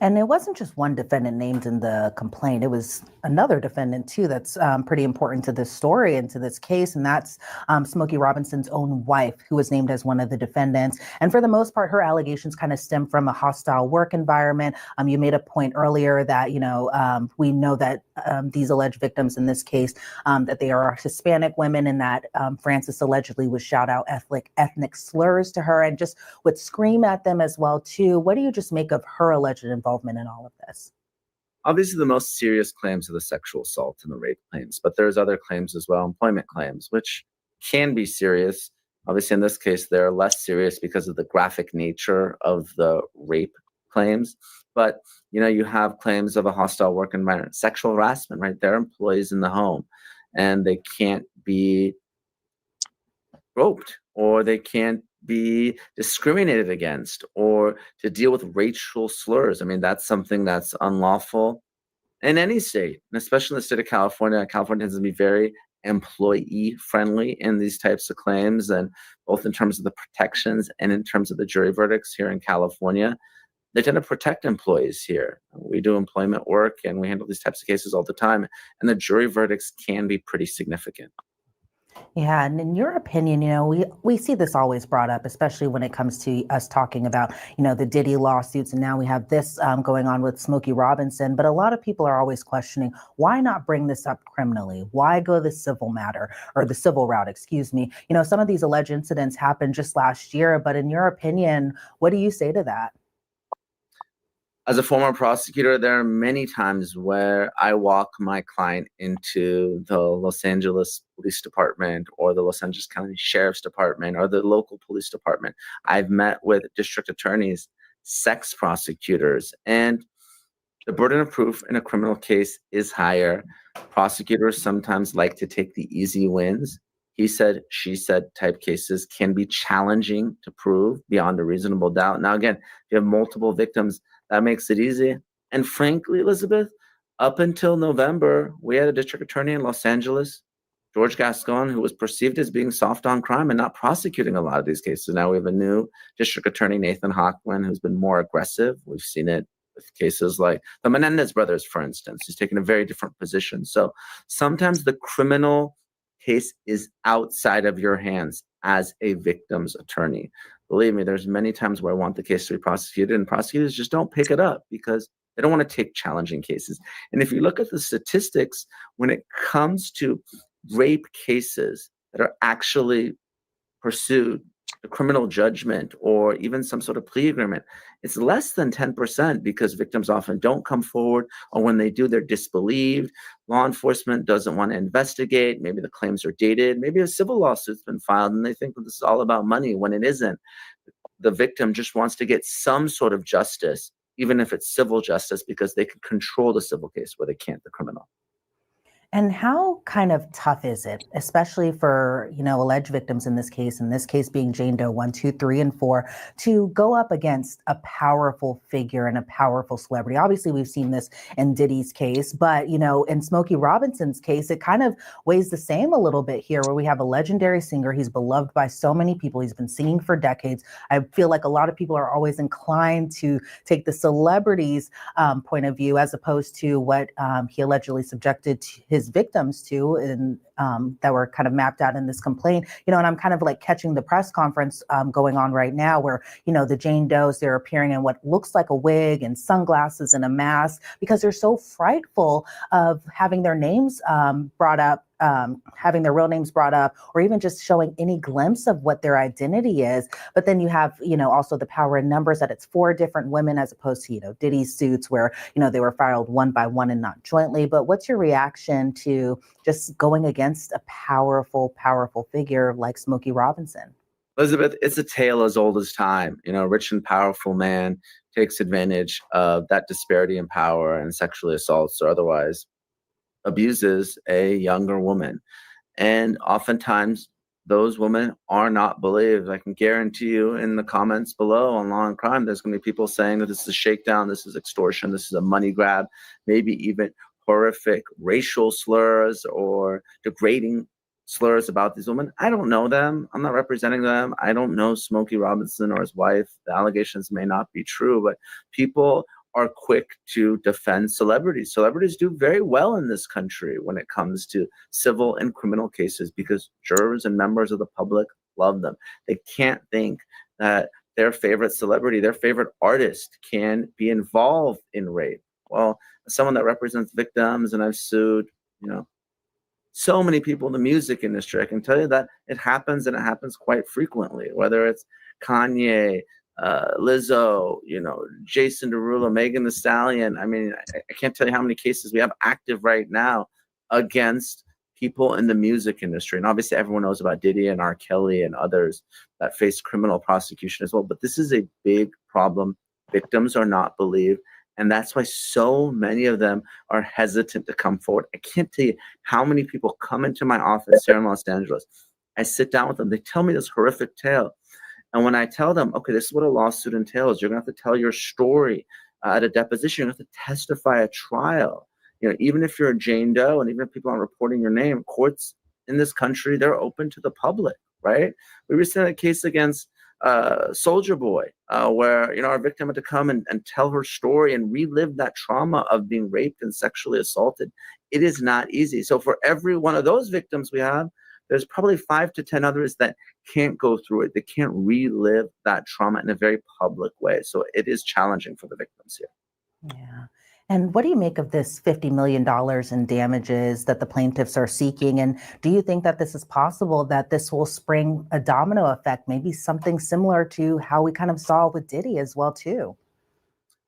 And it wasn't just one defendant named in the complaint. It was another defendant, too, that's pretty important to this story and to this case. And that's Smokey Robinson's own wife, who was named as one of the defendants. And for the most part, her allegations kind of stem from a hostile work environment. You made a point earlier that, we know that these alleged victims in this case, that they are Hispanic women, and that Frances allegedly would shout out ethnic slurs to her and just would scream at them as well, too. What do you just make of her alleged involvement in all of this? Obviously, the most serious claims are the sexual assault and the rape claims, but there's other claims as well, employment claims, which can be serious. Obviously, in this case, they're less serious because of the graphic nature of the rape claims. But, you have claims of a hostile work environment, sexual harassment, right? They're employees in the home and they can't be groped, or they can't be discriminated against, or to deal with racial slurs. I mean, that's something that's unlawful in any state, and especially in the state of California. California tends to be very employee friendly in these types of claims, and both in terms of the protections and in terms of the jury verdicts here in California. They tend to protect employees here. We do employment work and we handle these types of cases all the time, and the jury verdicts can be pretty significant. Yeah, and in your opinion, we see this always brought up, especially when it comes to us talking about, the Diddy lawsuits, and now we have this going on with Smokey Robinson. But a lot of people are always questioning, why not bring this up criminally? Why go the civil matter, or the civil route, excuse me? Some of these alleged incidents happened just last year, but in your opinion, what do you say to that? As a former prosecutor, there are many times where I walk my client into the Los Angeles Police Department or the Los Angeles County Sheriff's Department or the local police department. I've met with district attorneys, sex prosecutors, and the burden of proof in a criminal case is higher. Prosecutors sometimes like to take the easy wins. He said, she said type cases can be challenging to prove beyond a reasonable doubt. Now, again, if you have multiple victims, that makes it easy. And frankly, Elizabeth, up until November, we had a district attorney in Los Angeles, George Gascon, who was perceived as being soft on crime and not prosecuting a lot of these cases. Now we have a new district attorney, Nathan Hochman, who's been more aggressive. We've seen it with cases like the Menendez brothers, for instance. He's taken a very different position. So sometimes the criminal case is outside of your hands as a victim's attorney. Believe me, there's many times where I want the case to be prosecuted, and prosecutors just don't pick it up because they don't want to take challenging cases. And if you look at the statistics, when it comes to rape cases that are actually pursued, a criminal judgment or even some sort of plea agreement, it's less than 10% because victims often don't come forward, or when they do, they're disbelieved. Law enforcement doesn't want to investigate. Maybe the claims are dated. Maybe a civil lawsuit's been filed and they think that this is all about money when it isn't. The victim just wants to get some sort of justice, even if it's civil justice, because they can control the civil case where they can't the criminal. And how kind of tough is it, especially for, alleged victims in this case being Jane Doe 1, 2, 3, and 4, to go up against a powerful figure and a powerful celebrity? Obviously, we've seen this in Diddy's case, but, in Smokey Robinson's case, it kind of weighs the same a little bit here, where we have a legendary singer. He's beloved by so many people. He's been singing for decades. I feel like a lot of people are always inclined to take the celebrity's point of view as opposed to what he allegedly subjected his victims to, and that were kind of mapped out in this complaint. And I'm kind of like catching the press conference going on right now where, the Jane Does, they're appearing in what looks like a wig and sunglasses and a mask because they're so frightful of having their names brought up, having their real names brought up, or even just showing any glimpse of what their identity is. But then you have, also the power in numbers that it's 4 different women as opposed to, Diddy's suits where, they were filed one by one and not jointly. But what's your reaction to just going against a powerful, powerful figure like Smokey Robinson? Elizabeth, it's a tale as old as time. A rich and powerful man takes advantage of that disparity in power and sexually assaults or otherwise abuses a younger woman. And oftentimes those women are not believed. I can guarantee you in the comments below on Law and Crime, there's going to be people saying that this is a shakedown, this is extortion, this is a money grab, maybe even horrific racial slurs or degrading slurs about these women. I don't know them. I'm not representing them. I don't know Smokey Robinson or his wife. The allegations may not be true, but people are quick to defend celebrities. Celebrities do very well in this country when it comes to civil and criminal cases because jurors and members of the public love them. They can't think that their favorite celebrity, their favorite artist can be involved in rape. Well, as someone that represents victims and I've sued, so many people in the music industry, I can tell you that it happens and it happens quite frequently, whether it's Kanye, Lizzo, Jason Derulo, Megan Thee Stallion. I mean, I can't tell you how many cases we have active right now against people in the music industry. And obviously everyone knows about Diddy and R. Kelly and others that face criminal prosecution as well. But this is a big problem. Victims are not believed. And that's why so many of them are hesitant to come forward. I can't tell you how many people come into my office here in Los Angeles. I sit down with them. They tell me this horrific tale. And when I tell them, okay, this is what a lawsuit entails, you're going to have to tell your story at a deposition. You're going to have to testify at trial. Even if you're a Jane Doe and even if people aren't reporting your name, courts in this country, they're open to the public, right? We recently had a case against Soldier Boy, where our victim had to come and tell her story and relive that trauma of being raped and sexually assaulted. It is not easy. So for every one of those victims we have, there's probably 5 to 10 others that can't go through it. They can't relive that trauma in a very public way. So it is challenging for the victims here. Yeah. And what do you make of this $50 million in damages that the plaintiffs are seeking? And do you think that this is possible, that this will spring a domino effect, maybe something similar to how we kind of saw with Diddy as well, too?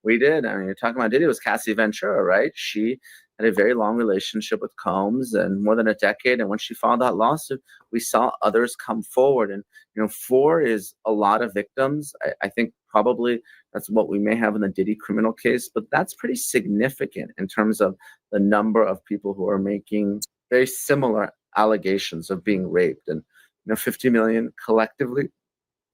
We did. I mean, you're talking about Diddy, it was Cassie Ventura, right? She had a very long relationship with Combs and more than a decade. And when she filed that lawsuit, we saw others come forward. And, 4 is a lot of victims. I think probably that's what we may have in the Diddy criminal case, but that's pretty significant in terms of the number of people who are making very similar allegations of being raped. And, 50 million collectively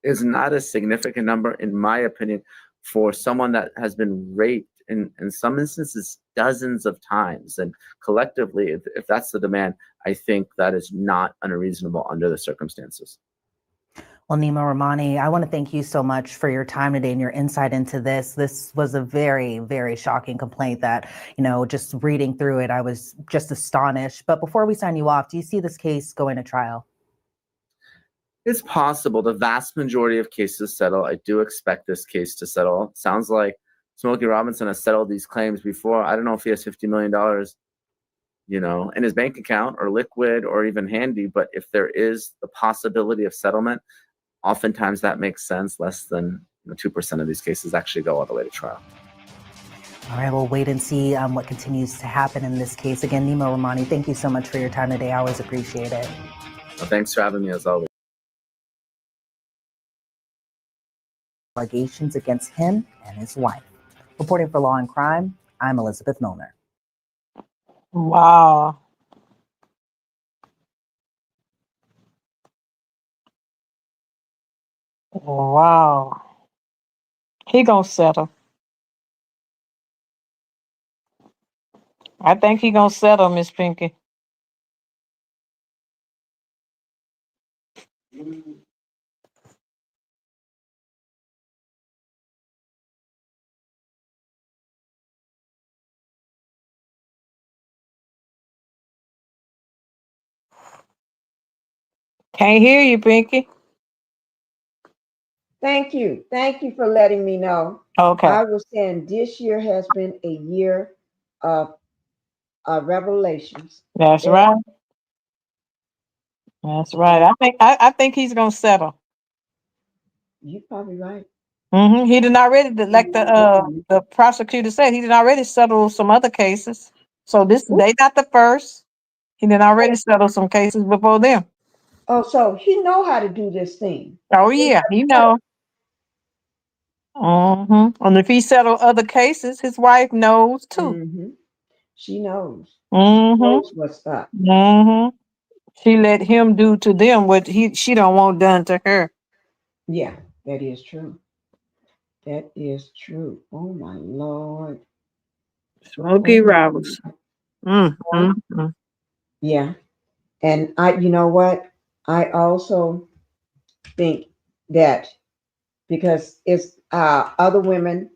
is not a significant number, in my opinion, for someone that has been raped in some instances dozens of times. And collectively, if that's the demand, I think that is not unreasonable under the circumstances. Well, Nima Rahmani, I want to thank you so much for your time today and your insight into this. This was a very, very shocking complaint that, just reading through it, I was just astonished. But before we sign you off, do you see this case going to trial? It's possible. The vast majority of cases settle. I do expect this case to settle. Sounds like Smokey Robinson has settled these claims before. I don't know if he has $50 million, in his bank account or liquid or even handy. But if there is the possibility of settlement, oftentimes that makes sense. Less than 2% of these cases actually go all the way to trial. All right, we'll wait and see what continues to happen in this case. Again, Nima Rahmani, thank you so much for your time today. I always appreciate it. Well, thanks for having me as always. Allegations against him and his wife. Reporting for Law and Crime, I'm Elizabeth Milner. Wow. Wow. He gonna settle. I think he gonna settle, Miss Pinkie. Can't hear you, Pinkie. Thank you. Thank you for letting me know. Okay. I was saying this year has been a year of revelations. That's right. That's right. I think he's gonna settle. You're probably right. He did already, like the prosecutor said, he did already settle some other cases. So they not the first. He did already settle some cases before them. Oh, so he know how to do this thing. Oh yeah, he know. And if he settled other cases, his wife knows too. She knows. She Mm-hmm. knows what's up. She let him do to them what she don't want done to her. Yeah, that is true. That is true. Oh my Lord. Smokey Oh, Robinson. yeah. And you know what? I also think that because it's other women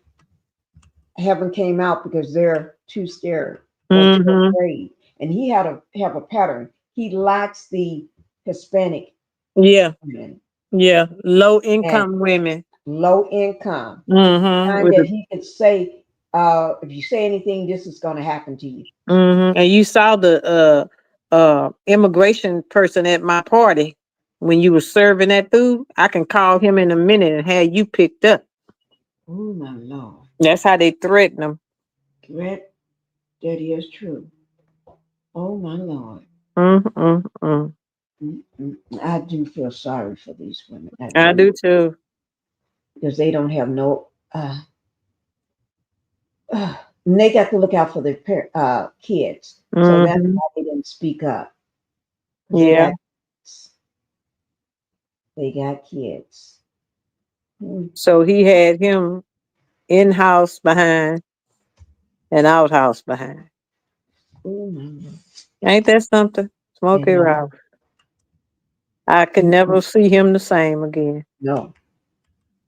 haven't came out because they're too scared or too afraid. And he had to have a pattern. He likes the Hispanic Yeah. women. Yeah. Low income women. Low income. Mm-hmm. That he could say, if you say anything, this is going to happen to you. And you saw the immigration person at my party when you were serving that food. I can call him in a minute and have you picked up. Oh my Lord. That's how they threaten them. Threat, that is true. Oh my Lord. I do feel sorry for these women. I do too. Because they don't have no and they got to look out for their kids. So that's why they didn't speak up. Yeah. They got kids. So he had him in-house behind and outhouse behind. Ain't that something? Smokey Robinson. I could never see him the same again. No.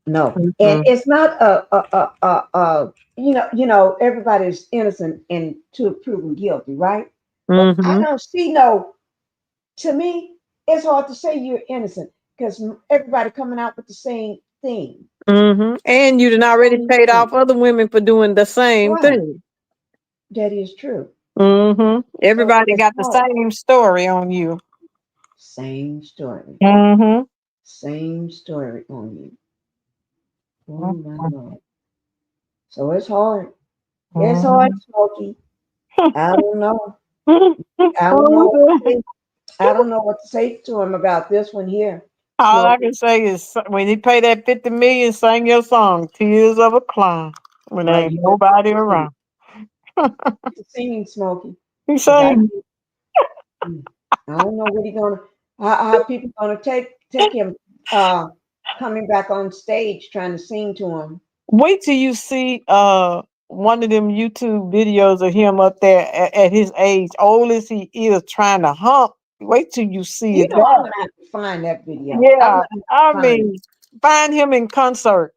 And it's not everybody's innocent and to proven guilty, right? But I don't see to me, it's hard to say you're innocent because everybody coming out with the same thing. And you done already paid off other women for doing the same thing. That is true. Everybody got the same story on you. Same story. Same story on you. Oh my Lord. So it's hard. It's hard, Smokey. I don't know. I don't know. I don't know what to say to him about this one here. All I can say is when he pay that 50 million, sing your song, Tears of a Clown, when there ain't nobody around. Singing, Smokey. He sang. I don't know what how people gonna take him coming back on stage trying to sing to him. Wait till you see one of them YouTube videos of him up there at his age, old as he is, trying to hump. Wait till you see You it. know, I'm gonna have to find that video. Yeah, I mean, find him in concert,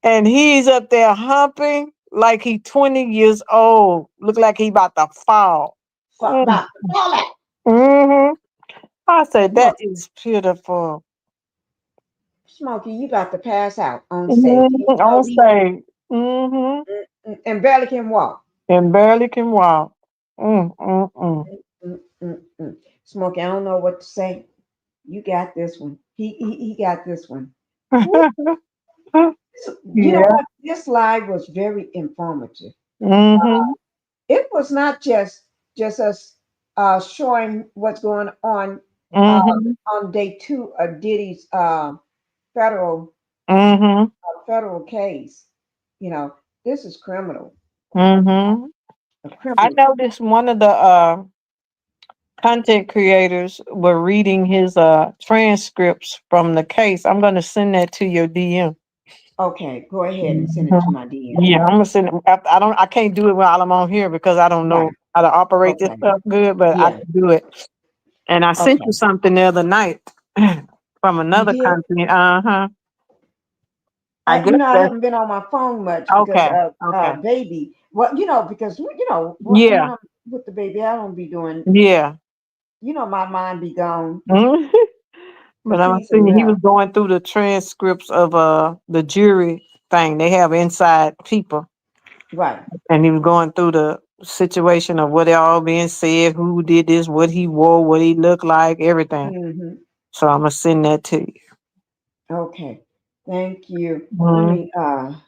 and he's up there humping like he 20 years old. Look like he about to fall. About to fall out. I said that is beautiful. Smokey, you got to pass out on stage. On stage. And barely can walk. And barely can walk. Smokey, I don't know what to say. You got this one. He got this one. You know what? This live was very informative. It was not just us showing what's going on day 2 of Diddy's federal case. You know, this is criminal. I noticed one of the content creators were reading his transcripts from the case. I'm gonna send that to your DM. Okay, go ahead and send it to my DM. Yeah, I'm gonna send it. I can't do it while I'm on here because I don't know Right. how to operate this Okay. stuff good, but I Yeah. can do it. And I sent you Okay. something the other night from You another did? content. I guess I that's haven't been on my phone much because okay. of Okay. baby. Well, because when Yeah. I'm with the baby, I don't be doing. Yeah. My mind be gone Mhm. for But I'm peace seeing he enough. was going through the transcripts of the jury thing. They have inside people. Right. And he was going through the situation of what they all being said, who did this, what he wore, what he looked like, everything. Hmm. So I'm gonna send that to you. Okay. Thank you. Mhm.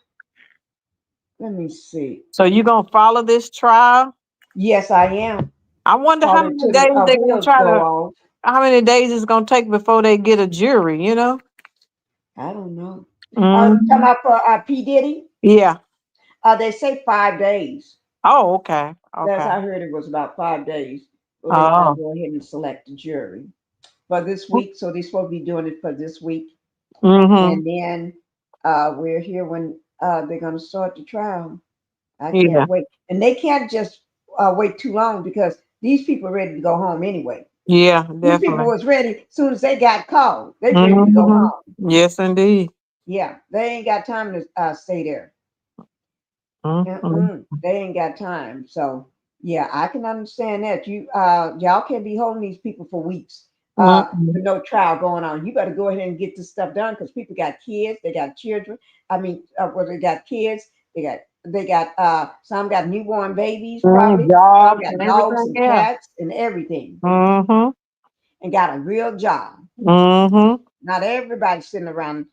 Let me see. So you gonna follow this trial? Yes, I am. I wonder how Follow many till the days they gonna wheels try go to. off. How many days it's gonna take before they get a jury? You know? I don't know. Come Mhm. up for P Diddy. Yeah. They say 5 days. Oh, okay. That's Okay. I heard it was about 5 days. So they Oh. go ahead and select the jury for this week. So they're supposed to be doing it for this week, Mhm. and then we're here when they're going to start the trial. I Yeah. can't wait, and they can't just wait too long because these people are ready to go home anyway. Yeah. These people Definitely. was ready as soon as they got called. They ready to go Mhm. home. Yes, indeed. Yeah, they ain't got time to stay there. Mhm. They ain't got time. So yeah, I can understand that. Y'all can't be holding these people for weeks with Mhm. no trial going on. You better go ahead and get this stuff done because people got kids, they got children. I mean, they got kids, they got some got newborn babies probably. Some Jobs got and dogs everything and else. cats and everything, Mhm. and got a real job. Mhm. Not everybody's sitting around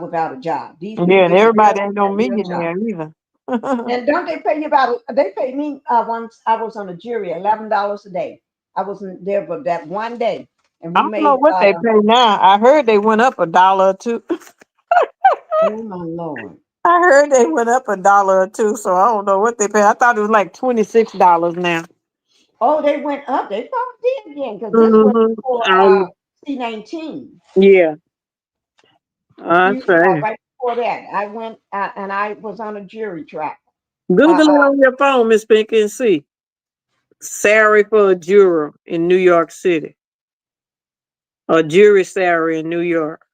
without a job. These people Yeah, and getting everybody ain't no a real job. millionaire either. And don't they pay you about? They paid me once I was on a jury $11 a day. I wasn't there but that one day, and I we don't know made. what they pay now. I heard they went up $1 or $2. Oh my lord! I heard they went up $1 or $2, so I don't know what they pay. I thought it was like $26 now. Oh, they went up. They probably did again because this was Mhm. for C-19. Yeah. You Okay. right before that, I went and I was on a jury trial. Google it on your phone, Miss Pinkie, and see. Salary for a juror in New York City. A jury salary in New York.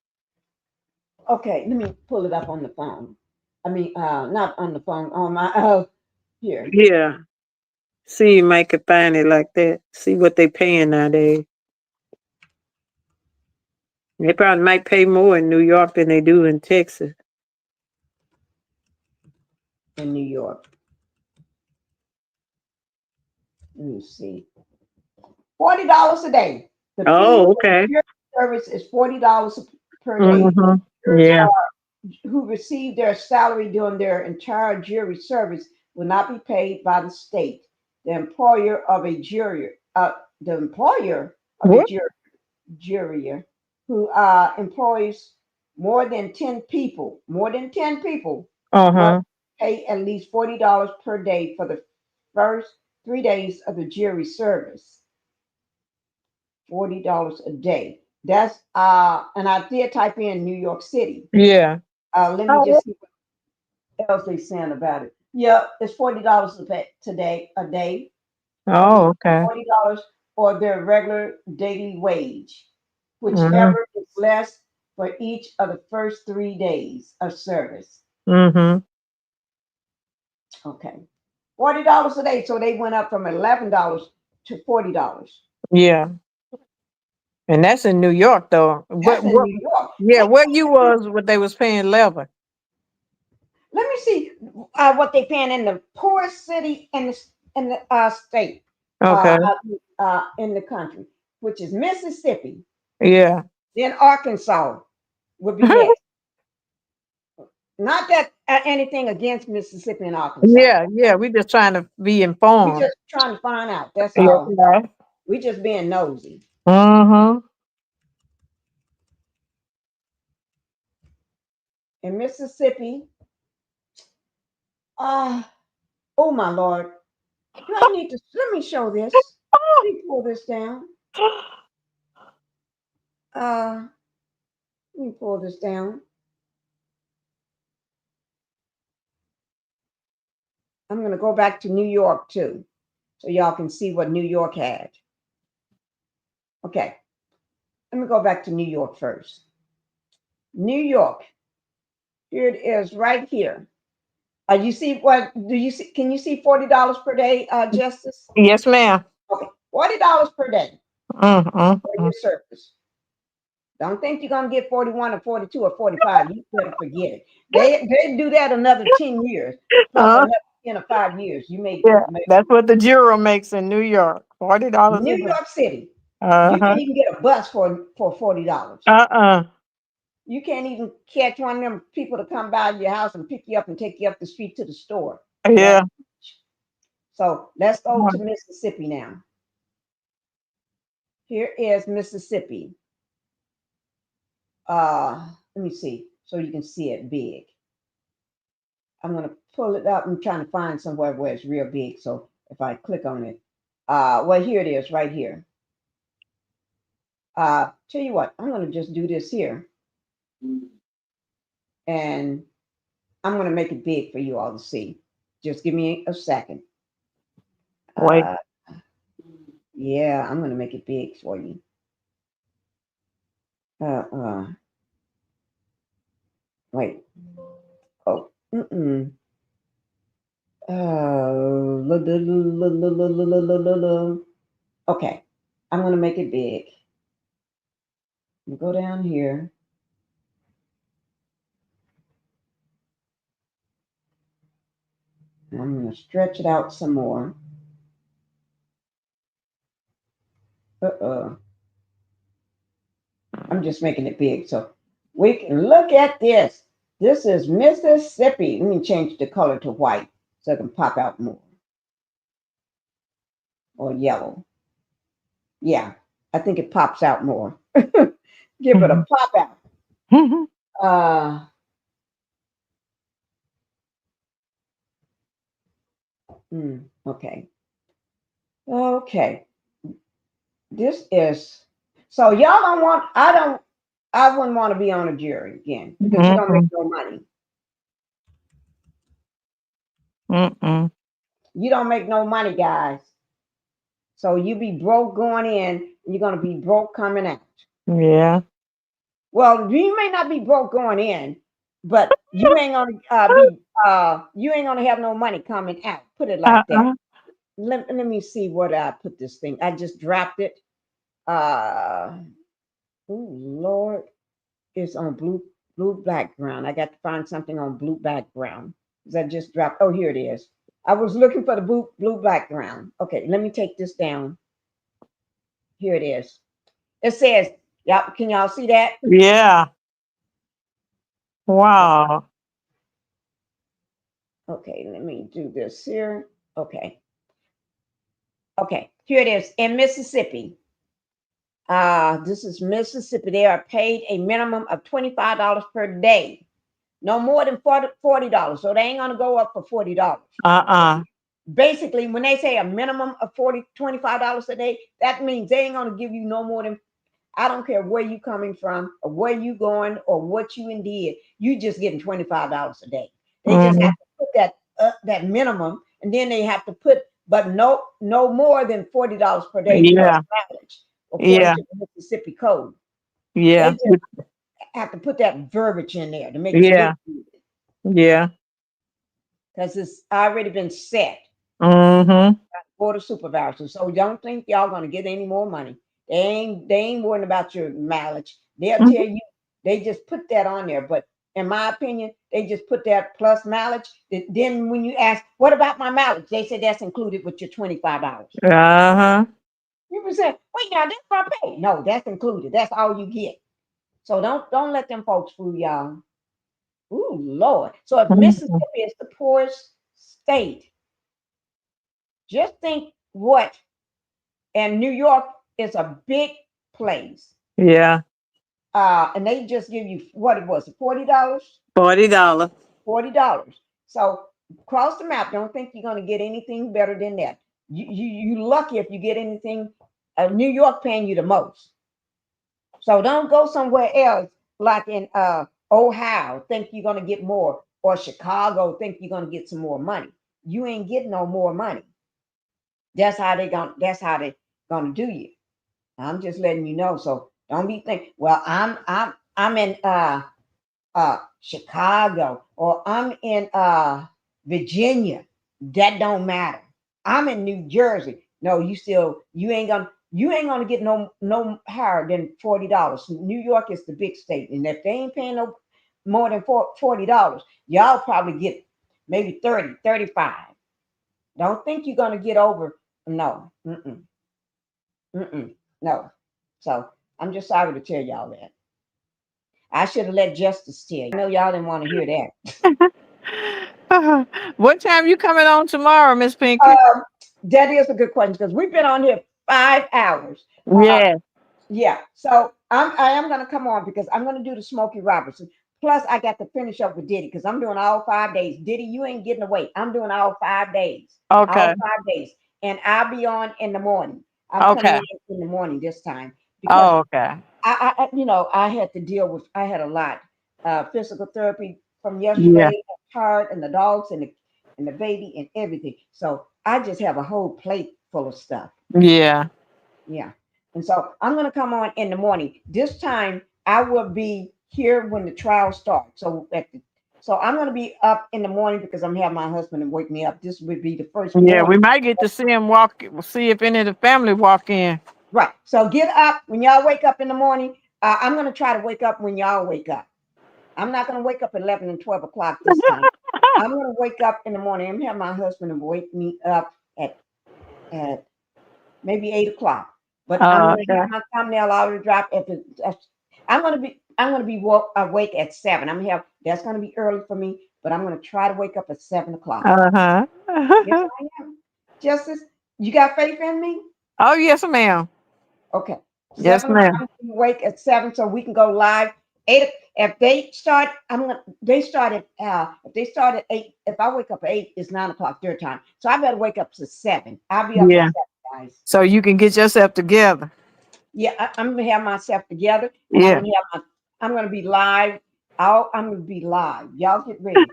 Okay, let me pull it up on the phone. I mean, not on the phone, on my here. Yeah. See, you might could find it like that. See what they paying nowadays. They probably might pay more in New York than they do in Texas. In New York. Let me see. $40 a day. The fee Oh, for okay. jury service is $40 per day. Mm-hmm. Jurors Yeah. who receive their salary during their entire jury service will not be paid by the state. The employer of a juror, the employer of a What? juror who employs more than 10 people, must Uh-huh. pay at least $40 per day for the first 3 days of the jury service. $40 a day. That's and I did type in New York City. Yeah. Let me Oh, just see what else they saying about it. Yeah, it's $40 a day. oh, okay. $40 for their regular daily wage, Mm-hmm. whichever is less for each of the first 3 days of service. Mm-hmm. Okay. $40 a day. So they went up from $11 to $40. Yeah. And that's in New York though. That's in What New York. yeah, where you was what they was paying 11. Let me see what they paying in the poorest city in the state Okay. in the country, which is Mississippi. Yeah. Then Arkansas would be next. Not that anything against Mississippi and Arkansas. Yeah, yeah. We just trying to be We informed. just trying to find out. That's Yeah. all. We just being nosy. Mm-hmm. In Mississippi, oh my Lord, do I need to let me show this? Let me pull this down. Let me pull this down. I'm going to go back to New York too, so y'all can see what New York had. Okay, let me go back to New York first. New York, here it is right here. You see what? Do you see? Can you see $40 per day, Justice? Yes, ma'am. Okay, $40 per day for your service. Don't think you're gonna get 41 or 42 or 45. You better forget it. They do that another 10 years, plus another 10 or 5 years. You may Yeah, that's what the juror makes in New York. $40 a New day. York City. You Uh-huh. can even get a bus for $40. You can't even catch one of them people to come by your house and pick you up and take you up the street to the store. Yeah. So let's go to Mississippi now. Here is Mississippi. Let me see so you can see it big. I'm going to pull it up. I'm trying to find somewhere where it's real big. So if I click on it, well, here it is right here. Tell you what, I'm going to just do this here. And I'm going to make it big for you all to see. Just give me a second. Wait. Yeah, I'm going to make it big for you. Wait. Oh. Okay. I'm going to make it big. Go down here. I'm going to stretch it out some more. I'm just making it big so we can look at this. This is Mississippi. Let me change the color to white so it can pop out more. Or yellow. Yeah, I think it pops out more. Give it a pop out. Okay. Okay. This is so y'all don't want. I wouldn't want to be on a jury again because you don't make no money. You don't make no money, guys. So you be broke going in, and you're gonna be broke coming out. Yeah. Well, you may not be broke going in, but you ain't gonna you ain't gonna have no money coming out. Put it like that. Let me see what I put this thing. I just dropped it. Oh Lord, it's on blue background. I got to find something on blue background because I just dropped. Oh, here it is. I was looking for the blue background. Okay, let me take this down. Here it is. It says, "Y'all, can y'all see that?" Yeah. Wow. Okay, let me do this here. Okay. Okay, here it is in Mississippi. This is Mississippi. They are paid a minimum of $25 per day. No more than $40. So they ain't gonna go up for $40. Basically, when they say a minimum of $25 a day, that means they ain't gonna give you no more than, I don't care where you coming from or where you going or what you did, you just getting $25 a day. They just have to put that minimum, and then they have to put, but no more than $40 per day plus mileage, according to the Mississippi Code. Yeah. They just have to put that verbiage in there to make it look good. Yeah. Because it's already been set. Board of Supervisors. So don't think y'all gonna get any more money. They ain't worrying about your mileage. They'll tell you, they just put that on there. But in my opinion, they just put that plus mileage. Then when you ask, what about my mileage? They say that's included with your $25. People say, wait, now that's my pay. No, that's included. That's all you get. So don't let them folks fool y'all. Ooh, Lord. So if Mississippi is the poorest state, just think what, and New York is a big place. Yeah. And they just give you what it was, $40? $40. $40. So cross the map. Don't think you're going to get anything better than that. You lucky if you get anything. New York paying you the most. So don't go somewhere else like in Ohio, think you're gonna get more, or Chicago, think you're gonna get some more money. You ain't getting no more money. That's how they gonna do you. I'm just letting you know. So don't be thinking, well, I'm in Chicago, or I'm in Virginia. That don't matter. I'm in New Jersey. No, you ain't gonna get no higher than $40. New York is the big state, and if they ain't paying no more than $40, y'all probably get maybe 30, 35. Don't think you're gonna get over. No, no. So I'm just sorry to tell y'all that. I should have let Justice tell you. I know y'all didn't want to hear that. What time you coming on tomorrow, Miss Pinkie? That is a good question because we've been on here 5 hours. Yeah. Yeah. So I am gonna come on because I'm gonna do the Smokey Robinson. Plus, I got to finish up with Diddy because I'm doing all 5 days. Diddy, you ain't getting away. I'm doing all 5 days. Okay. All 5 days. And I'll be on in the morning. I'm coming in the morning this time. Because okay. I had to deal with, I had a lot. Physical therapy from yesterday, the heart and the dogs and the baby and everything. So I just have a whole plate full of stuff. Yeah. Yeah. And so I'm going to come on in the morning. This time I will be here when the trial starts. So I'm going to be up in the morning because I'm having my husband to wake me up. This would be the first Yeah, morning. we might get to see him see if any of the family walk in. Right. So get up when y'all wake up in the morning. I'm going to try to wake up when y'all wake up. I'm not going to wake up at 11 and 12 o'clock this time. I'm going to wake up in the morning. I'm having my husband to wake me up at maybe 8 o'clock. But I'm going to have my thumbnail already dropped. I'm going to be awake at 7. That's going to be early for me, but I'm going to try to wake up at 7 o'clock. Yes, I am. Justice, you got faith in me? Oh, yes, ma'am. Okay. Yes, ma'am. I'm awake at 7 so we can go live. 8. If they start, if they start at 8, if I wake up at 8, it's 9 o'clock their time. So I better wake up to 7. I'll be up at 7, guys. So you can get yourself together. Yeah, I'm gonna have myself together. Yeah. I'm gonna be live. I'm gonna be live. Y'all get ready.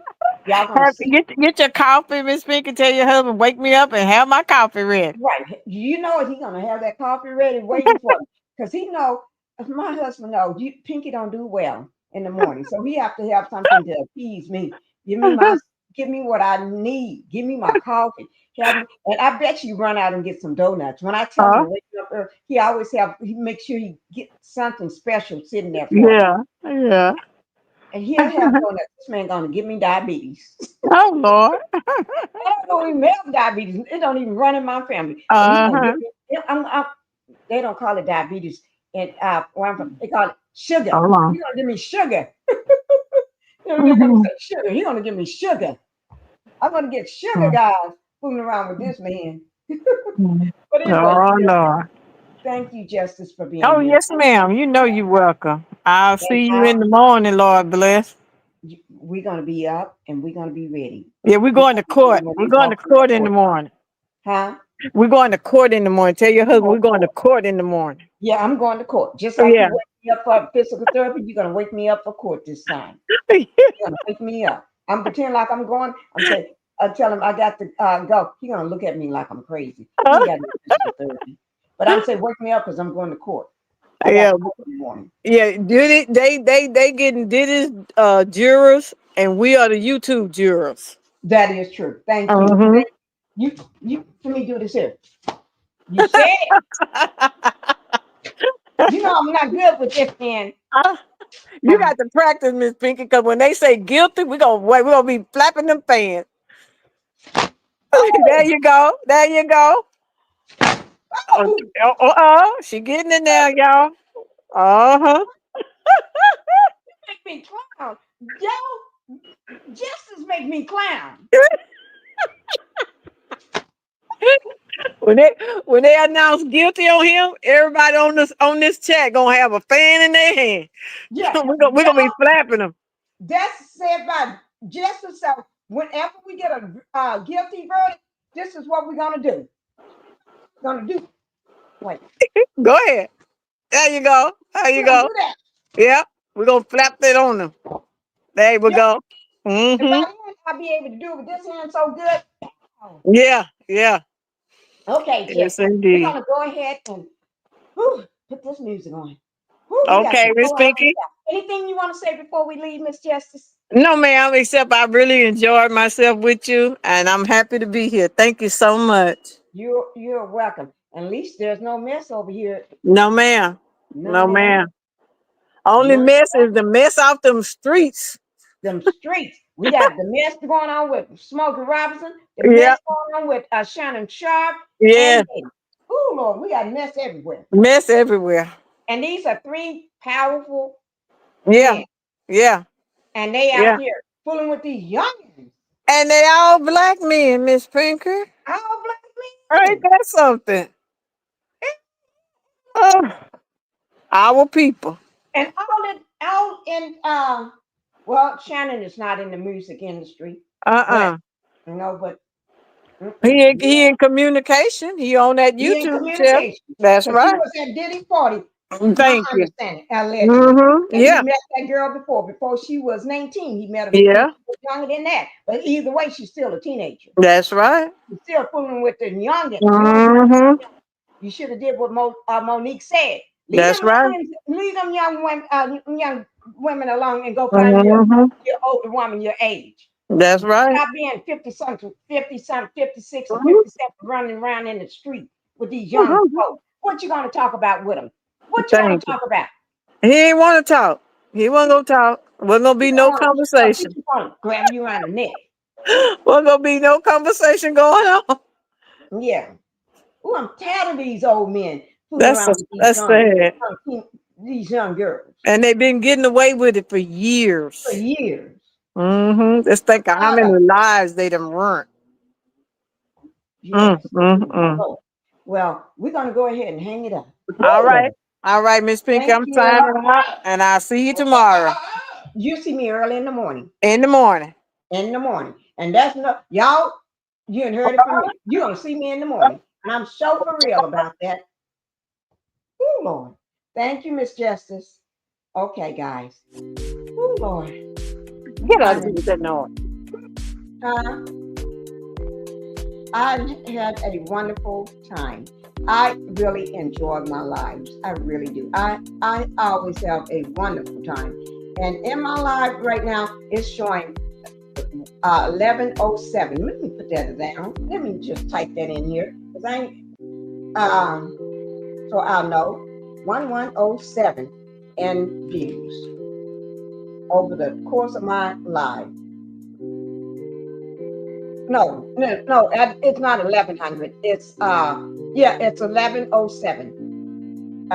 Y'all gonna see. Get your coffee, Miss Pinkie. Tell your husband, wake me up and have my coffee ready. Right. You know he's gonna have that coffee ready waiting for me. Because he know, my husband knows Pinkie don't do well in the morning. So he have to have something to appease me. Give me what I need. Give me my coffee. And I bet you run out and get some donuts. When I tell him to wake up early, he makes sure he get something special sitting there for me. Yeah. And he'll have donuts. This man gonna give me diabetes. Oh Lord. I don't even have diabetes. It don't even run in my family. They don't call it diabetes. And where I'm from, they call it sugar. He's gonna give me sugar. They're gonna say sugar. He's gonna give me sugar. I'm gonna get sugar, guys, fooling around with this man. But anyway, Lord. Thank you, Justice, for being here. Yes, here. ma'am. You know you're welcome. I'll see you in the morning, Lord bless. We're gonna be up and we're gonna be ready. Yeah, we're going to court. We're going to court in the morning. Huh? We're going to court in the morning. Tell your husband we're going to court in the morning. Yeah, I'm going to court. Just like you wake me up for physical therapy, you're gonna wake me up for court this time. You're gonna wake me up. I'm pretending like I'm going. I tell him I got to go. He's gonna look at me like I'm crazy. He got no physical therapy. But I'm saying wake me up because I'm going to court. Yeah. They getting Diddy's jurors, and we are the YouTube jurors. That is true. Thank you. You let me do this here. You said it. You know I'm not good with this, man. You got to practice, Miss Pinkie, because when they say guilty, we're gonna be flapping them fans. There you go. There you go. She getting it now, y'all. Make me clown. Yo, Justice make me clown. When they announce guilty on him, everybody on this chat gonna have a fan in their hand. Yeah, we're gonna be flapping them. That's said by Justice. So whenever we get a guilty verdict, this is what we're gonna do. gonna do? Wait. Go ahead. There you go. There you go. Do that. Yeah, we're gonna flap it on them. There we go. If Mm-hmm. I didn't, I'll be able to do it with this hand so good. Yeah, yeah. Okay, Yes, Jessica. We're indeed. gonna go ahead and put this music on. We got Okay, to Miss go out Pinkie. and stuff. Anything you want to say before we leave, Miss Justice? No, ma'am, except I really enjoyed myself with you, and I'm happy to be here. Thank you so much. You're welcome. At least there's no mess over here. No, ma'am. No, ma'am. Only mess is the mess off them streets. Them streets. We got the mess going on with Smokey Robinson. The mess going on with Shannon Sharp. Yeah. Oh Lord, we got mess everywhere. Mess everywhere. And these are three powerful Yeah. men. Yeah. And they out here fooling with these youngins. And they all black men, Miss Pinker. All black men. Ain't that something? Our people. And all in well, Shannon is not in the music industry. But, you know, but he in communication. He on that YouTube channel. That's right. He was at Diddy party. Thank you. Allegedly. Mm-hmm. And Yeah. he met that girl before she was 19. He met her younger than that. But either way, she's still a teenager. That's right. She's still fooling with the youngins. Mm-hmm. You should have did what Monique said. That's right. Leave them young women alone and go find your older woman your age. That's right. Stop being 50-something, 56 or 57 running around in the street with these young folks. What you gonna talk about with them? What you gonna talk about? He ain't want to talk. He wasn't gonna talk. Wasn't gonna be no conversation. Grab you around the neck. Wasn't gonna be no conversation going on. Yeah. Oh, I'm tired of these old men. That's sad. These young girls. And they've been getting away with it for years. For years. Mm-hmm. Just think of how many lives they done ruined. Yes. Well, we're gonna go ahead and hang it up. All right. All right, Miss Pinkie, I'm signing out, and I'll see you tomorrow. You see me early in the morning. In the morning. In the morning. And that's not y'all, you ain't heard it from me. You're gonna see me in the morning. And I'm so for real about that. Oh Lord. Thank you, Miss Justice. Okay, guys. Oh Lord. Get out of that noise. I had a wonderful time. I really enjoyed my lives. I really do. I always have a wonderful time. And in my life right now, it's showing 11:07. Let me put that down. Let me just type that in here. Because I ain't, so I'll know. 1107 in views over the course of my life. No, it's not 1100. It's it's 1107.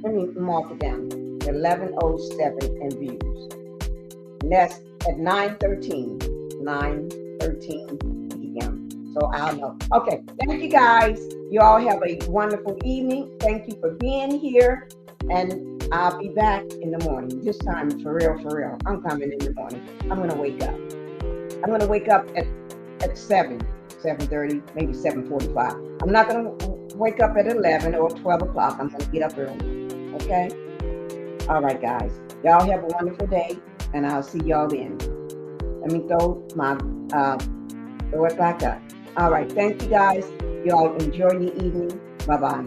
Let me mark it down. 1107 in views. And that's at 9:13 p.m. So I'll know. Okay, thank you guys. You all have a wonderful evening. Thank you for being here. And I'll be back in the morning. This time for real. I'm coming in the morning. I'm gonna wake up. I'm gonna wake up at 7:30, maybe 7:45. I'm not gonna wake up at 11 or 12 o'clock. I'm gonna get up early. Okay? All right, guys. Y'all have a wonderful day, and I'll see y'all then. Let me throw it back up. All right. Thank you, guys. Y'all enjoy your evening. Bye-bye.